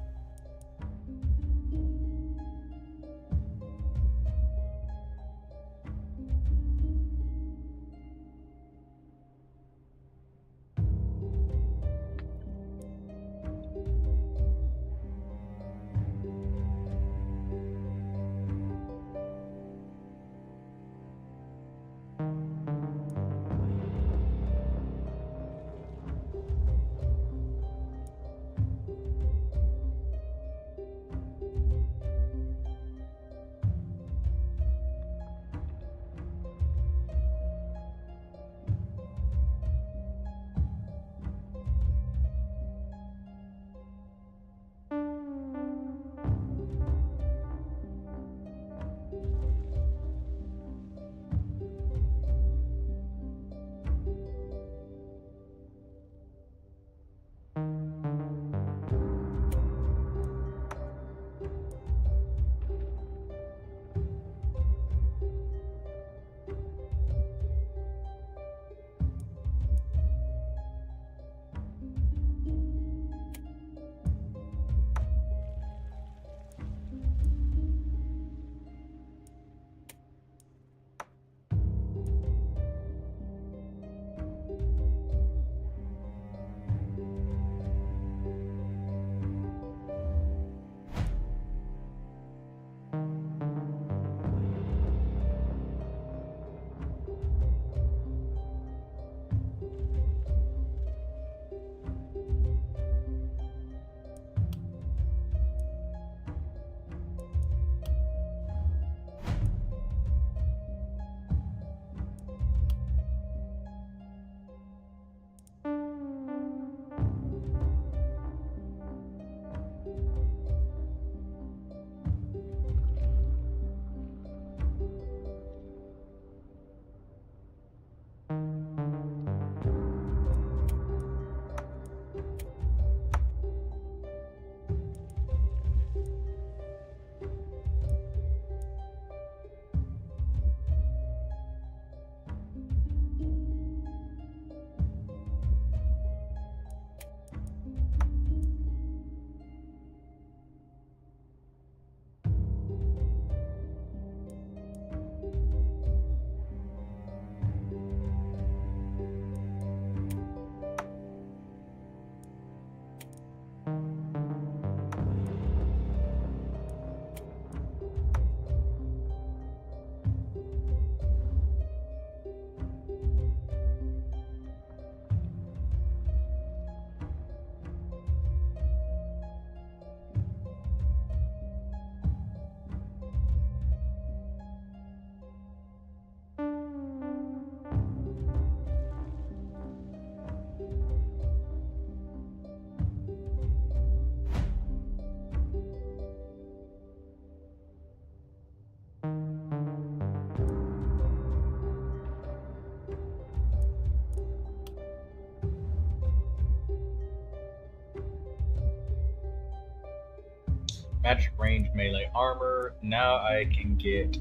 Magic range melee armor. Now I can get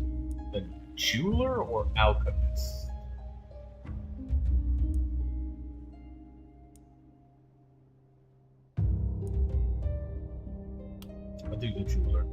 the jeweler or alchemist. I'll do the jeweler.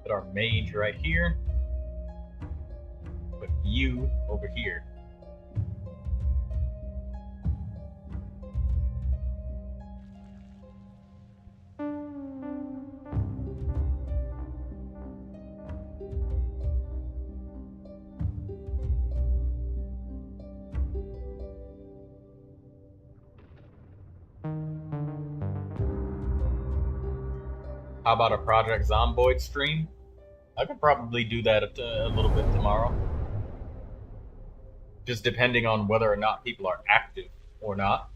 Put our mage right here. Put you over here. How about a Project Zomboid stream? I could probably do that a little bit tomorrow. Just depending on whether or not people are active or not.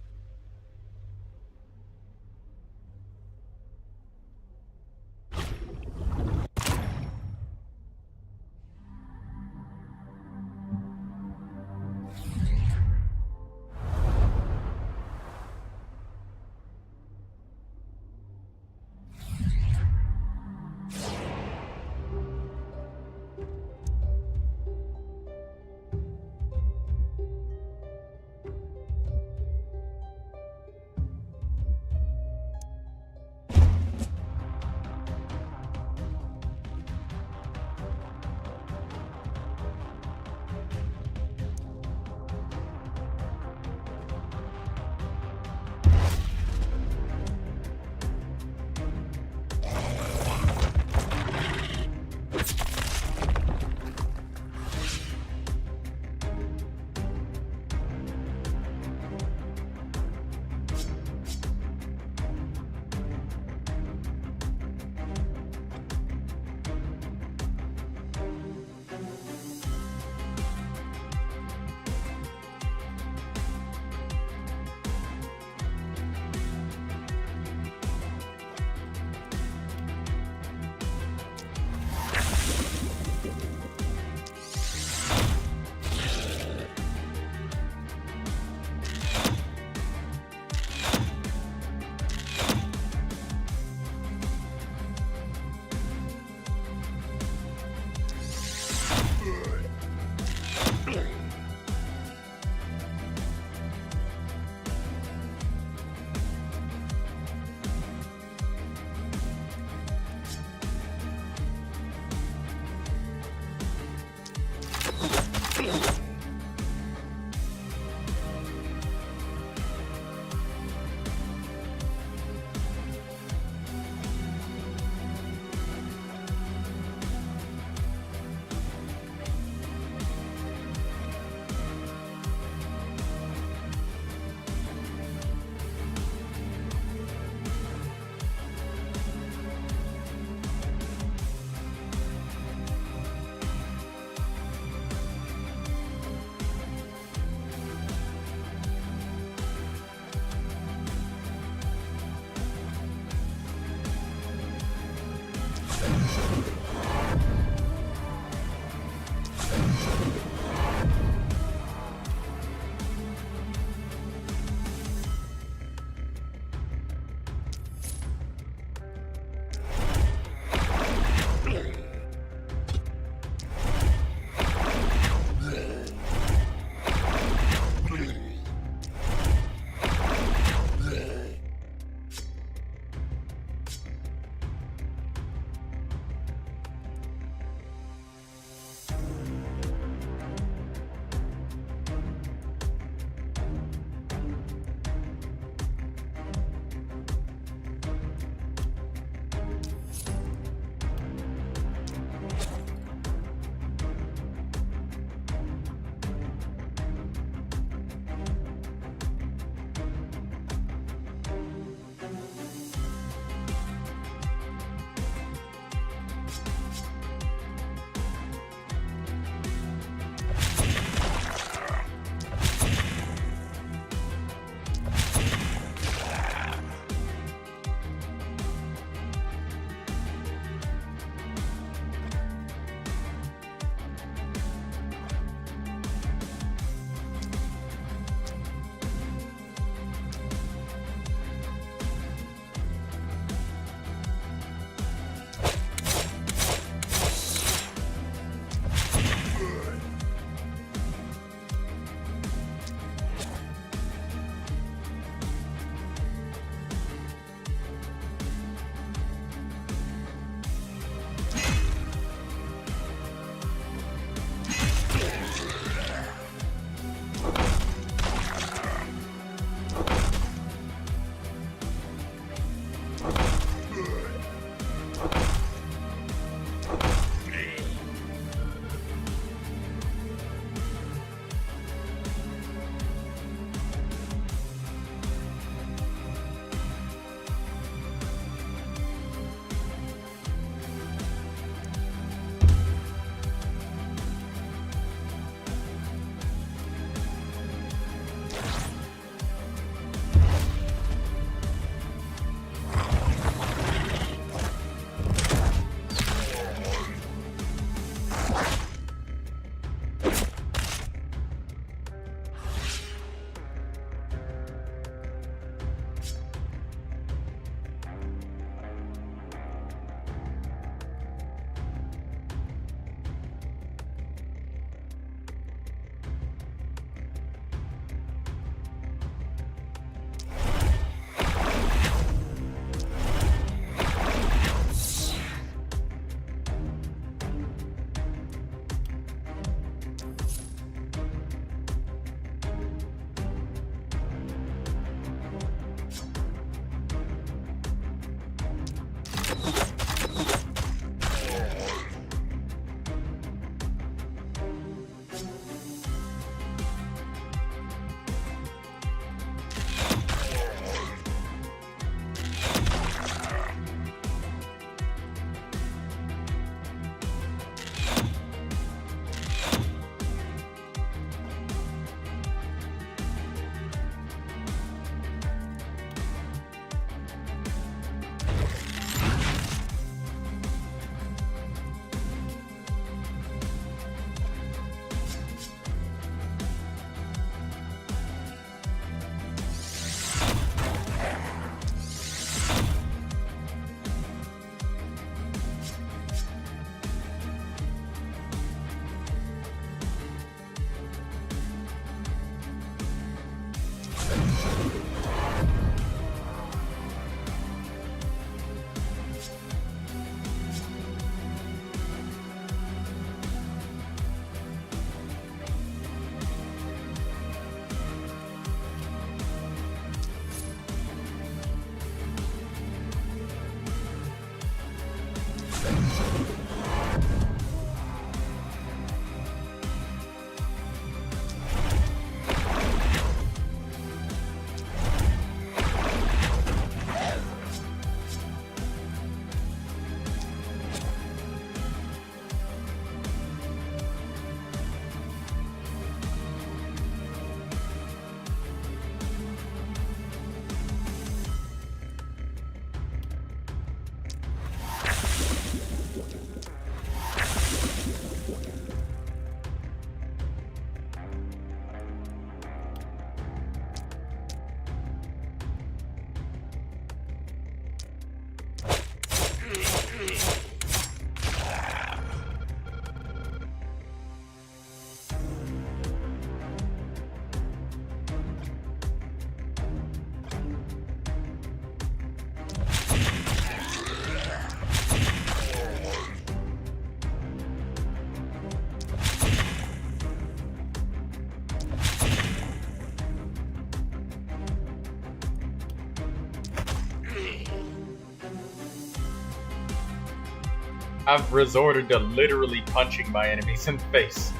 I've resorted to literally punching my enemies in the face.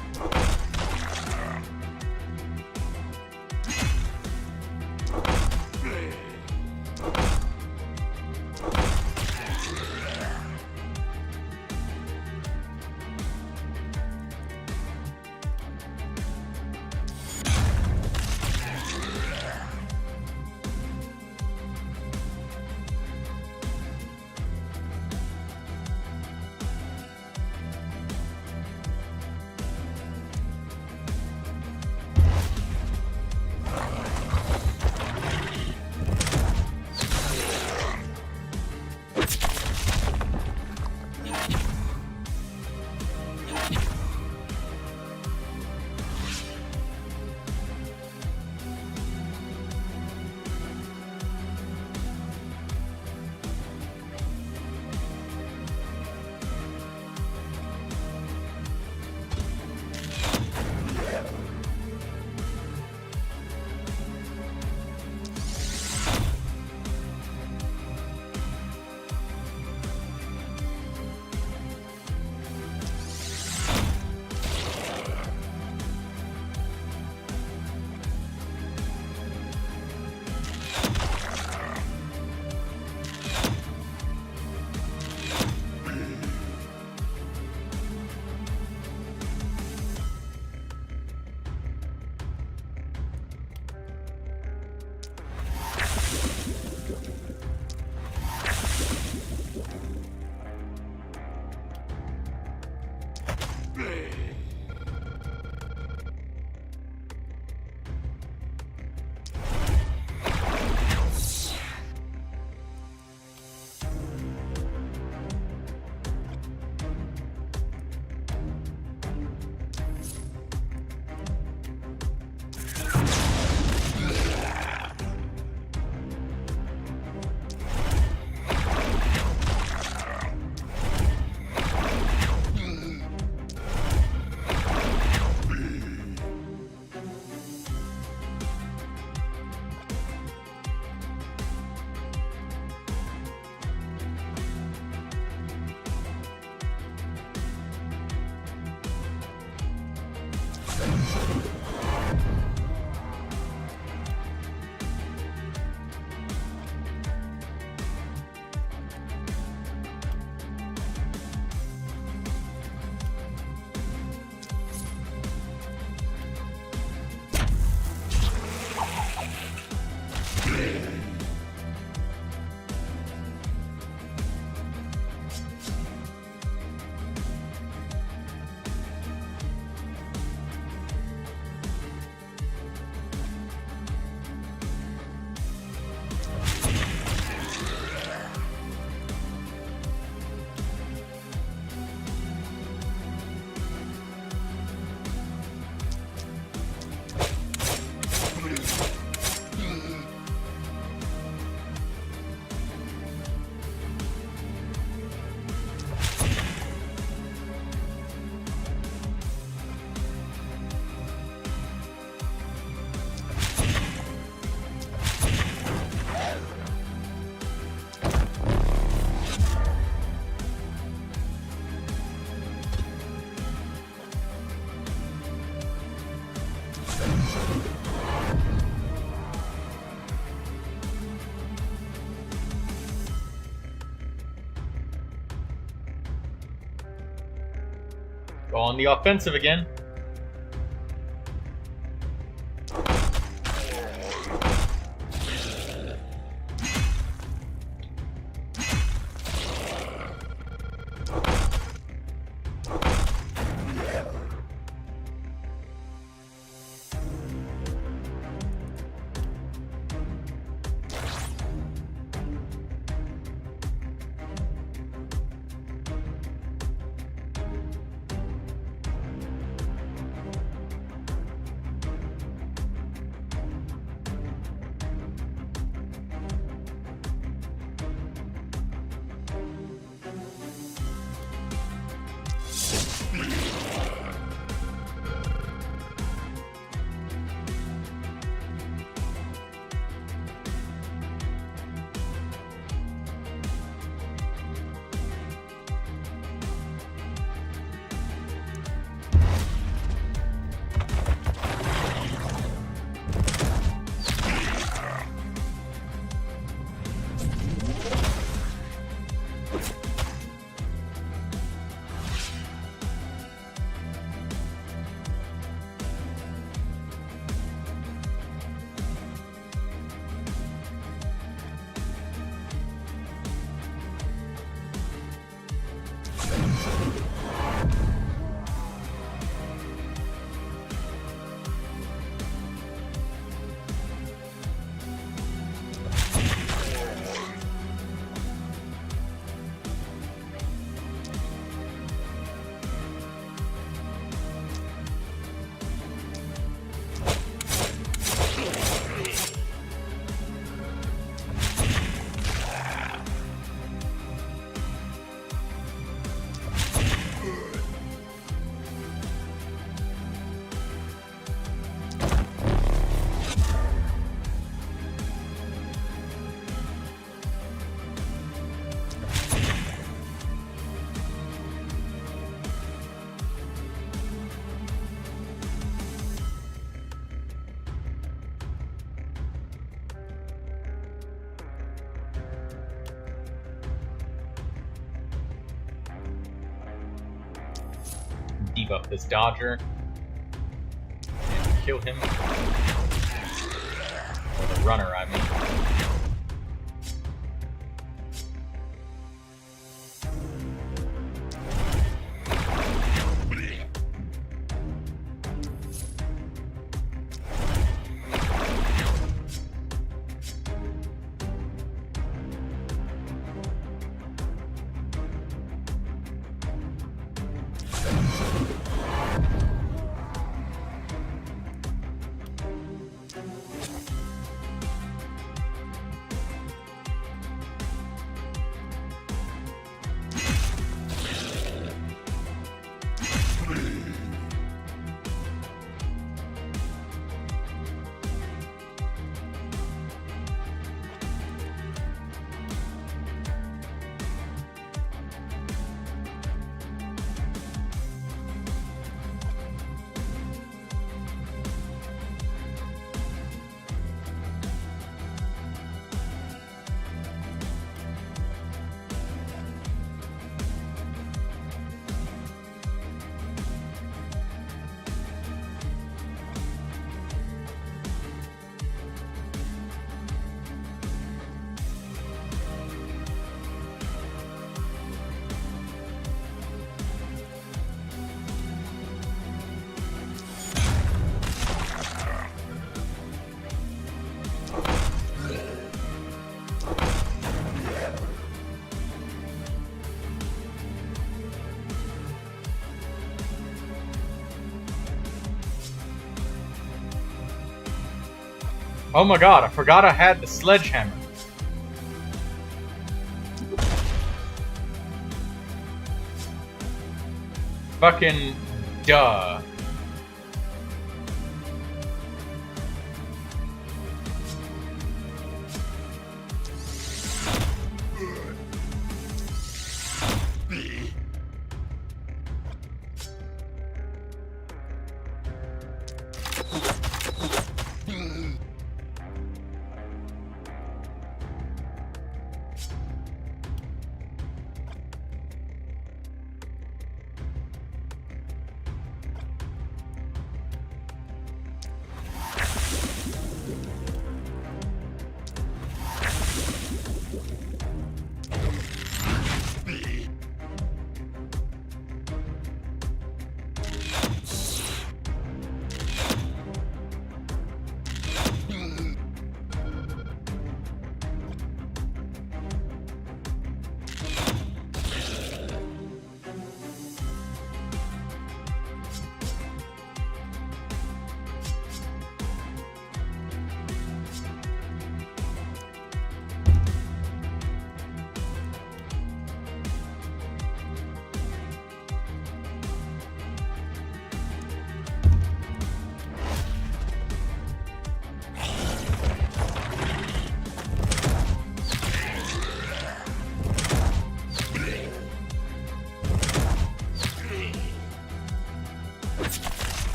Go on the offensive again. debuff this dodger. And kill him. Or the runner, I mean. Oh my god, I forgot I had the sledgehammer. Fucking duh.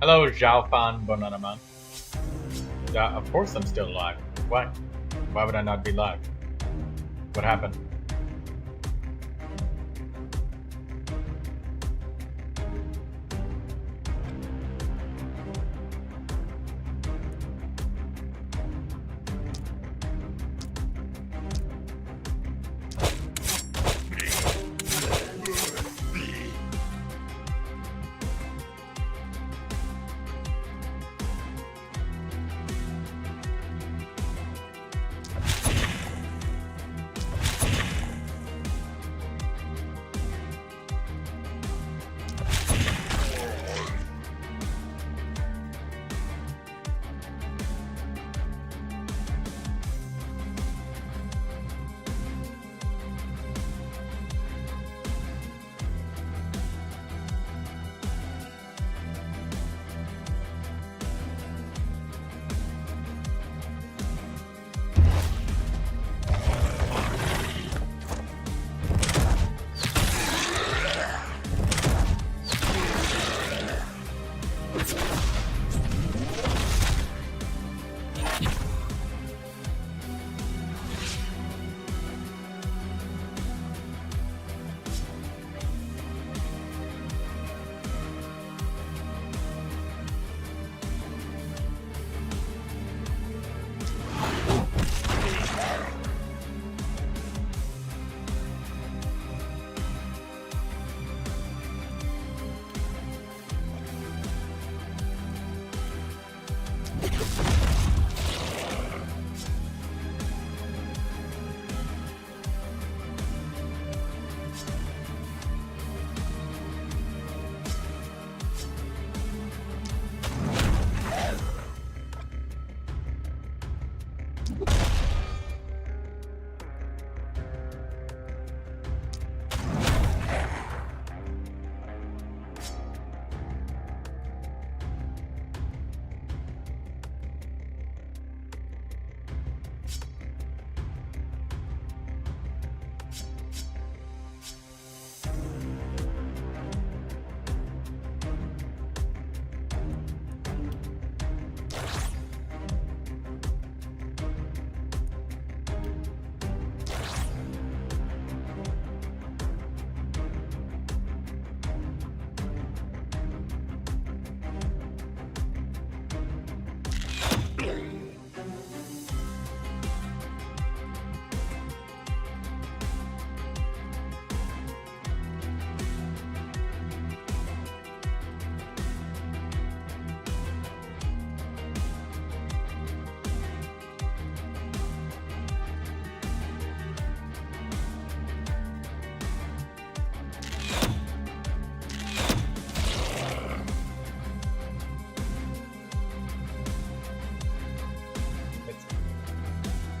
Hello, Xiaofan Bonanaman. Yeah, of course I'm still alive. Why? Why would I not be live? What happened?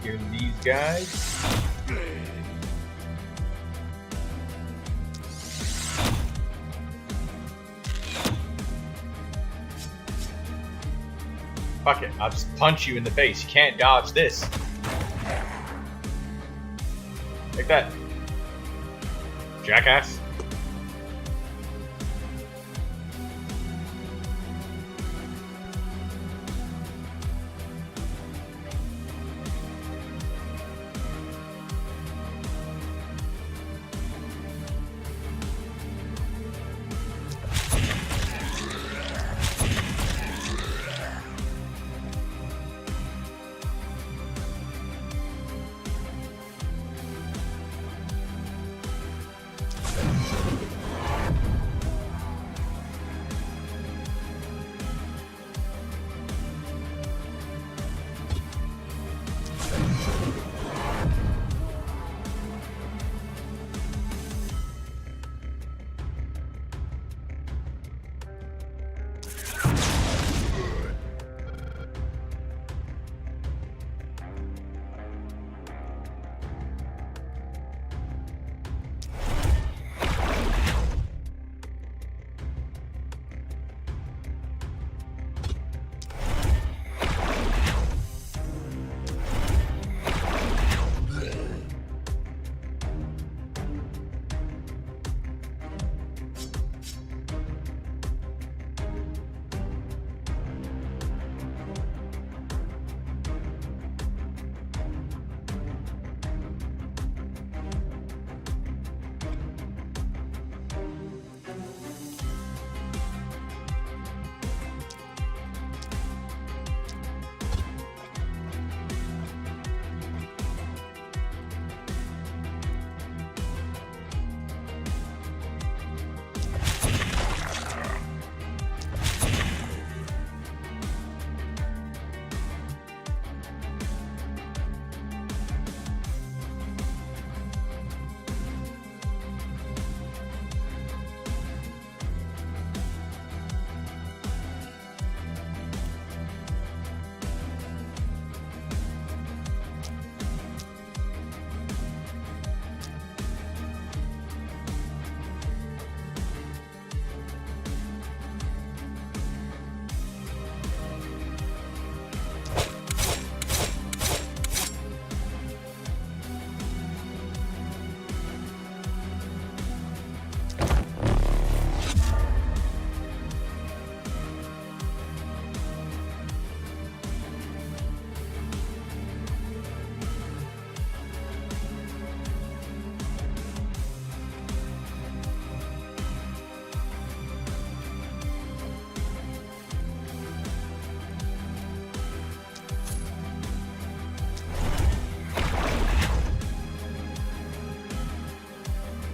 Here are these guys. Fuck it, I'll just punch you in the face. You can't dodge this. Like that. Jackass.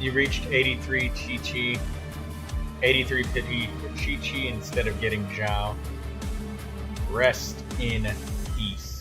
You reached 83 Chi-Chi. 83 pity for Chi-Chi instead of getting Zhao. Rest in peace.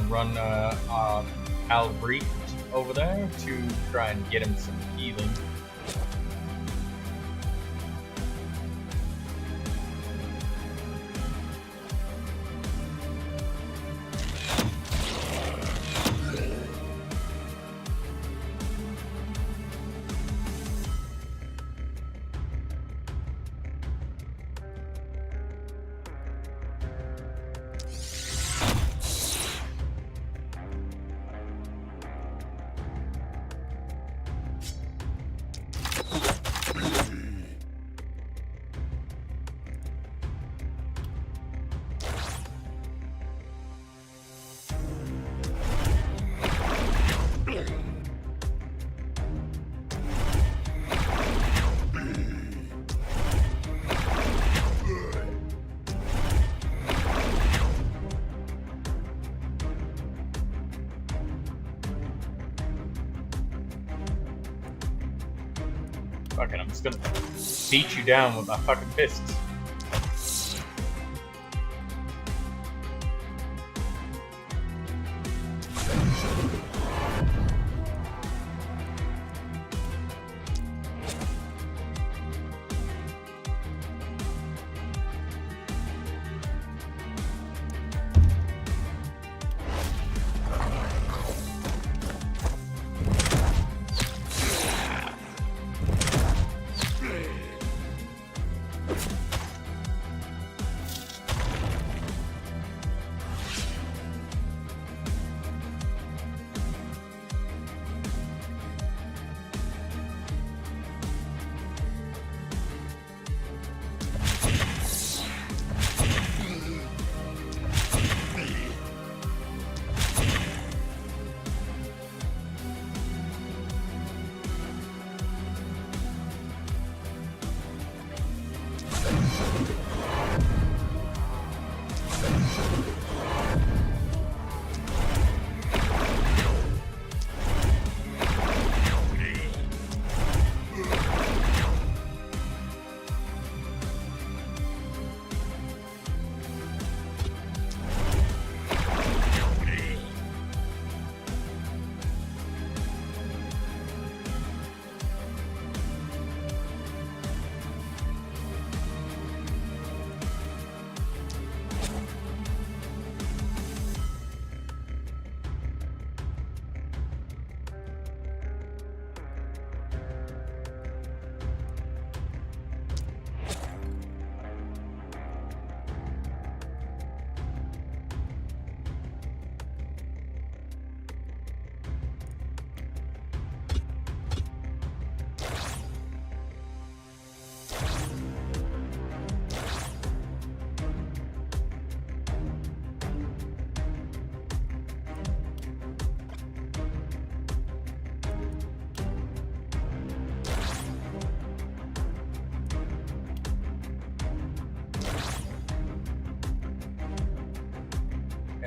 Run Albrecht over there to try and get him some healing. Fuck it, I'm just gonna beat you down with my fucking fists.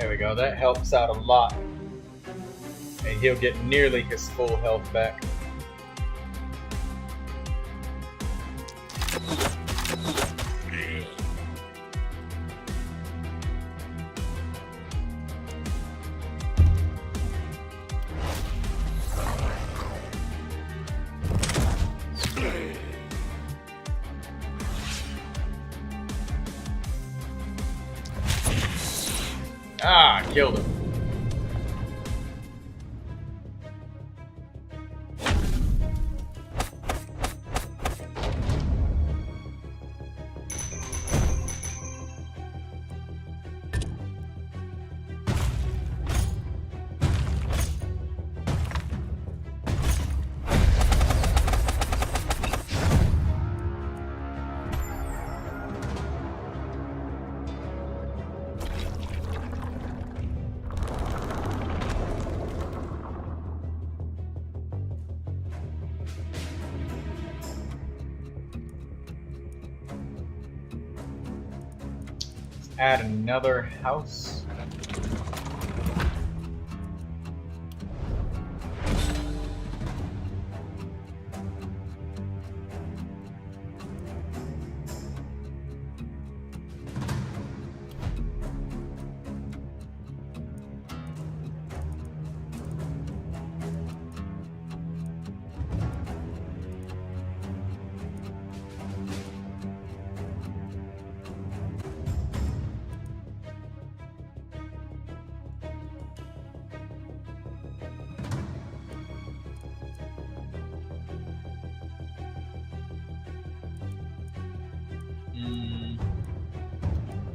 There we go, that helps out a lot. And he'll get nearly his full health back. Ah, killed him. Add another house.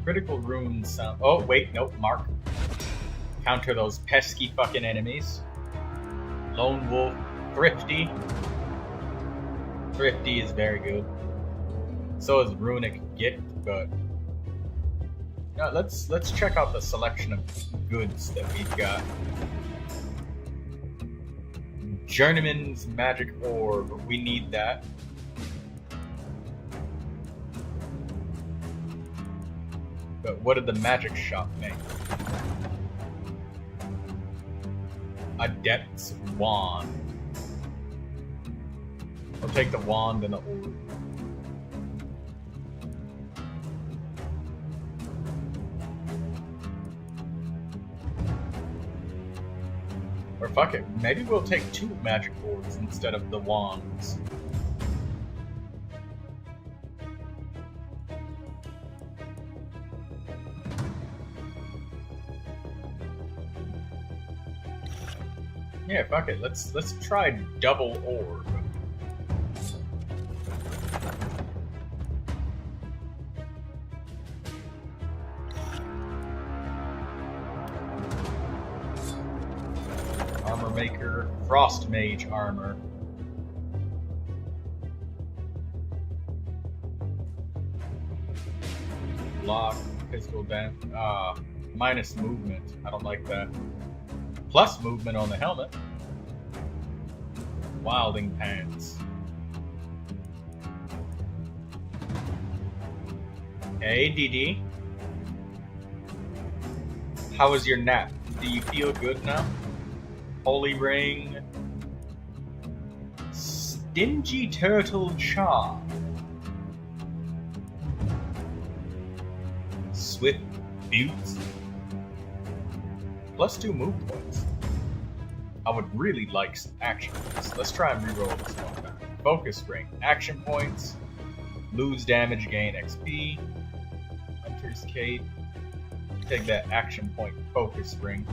Critical runes sound. Oh, wait, nope, mark. Counter those pesky fucking enemies. Lone Wolf, Thrifty. Thrifty is very good. So is Runic Gift, but. No, let's check out the selection of goods that we've got. Journeyman's Magic Orb, we need that. But what did the magic shop make? Adept's Wand. I'll take the wand and the orb. Or fuck it, maybe we'll take 2 magic orbs instead of the wands. Yeah, fuck it. Let's try double orb. Armor Maker, Frost Mage armor. Block, physical damage. Minus movement. I don't like that. Plus movement on the helmet. Wilding Pants. Hey, DD. How was your nap? Do you feel good now? Holy Ring. Stingy Turtle Charm. Swift Boots. Plus 2 move points. I would really like some action points. Let's try and reroll this one. Focus Ring. Action points. Lose damage, gain XP. Hunter's Cape. Take that action point Focus Ring.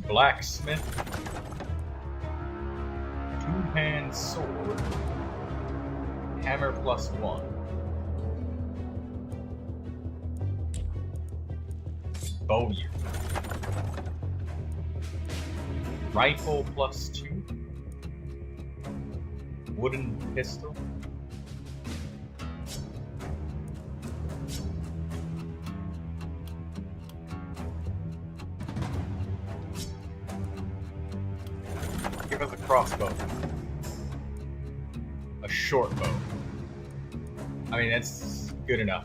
Blacksmith. 2-hand sword. Hammer plus 1. Bowyer. Rifle plus 2. Wooden pistol. Give us a crossbow. A short bow. I mean, that's good enough.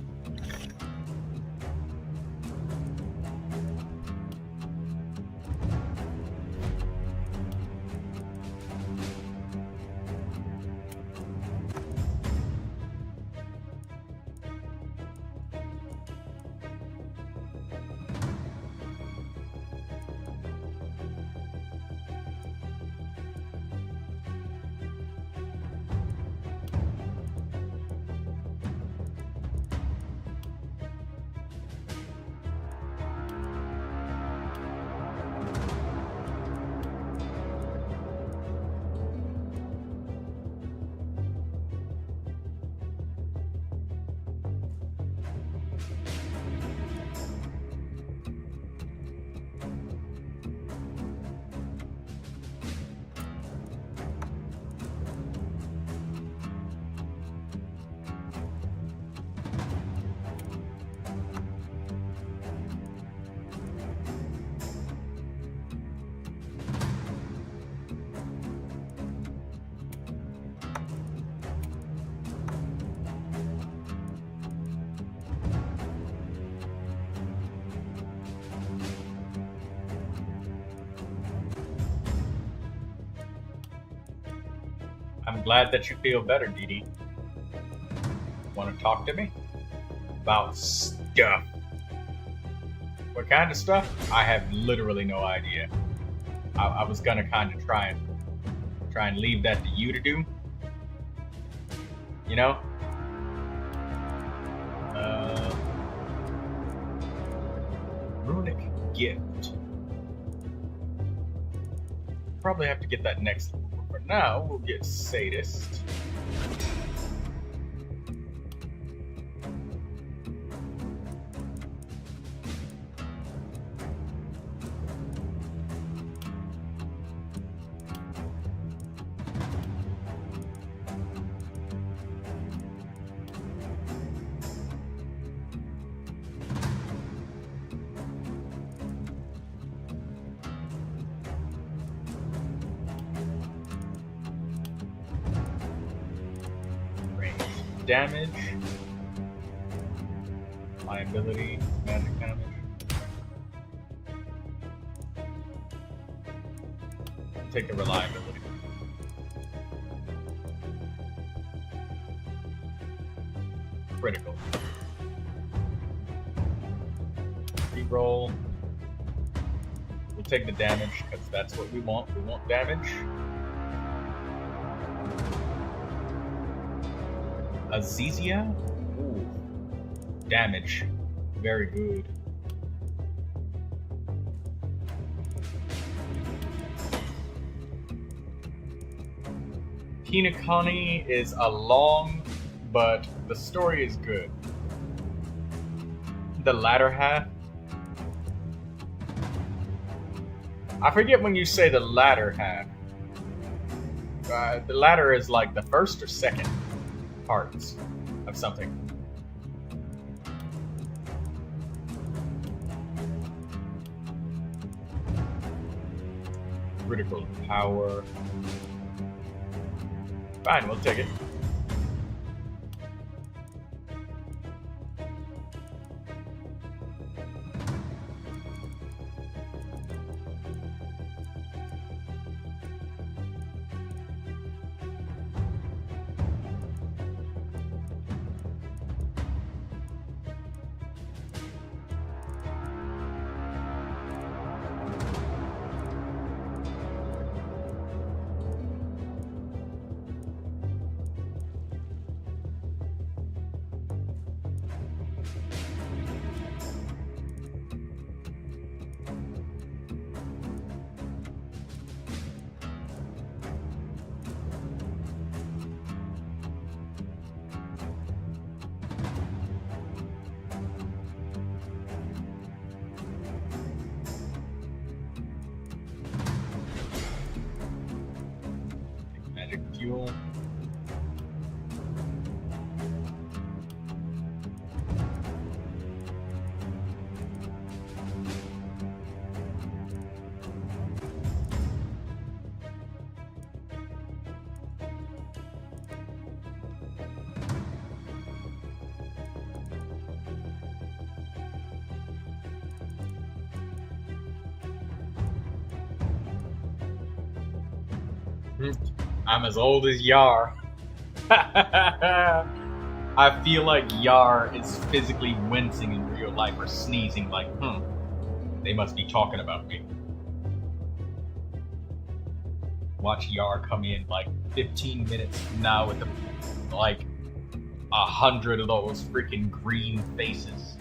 glad that you feel better, Dee Dee. Want to talk to me? About stuff. What kind of stuff? I have literally no idea. I was gonna kind of try and leave that to you to do. You know? Runic gift. Probably have to get that next one. For now, we'll get Sadist. Damage, liability, magic damage. Take the reliability. Critical. Reroll. We'll take the damage because that's what we want. We want damage. Azizia? Ooh. Damage. Very good. Hinakani is a long, but the story is good. The latter half. I forget when you say the latter half. The latter is like the first or second parts of something. Critical power. Fine, we'll take it. Fuel. I'm as old as Yar. I feel like Yar is physically wincing in real life or sneezing like, they must be talking about me. Watch Yar come in like 15 minutes from now with like 100 of those freaking green faces.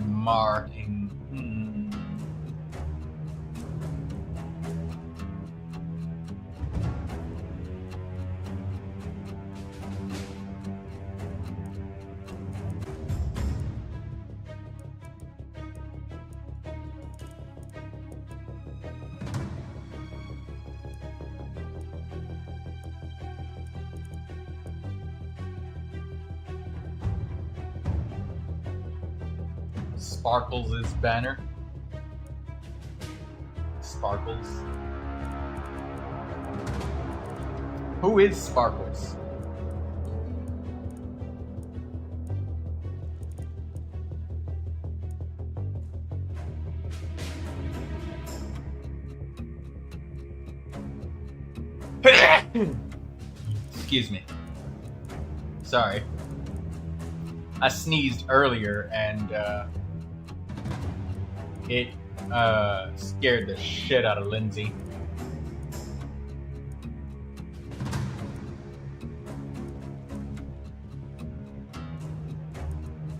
Marking. Sparkles' banner. Sparkles. Who is Sparkles? Excuse me. Sorry. I sneezed earlier and it scared the shit out of Lindsay.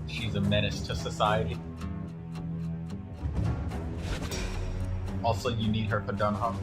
She's a menace to society. Also, you need her for Dunham.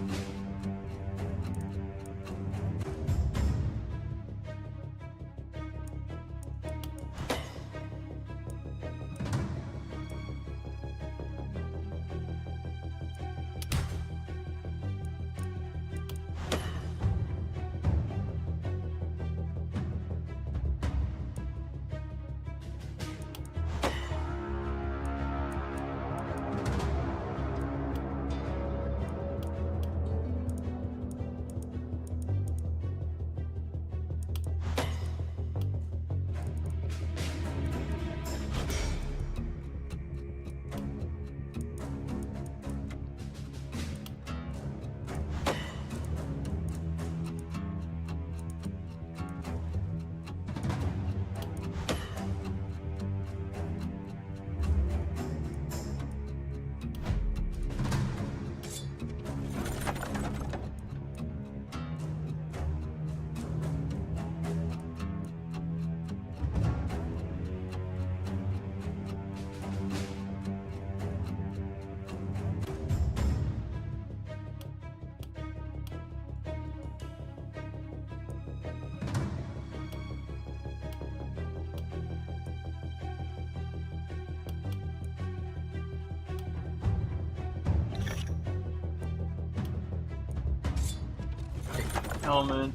Element.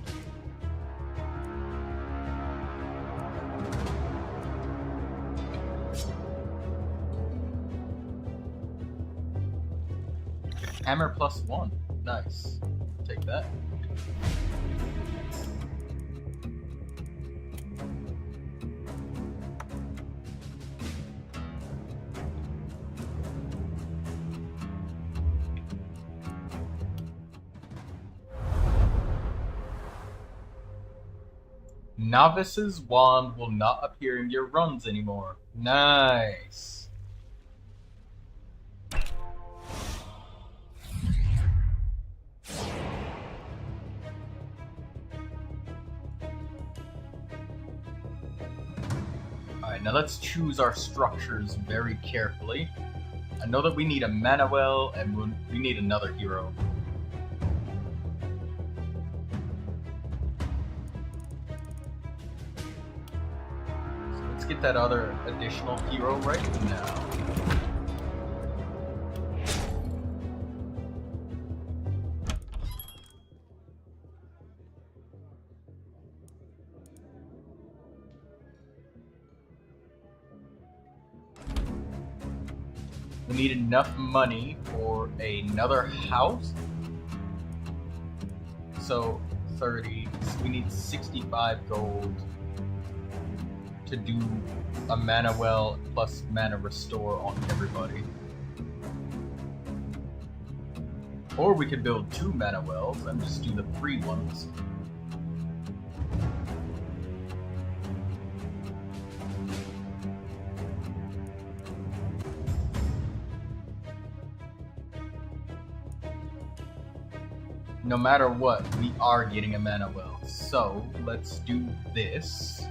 Hammer +1. Nice. Take that. Novice's wand will not appear in your runs anymore. Nice. Alright, now let's choose our structures very carefully. I know that we need a mana well and we need another hero. Get that other additional hero right now. We need enough money for another house. So 30. So we need 65 gold to do a mana well plus mana restore on everybody. Or we could build 2 mana wells and just do the free ones. No matter what, we are getting a mana well. So let's do this.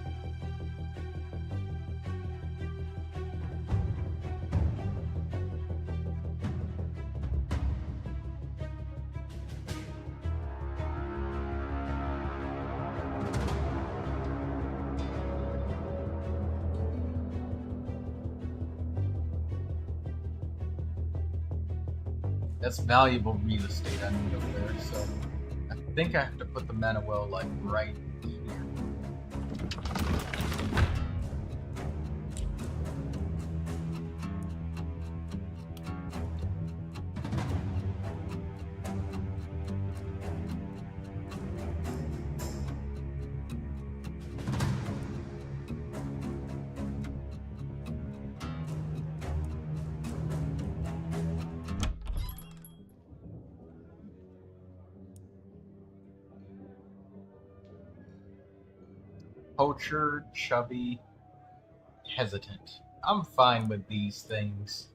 That's valuable real estate I need over there, so I think I have to put the mana well like right here. Poacher, chubby, hesitant. I'm fine with these things.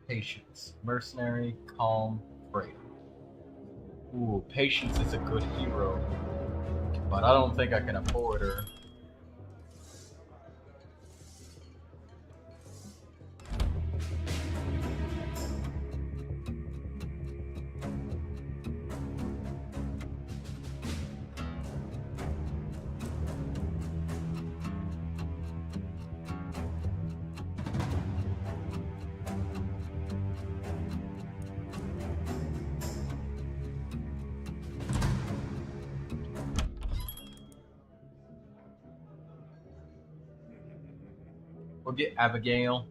Patience. Mercenary, calm, afraid. Ooh, Patience is a good hero. But I don't think I can afford her. We'll get Abigail.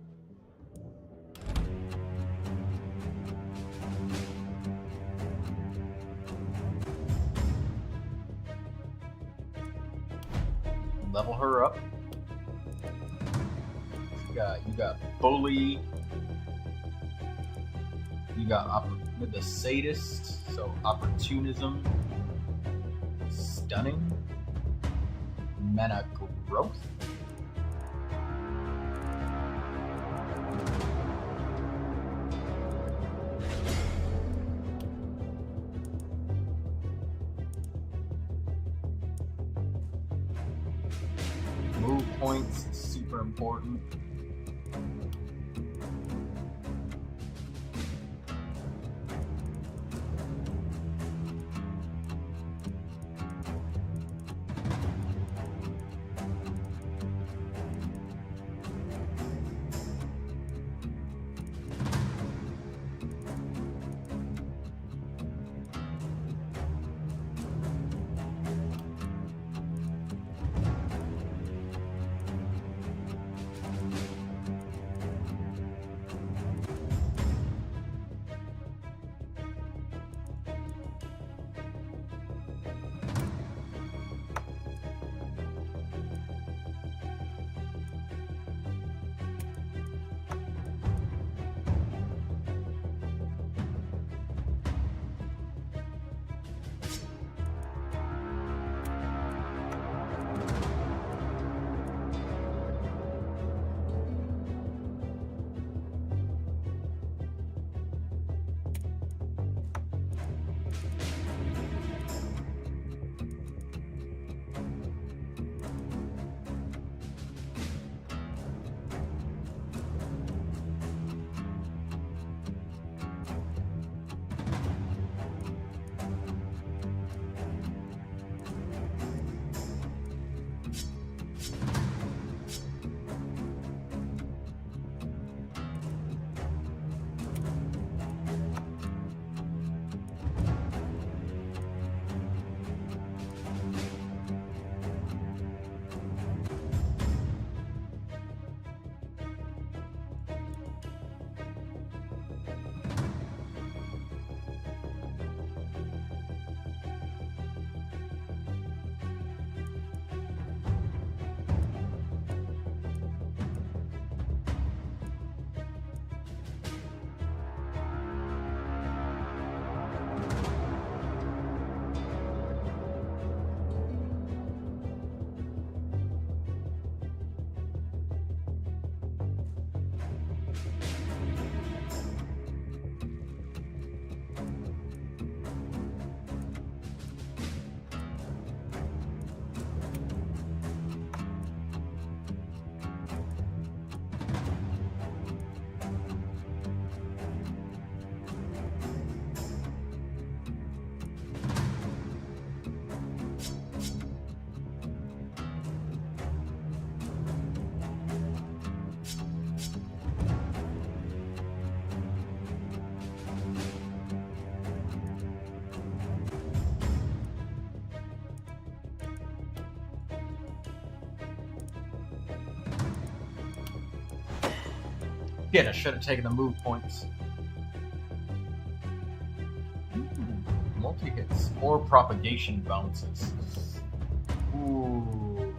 Level her up. You got Bully. You got with the Sadist, so Opportunism, Stunning, Mana Growth. Move points, super important. Again, I should have taken the move points. Multi-hits or propagation bounces. Ooh.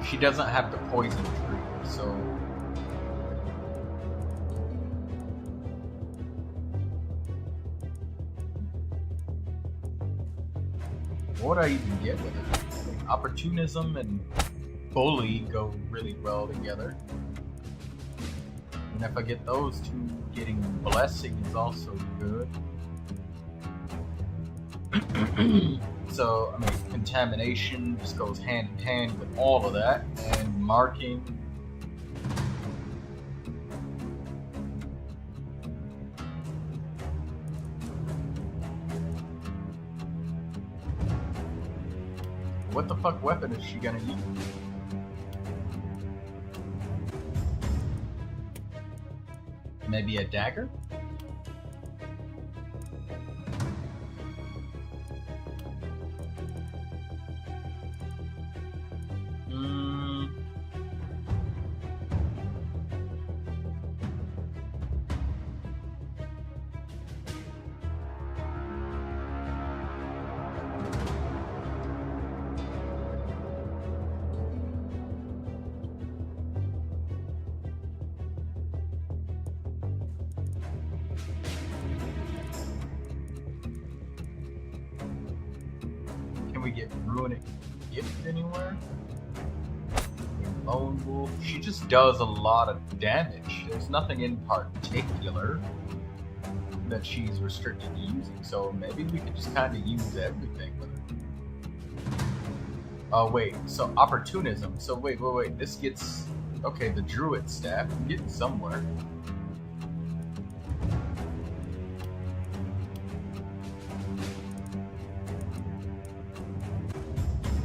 She doesn't have the poison tree, so... What would I even get with her? Like, opportunism and bully go really well together. And if I get those two, getting blessing is also good. So, I mean, contamination just goes hand in hand with all of that, and marking. What the fuck weapon is she gonna use? Maybe a dagger? Can we get Runic Gift anywhere? Lone Wolf. She just does a lot of damage. There's nothing in particular that she's restricted to using, so maybe we could just kind of use everything with her. Oh wait, so opportunism. So wait. This gets... Okay, the Druid Staff. I'm getting somewhere.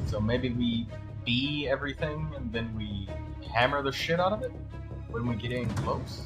So maybe we be everything and then we hammer the shit out of it when we get in close.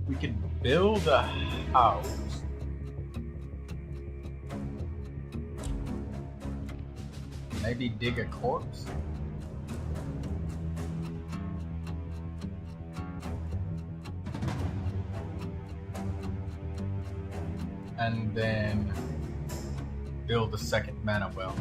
We could build a house. Maybe dig a corpse. and then build a second mana well.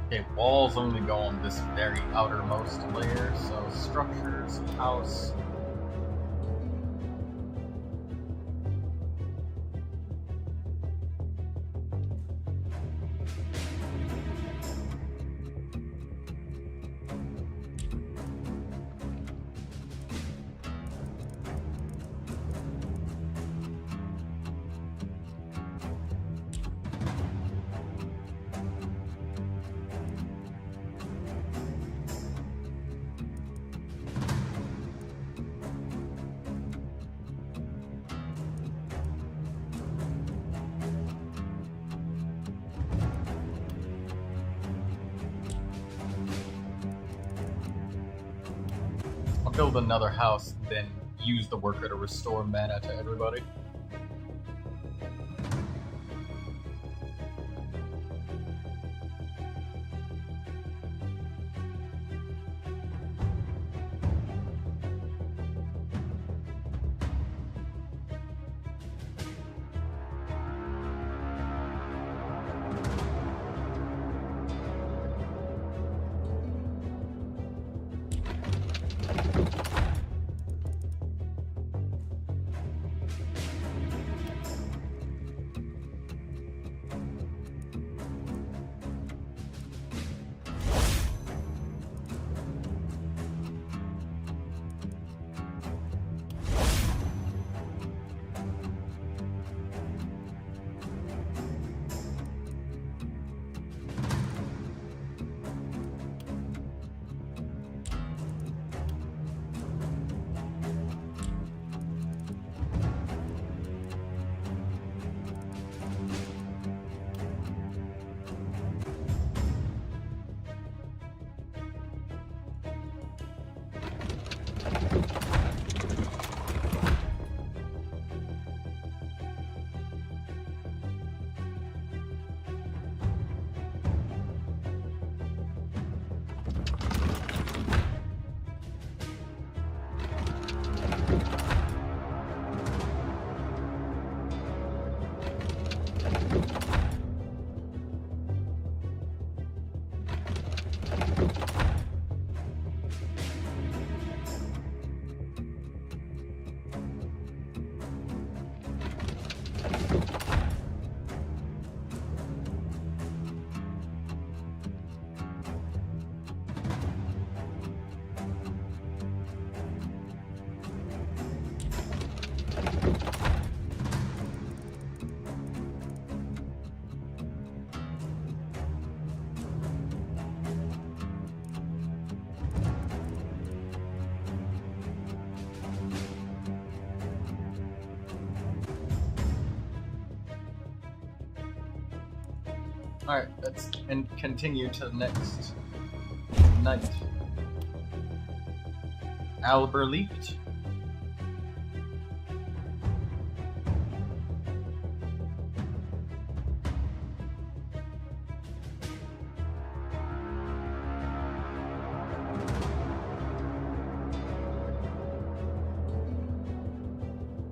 Okay, walls only go on this very outermost layer, so structures, house. Build another house, then use the worker to restore mana to everybody. Alright, let's continue to the next night. Alberlecht.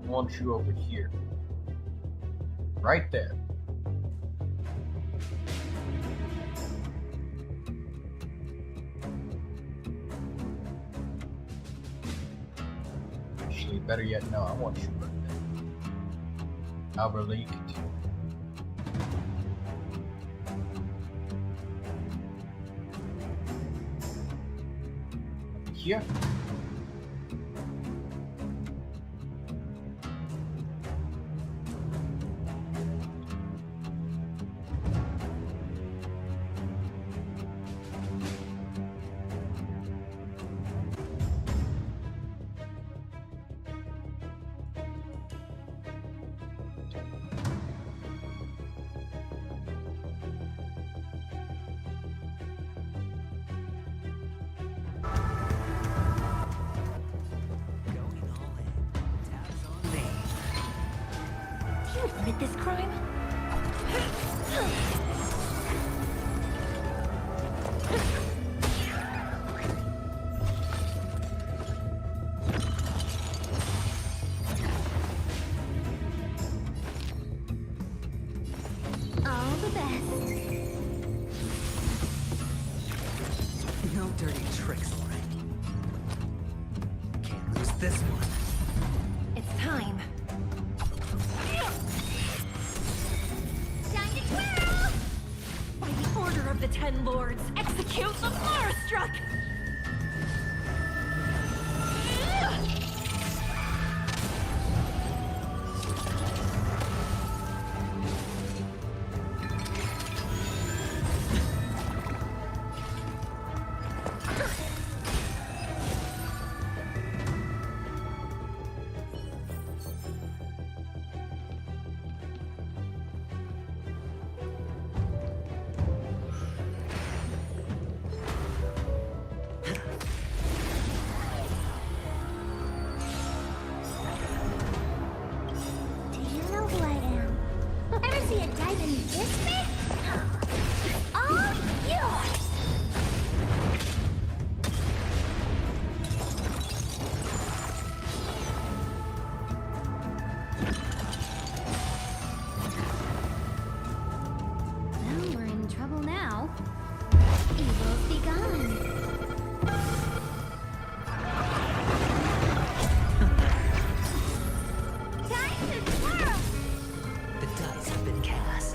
I want you over here. Right there. Actually, better yet, no, I want you right there. Alberlecht. Here. Admit this crime? All the best. No dirty tricks, Lorraine. Can't lose this one. It's time. Time to twirl! By the order of the Ten Lords, execute the Motorstruck!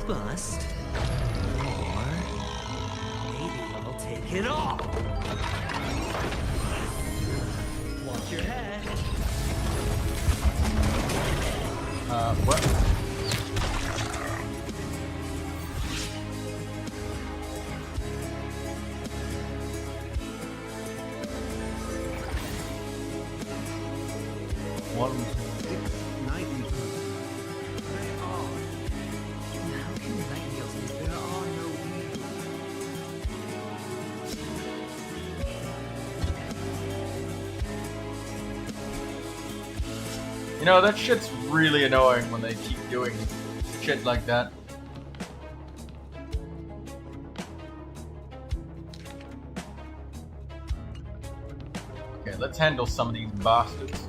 Bust. Or maybe I'll take it all. Watch your head. What? One, you know, that shit's really annoying when they keep doing shit like that. Okay, let's handle some of these bastards.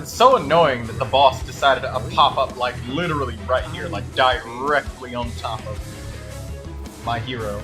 it's so annoying that the boss decided to pop up like literally right here, like directly on top of my hero.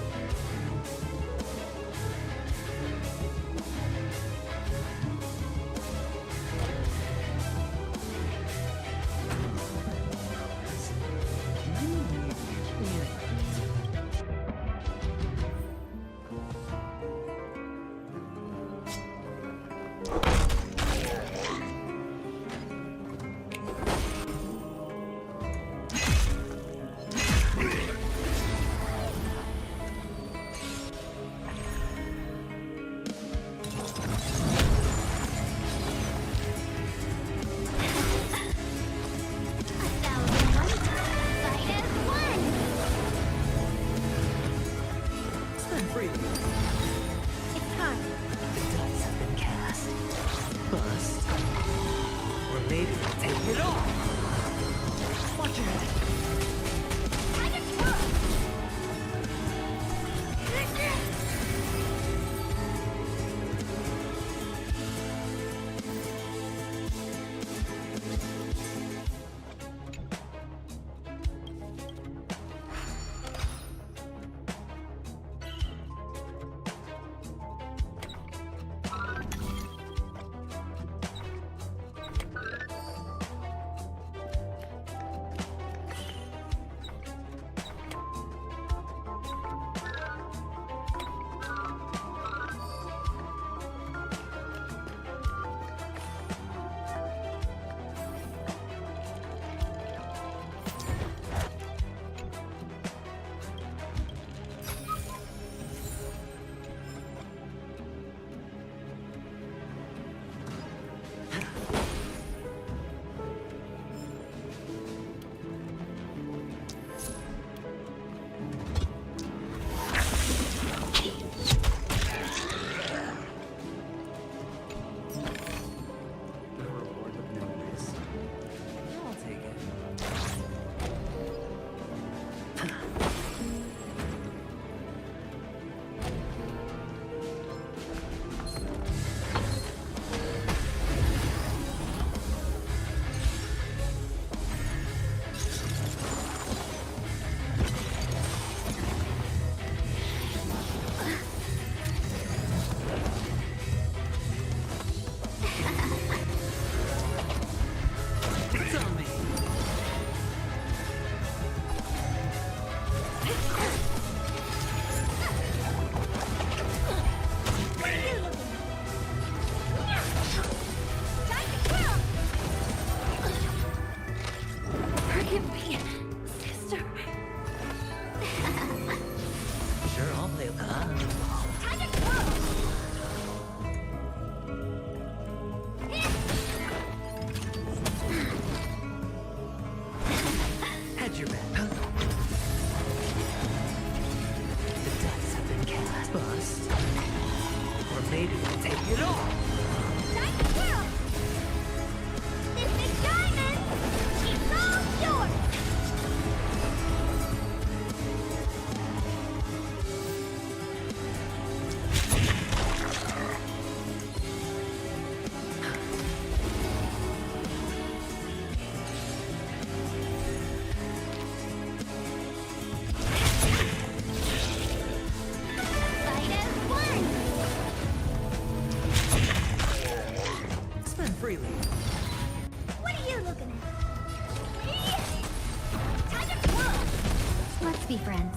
Be friends.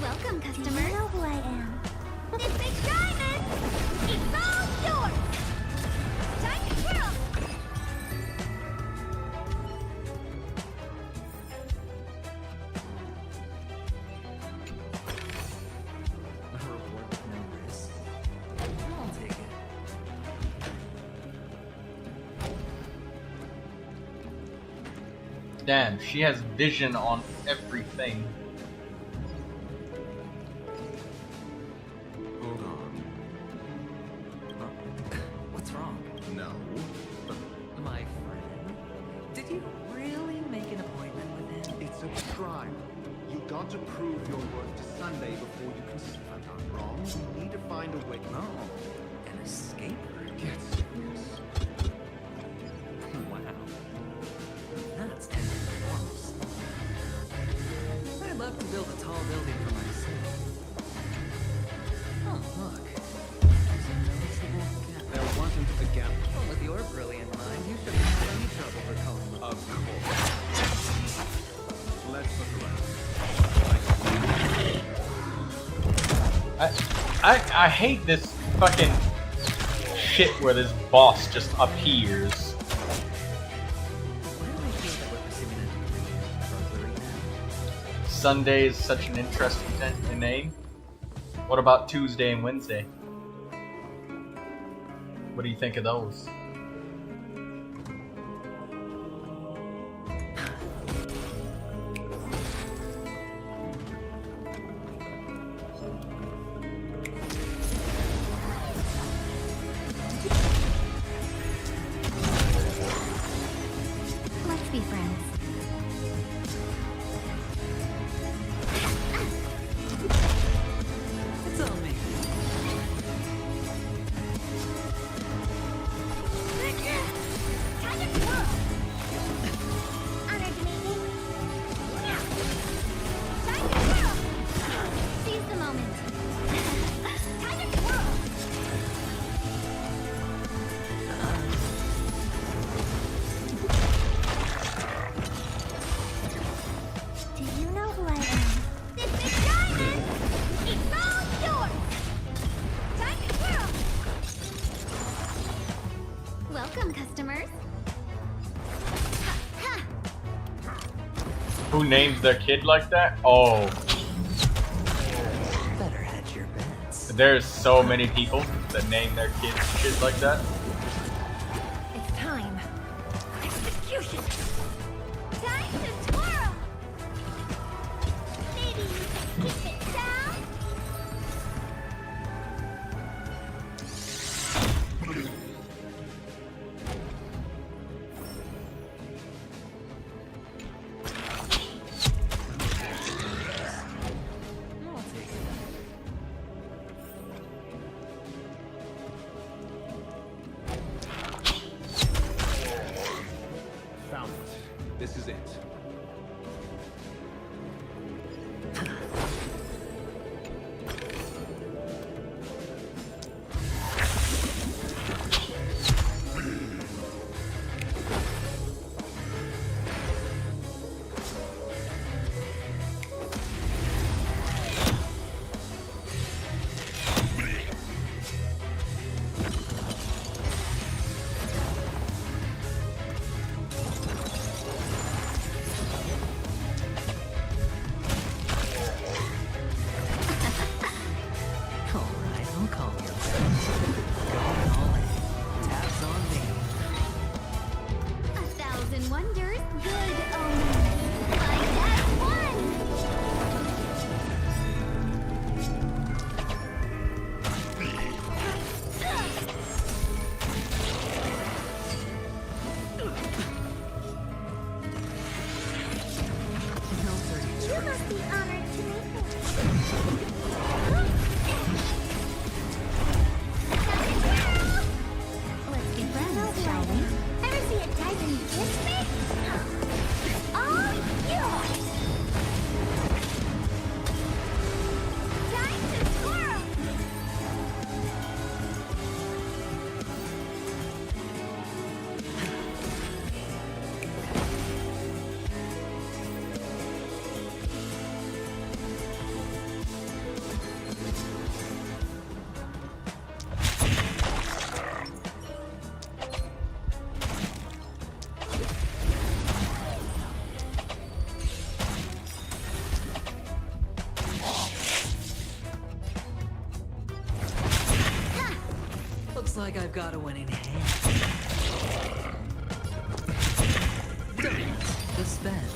Welcome, customer. You know who I am. This big diamond! It's all yours! Time to kill! A reward with no risk. I'll take it. Damn, she has vision on everything. Hold on. What's wrong? No. My friend? Did you really make an appointment with him? It's a trial. You got to prove your worth to Sunday before you can... I'm not wrong. We need to find a way... No. An escape route? Get serious. Wow. That's enormous. I'd love to build a tall building for myself. Oh, look. There's a noticeable gap. There wasn't a gap. Well, with your brilliant mind, you shouldn't have any trouble recalling them. Of course. Let's look around. I hate this fucking shit where this boss just appears. Why do I feel that we're pursuing a degree of burglary now? Sunday is such an interesting name. What about Tuesday and Wednesday? What do you think of those? Let's be friends. It's on me. Time to twirl. Honored meeting. Now. Time to twirl. Seize the moment. Time to twirl. Do you know who I am? This is diamond! It's all yours! Time to twirl! Welcome, customers. Ha, ha. Who names their kid like that? Oh, Better hedge your bets. there's so many people that name their kids shit like that. It's time. Execution! Time to twirl! Maybe you can keep it down? I'll take it. Found it. This is it. Alright, don't call me going all in. Tabs on me. 1,000 wonders, good omens. Like that one! No dirty You tricks. must be honored to meet me. Let's be friends, shall we? Ever see a diamond kiss me? All yours! Time to twirl! Looks like I've got a winning hand. The spend.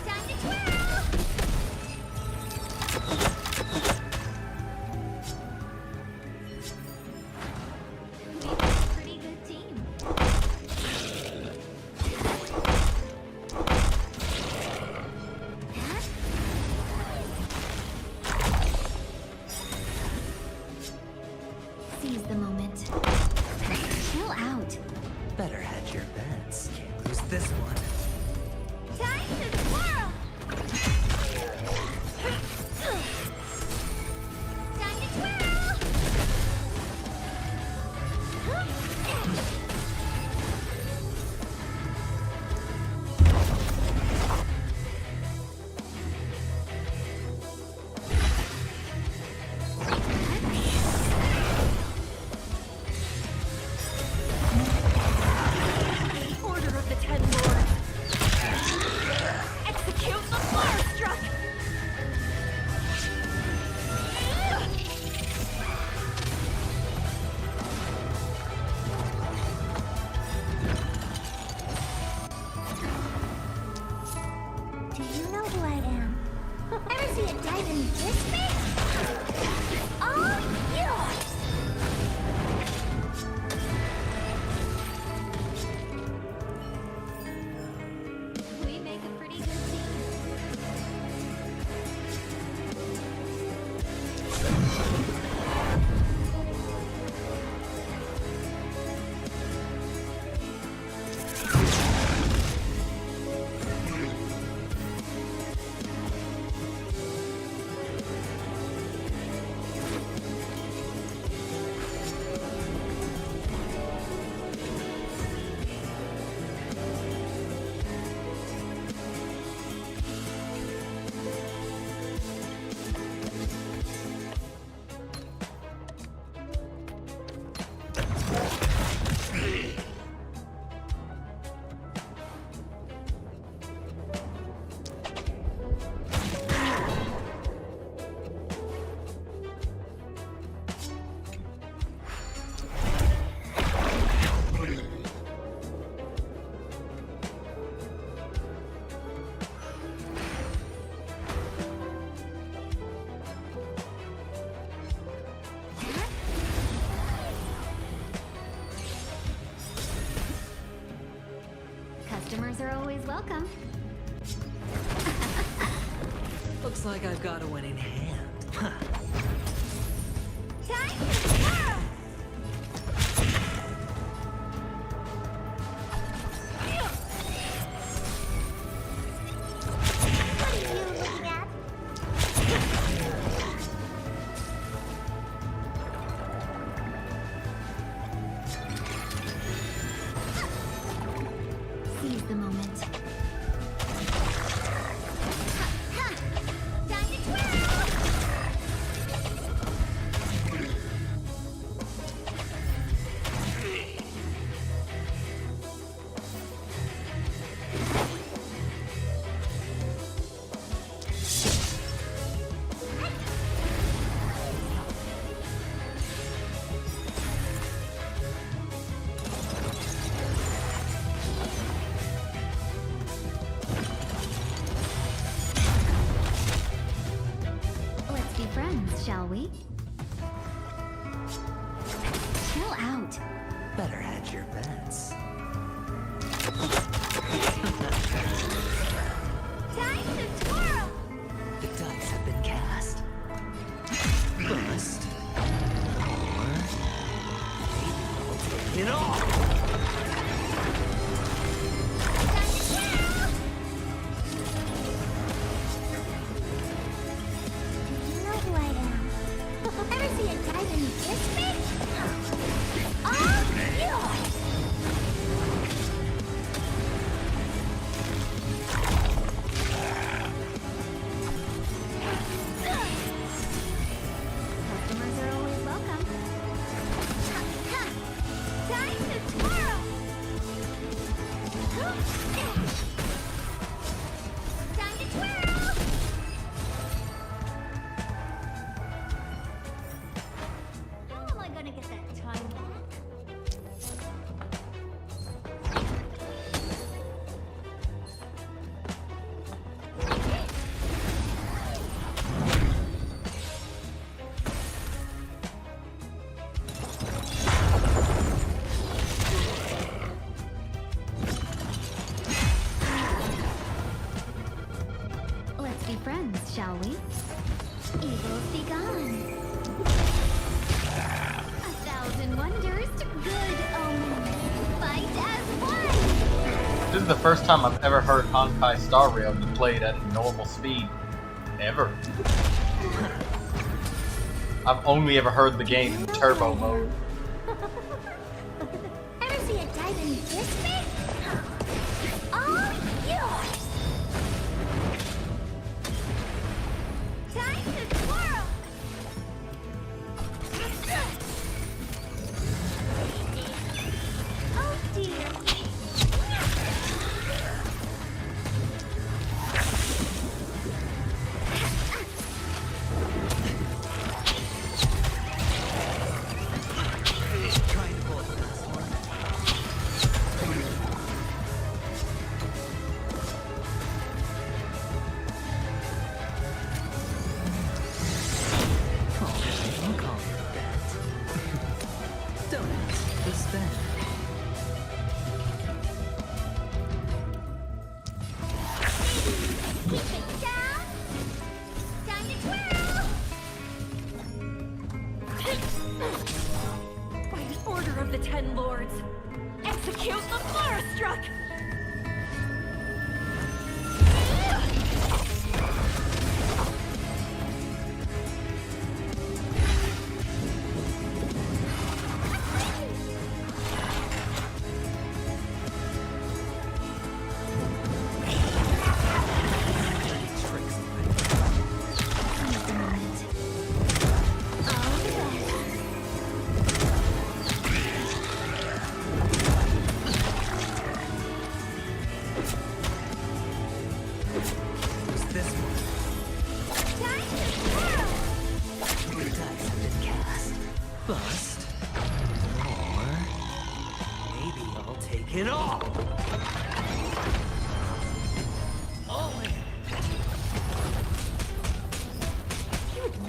Time to twirl! We have a pretty good team. Seize the moment. Chill out. Better hedge your bets. Can't lose this one. Time to twirl! Time to twirl! Order of the Ten Lords. Execute the Firestruck! Do you know who I am? Ever see a diamond this big? All yours! We make a pretty good team. Customers are always welcome. Looks like I've got a winning hand. Huh. Time to twirl! What are you looking at? Seize the moment. Time to twirl! Let's be friends, shall we? Chill out. Better hedge your bets. Time to twirl! The dice have been cast. Bust. Or maybe we'll take it all. Time to twirl! Do you know who I am? Ever see a diamond this big? All yours! Customers are always welcome. Time to twirl! Time to twirl! How am I gonna get that time back? Let's be friends, shall we? Evils be gone. 1,000 the first time I've ever heard Honkai Star Rail be played at a normal speed. Ever. I've only ever heard the game in turbo mode. Ever see a diamond this big? All yours! Time to twirl! Oh dear!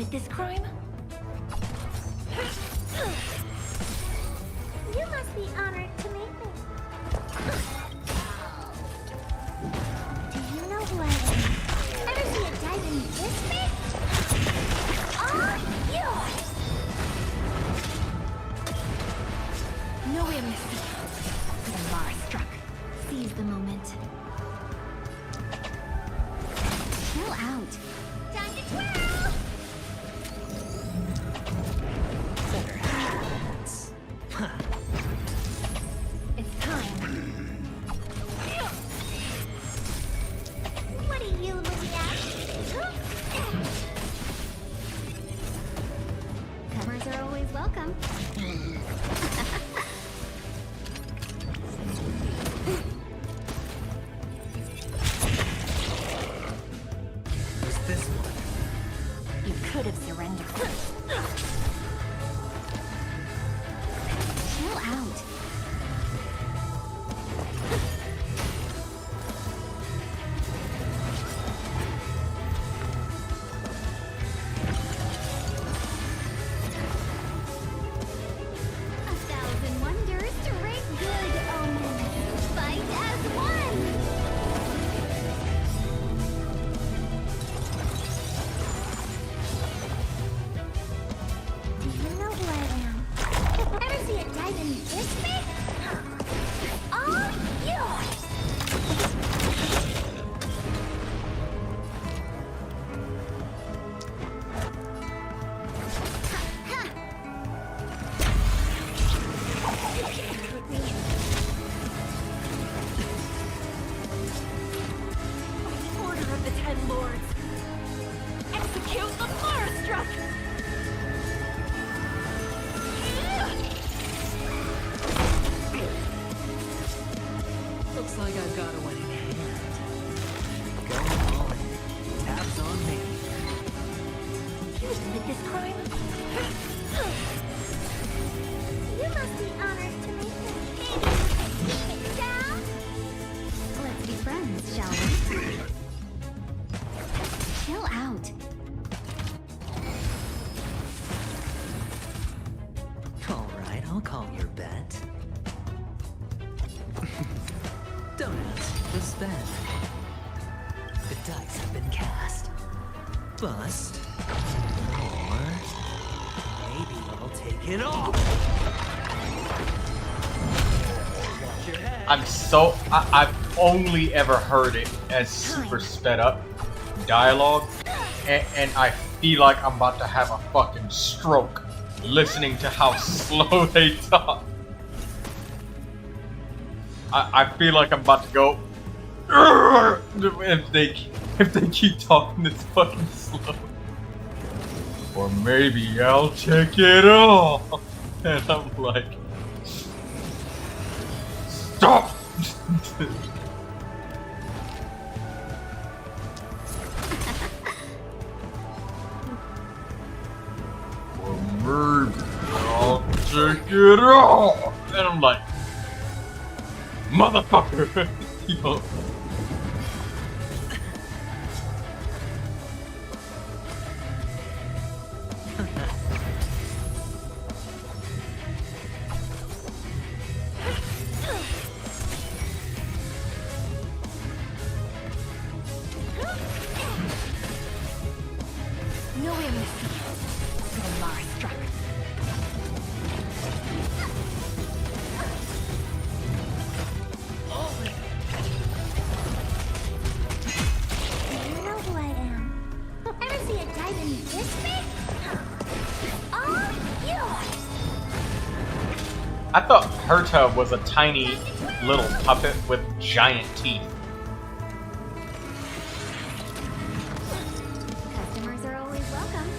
This crime? You must be honored to meet me. Do you know who I am? Ever see a diamond this big? All yours! No amnesty. The Mars struck. Seize the moment. Chill out. Time to twirl! It's time. What are you looking at? Comers are always welcome. Who's this one? You could have surrendered. Chill out. A thousand wonders to ring good omens. Fight as one. Do you know who I am? Ever see a diamond this big? All yours! You can't hurt me. Order of the Ten Lords. Execute the Mars struck. Looks like I've got a winning hand. Going all in. Tabs on me. You admit this crime? You must be honored to meet me. Keep it down. Let's be friends, shall we? Chill out. All right, I'll call your bet. Don't ask, just spend. The dice have been cast. Bust. Or maybe I'll take it all. I've only ever heard it as super sped up dialogue, and I feel like I'm about to have a fucking stroke listening to how slow they talk. I feel like I'm about to go if they keep talking this fucking slow. Or maybe I'll check it off. And I'm like, stop! Or maybe I'll check it off. And I'm like, motherfucker! Yo. I thought Herta was a tiny little puppet with giant teeth. Customers are always welcome.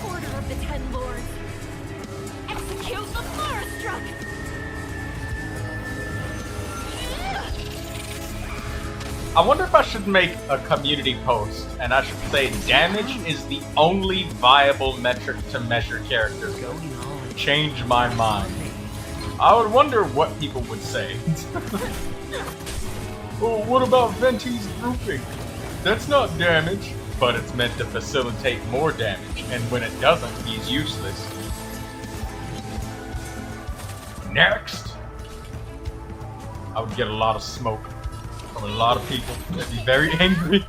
Order of the Ten Lords. Execute the Moonstruck! I wonder if I should make a community post and I should say damage is the only viable metric to measure characters. Change my mind. I would wonder what people would say. Oh, what about Venti's grouping? That's not damage, but it's meant to facilitate more damage, and when it doesn't, he's useless. Next! I would get a lot of smoke from a lot of people. They'd be very angry.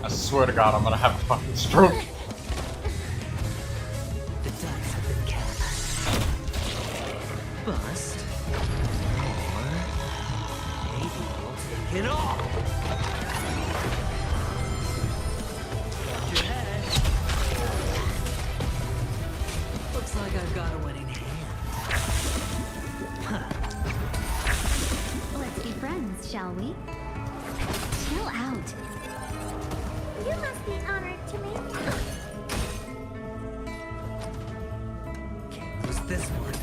I swear to God, I'm gonna have a fucking stroke. The dice have been cast. Bust. Or maybe we'll take it off. Got your head. Looks like I've got a winning hand. Let's be friends, shall we? Chill out. You must be honored to me. Can't lose this one.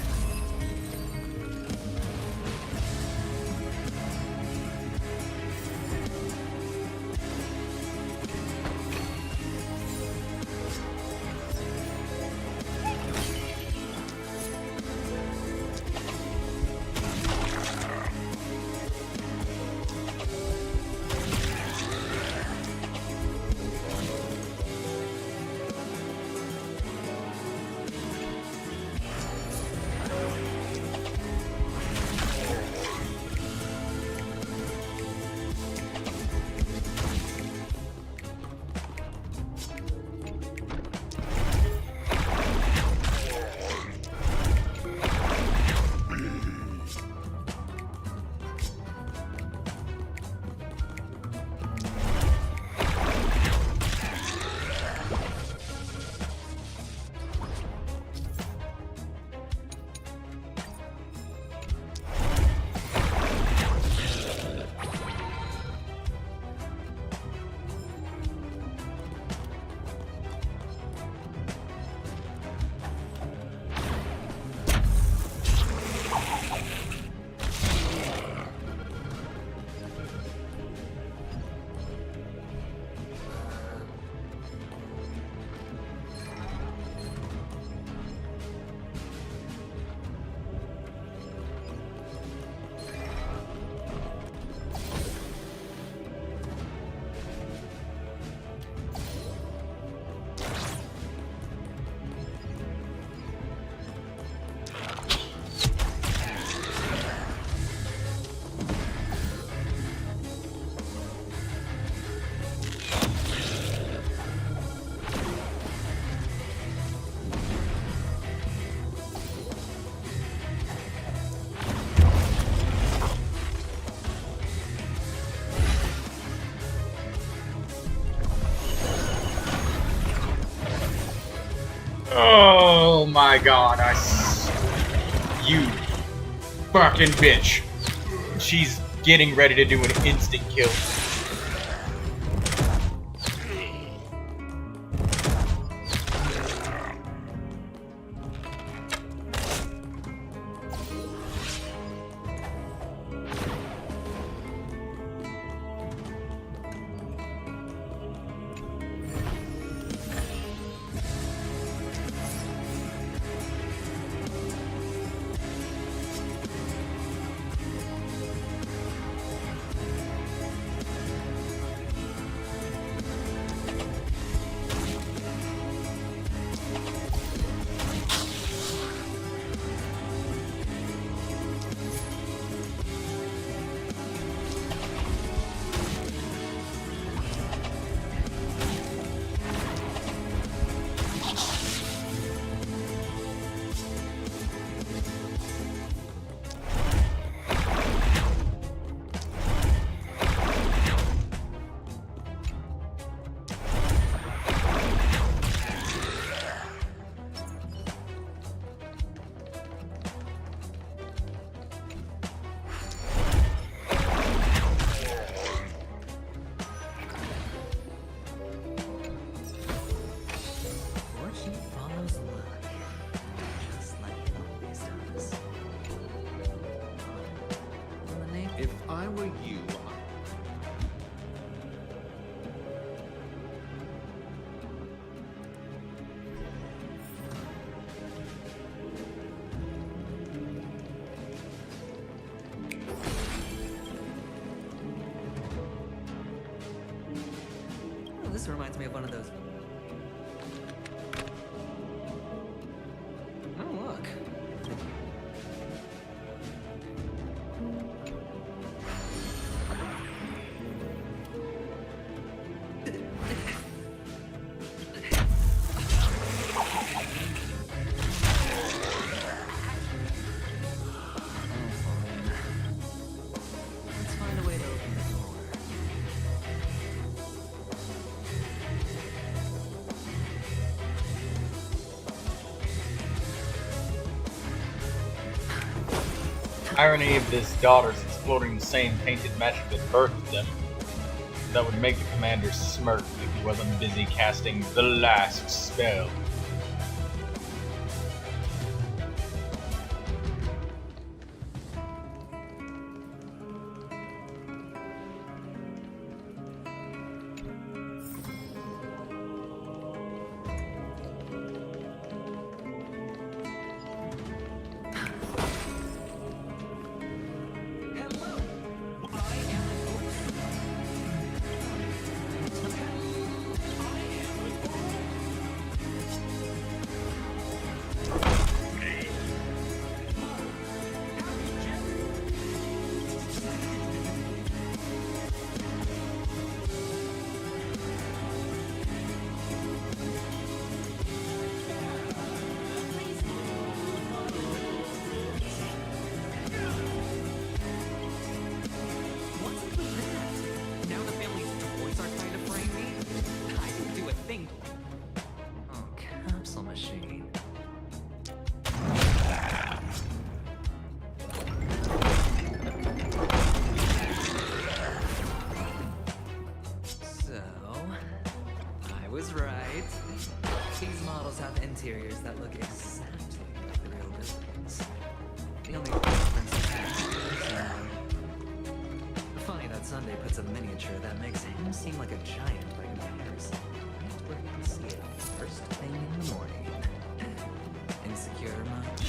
Oh my god, you fucking bitch. She's getting ready to do an instant kill. If I were you, Oh, this reminds me of one of those. Oh, look. Let's find a way to open the door. Irony of this daughters exploring the same tainted magic that birthed them. That would make the commander smirk if he wasn't busy casting the last spell. Interiors that look exactly like the real buildings. The only difference is funny that Sunday puts a miniature that makes him seem like a giant by comparison. Right where you can see it first thing in the morning. Insecure much?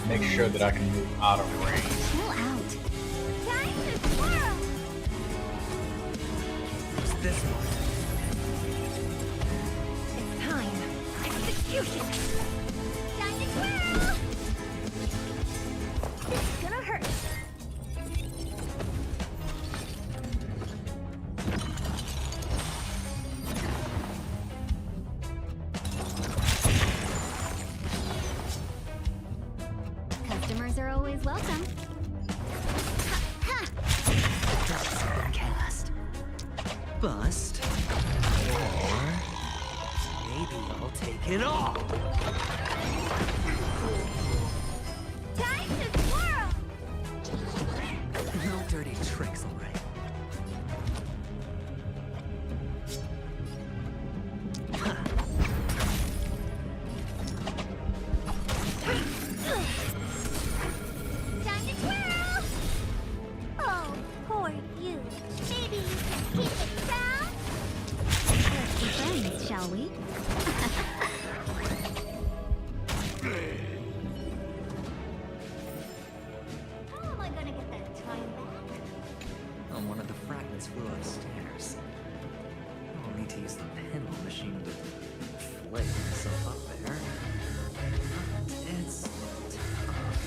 Make sure that I can move out of range. Chill out. Time to twirl! What's this one? It's time. Execution! Time to twirl! This is gonna hurt. Customers are always welcome. Ha! Does been cast. Bust. Or maybe I'll take it all. Time to twirl! No dirty tricks, all right. Time to twirl! Oh, poor you. Maybe you can keep it down? Let's be friends, shall we? How am I gonna get that time back? One of the fragments flew upstairs. I'll need to use the pinball machine to flay myself up there. It's tough.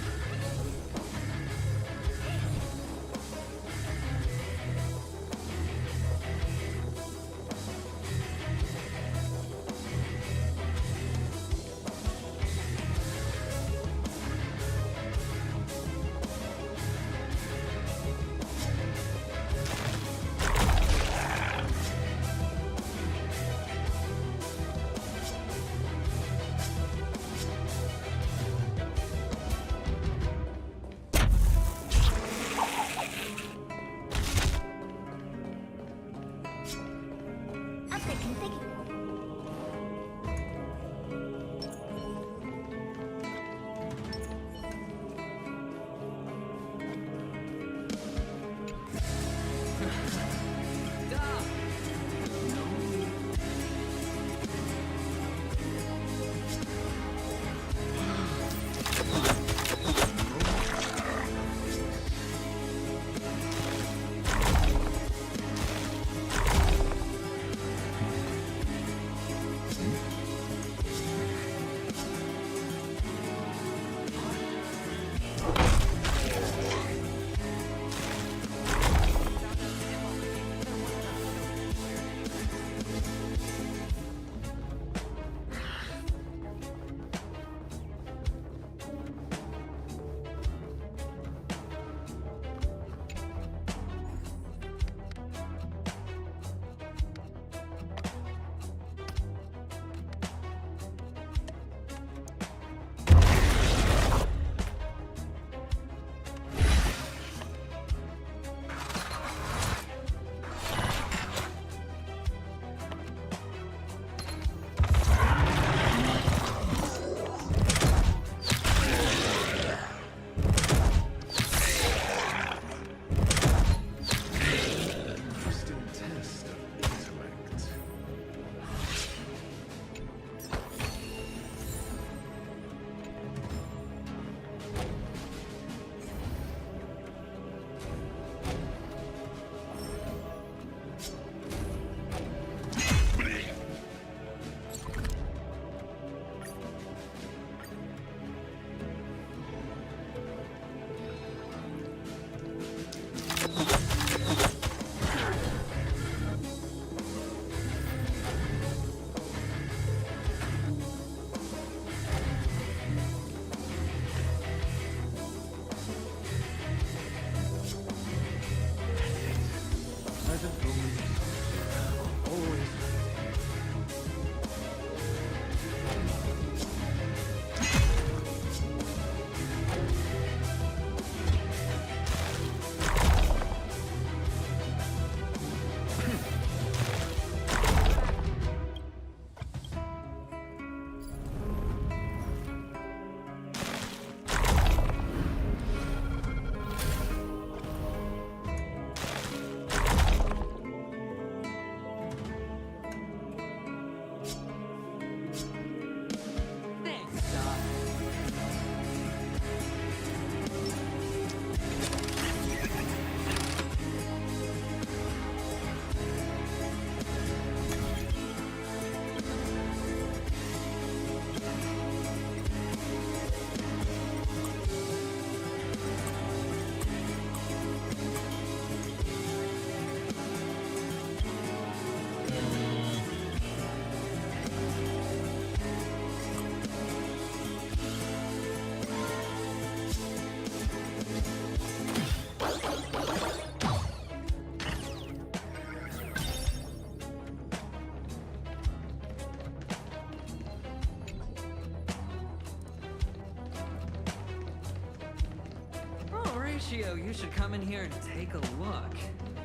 Horatio, you should come in here and take a look.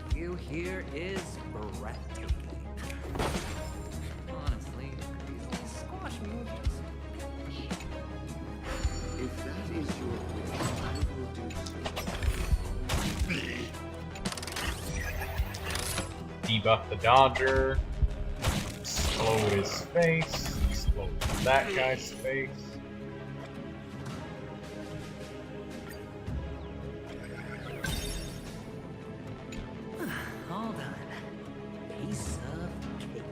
View here is breathtaking. Honestly, these squash movies. If that is your wish, I will do so. Debuff the Dodger. Explode his face. Explode that guy's face. All done. Piece of cake.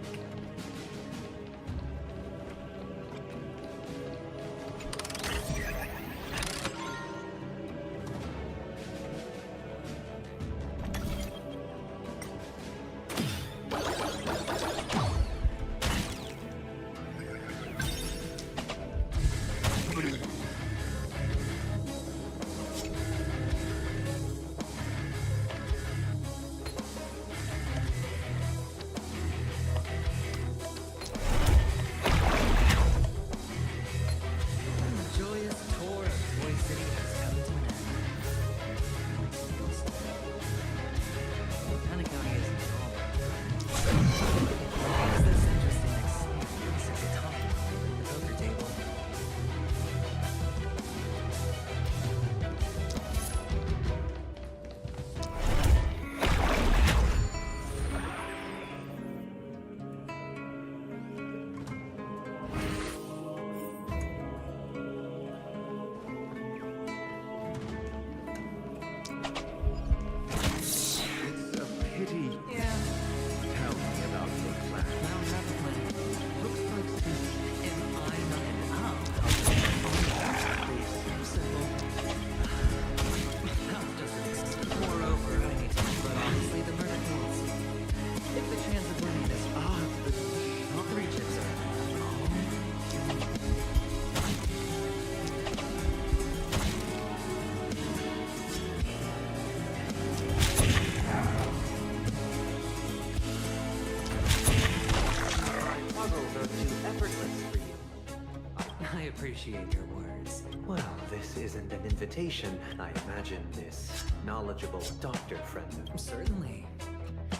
Appreciate your words. Well, this isn't an invitation. I imagine this knowledgeable doctor friend of Certainly.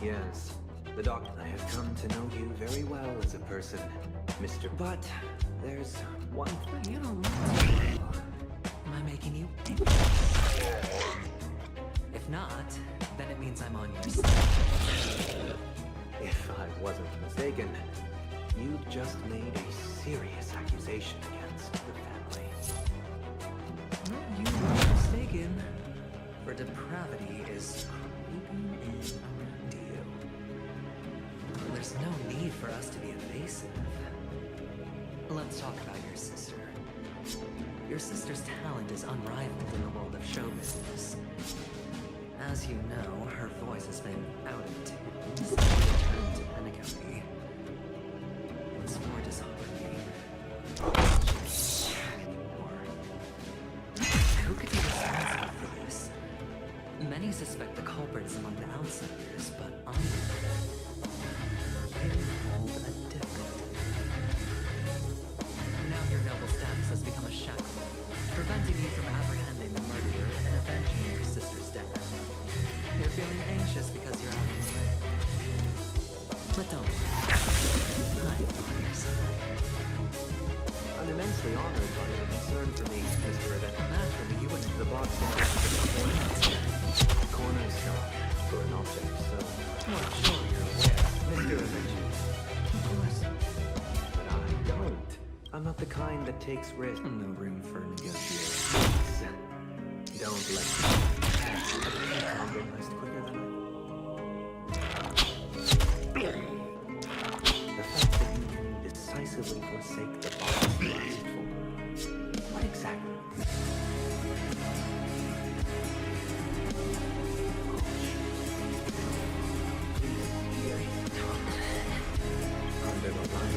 Yes, the doctor. I have come to know you very well as a person, Mr. But there's one thing. You don't want to. Am I making you? If not, then it means I'm on your side. If I wasn't mistaken, you just made a serious accusation against the family. Well, you were mistaken. For depravity is creeping in around you. There's no need for us to be evasive. Let's talk about your sister. Your sister's talent is unrivaled in the world of show business. As you know, her voice has been out of tune since she returned to Penacony. What's more disheartening, who could be responsible for this? Many suspect the culprit is among the outsiders, but you hold a different. Now your noble status has become a shackle, preventing you from apprehending the murderer and avenging your sister's death. You're feeling anxious because you're out of the way. But don't worry. I'm on your side. I'm immensely honored by your concern for me, Mr. Event. Naturally, you wouldn't. The box is a cornerstone for an object, so... Well, I'm sure you're aware, Mr. Event. Of course. But I don't. I'm not the kind that takes risks. No room for negotiation. Don't let me. Compromised quicker than I. The fact that you can decisively forsake the box you asked for. What exactly? Under the line.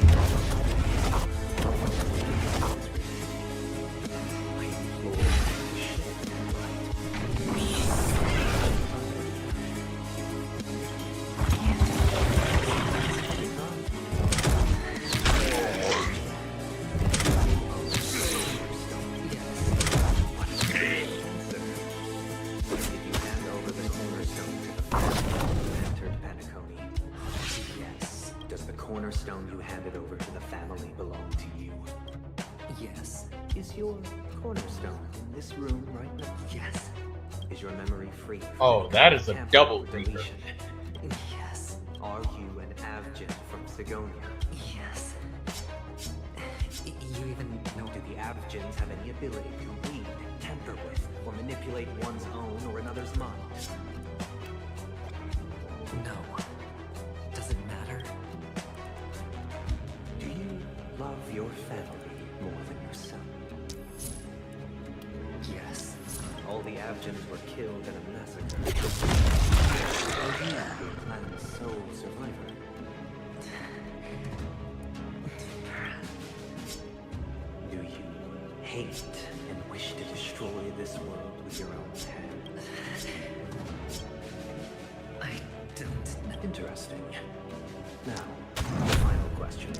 this your cornerstone in this room right now? Yes. Is your memory free? Oh, that is a double deletion. Yes. Are you an Avgin from Sigonia? Yes. You even know, do the Avgins have any ability to read, tamper with, or manipulate one's own or another's mind? No. Does it matter? Do you love your family more than yourself? Yes. All the Avgins were killed in a massacre. Are you your planet's sole survivor? Do you hate and wish to destroy this world with your own hand? I don't. Interesting. Now, the final question.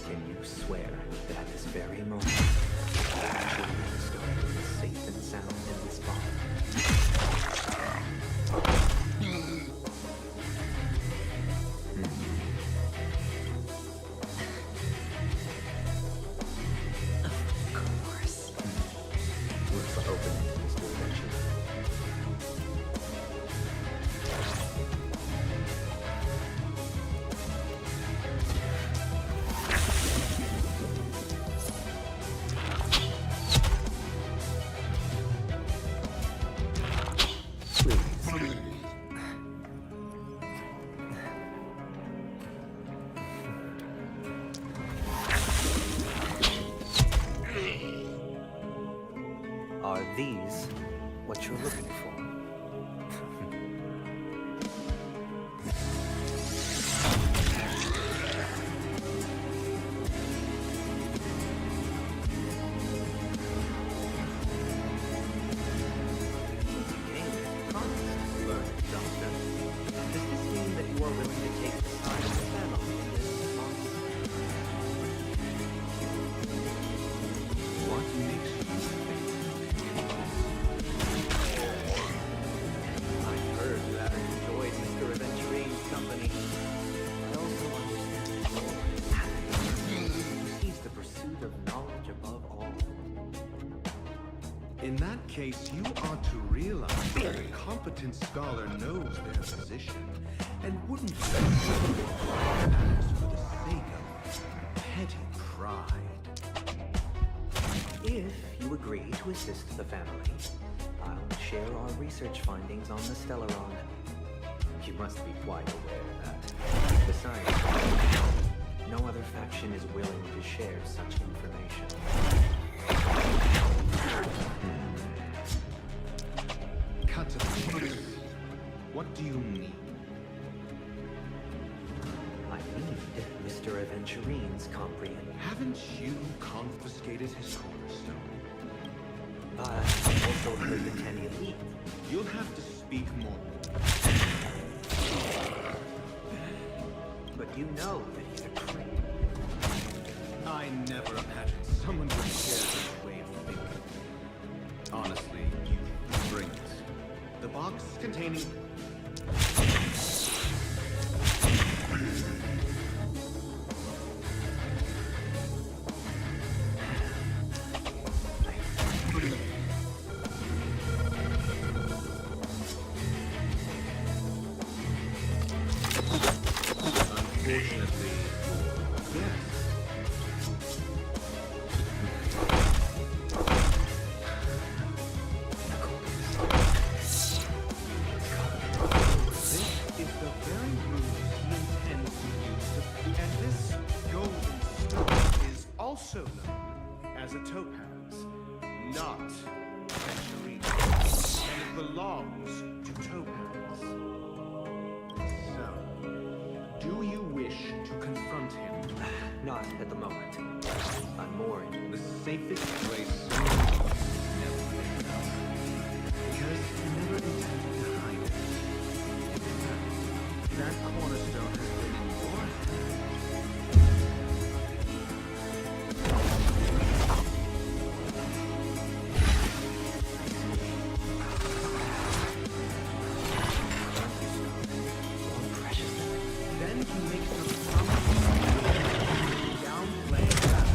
Can you swear that at this very moment, the stone is safe and sound in this body? Of course. What's the opening to this dimension? Are these what you're looking for? Does this mean that you are willing to take the side of the family in this response? What makes you think? I've heard you haven't enjoyed Mr. Aventurine's company. I also understand he's the pursuit of knowledge above all. In that case, you ought to realize that a competent scholar knows their position and wouldn't pass for the sake of petty pride. If you agree to assist the family, I'll share our research findings on the Stellaron. You must be quite aware that, besides, no other faction is willing to share such information. Cut to the chase. What do you need? I need Mr. Aventurine's comprehension. Haven't you confiscated his cornerstone? But also heard the 10 elite. You'll have to speak more. But you know that he's a traitor. I never imagined someone would share this way of thinking. Honestly, you bring it. The box containing... Unfortunately, yes. Also known as a topaz, not a tangerine, and it belongs to Topaz. So, do you wish to confront him? Not at the moment. I'm more in the safest place. Never been known. Because you never intended to hide it. In fact, that cornerstone has been in your hands. Then he makes the promise downplay that.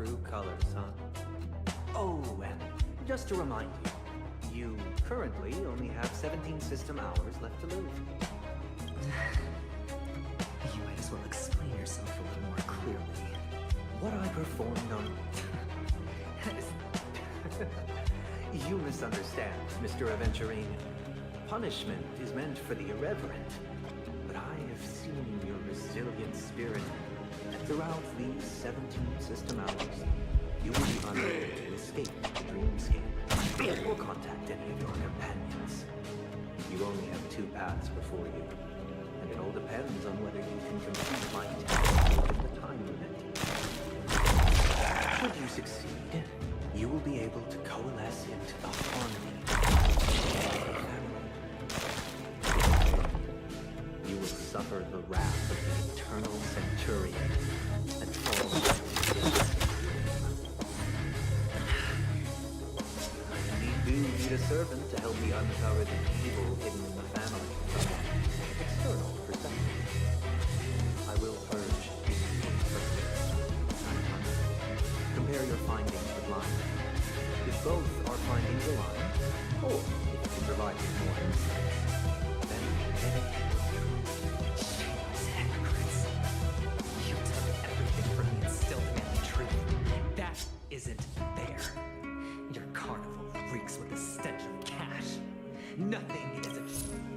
true colors, huh? Oh, and just to remind you, you currently only have 17 system hours left to live. You might as well explain yourself a little more clearly. What I performed on... You misunderstand, Mr. Aventurine. Punishment is meant for the irreverent. But I have seen your resilient spirit. Throughout these 17 system hours, you will be unable to escape the dreamscape or contact any of your companions. You only have 2 paths before you, and it all depends on whether you can complete my task within the time limit. Should you succeed, you will be able to coalesce into the harmony of the family. You will suffer the wrath of the eternal centurion and fall into his. I need a servant to help me uncover the evil hidden in the family from external perspective. I will purge the evil. Compare your findings with mine. If both our findings align, or if you can provide me more insight, then shameless hypocrites. You took everything from me and still demanded truth. That isn't fair. Your carnival reeks with the stench of cash. Nothing is a...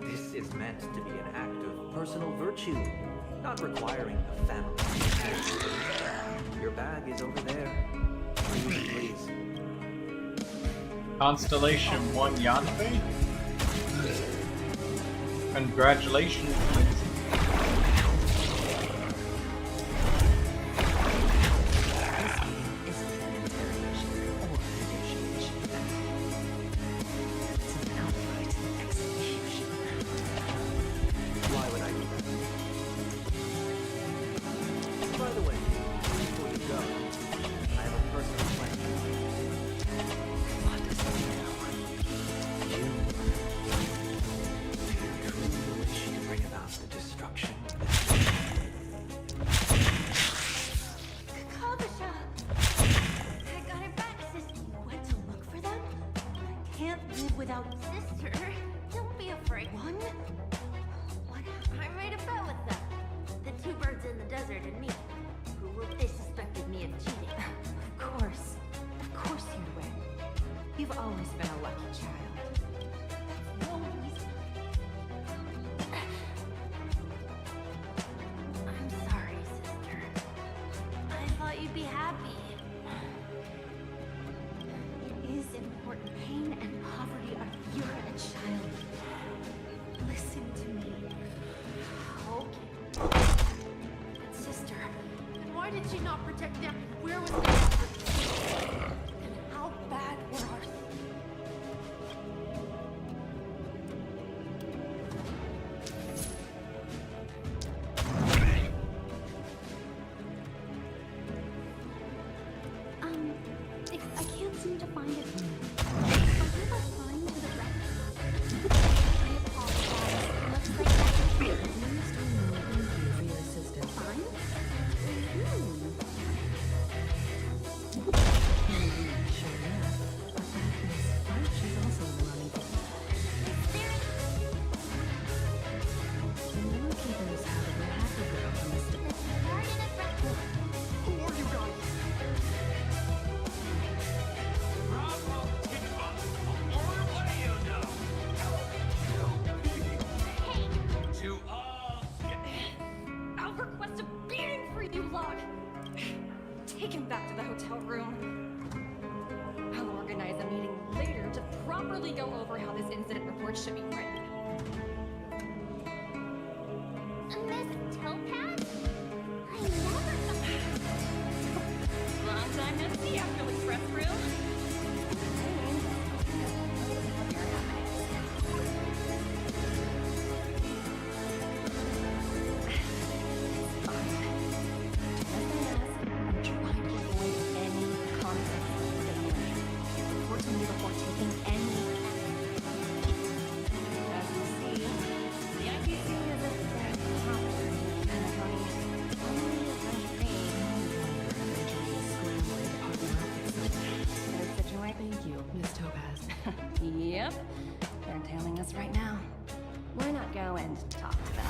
This is meant to be an act of personal virtue, not requiring the family. Your bag is over there. Please. Constellation 1 Yanfei? Congratulations, Lindsay. us right now. We're not going to talk to them.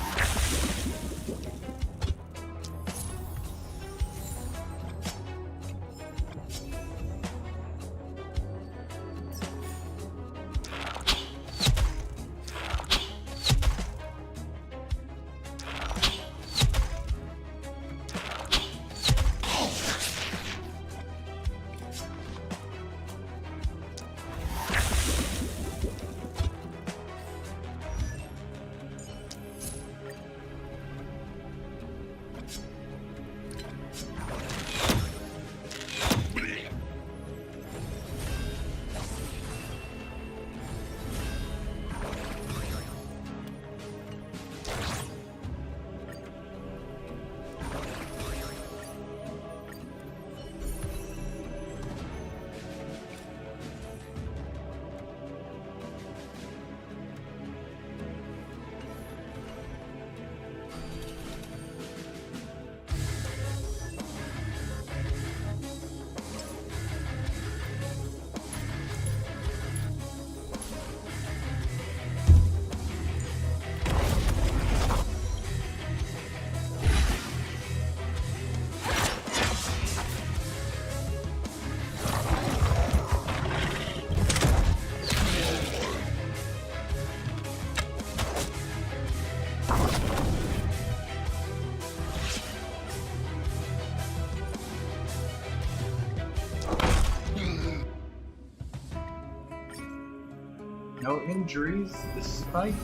No injuries this fight.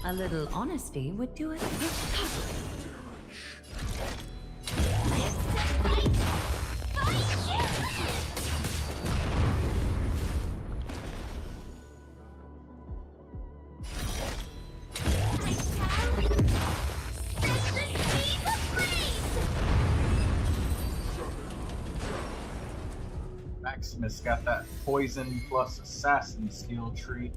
A little honesty would do it. Alchemist got that poison plus assassin skill tree.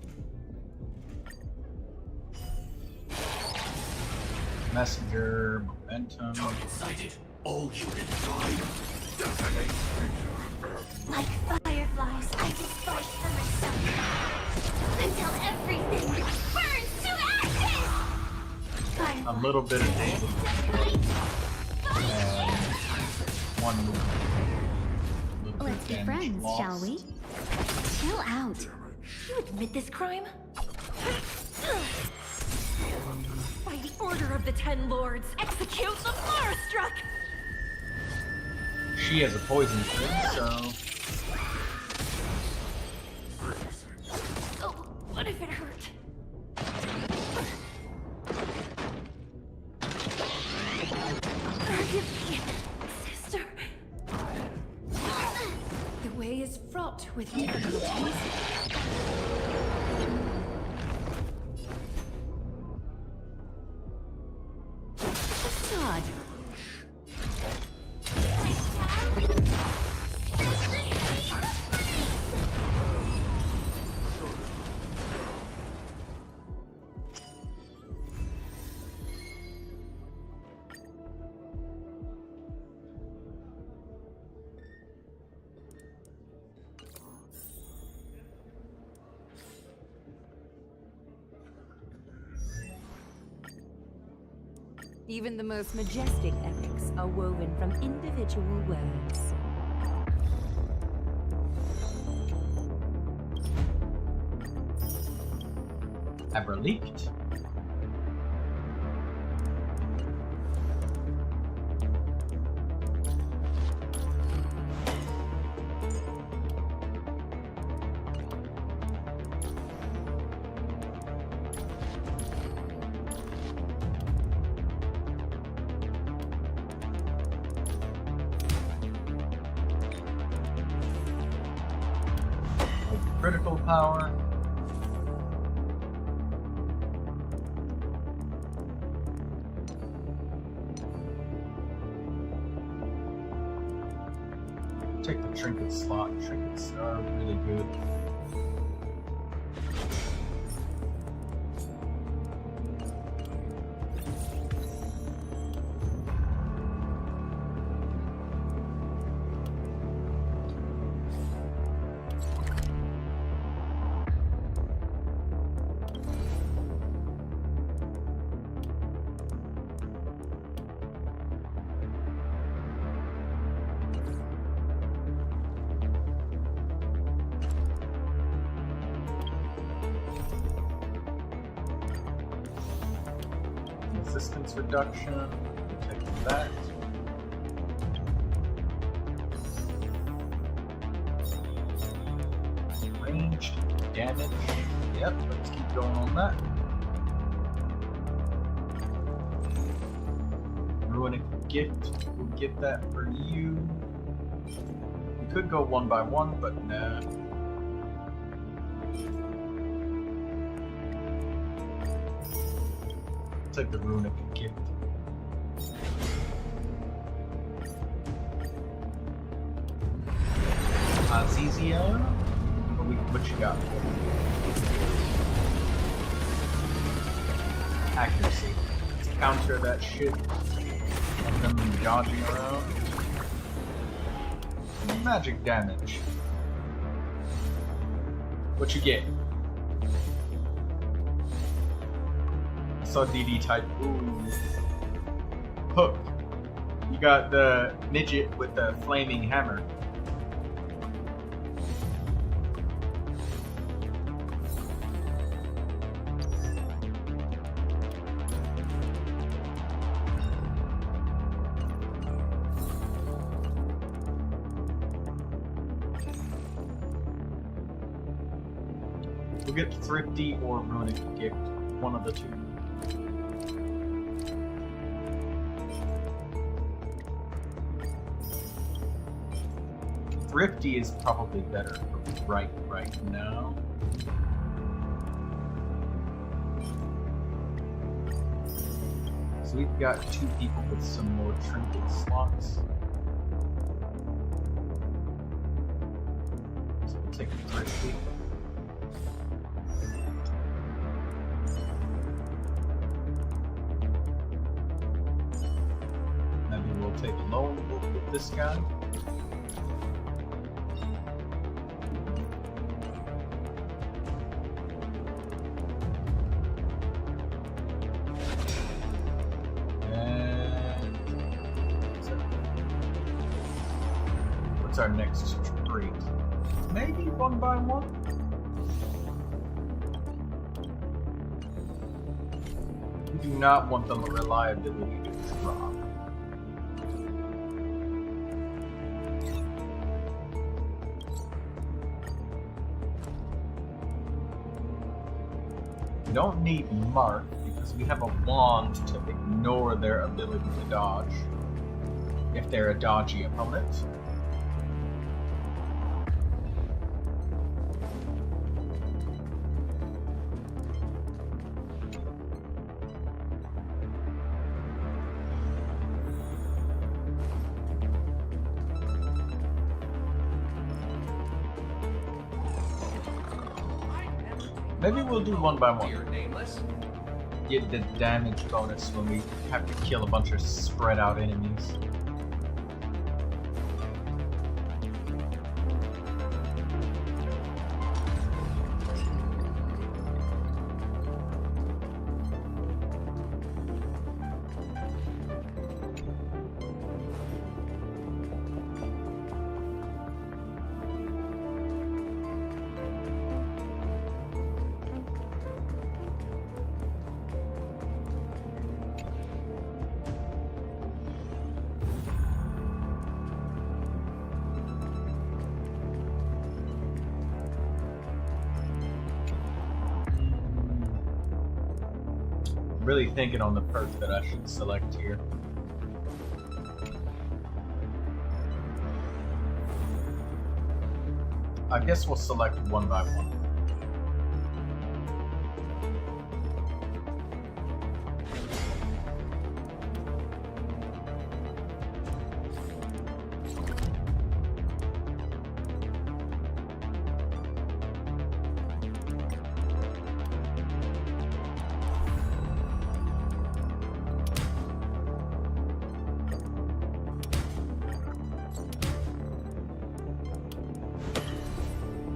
Messenger, momentum. Target sighted. All units died. Like fireflies, I disperse them myself until everything burns to ashes! A little bit of damage. And one little Let's be friends, shall we? Chill out. You admit this crime? By the order of the Ten Lords, execute the Marstruck! She has a poison thing, so... Oh, what if it hurt? Forgive me, sister. The way is fraught with difficulties. Facade. Even the most majestic epics are woven from individual words. Ever leaked? Critical power. Take the trinket slot. Trinkets are really good. Resistance reduction, take that. Ranged damage, yep, let's keep going on that. Runic gift, we'll get that for you. We could go one by one, but nah. Take the runic gift. Azizia? What you got? Accuracy. Let's counter that shit of them dodging around. Magic damage. What you get? Saw DD type. Ooh. Hook. You got the midget with the flaming hammer. We'll get Thrifty or Runic Gift. One of the two. Thrifty is probably better right now. So we've got two people with some more trinket slots. risky. Maybe we'll take a lone wolf with this guy. What's our next trait? Maybe 1 by 1? We do not want the reliability to drop. We don't need Mark because we have a wand to ignore their ability to dodge if they're a dodgy opponent. Maybe we'll do 1 by 1. Get the damage bonus when we have to kill a bunch of spread out enemies. Really thinking on the perk that I should select here. I guess we'll select 1 by 1.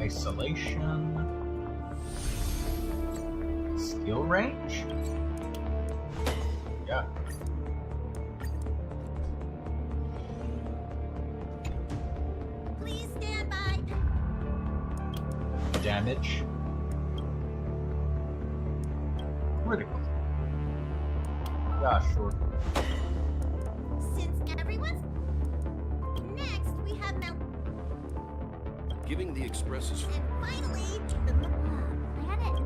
Isolation. Skill range? Yeah. Please stand by. Damage. Critical. Yeah, sure. Since everyone's next, we have Mount. Giving the expresses. And finally, I had it.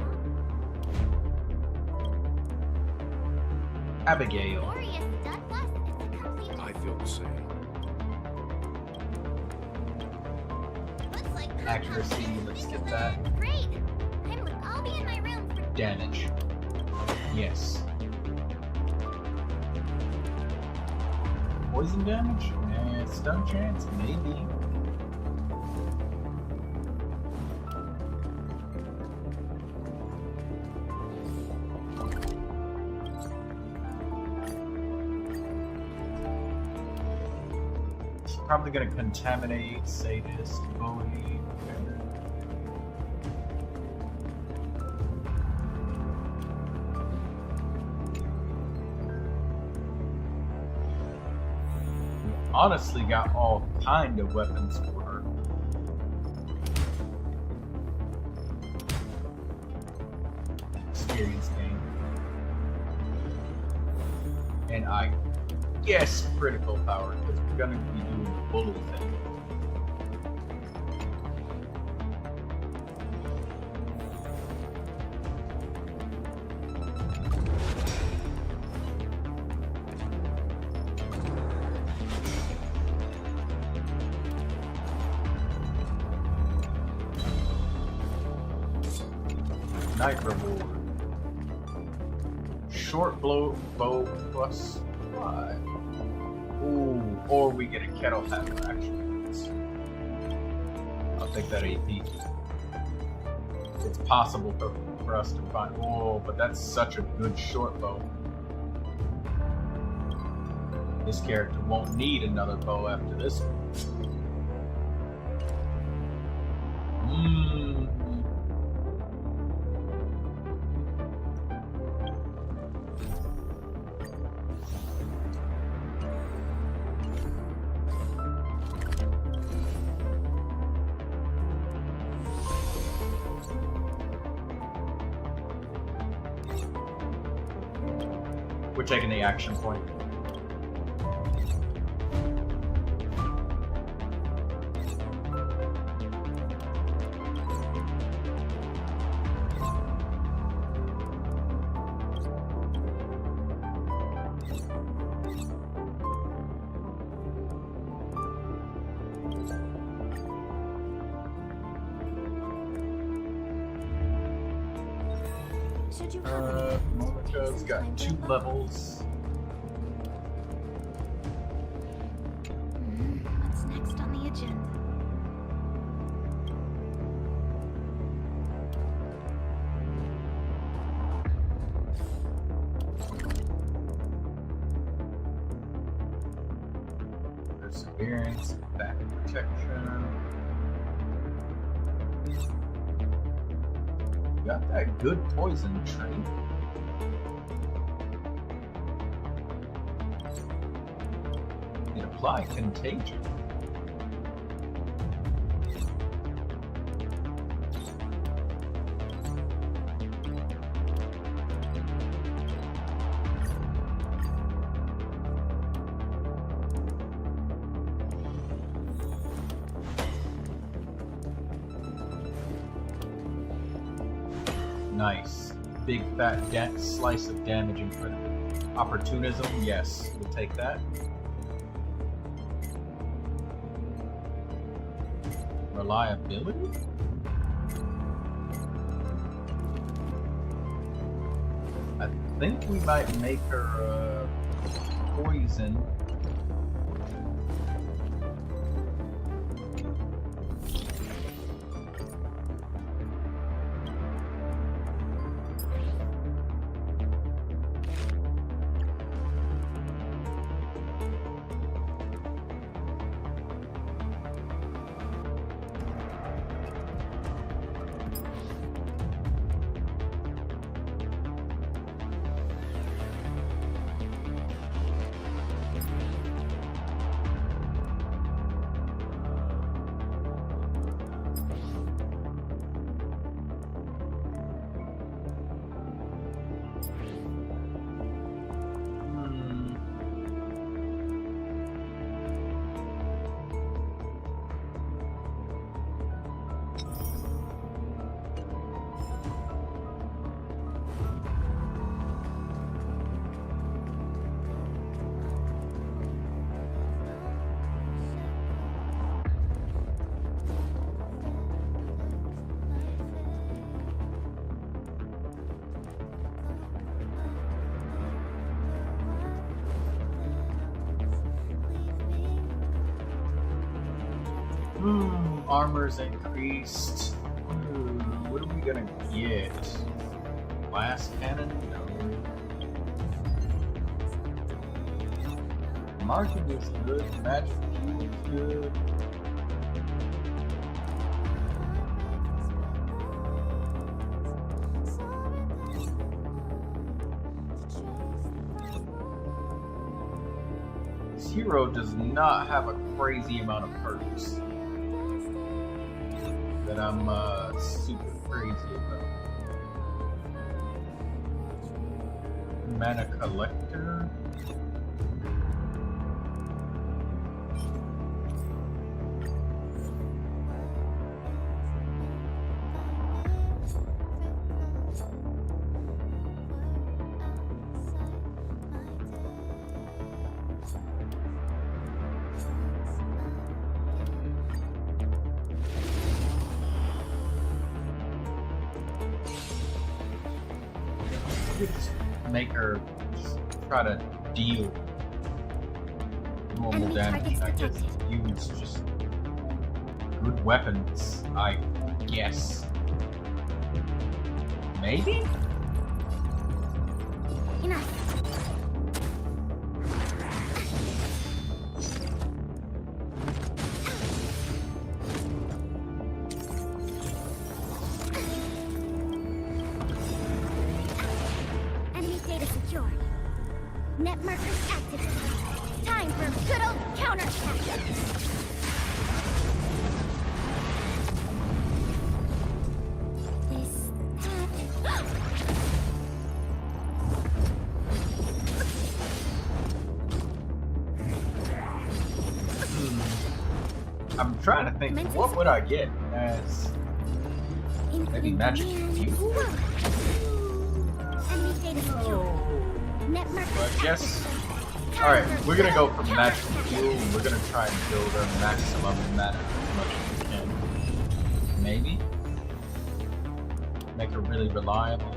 Abigail. Glorious done plus. It's a complete. I feel the same. Looks like Accuracy, let's get that. Great. I'll be in my room for Damage. Yes. Poison damage? Stun chance? Maybe. Probably gonna contaminate, sadist, bully. Honestly, got all kind of weapons for her. Experience gain, and I guess critical power because we're gonna be doing the bully thing. Night reward. Short bow plus 5. Ooh, or we get a kettle hammer actually. I'll take that AP. it's possible for us to find. Oh, but that's such a good short bow. This character won't need another bow after this one. We're taking the action point. Monaco's got 2 levels. What's next on the agenda? Perseverance, back protection. Got that good poison trait. It apply contagion. Nice. Big fat slice of damage and critical. Opportunism, yes, we'll take that. Reliability? I think we might make her poison. Armor's increased. What are we gonna get? Blast cannon? No. Marking is good. Magic fuel is good. This hero does not have a crazy amount of perks that I'm super crazy about. Mana collector. Make her try to deal normal damage. I guess use just good weapons, I guess. Maybe? Enough. Enemy data secure. Net markers activated. Time for a good old counterattack. This I'm trying to think, what would I get as maybe magic fuel? Enemy data secure. Net markers So I guess. activated. Alright, we're gonna go for magic fuel and we're gonna try and build our maximum mana as much as we can. Maybe? Make her really reliable.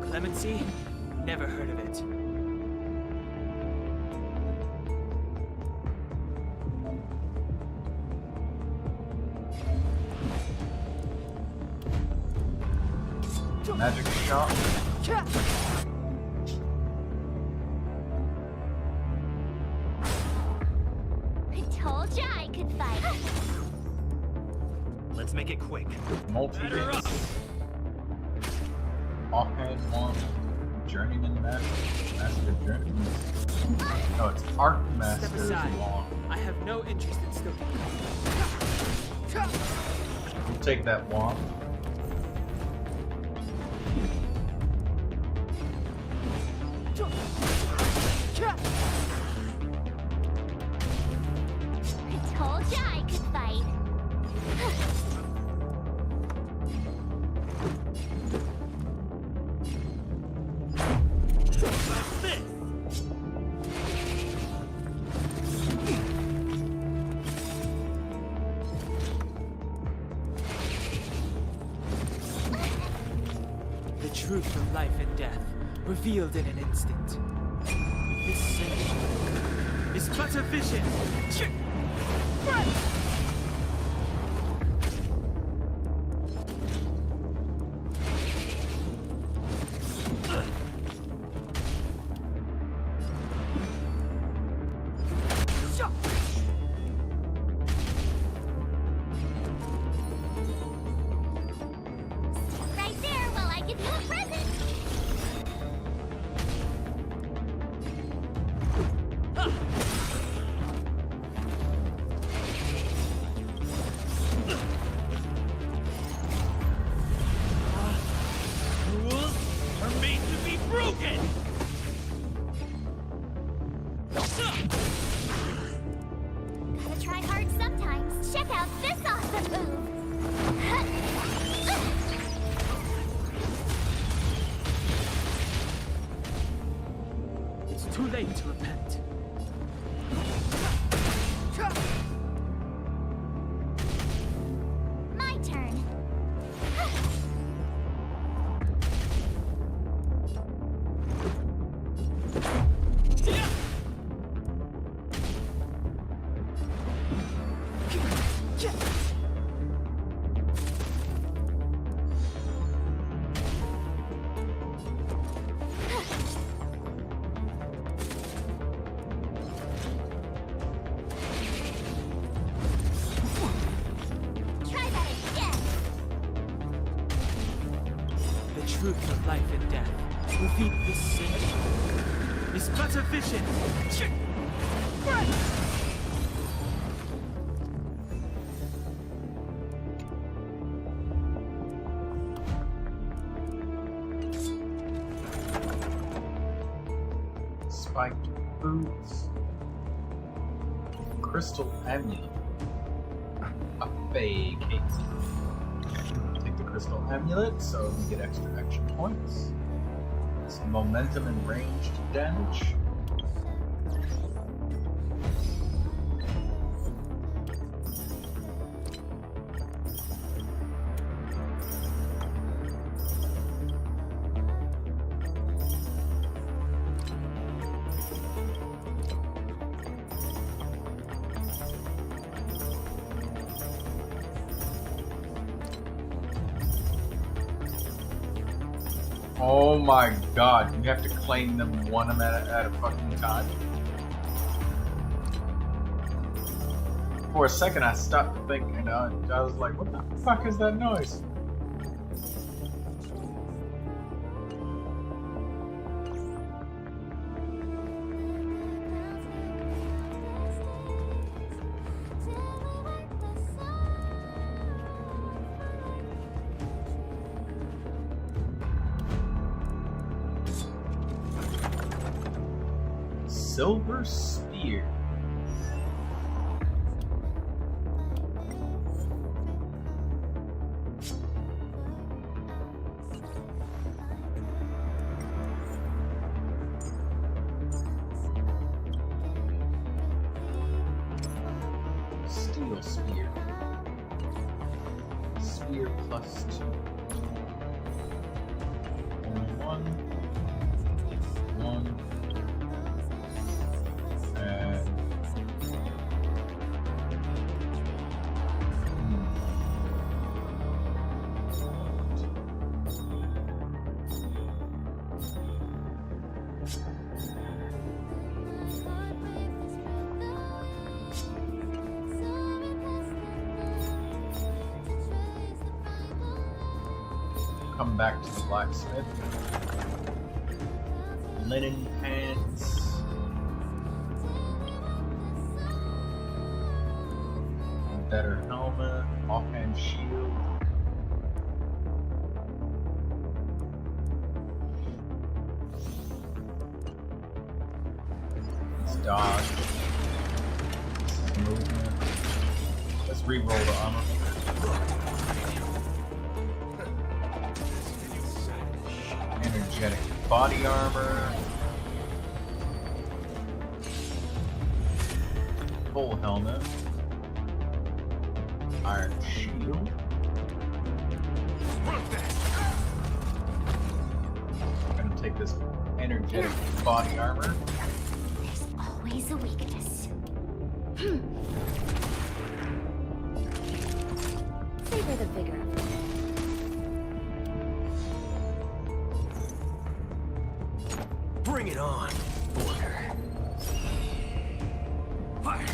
Clemency? Never heard of it. Magic shot. I told ya I could fight. Let's make it quick. Multi-hits. Offhand one. Journeyman master. Master journeyman. No, it's Arc Step Master aside. long. I have no interest in still. We'll take that wand. I told ya I could fight. The truth of life and death, revealed in an instant. This sin is but a vision. Right there while I give you a present. Rules are made to be broken. Gotta try hard sometimes. Check out this awesome move. It's too late to repent. My turn. Try that again. The truth of life and death, revealed this sin is but a vision. Spiked boots. Crystal amulet. A fake case. Take the crystal amulet so we get extra action points. Some momentum and ranged damage. Oh my god, you have to claim them one at a fucking time. For a second I stopped to think, and I was like, what the fuck is that noise? Silver spear. Steel spear. Spear plus 2. Only 1. 1. Come back to the blacksmith. Linen pants. Better helmet. Offhand shield. Let's dodge. This is movement. Let's re-roll the armor. Energetic body armor. Full helmet. Iron shield. I'm gonna take this energetic body armor. There's always a weakness. Savor the vigor of it. Bring it on, Order. Fire!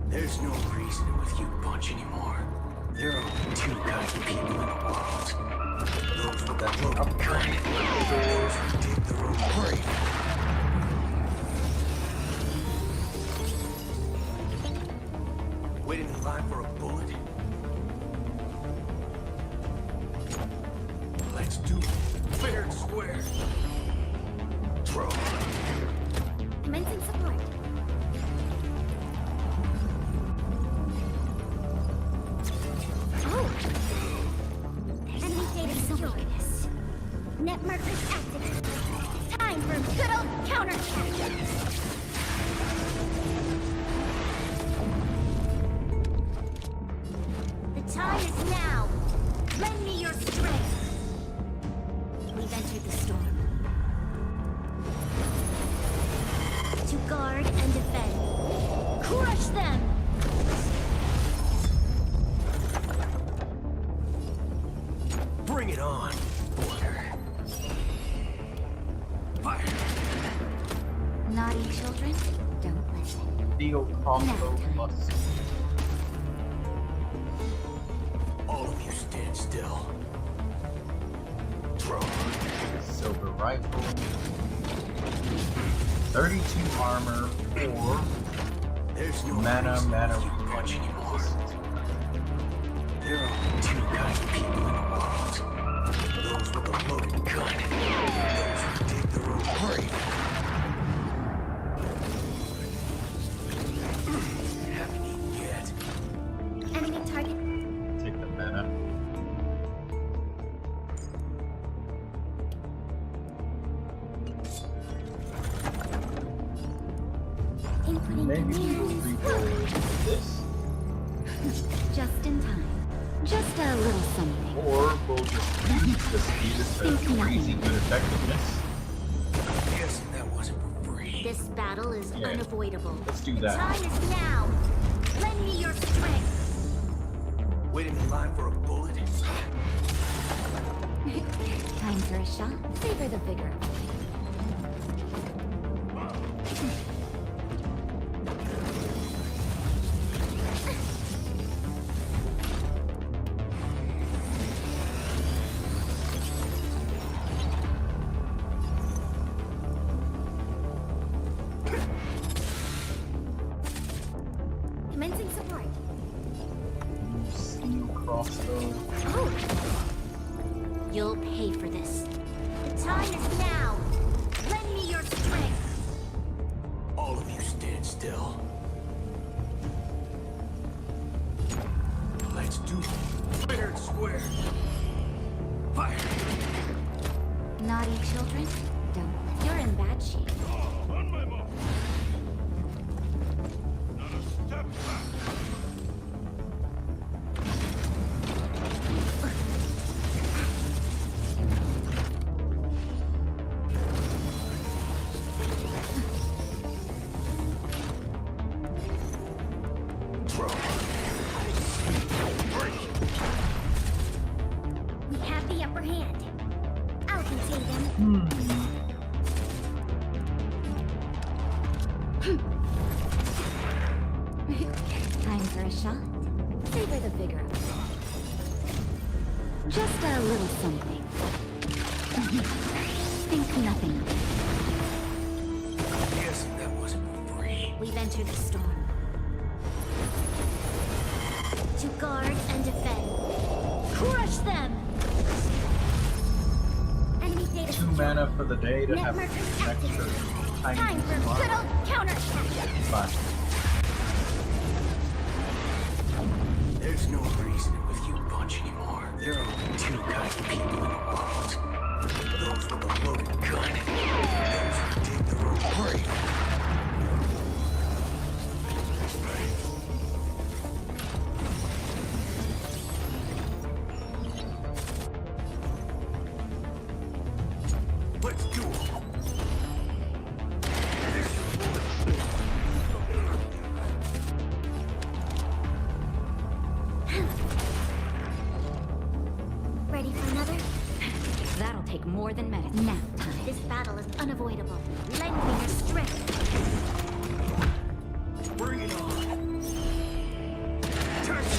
There's no reason with you bunch anymore. There are only two kinds of people in the world. Those with that low kind, those who dig their own grave. Waiting in line for a bullet. Let's do it. Fair and square. Throw. Commencing support. Oh! Enemy data silverness. Net markers activated. Time for good old counterattack. The time is now. Lend me your strength. We've entered the storm. To guard and defend. Crush them! Bring it on, Order. Fire! Naughty children, don't listen. Steel crossbow plus. All of you stand still. Throw. Silver rifle. 32 armor or There's no mana punch anymore. There are only two kinds of people in the world. Those with a loaded gun. Those who dig their own grave. Haven't eaten yet. Enemy target. Take the mana. Inputting Maybe we'll commands. re-roll this. Just in time. Just a little something. Or we'll just use the speed to crazy good effectiveness. Guessing that wasn't for free. This battle is unavoidable. Let's do The that. time is now. Lend me your strength. Waiting in line for a bullet. Time for a shot. Savor the vigor. Commencing support. Steel crossbow. Oh! You'll pay for this. The time is now. Lend me your strength. All of you stand still. Let's do it. Fair and square. Fire! Naughty children, don't. You're in bad shape. On my mark. Not a step back. We have the upper hand. I'll contain them. Time for a shot. Savor the vigor of it. Just a little something. Think nothing of it. Guess that wasn't free. We've entered the storm. To guard and defend. Crush them! Enemy data 2 mana for the day to have Network extra activated. time. Time for good old counterattack. Fine. There's no reason with you bunch anymore. There are only two kinds of people in the world. Those with a loaded gun, and those who dig their own grave. Let's do it. Ready for another? That'll take more than medicine. Nap time. This battle is unavoidable. Lend me your strength. Bring it on. Touch.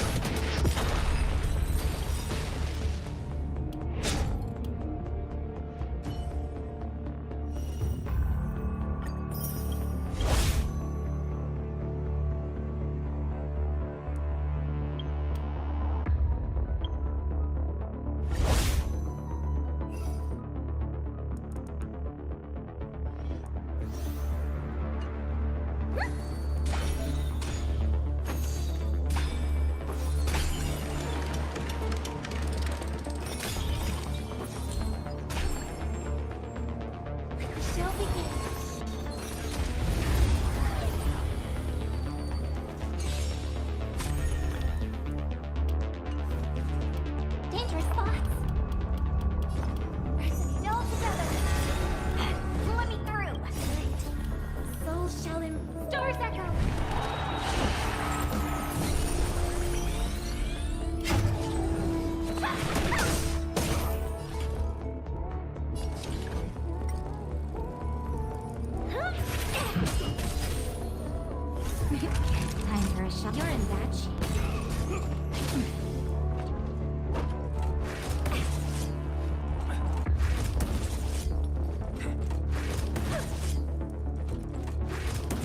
Shall begin. Dangerous thoughts. Still together. Let me through. Souls shall stars echo. Time for a shot. You're in bad shape.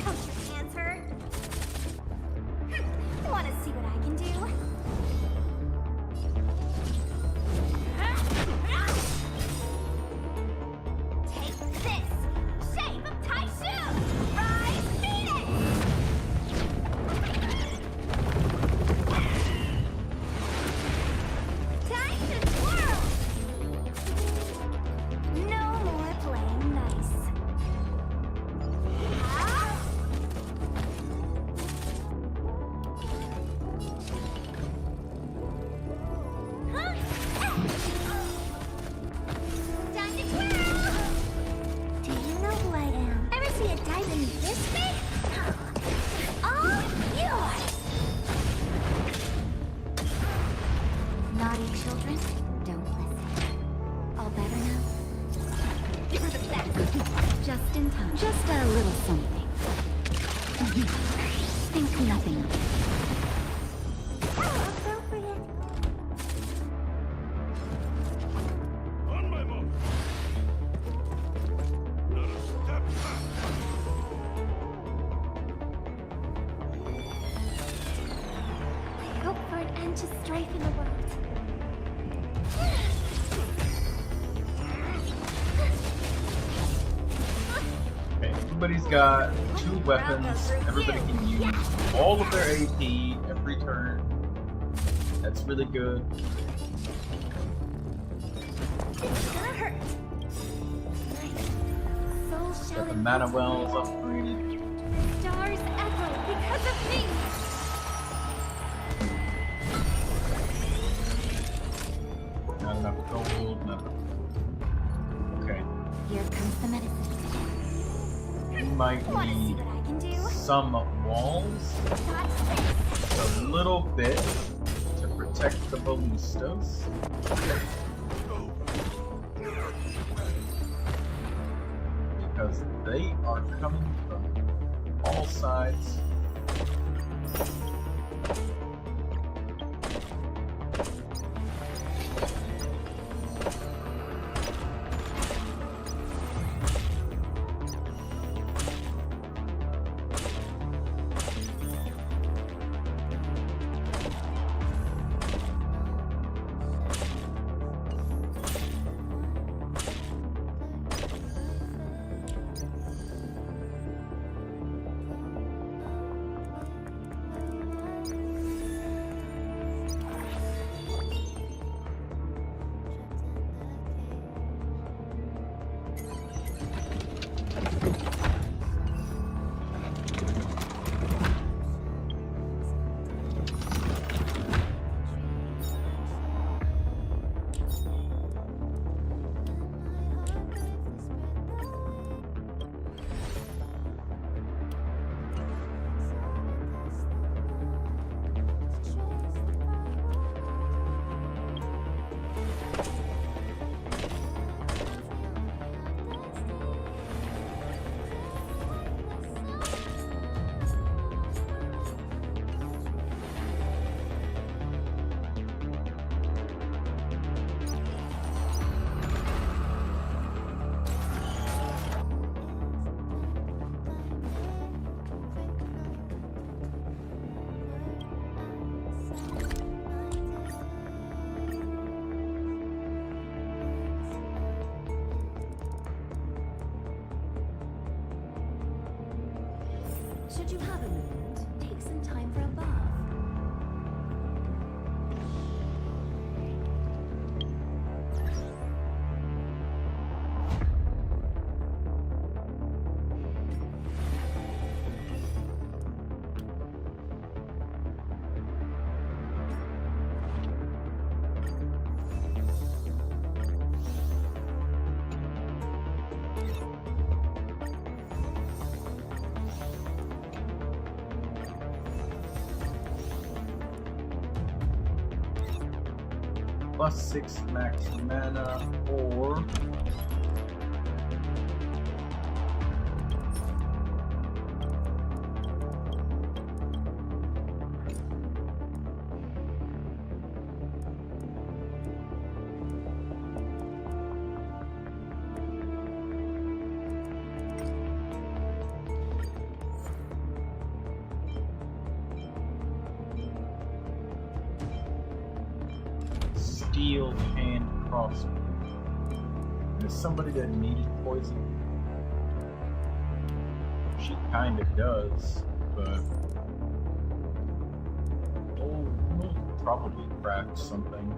Don't your hands hurt? Wanna see what I can do? Take this! Shape of Taishu! Rise, Phoenix! children, don't listen. All better now? You're the best. Just in time. Just a little something. Think nothing of it. How appropriate. On my mark. Not a step back. I hope for an end to strife in the world. Okay, everybody's got 2 weapons. Everybody can use all of their AP every turn. That's really good. It's gonna hurt. Nice. Got the mana wells upgraded. Stars echo because of me. Not enough gold, not enough. Okay. Here comes the medicine. We might Wanna see need what I can do? some walls. A little bit to protect the ballistas. Because they are coming from all sides. Should you have a moment, take some time for a bath. +6 max mana, or steel hand crossbow. There's somebody that needed poison. She kind of does, but we'll probably craft something.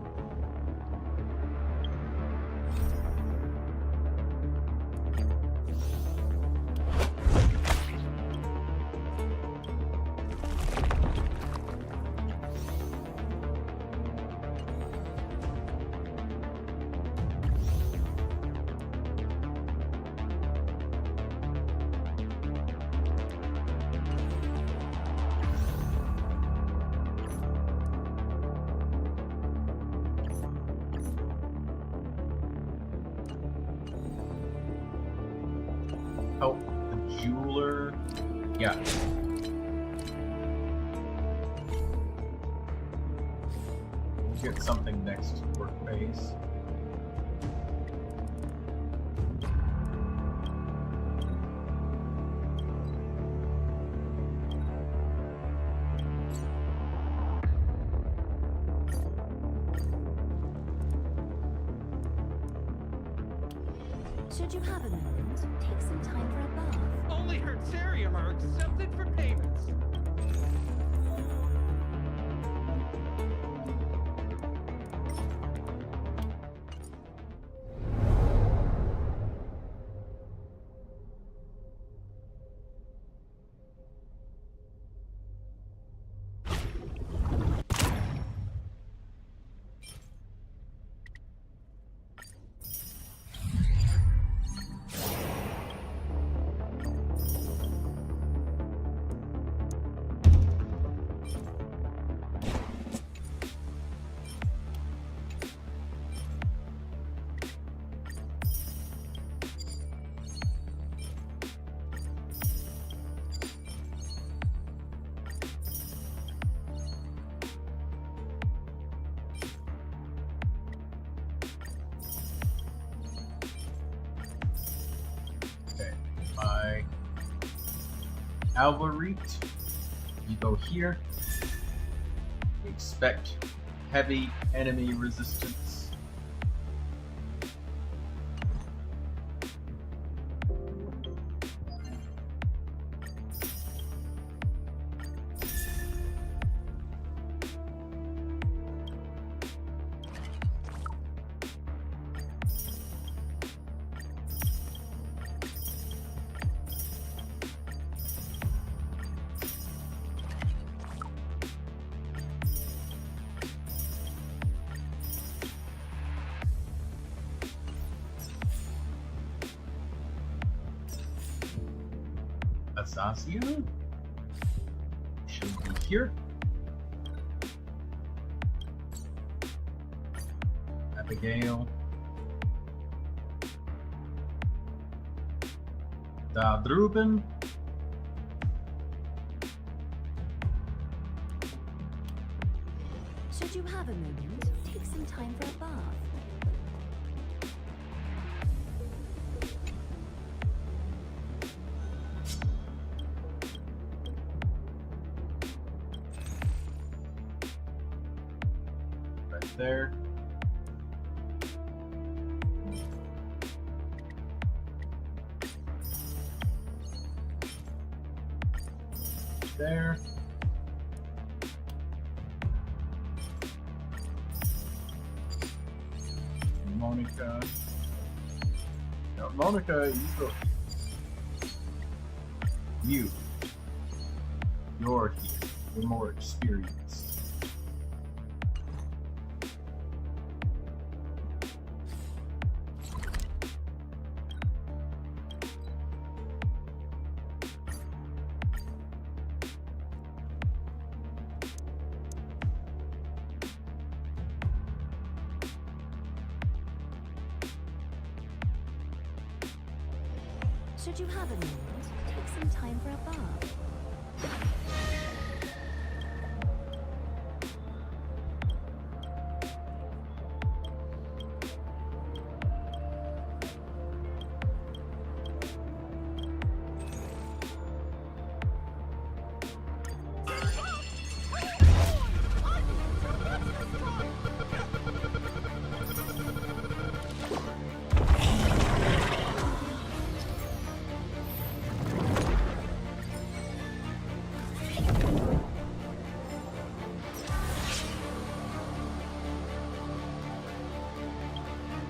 Yeah. We'll get something next work phase. Should you have a moment, take some time for a bath. Only Hertarium are accepted for payments. By Alvarite, you go here. Expect heavy enemy resistance. Asasia should be here. Abigail. Dadruben. Should you have a moment, take some time for a bath. There. There. Monica. No, Monica, you go. You're here. You're more experienced. Should you have a moment, take some time for a bath.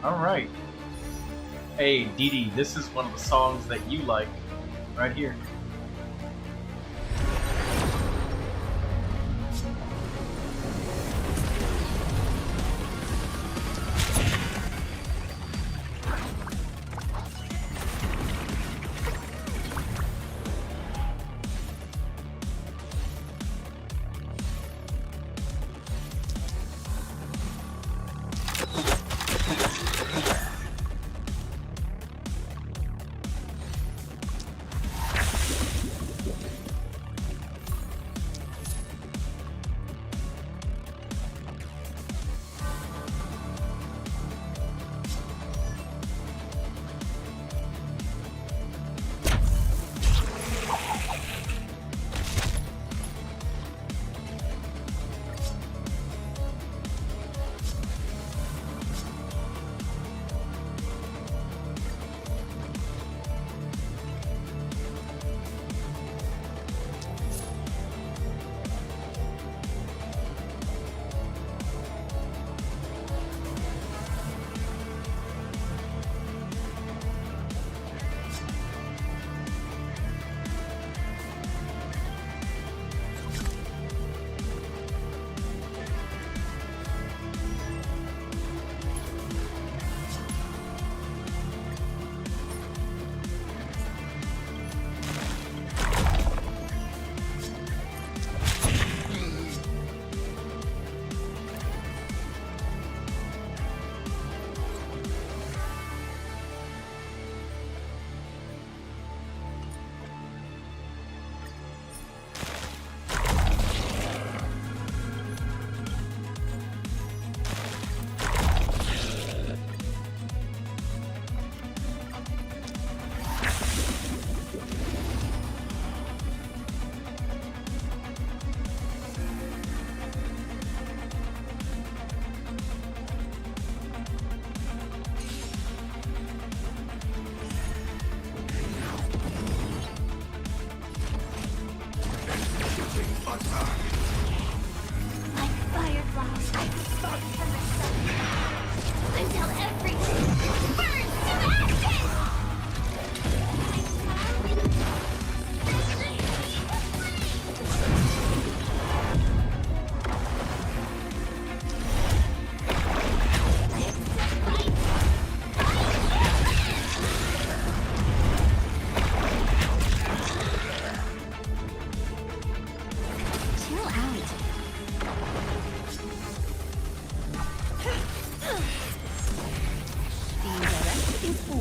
Alright. Hey, Dee Dee, this is one of the songs that you like. Right here.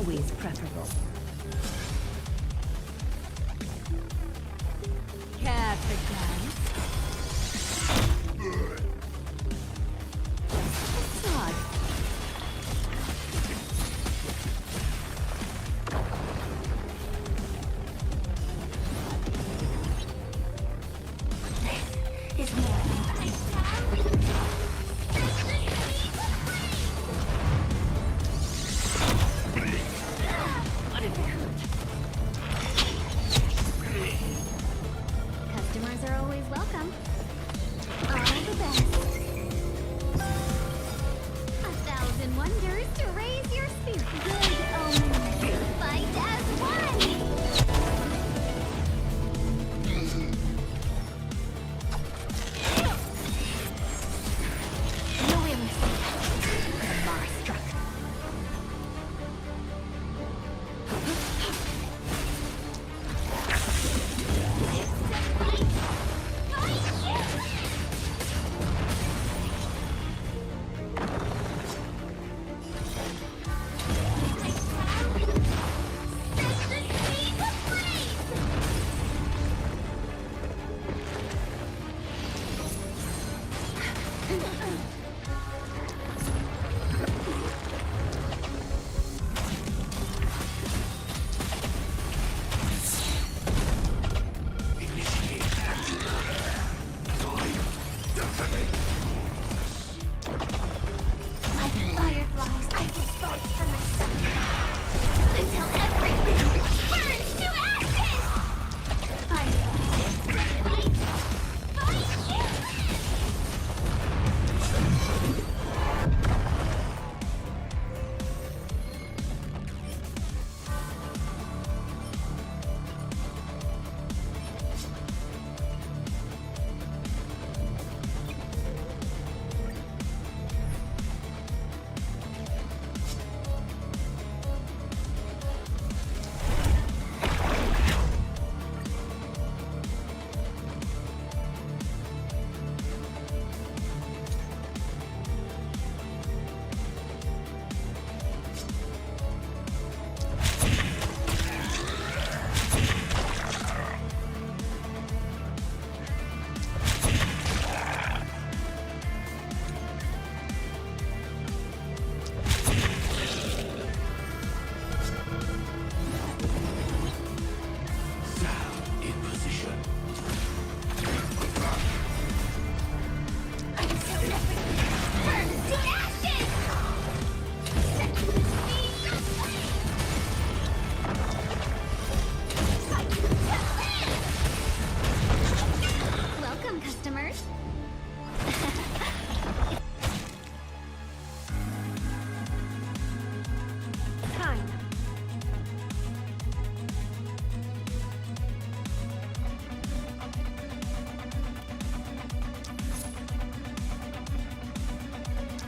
always preferable. Care for dance? Start. Is more than customers are always welcome. All the best. 1,000 wonders to raise your spirit. Good omens. Fight as one.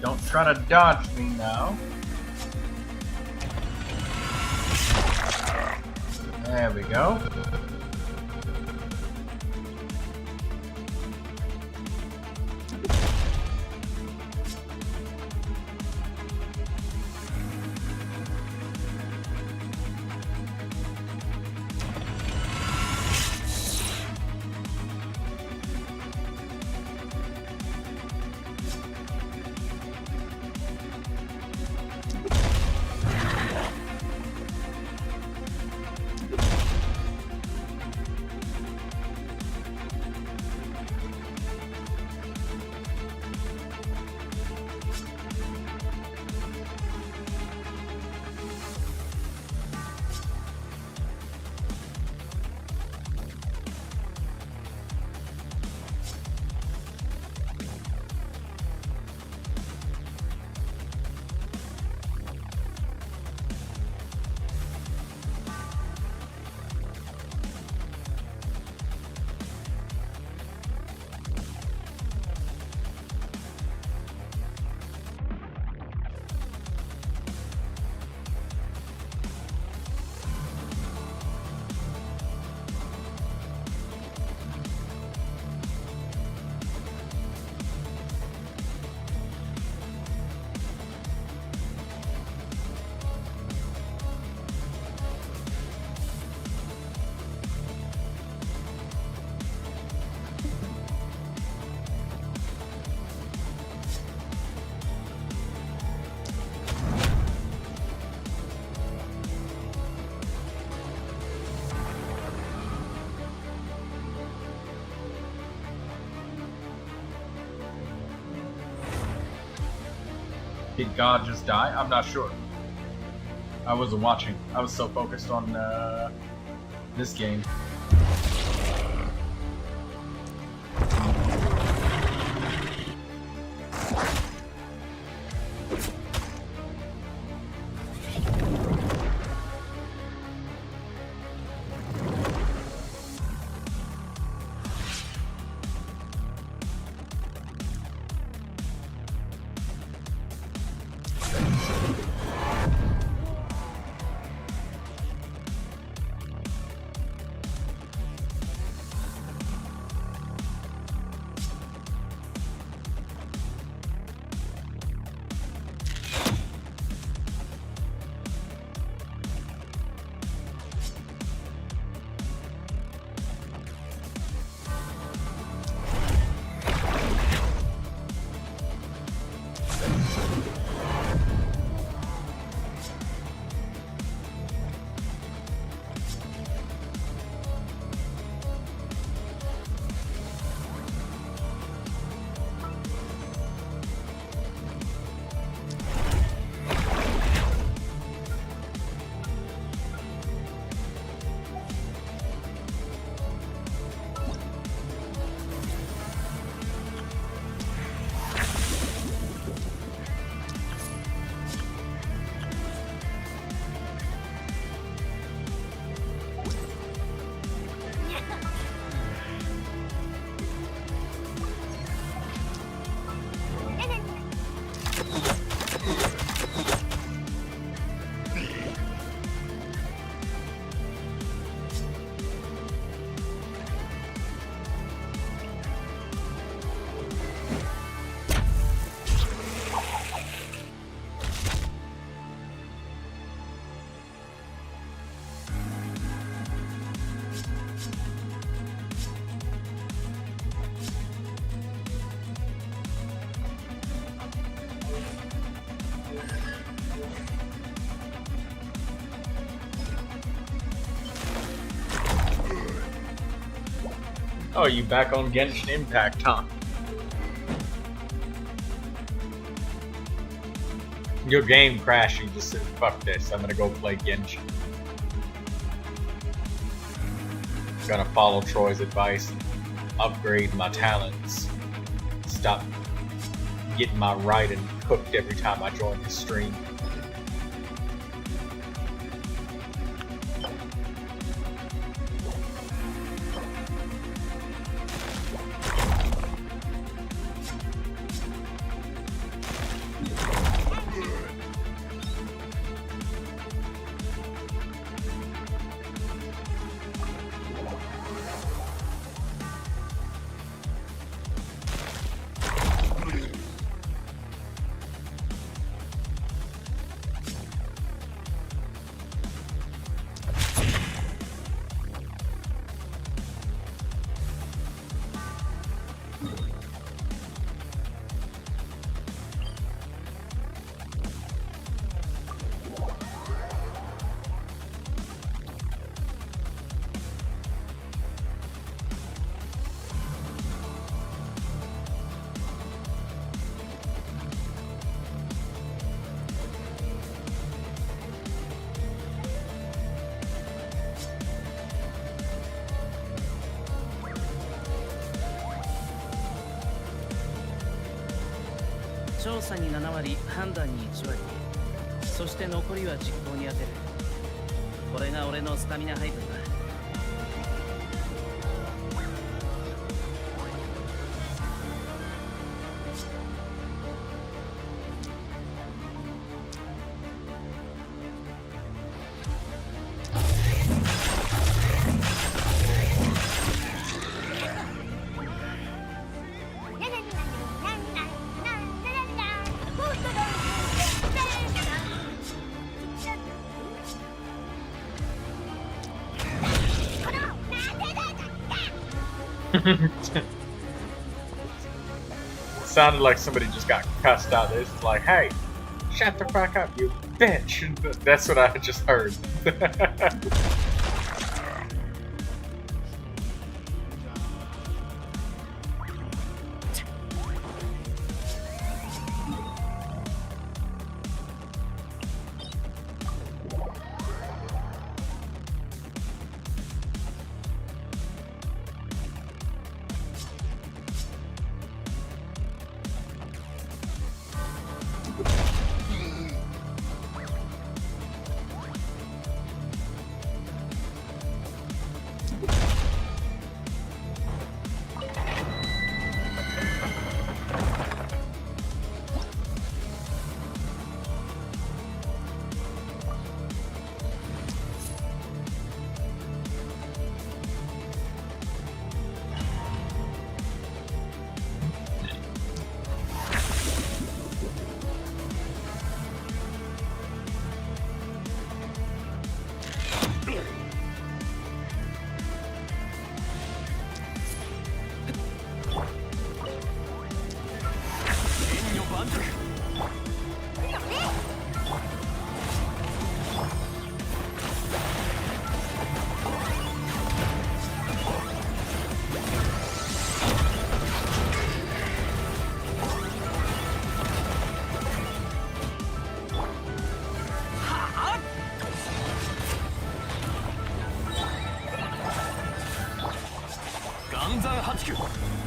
Don't try to dodge me now. There we go. Did God just die? I'm not sure. I wasn't watching. I was so focused on this game. Oh, you back on Genshin Impact, huh? Your game crashed, you just said, fuck this, I'm gonna go play Genshin. I'm gonna follow Troy's advice and upgrade my talents. Stop getting my Raiden cooked every time I join his stream.調査に7割、判断に1割、そして残りは実行に充てる。これが俺のスタミナ配分だ。Sounded like somebody just got cussed out. It's like, hey, shut the fuck up, you bitch. That's what I just heard.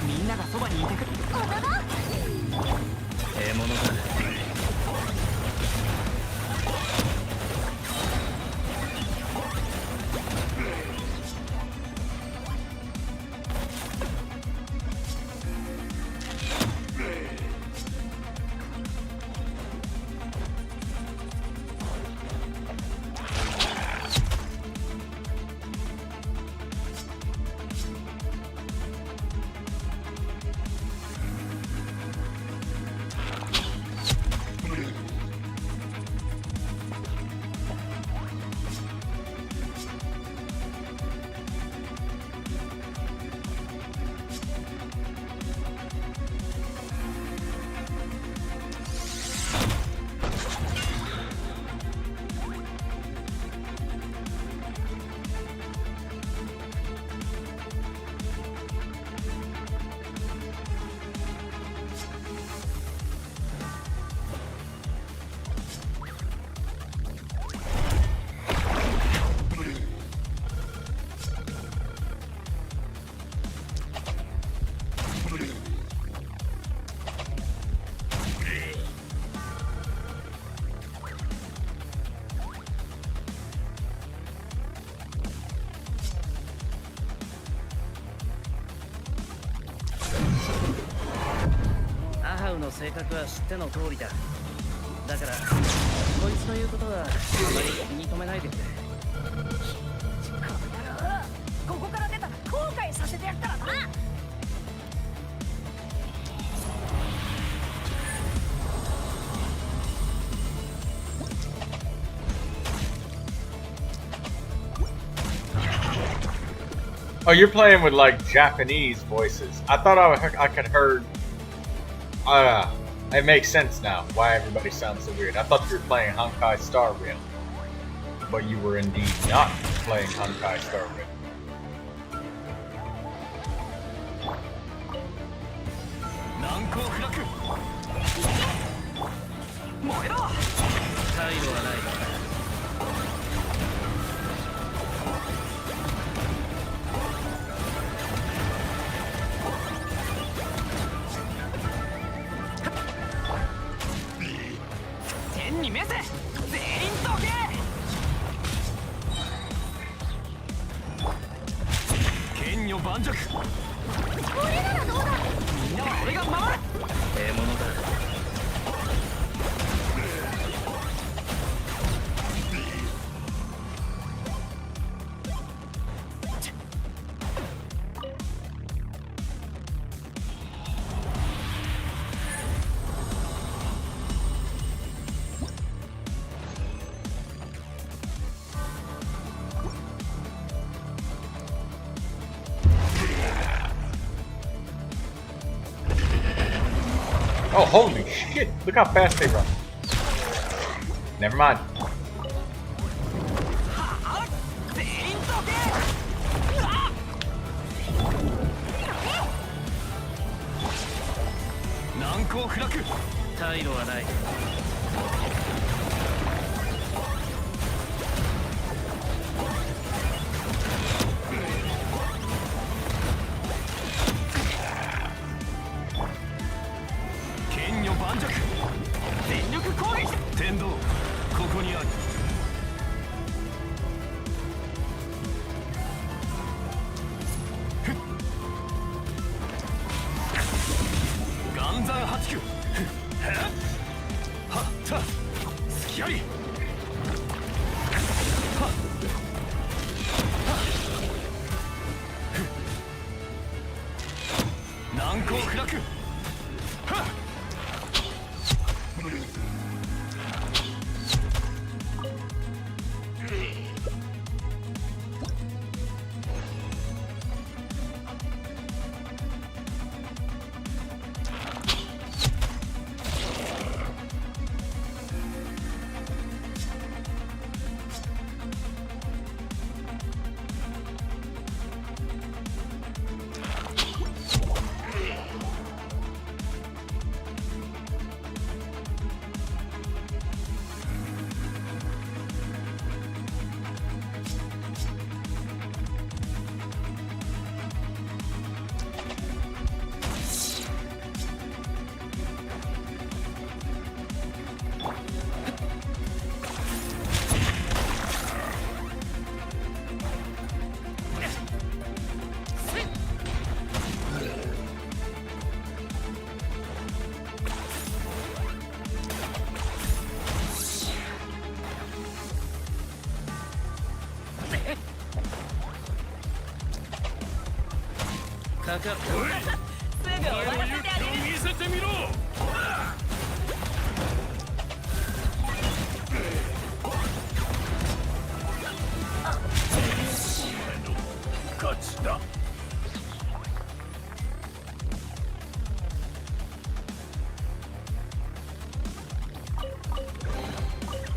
みんながそばにいてくれ。ええものだ。の性格は知っての通りだ。だからこいつの言うことはあまり気に留めないでくれ。ここから出たら後悔させてやったらな。Oh, you're playing with like Japanese voices. I thought I could heard. It makes sense now why everybody sounds so weird. I thought you were playing Honkai Star Rail, but you were indeed not playing Honkai Star Rail. Oh, holy shit! Look how fast they run. Never mind. かった。すぐ終わらせてあげる。見せてみろ。勝ちだ。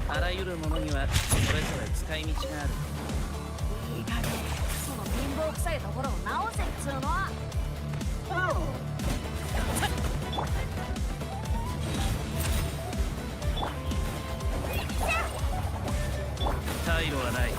あらゆるものにはそれぞれ使い道がある。いい加減その貧乏くさいところを直せっつうの。退路はない。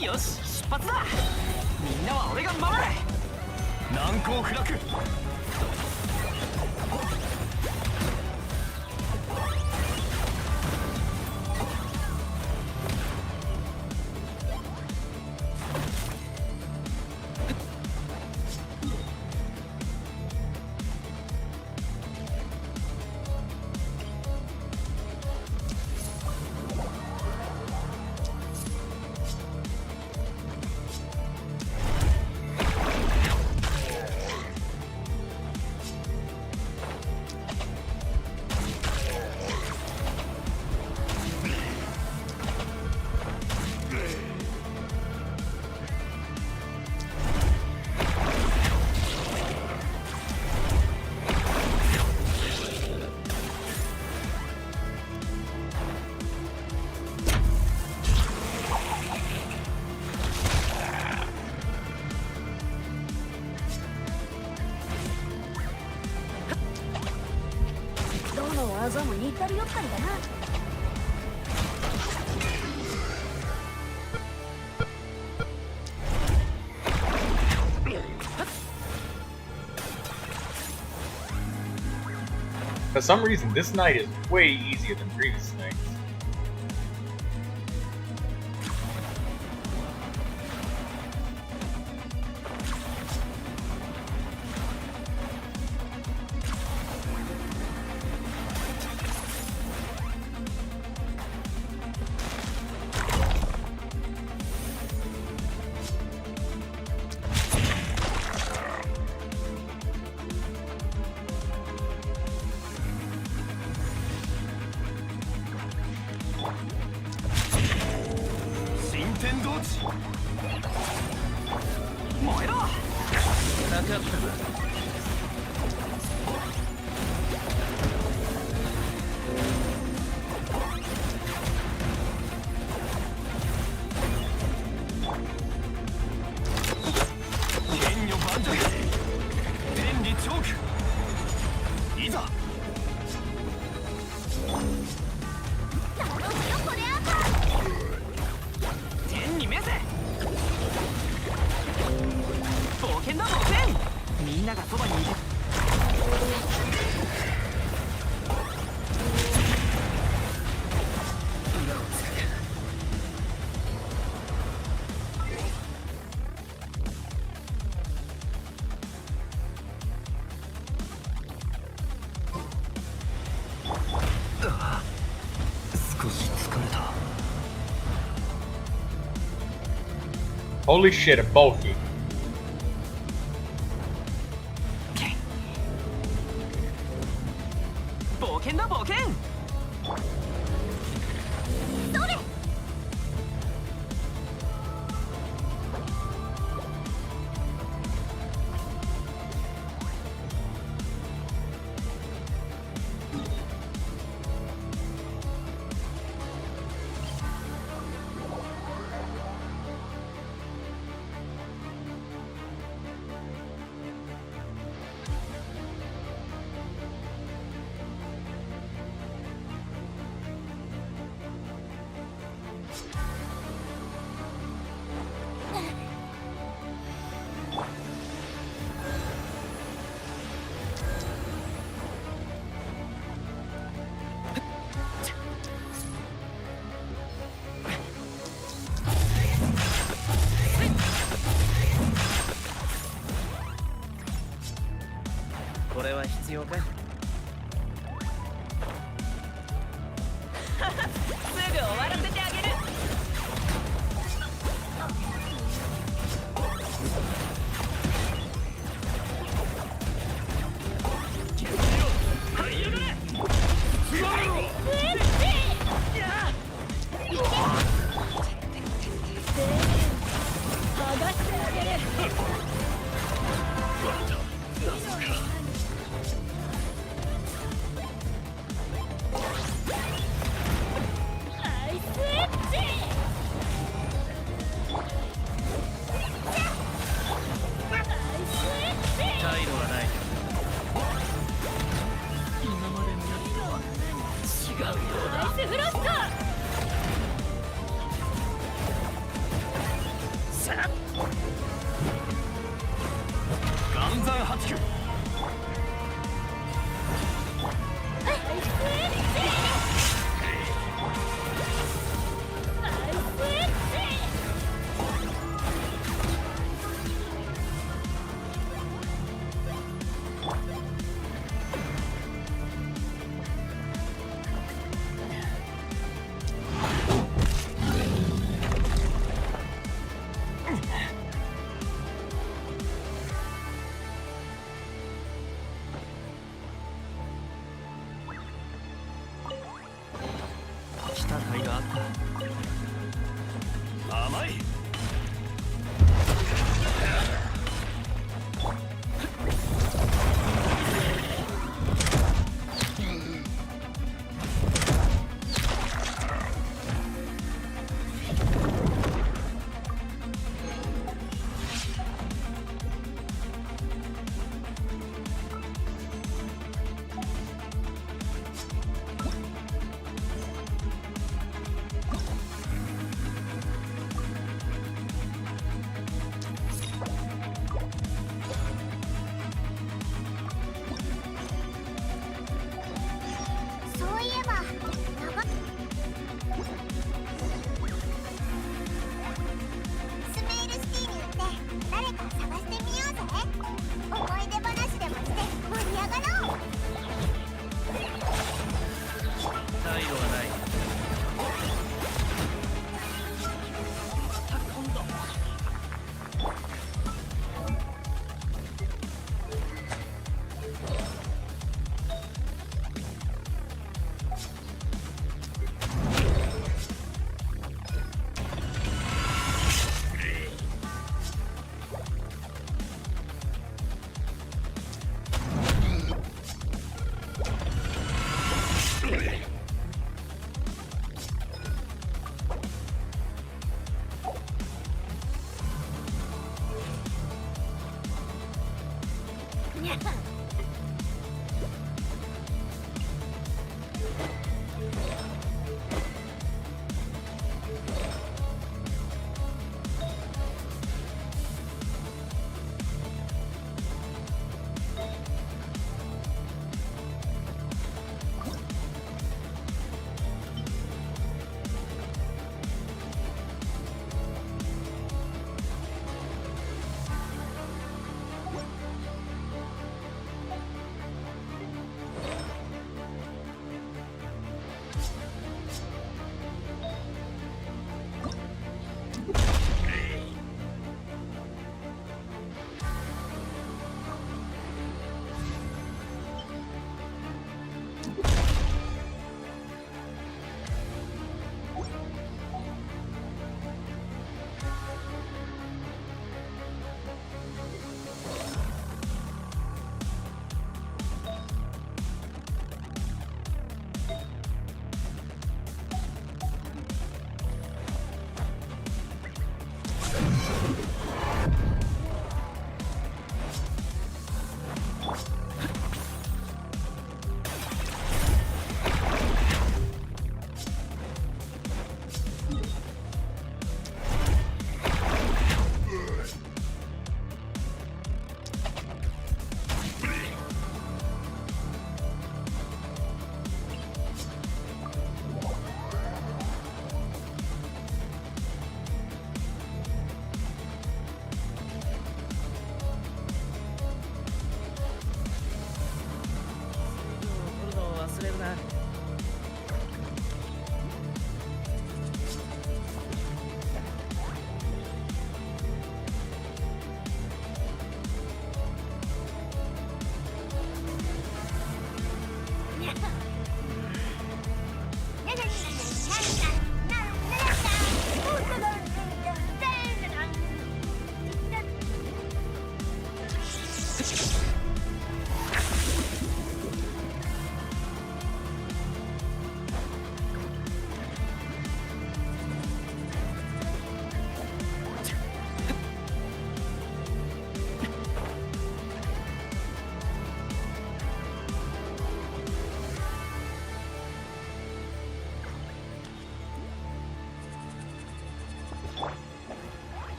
よし、出発だ。みんなは俺が守れ。難攻不落。技も似たり寄ったりだな。For some reason, this night is way easier than previous nights. Holy shit, a bulky. 必要かい？すぐ終わらせてあげる。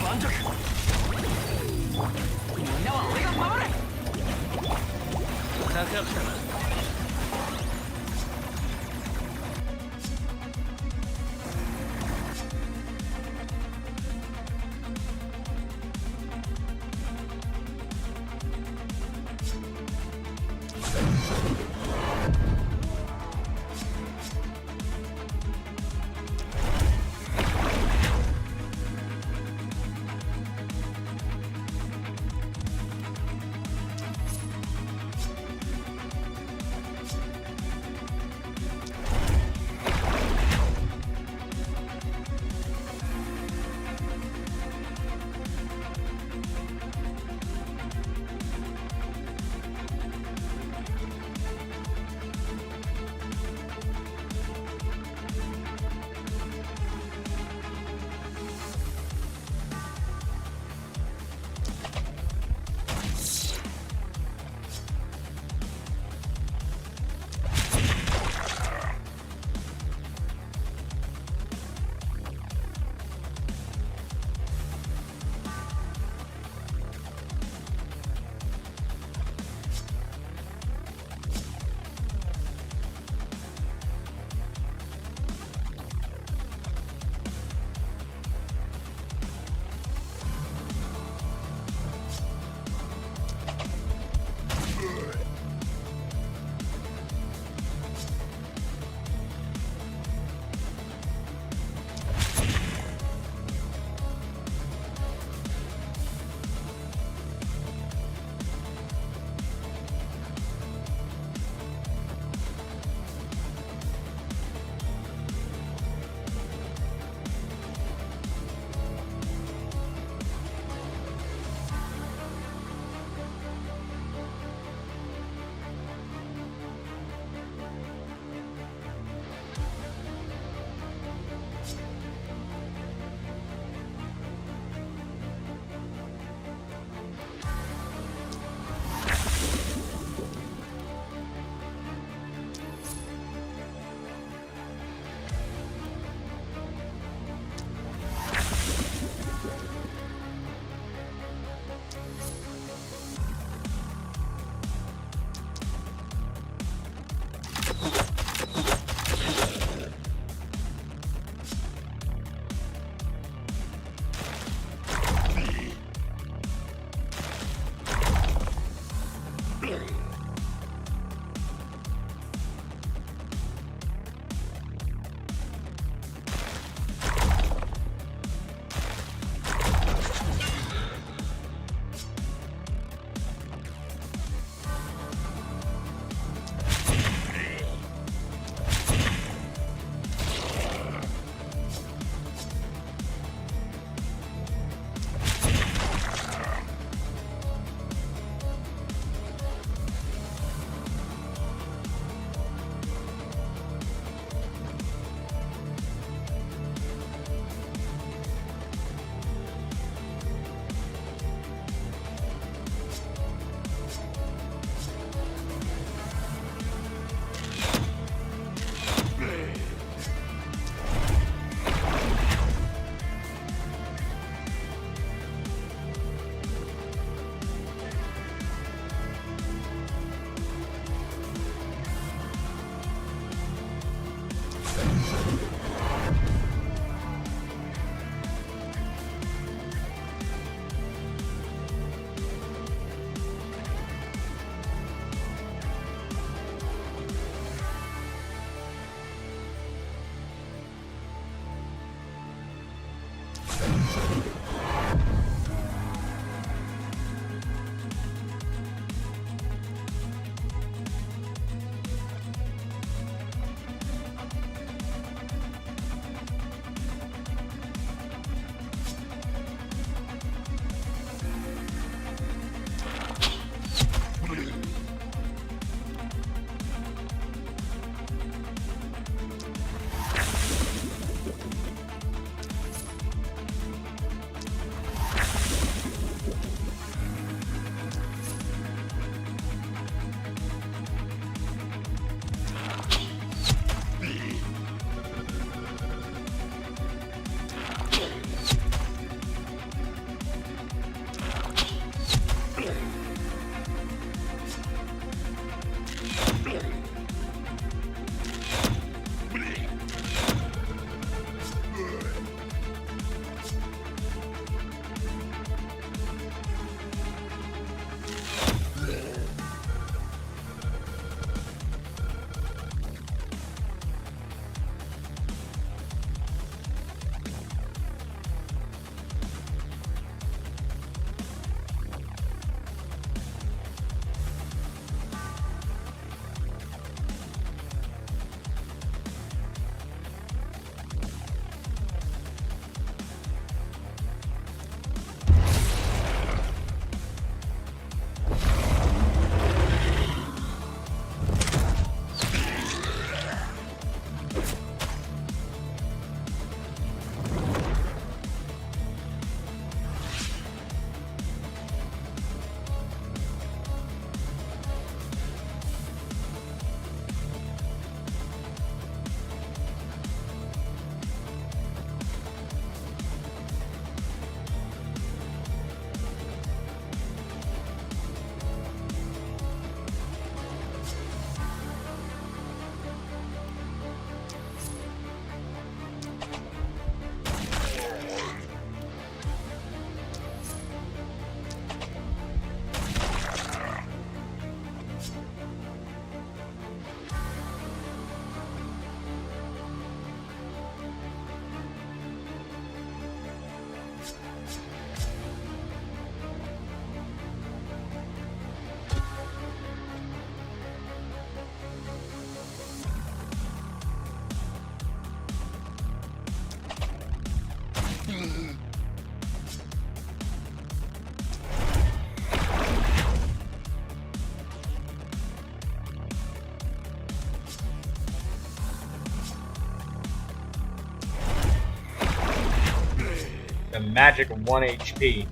盤石みんなは俺が守れ高くたな and magic 1 HP.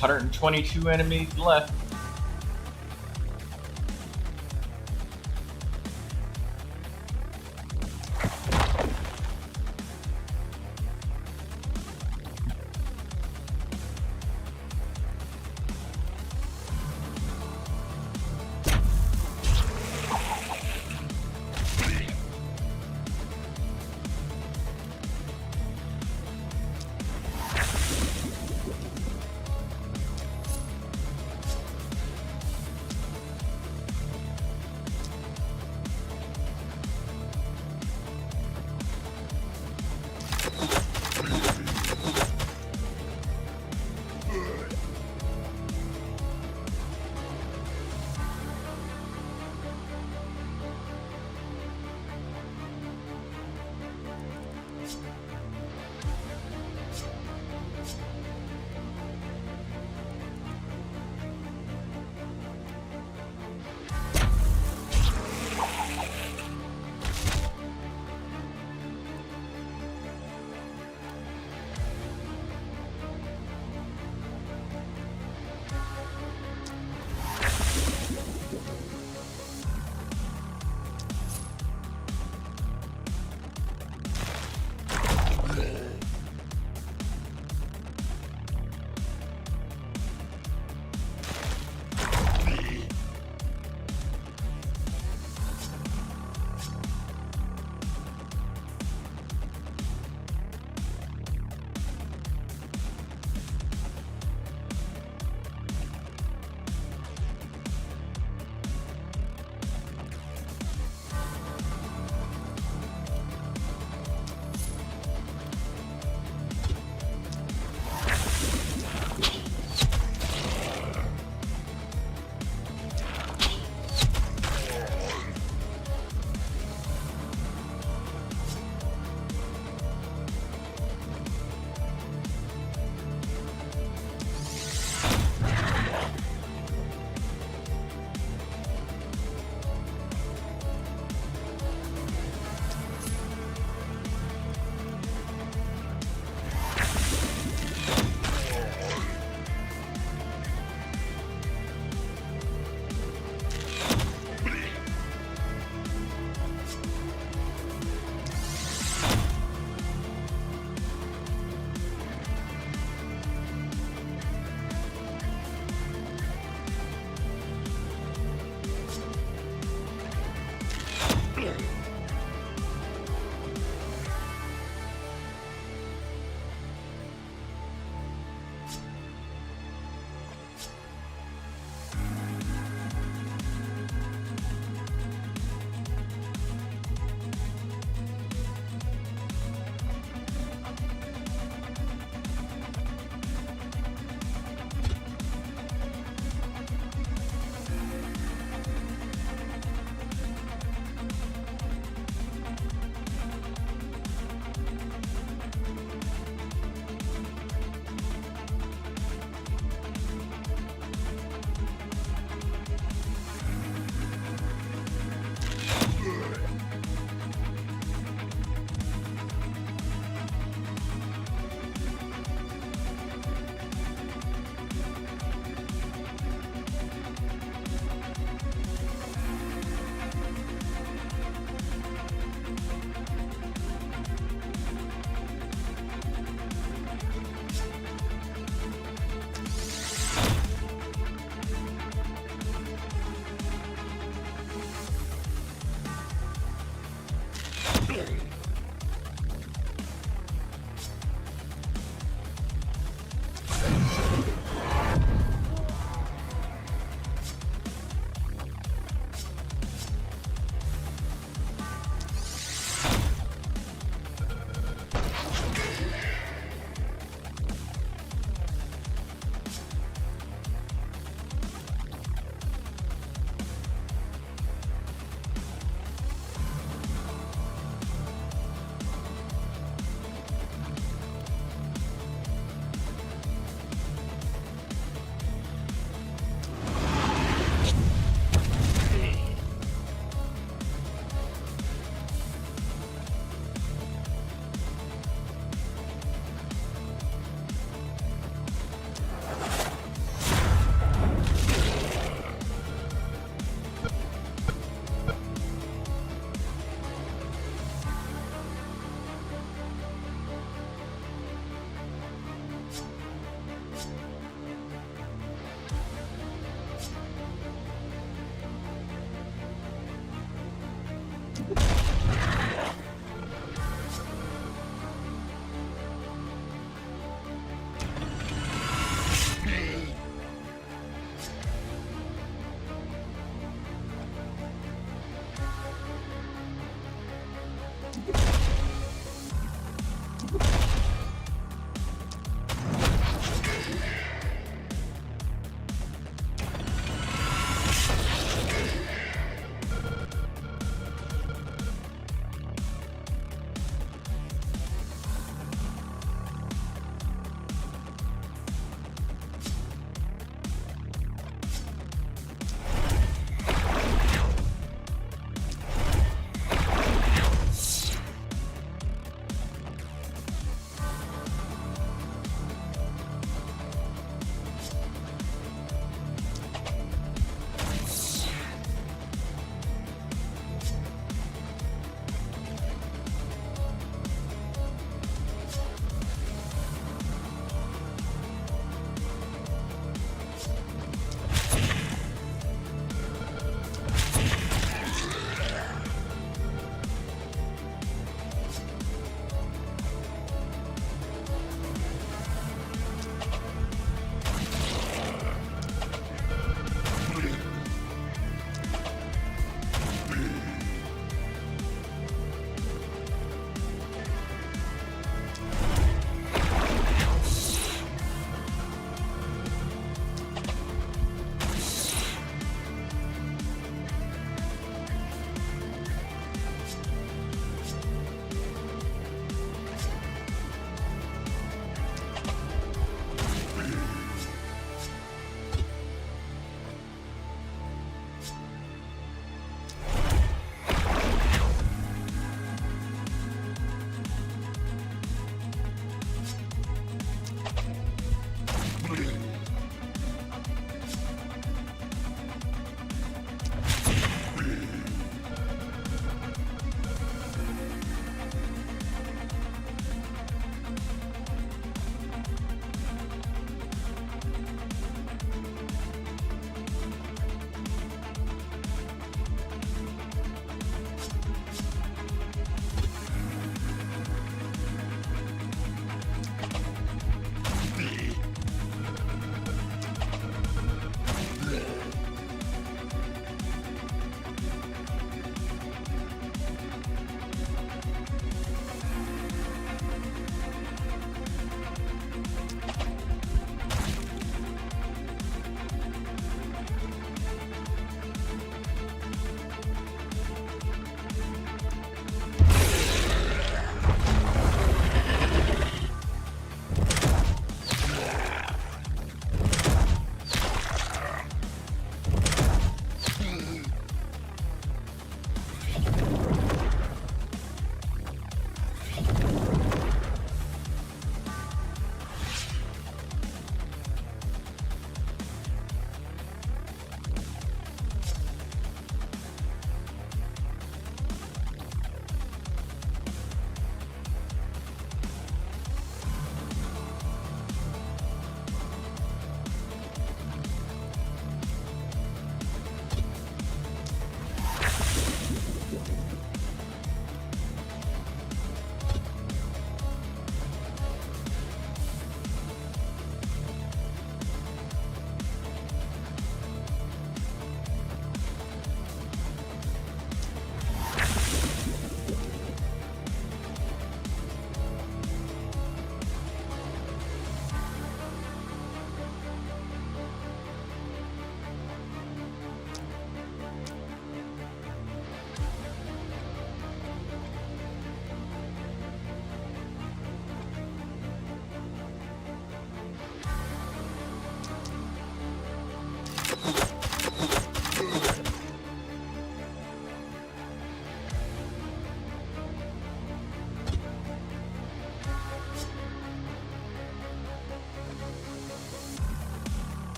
122 enemies left.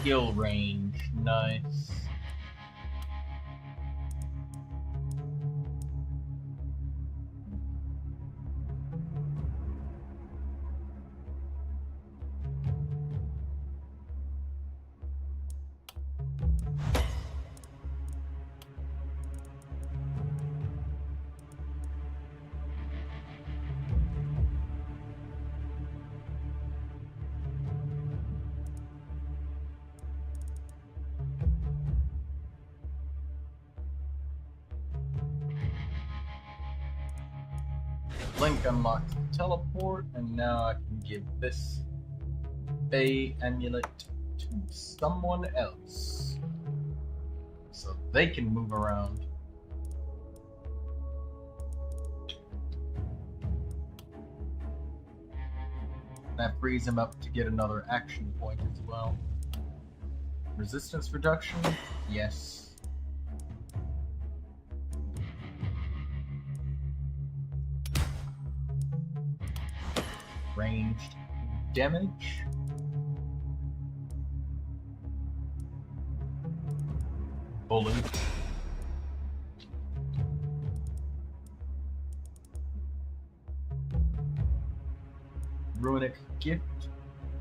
skill range. Nice. Blink unlocks the teleport, and now I can give this Bay amulet to someone else so they can move around. That frees him up to get another action point as well. Resistance reduction? Yes. Ranged damage. Bullet. Runic gift.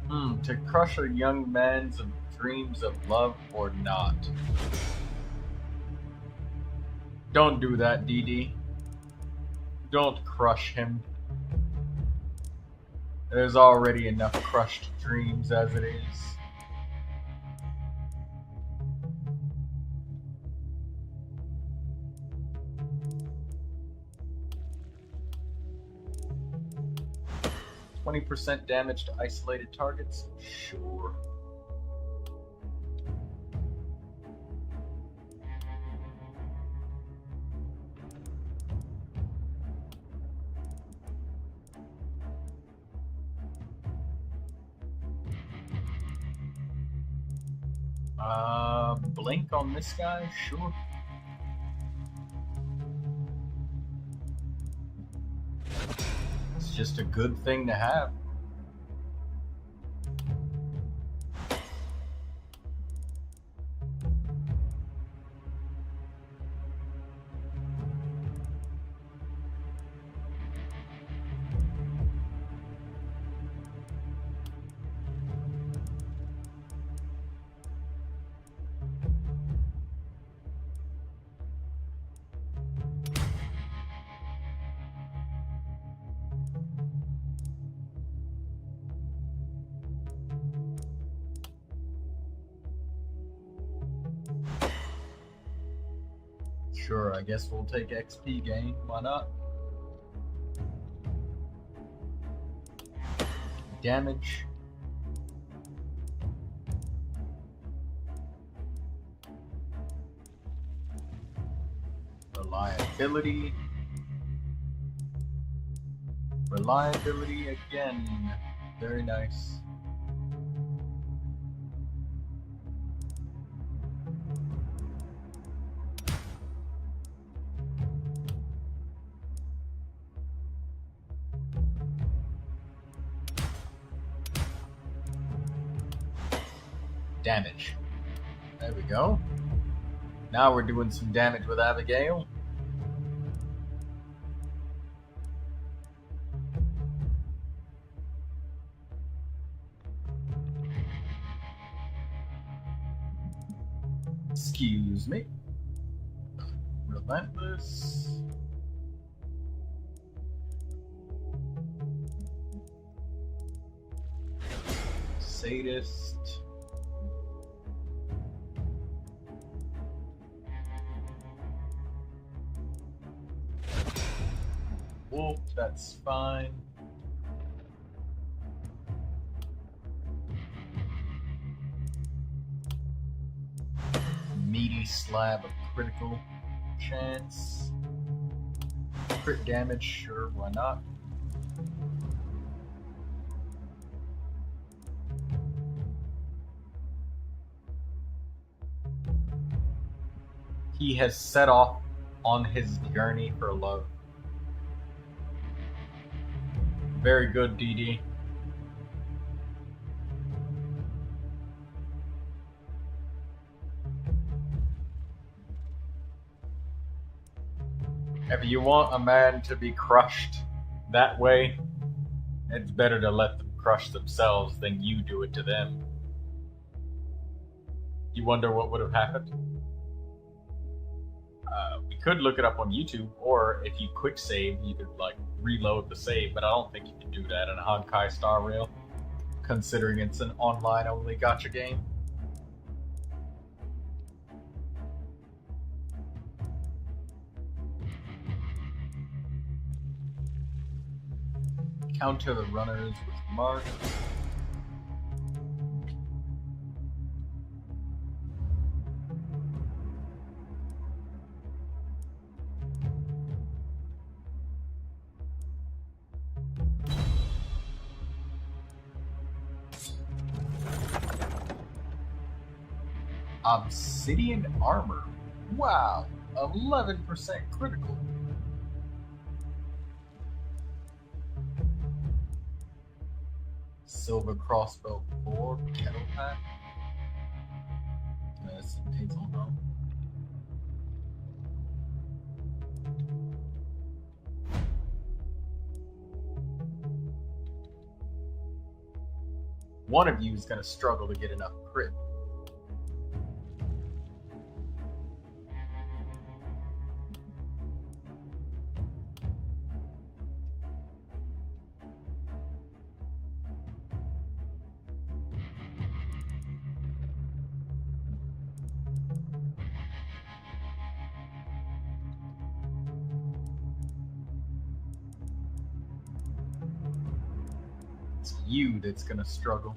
To crush a young man's dreams of love or not. Don't do that, DD. Don't crush him. There's already enough crushed dreams as it is. %20 damage to isolated targets? Sure. Blink on this guy? Sure. It's just a good thing to have. Sure, I guess we'll take XP gain. Why not? Damage. Reliability. Reliability again. Very nice. Damage. There we go. Now we're doing some damage with Abigail. Excuse me. Relentless. Sadist. Wolf, that's fine. Meaty slab of critical chance. Crit damage, sure, why not? He has set off on his journey for love. Very good, DD. If you want a man to be crushed that way, it's better to let them crush themselves than you do it to them. You wonder what would have happened? We could look it up on YouTube, or if you quick save, you could like reload the save, but I don't think you can do that in a Honkai Star Rail, considering it's an online only gacha game. Counter the runners with Mark. Obsidian armor. Wow, 11% critical. Silver crossbow 4, kettle pack. That's hazel, no. One of you is going to struggle to get enough crit. It's you that's gonna struggle.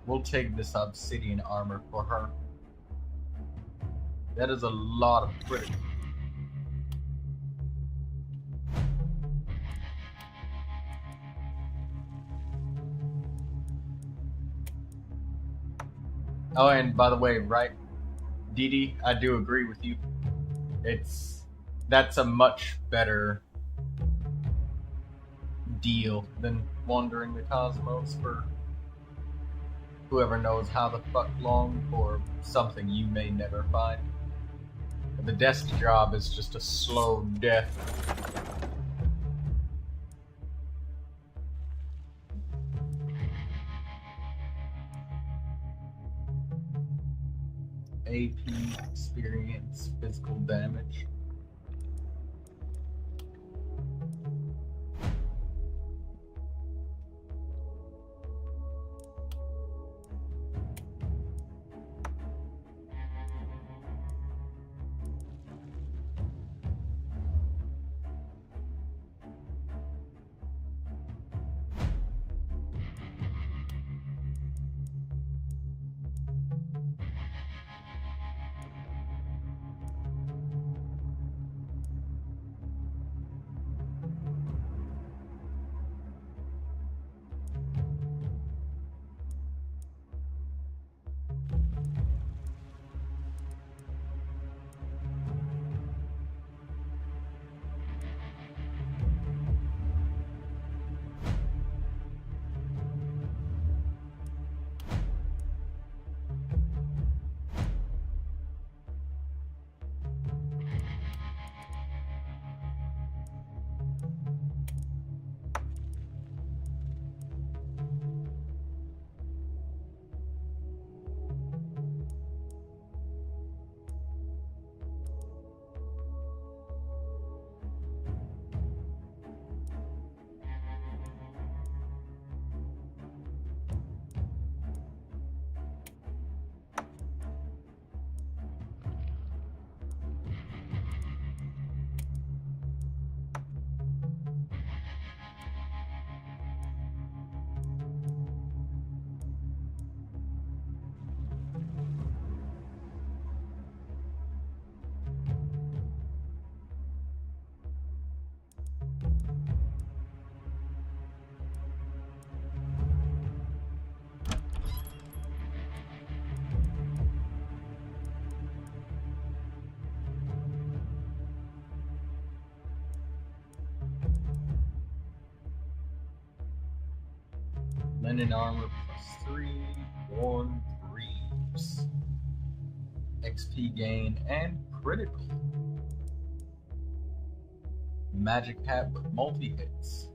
We'll take this obsidian armor for her. That is a lot of critical. Oh, and by the way, right, Didi, I do agree with you. That's a much better deal than wandering the cosmos for whoever knows how the fuck long, or something you may never find. The desk job is just a slow death. AP, experience, physical damage. Linen armor +3, worn greaves, XP gain, and critical. Magic hat with multi-hits.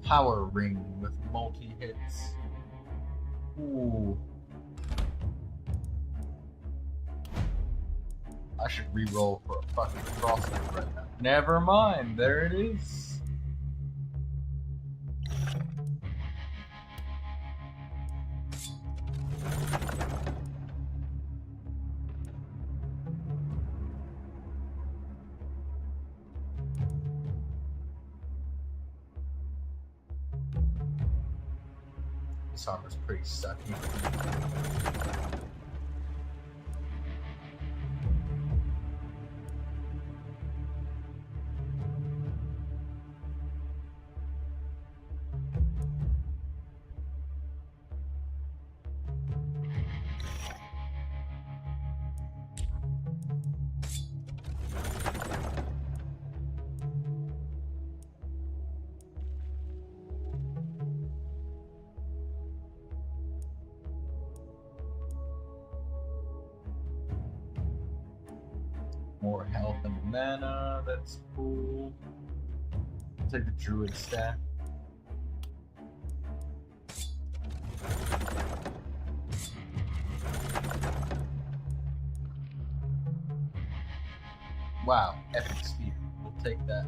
Power ring with multi-hits. Ooh. I should re-roll for a fucking crossbow right now. Never mind, there it is. This armor's pretty sucky. More health and mana, that's cool. I'll take the druid staff. Wow, epic speed. We'll take that.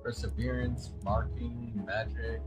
Perseverance, marking, magic.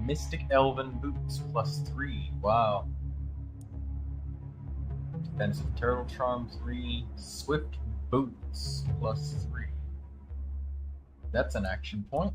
Mystic Elven Boots, +3. Wow. Defensive Turtle Charm 3. Swift Boots, +3. That's an action point.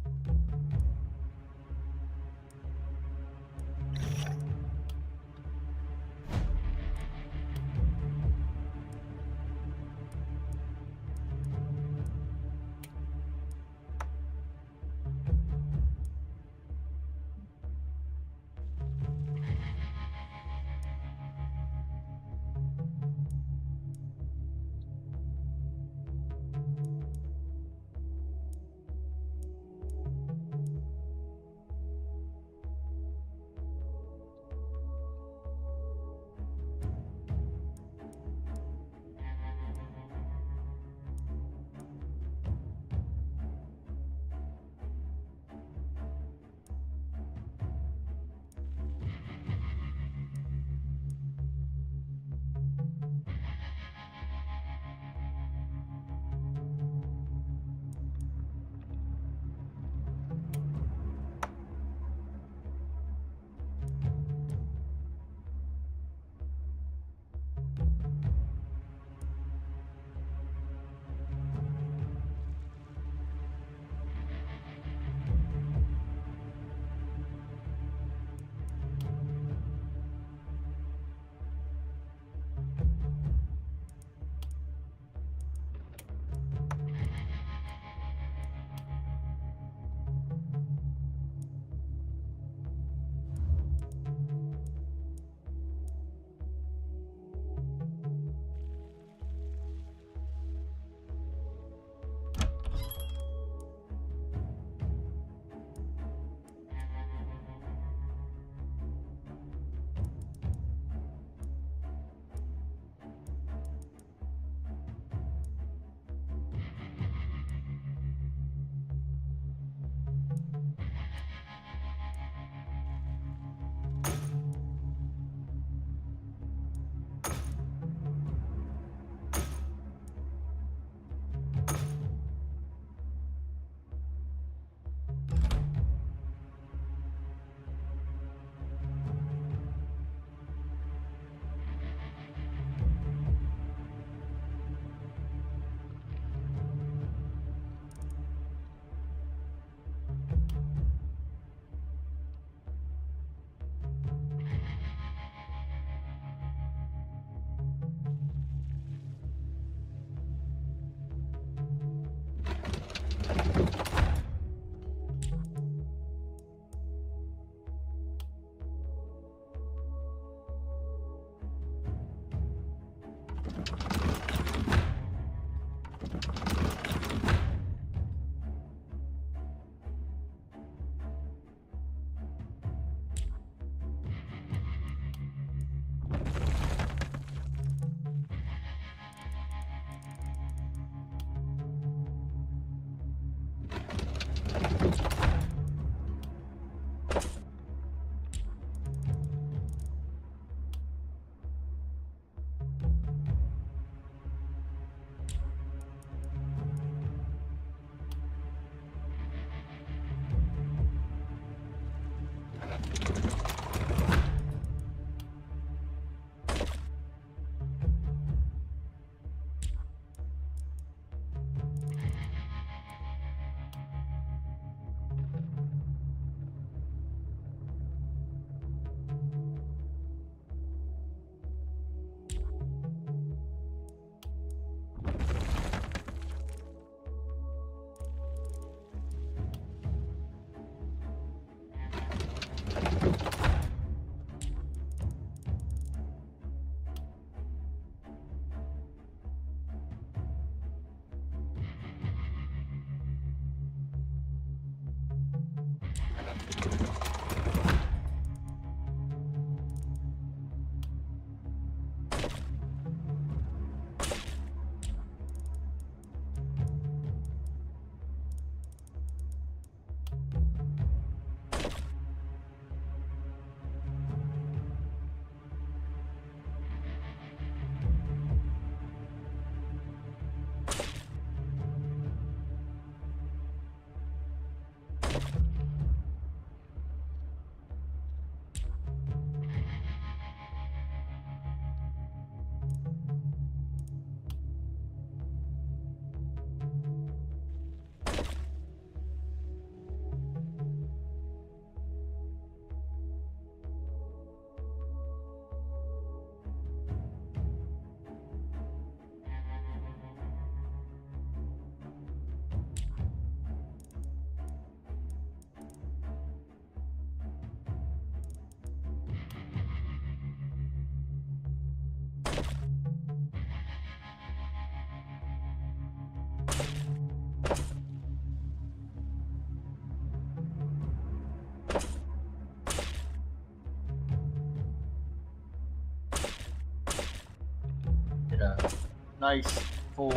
nice full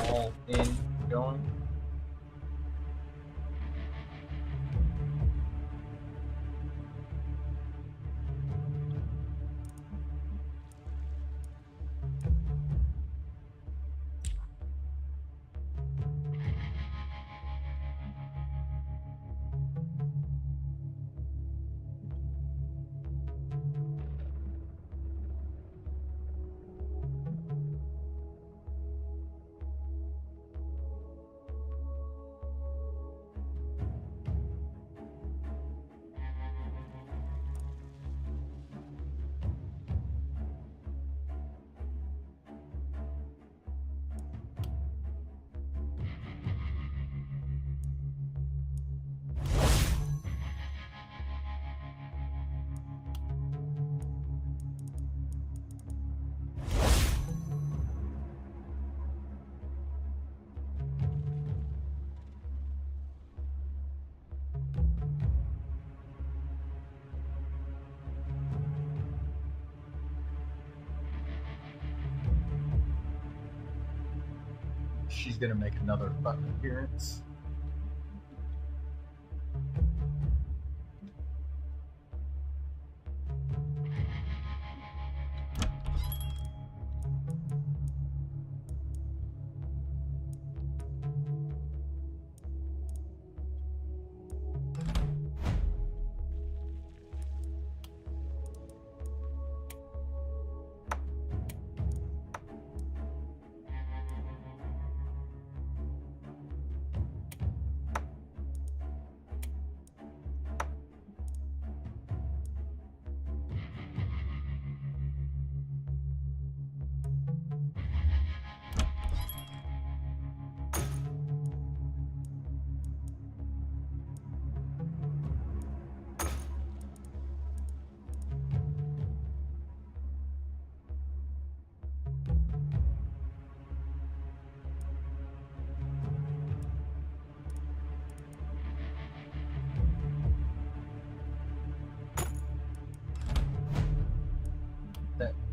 all in going. She's gonna make another fucking appearance.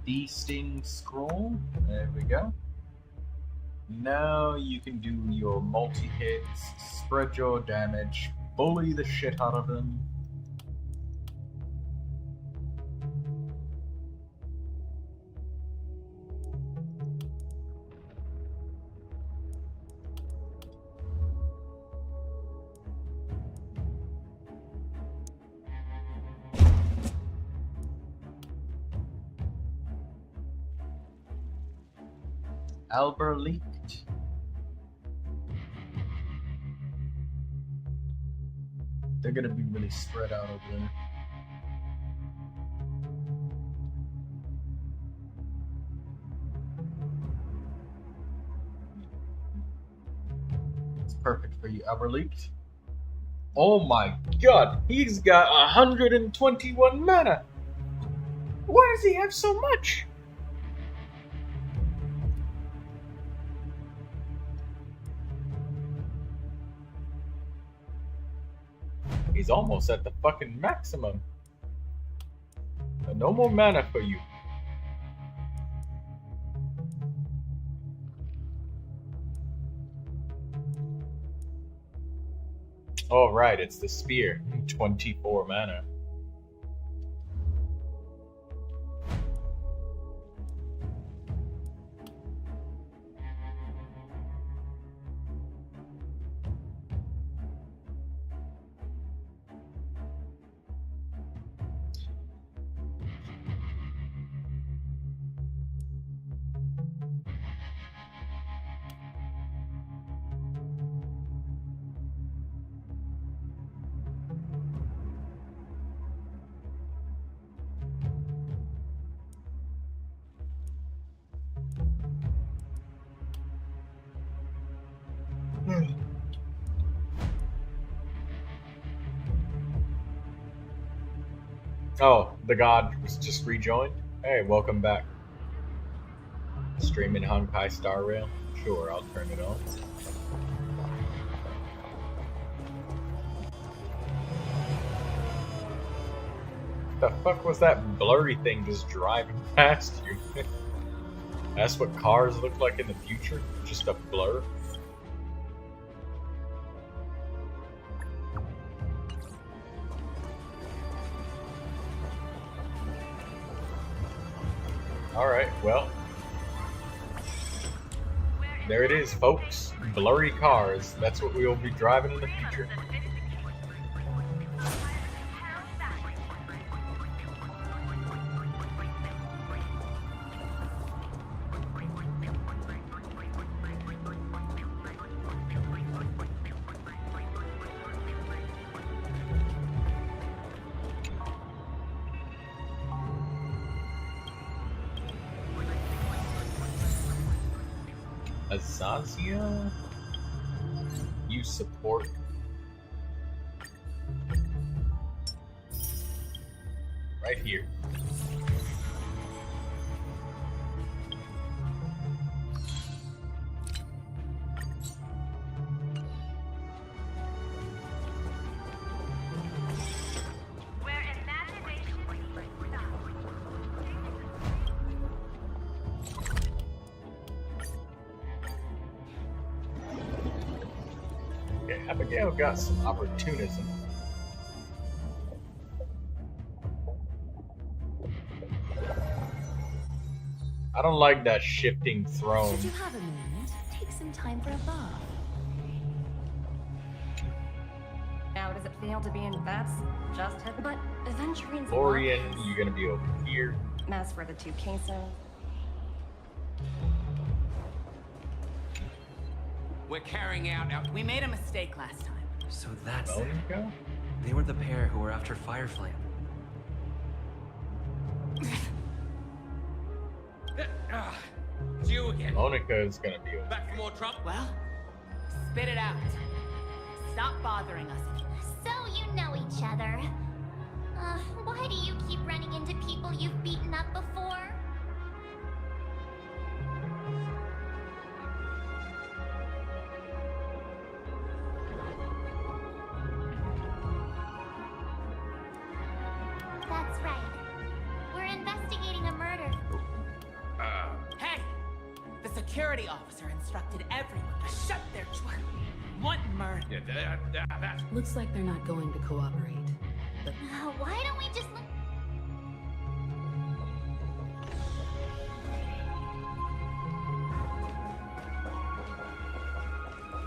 De-sting scroll. There we go. Now you can do your multi-hits, spread your damage, bully the shit out of them. Albert leaked. They're gonna be really spread out over there. It's perfect for you, Albert leaked. Oh my god, he's got 121 mana! Why does he have so much? He's almost at the fucking maximum. No more mana for you. Oh right, it's the spear. 24 mana. Oh, the god was just rejoined? Hey, welcome back. Streaming Honkai Star Rail? Sure, I'll turn it on. The fuck was that blurry thing just driving past you? That's what cars look like in the future? Just a blur? Alright, well. There it is, folks. Blurry cars. That's what we will be driving in the future. Azazia, you support. Right here. Abigail got some opportunism. I don't like that shifting throne. Should you have a moment, take some time for a bath. How does it feel to be in that's just hit? But aventurines. Lorian, you're gonna be over here. As for the two cases. We're carrying out our... We made a mistake last time. So that's it. Monica? They were the pair who were after Fireflame. It's you again. Monica is gonna be over. Back for more trouble? Well, spit it out. Stop bothering us. So you know each other. Why do you keep running into people you've beaten up before? That's right. We're investigating a murder. Hey! The security officer instructed everyone to shut their trap. What murder? Yeah, Looks like they're not going to cooperate. But Why don't we just look?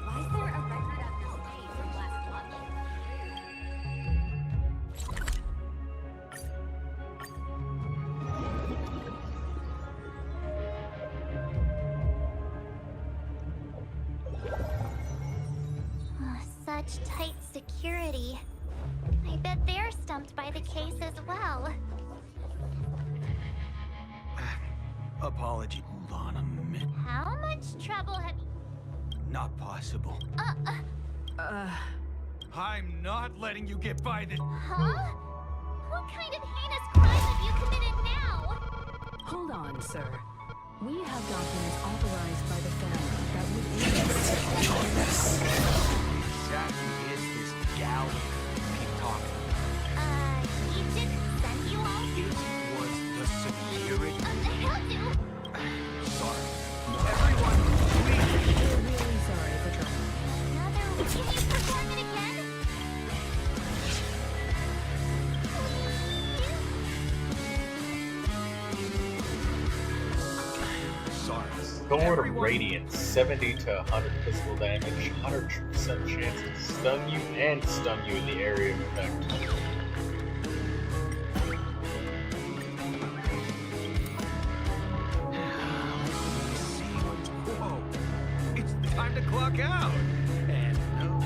Why is there a record of this day from last month? Such tight security. I bet they're stumped by the case as well. Apology. Hold on a minute. How much trouble have you... Not possible. I'm not letting you get by this. Huh? What kind of heinous crime have you committed now? hold on, sir. We have documents authorized by the family that would aid us. Join us. Exactly is this gal? Keep talking. He didn't send you all? It was the security. He'll do. Sorry. Everyone, please. We're really sorry for trouble. Can you perform it again? Sorry. Sword of Radiance, 70 to 100 physical damage, 100% chance to stun you, and stun you in the area of effect. Whoa. It's time to clock out. And no.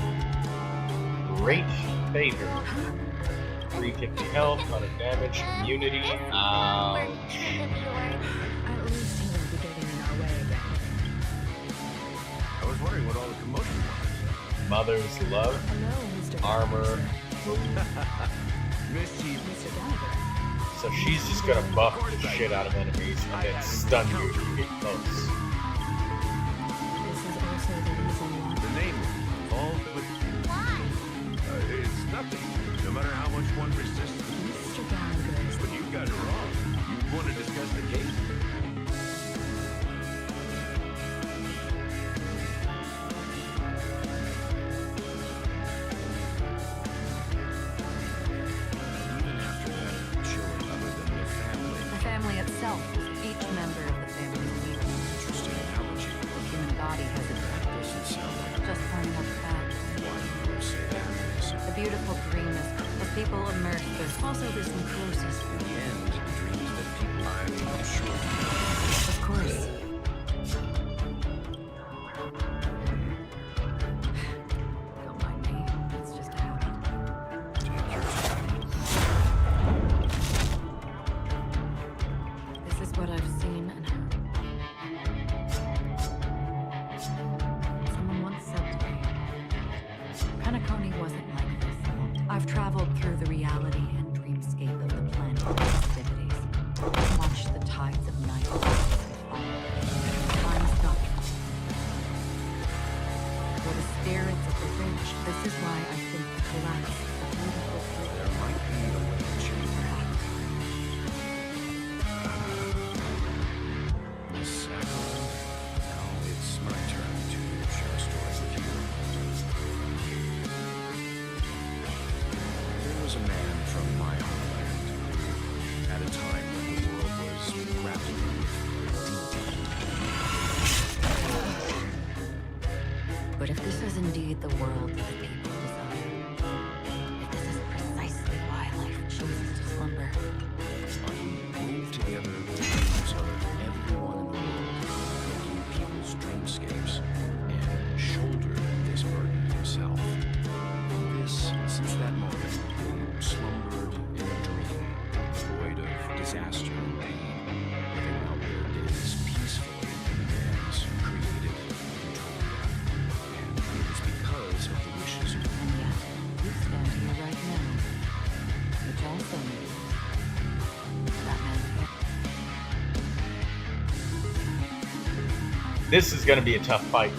Great favor. 350 health, 100 damage, immunity. Ouch. At least he won't be getting in our way again. I was wondering what all the commotion was. Mother's love, Hello, Mr. armor. Mischief. Mr. Gallagher. So she's just gonna buff the shit out of enemies and then stun you if you get close. This is also the reason why. The name all but Why? it's nothing. No matter how much one resists. Mr. Gallagher is But you got it wrong. You want to discuss the case? itself is each member of the family. Interesting analogy. The human body has a Doesn't sound like just pointing up fact. why do you say that? The beautiful dream is as people immerse, there's also this necrosis. In the end, dreams that people I'm sure Of course. Don't mind me. It's just a habit. take your time. This is what I've seen and heard. Someone once said to me, Penacony wasn't like this. I've traveled through the reality and dreamscape of the planet festivities. Watched the tides of night rise and fall. Time stopped. For the spirits of the rich, this is why I think the collapse of the beautiful There might be a way to change that. Miss Sackle, now it's my turn to share a story with you. There was a man from my homeland who, at a time when the world was grappling But if this is indeed the world that people desire, if this is precisely why life chooses to slumber, Weave together the dreams of everyone in the world, making people's dreamscapes, and shouldered this burden himself. Since that moment, he slumbered in a dream, void of disaster and pain, living out their days peacefully as creative utopia. And it is because of the wishes of and yet you stand here right now, which also means that man's here. This is going to be a tough fight.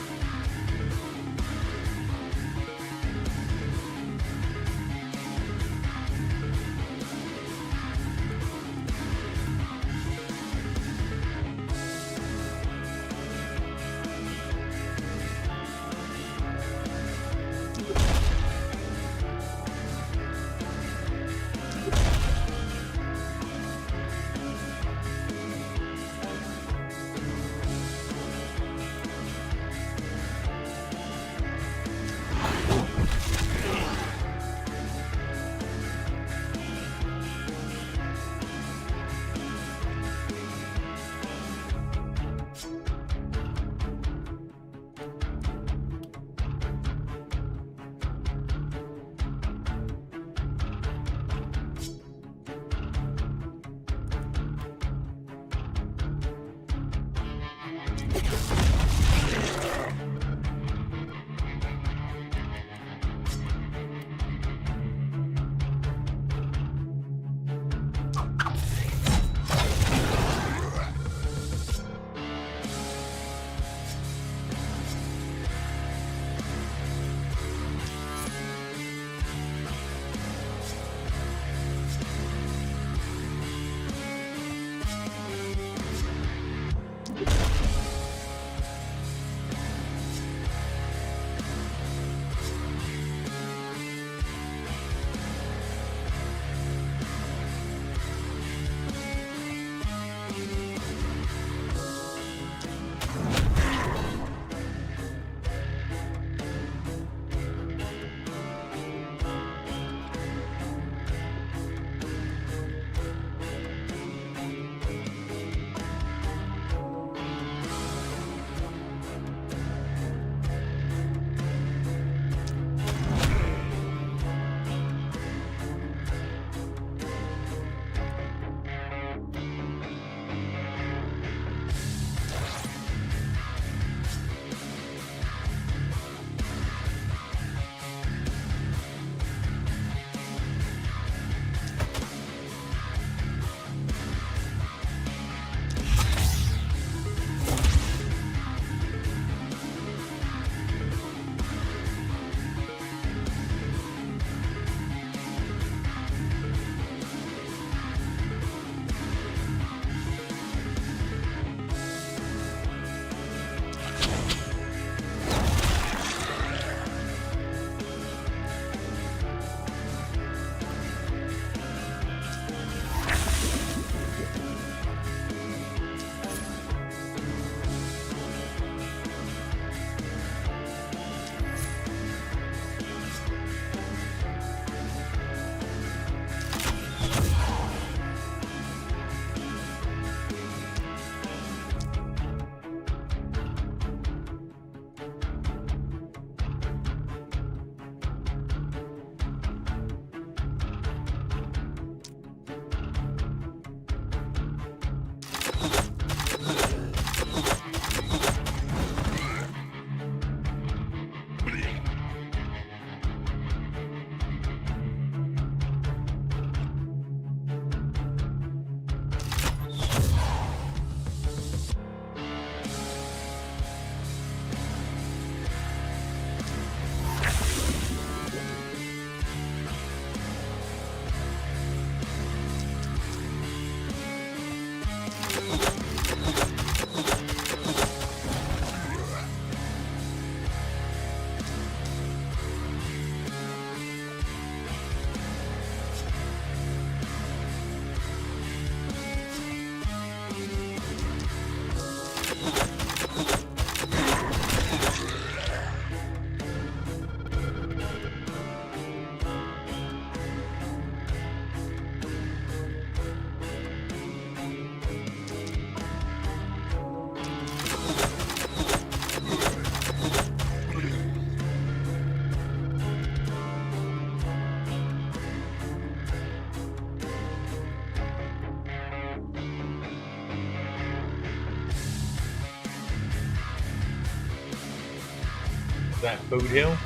Is that Food Hill?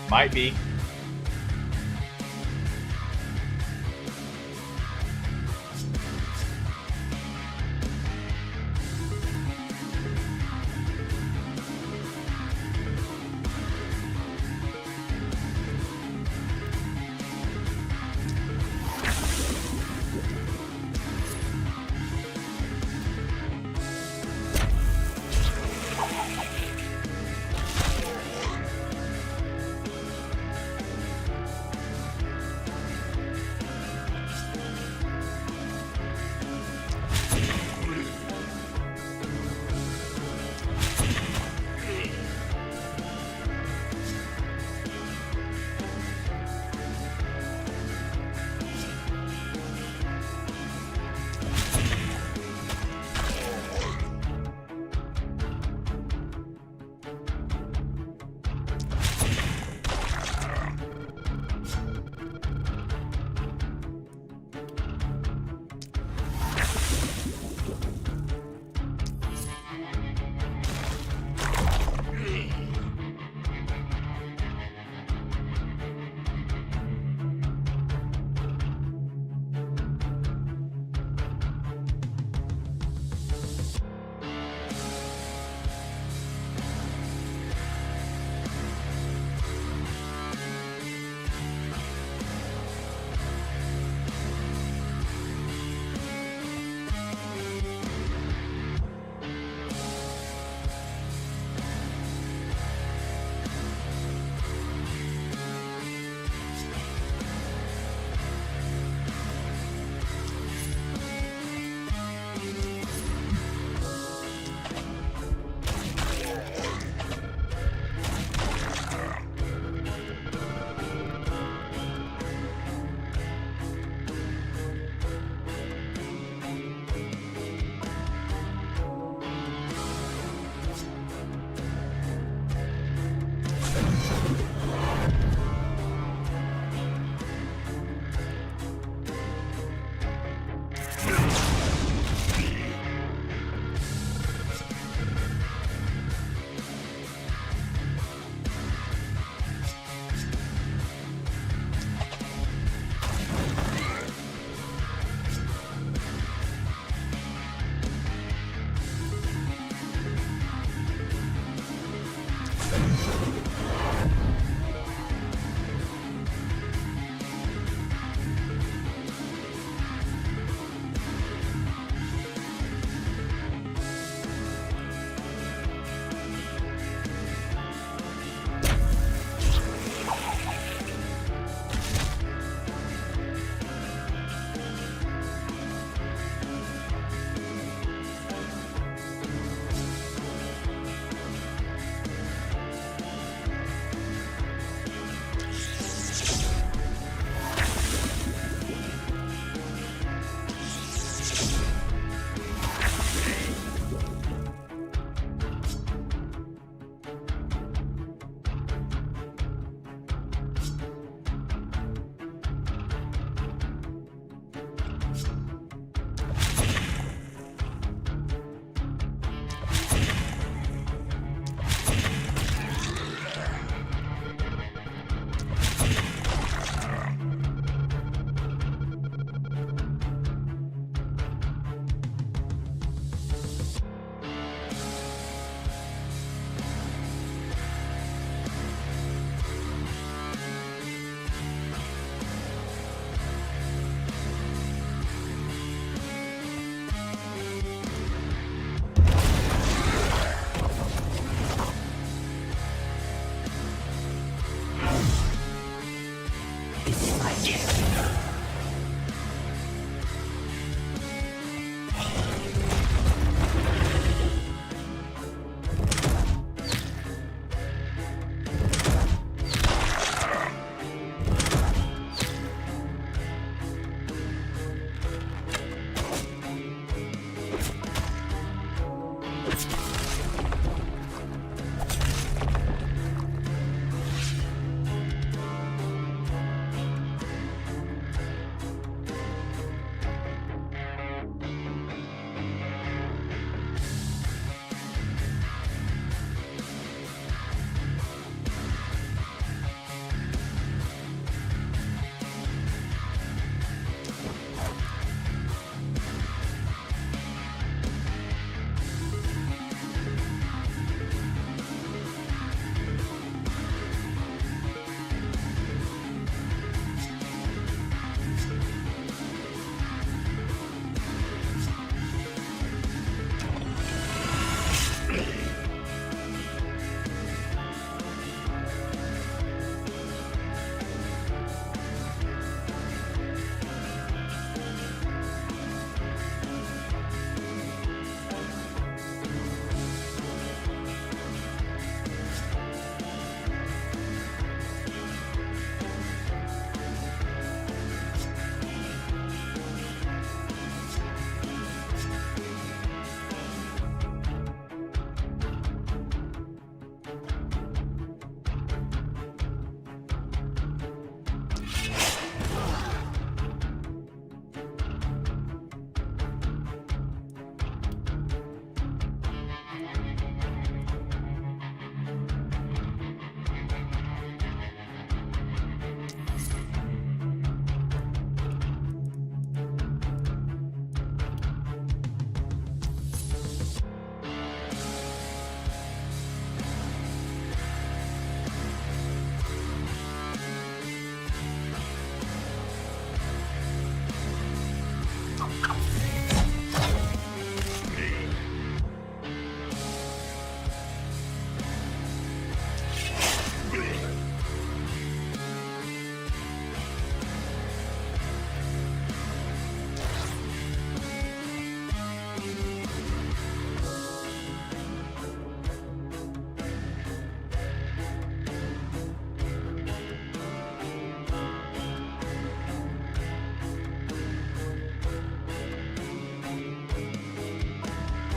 Might be.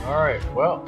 Alright, well.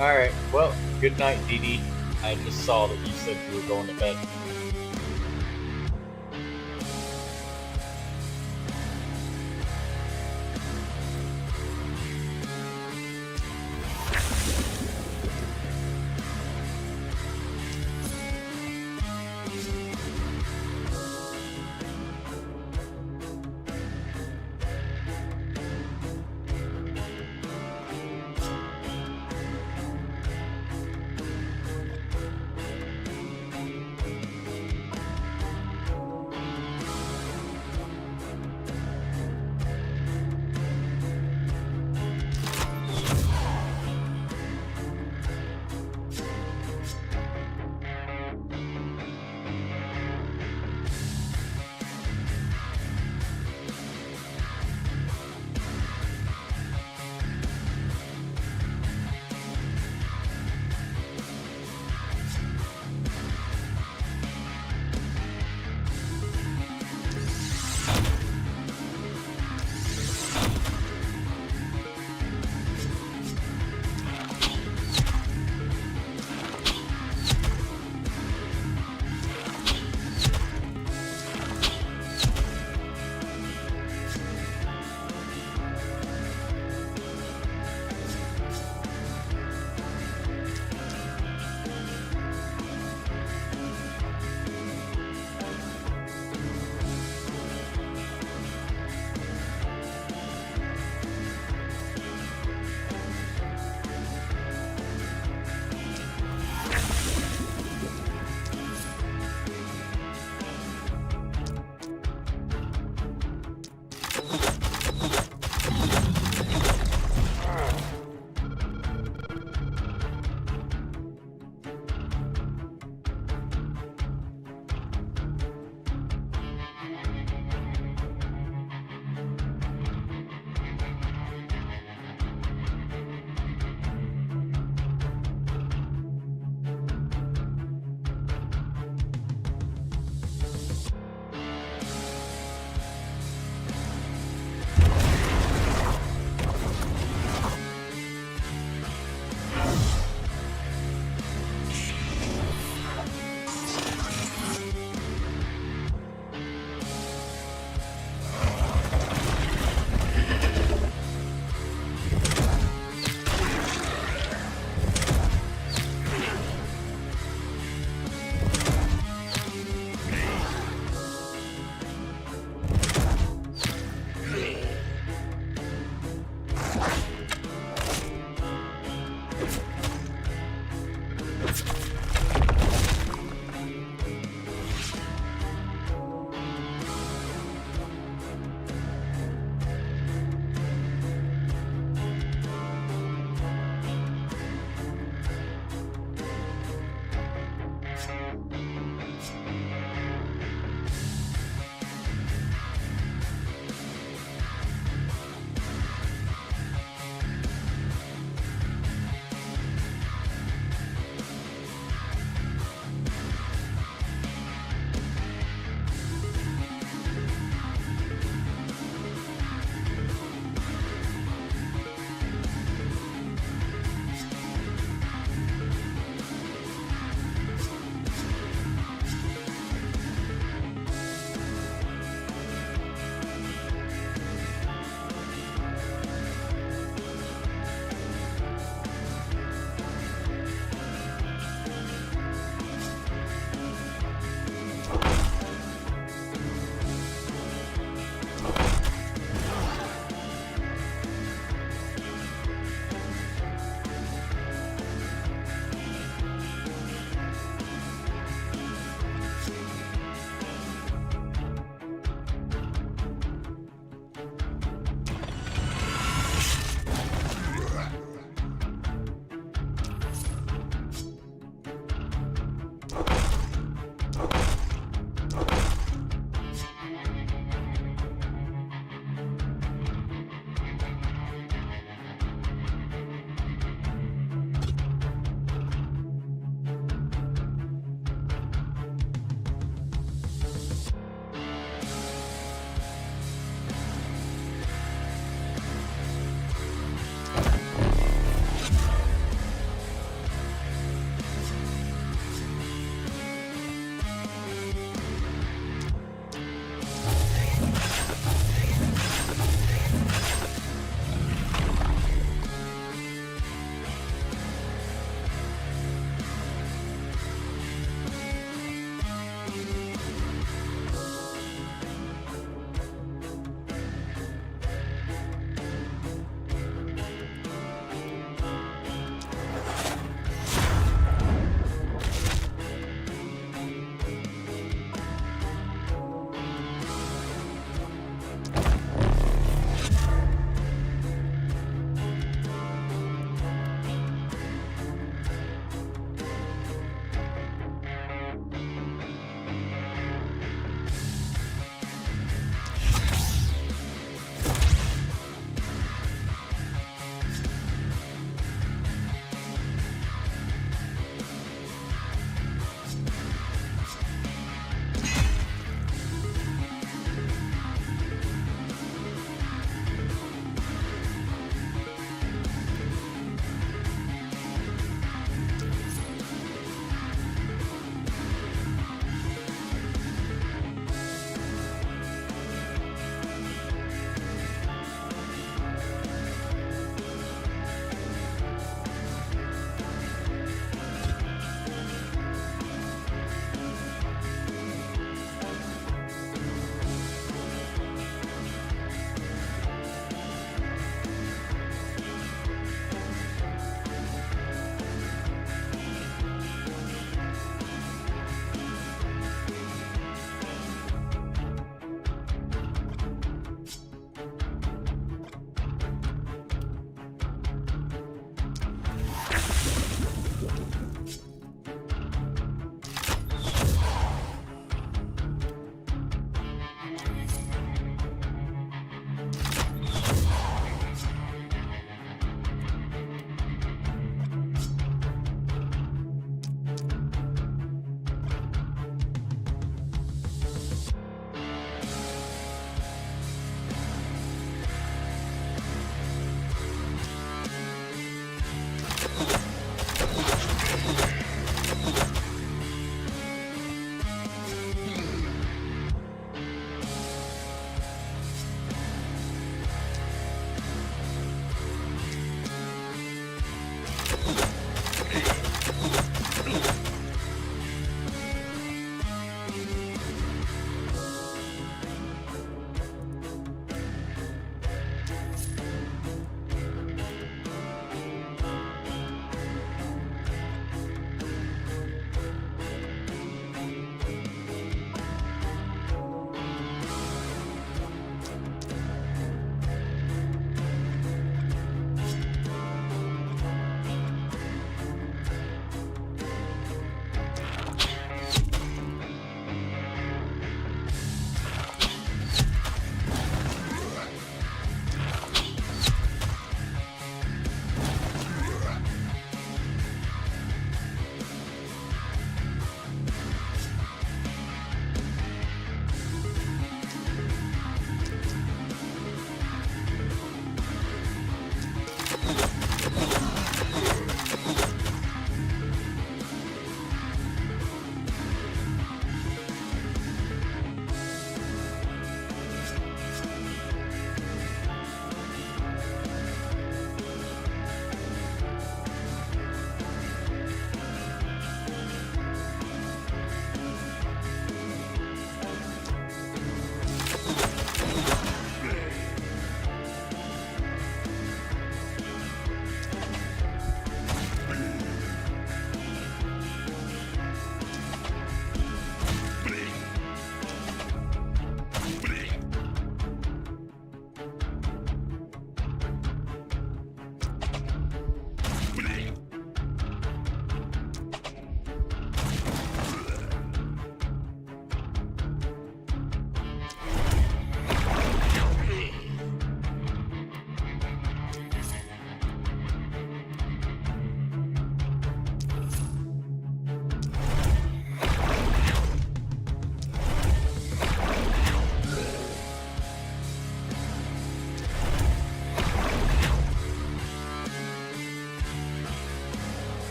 Alright, well, good night, Dee Dee. I just saw that you said you were going to bed. you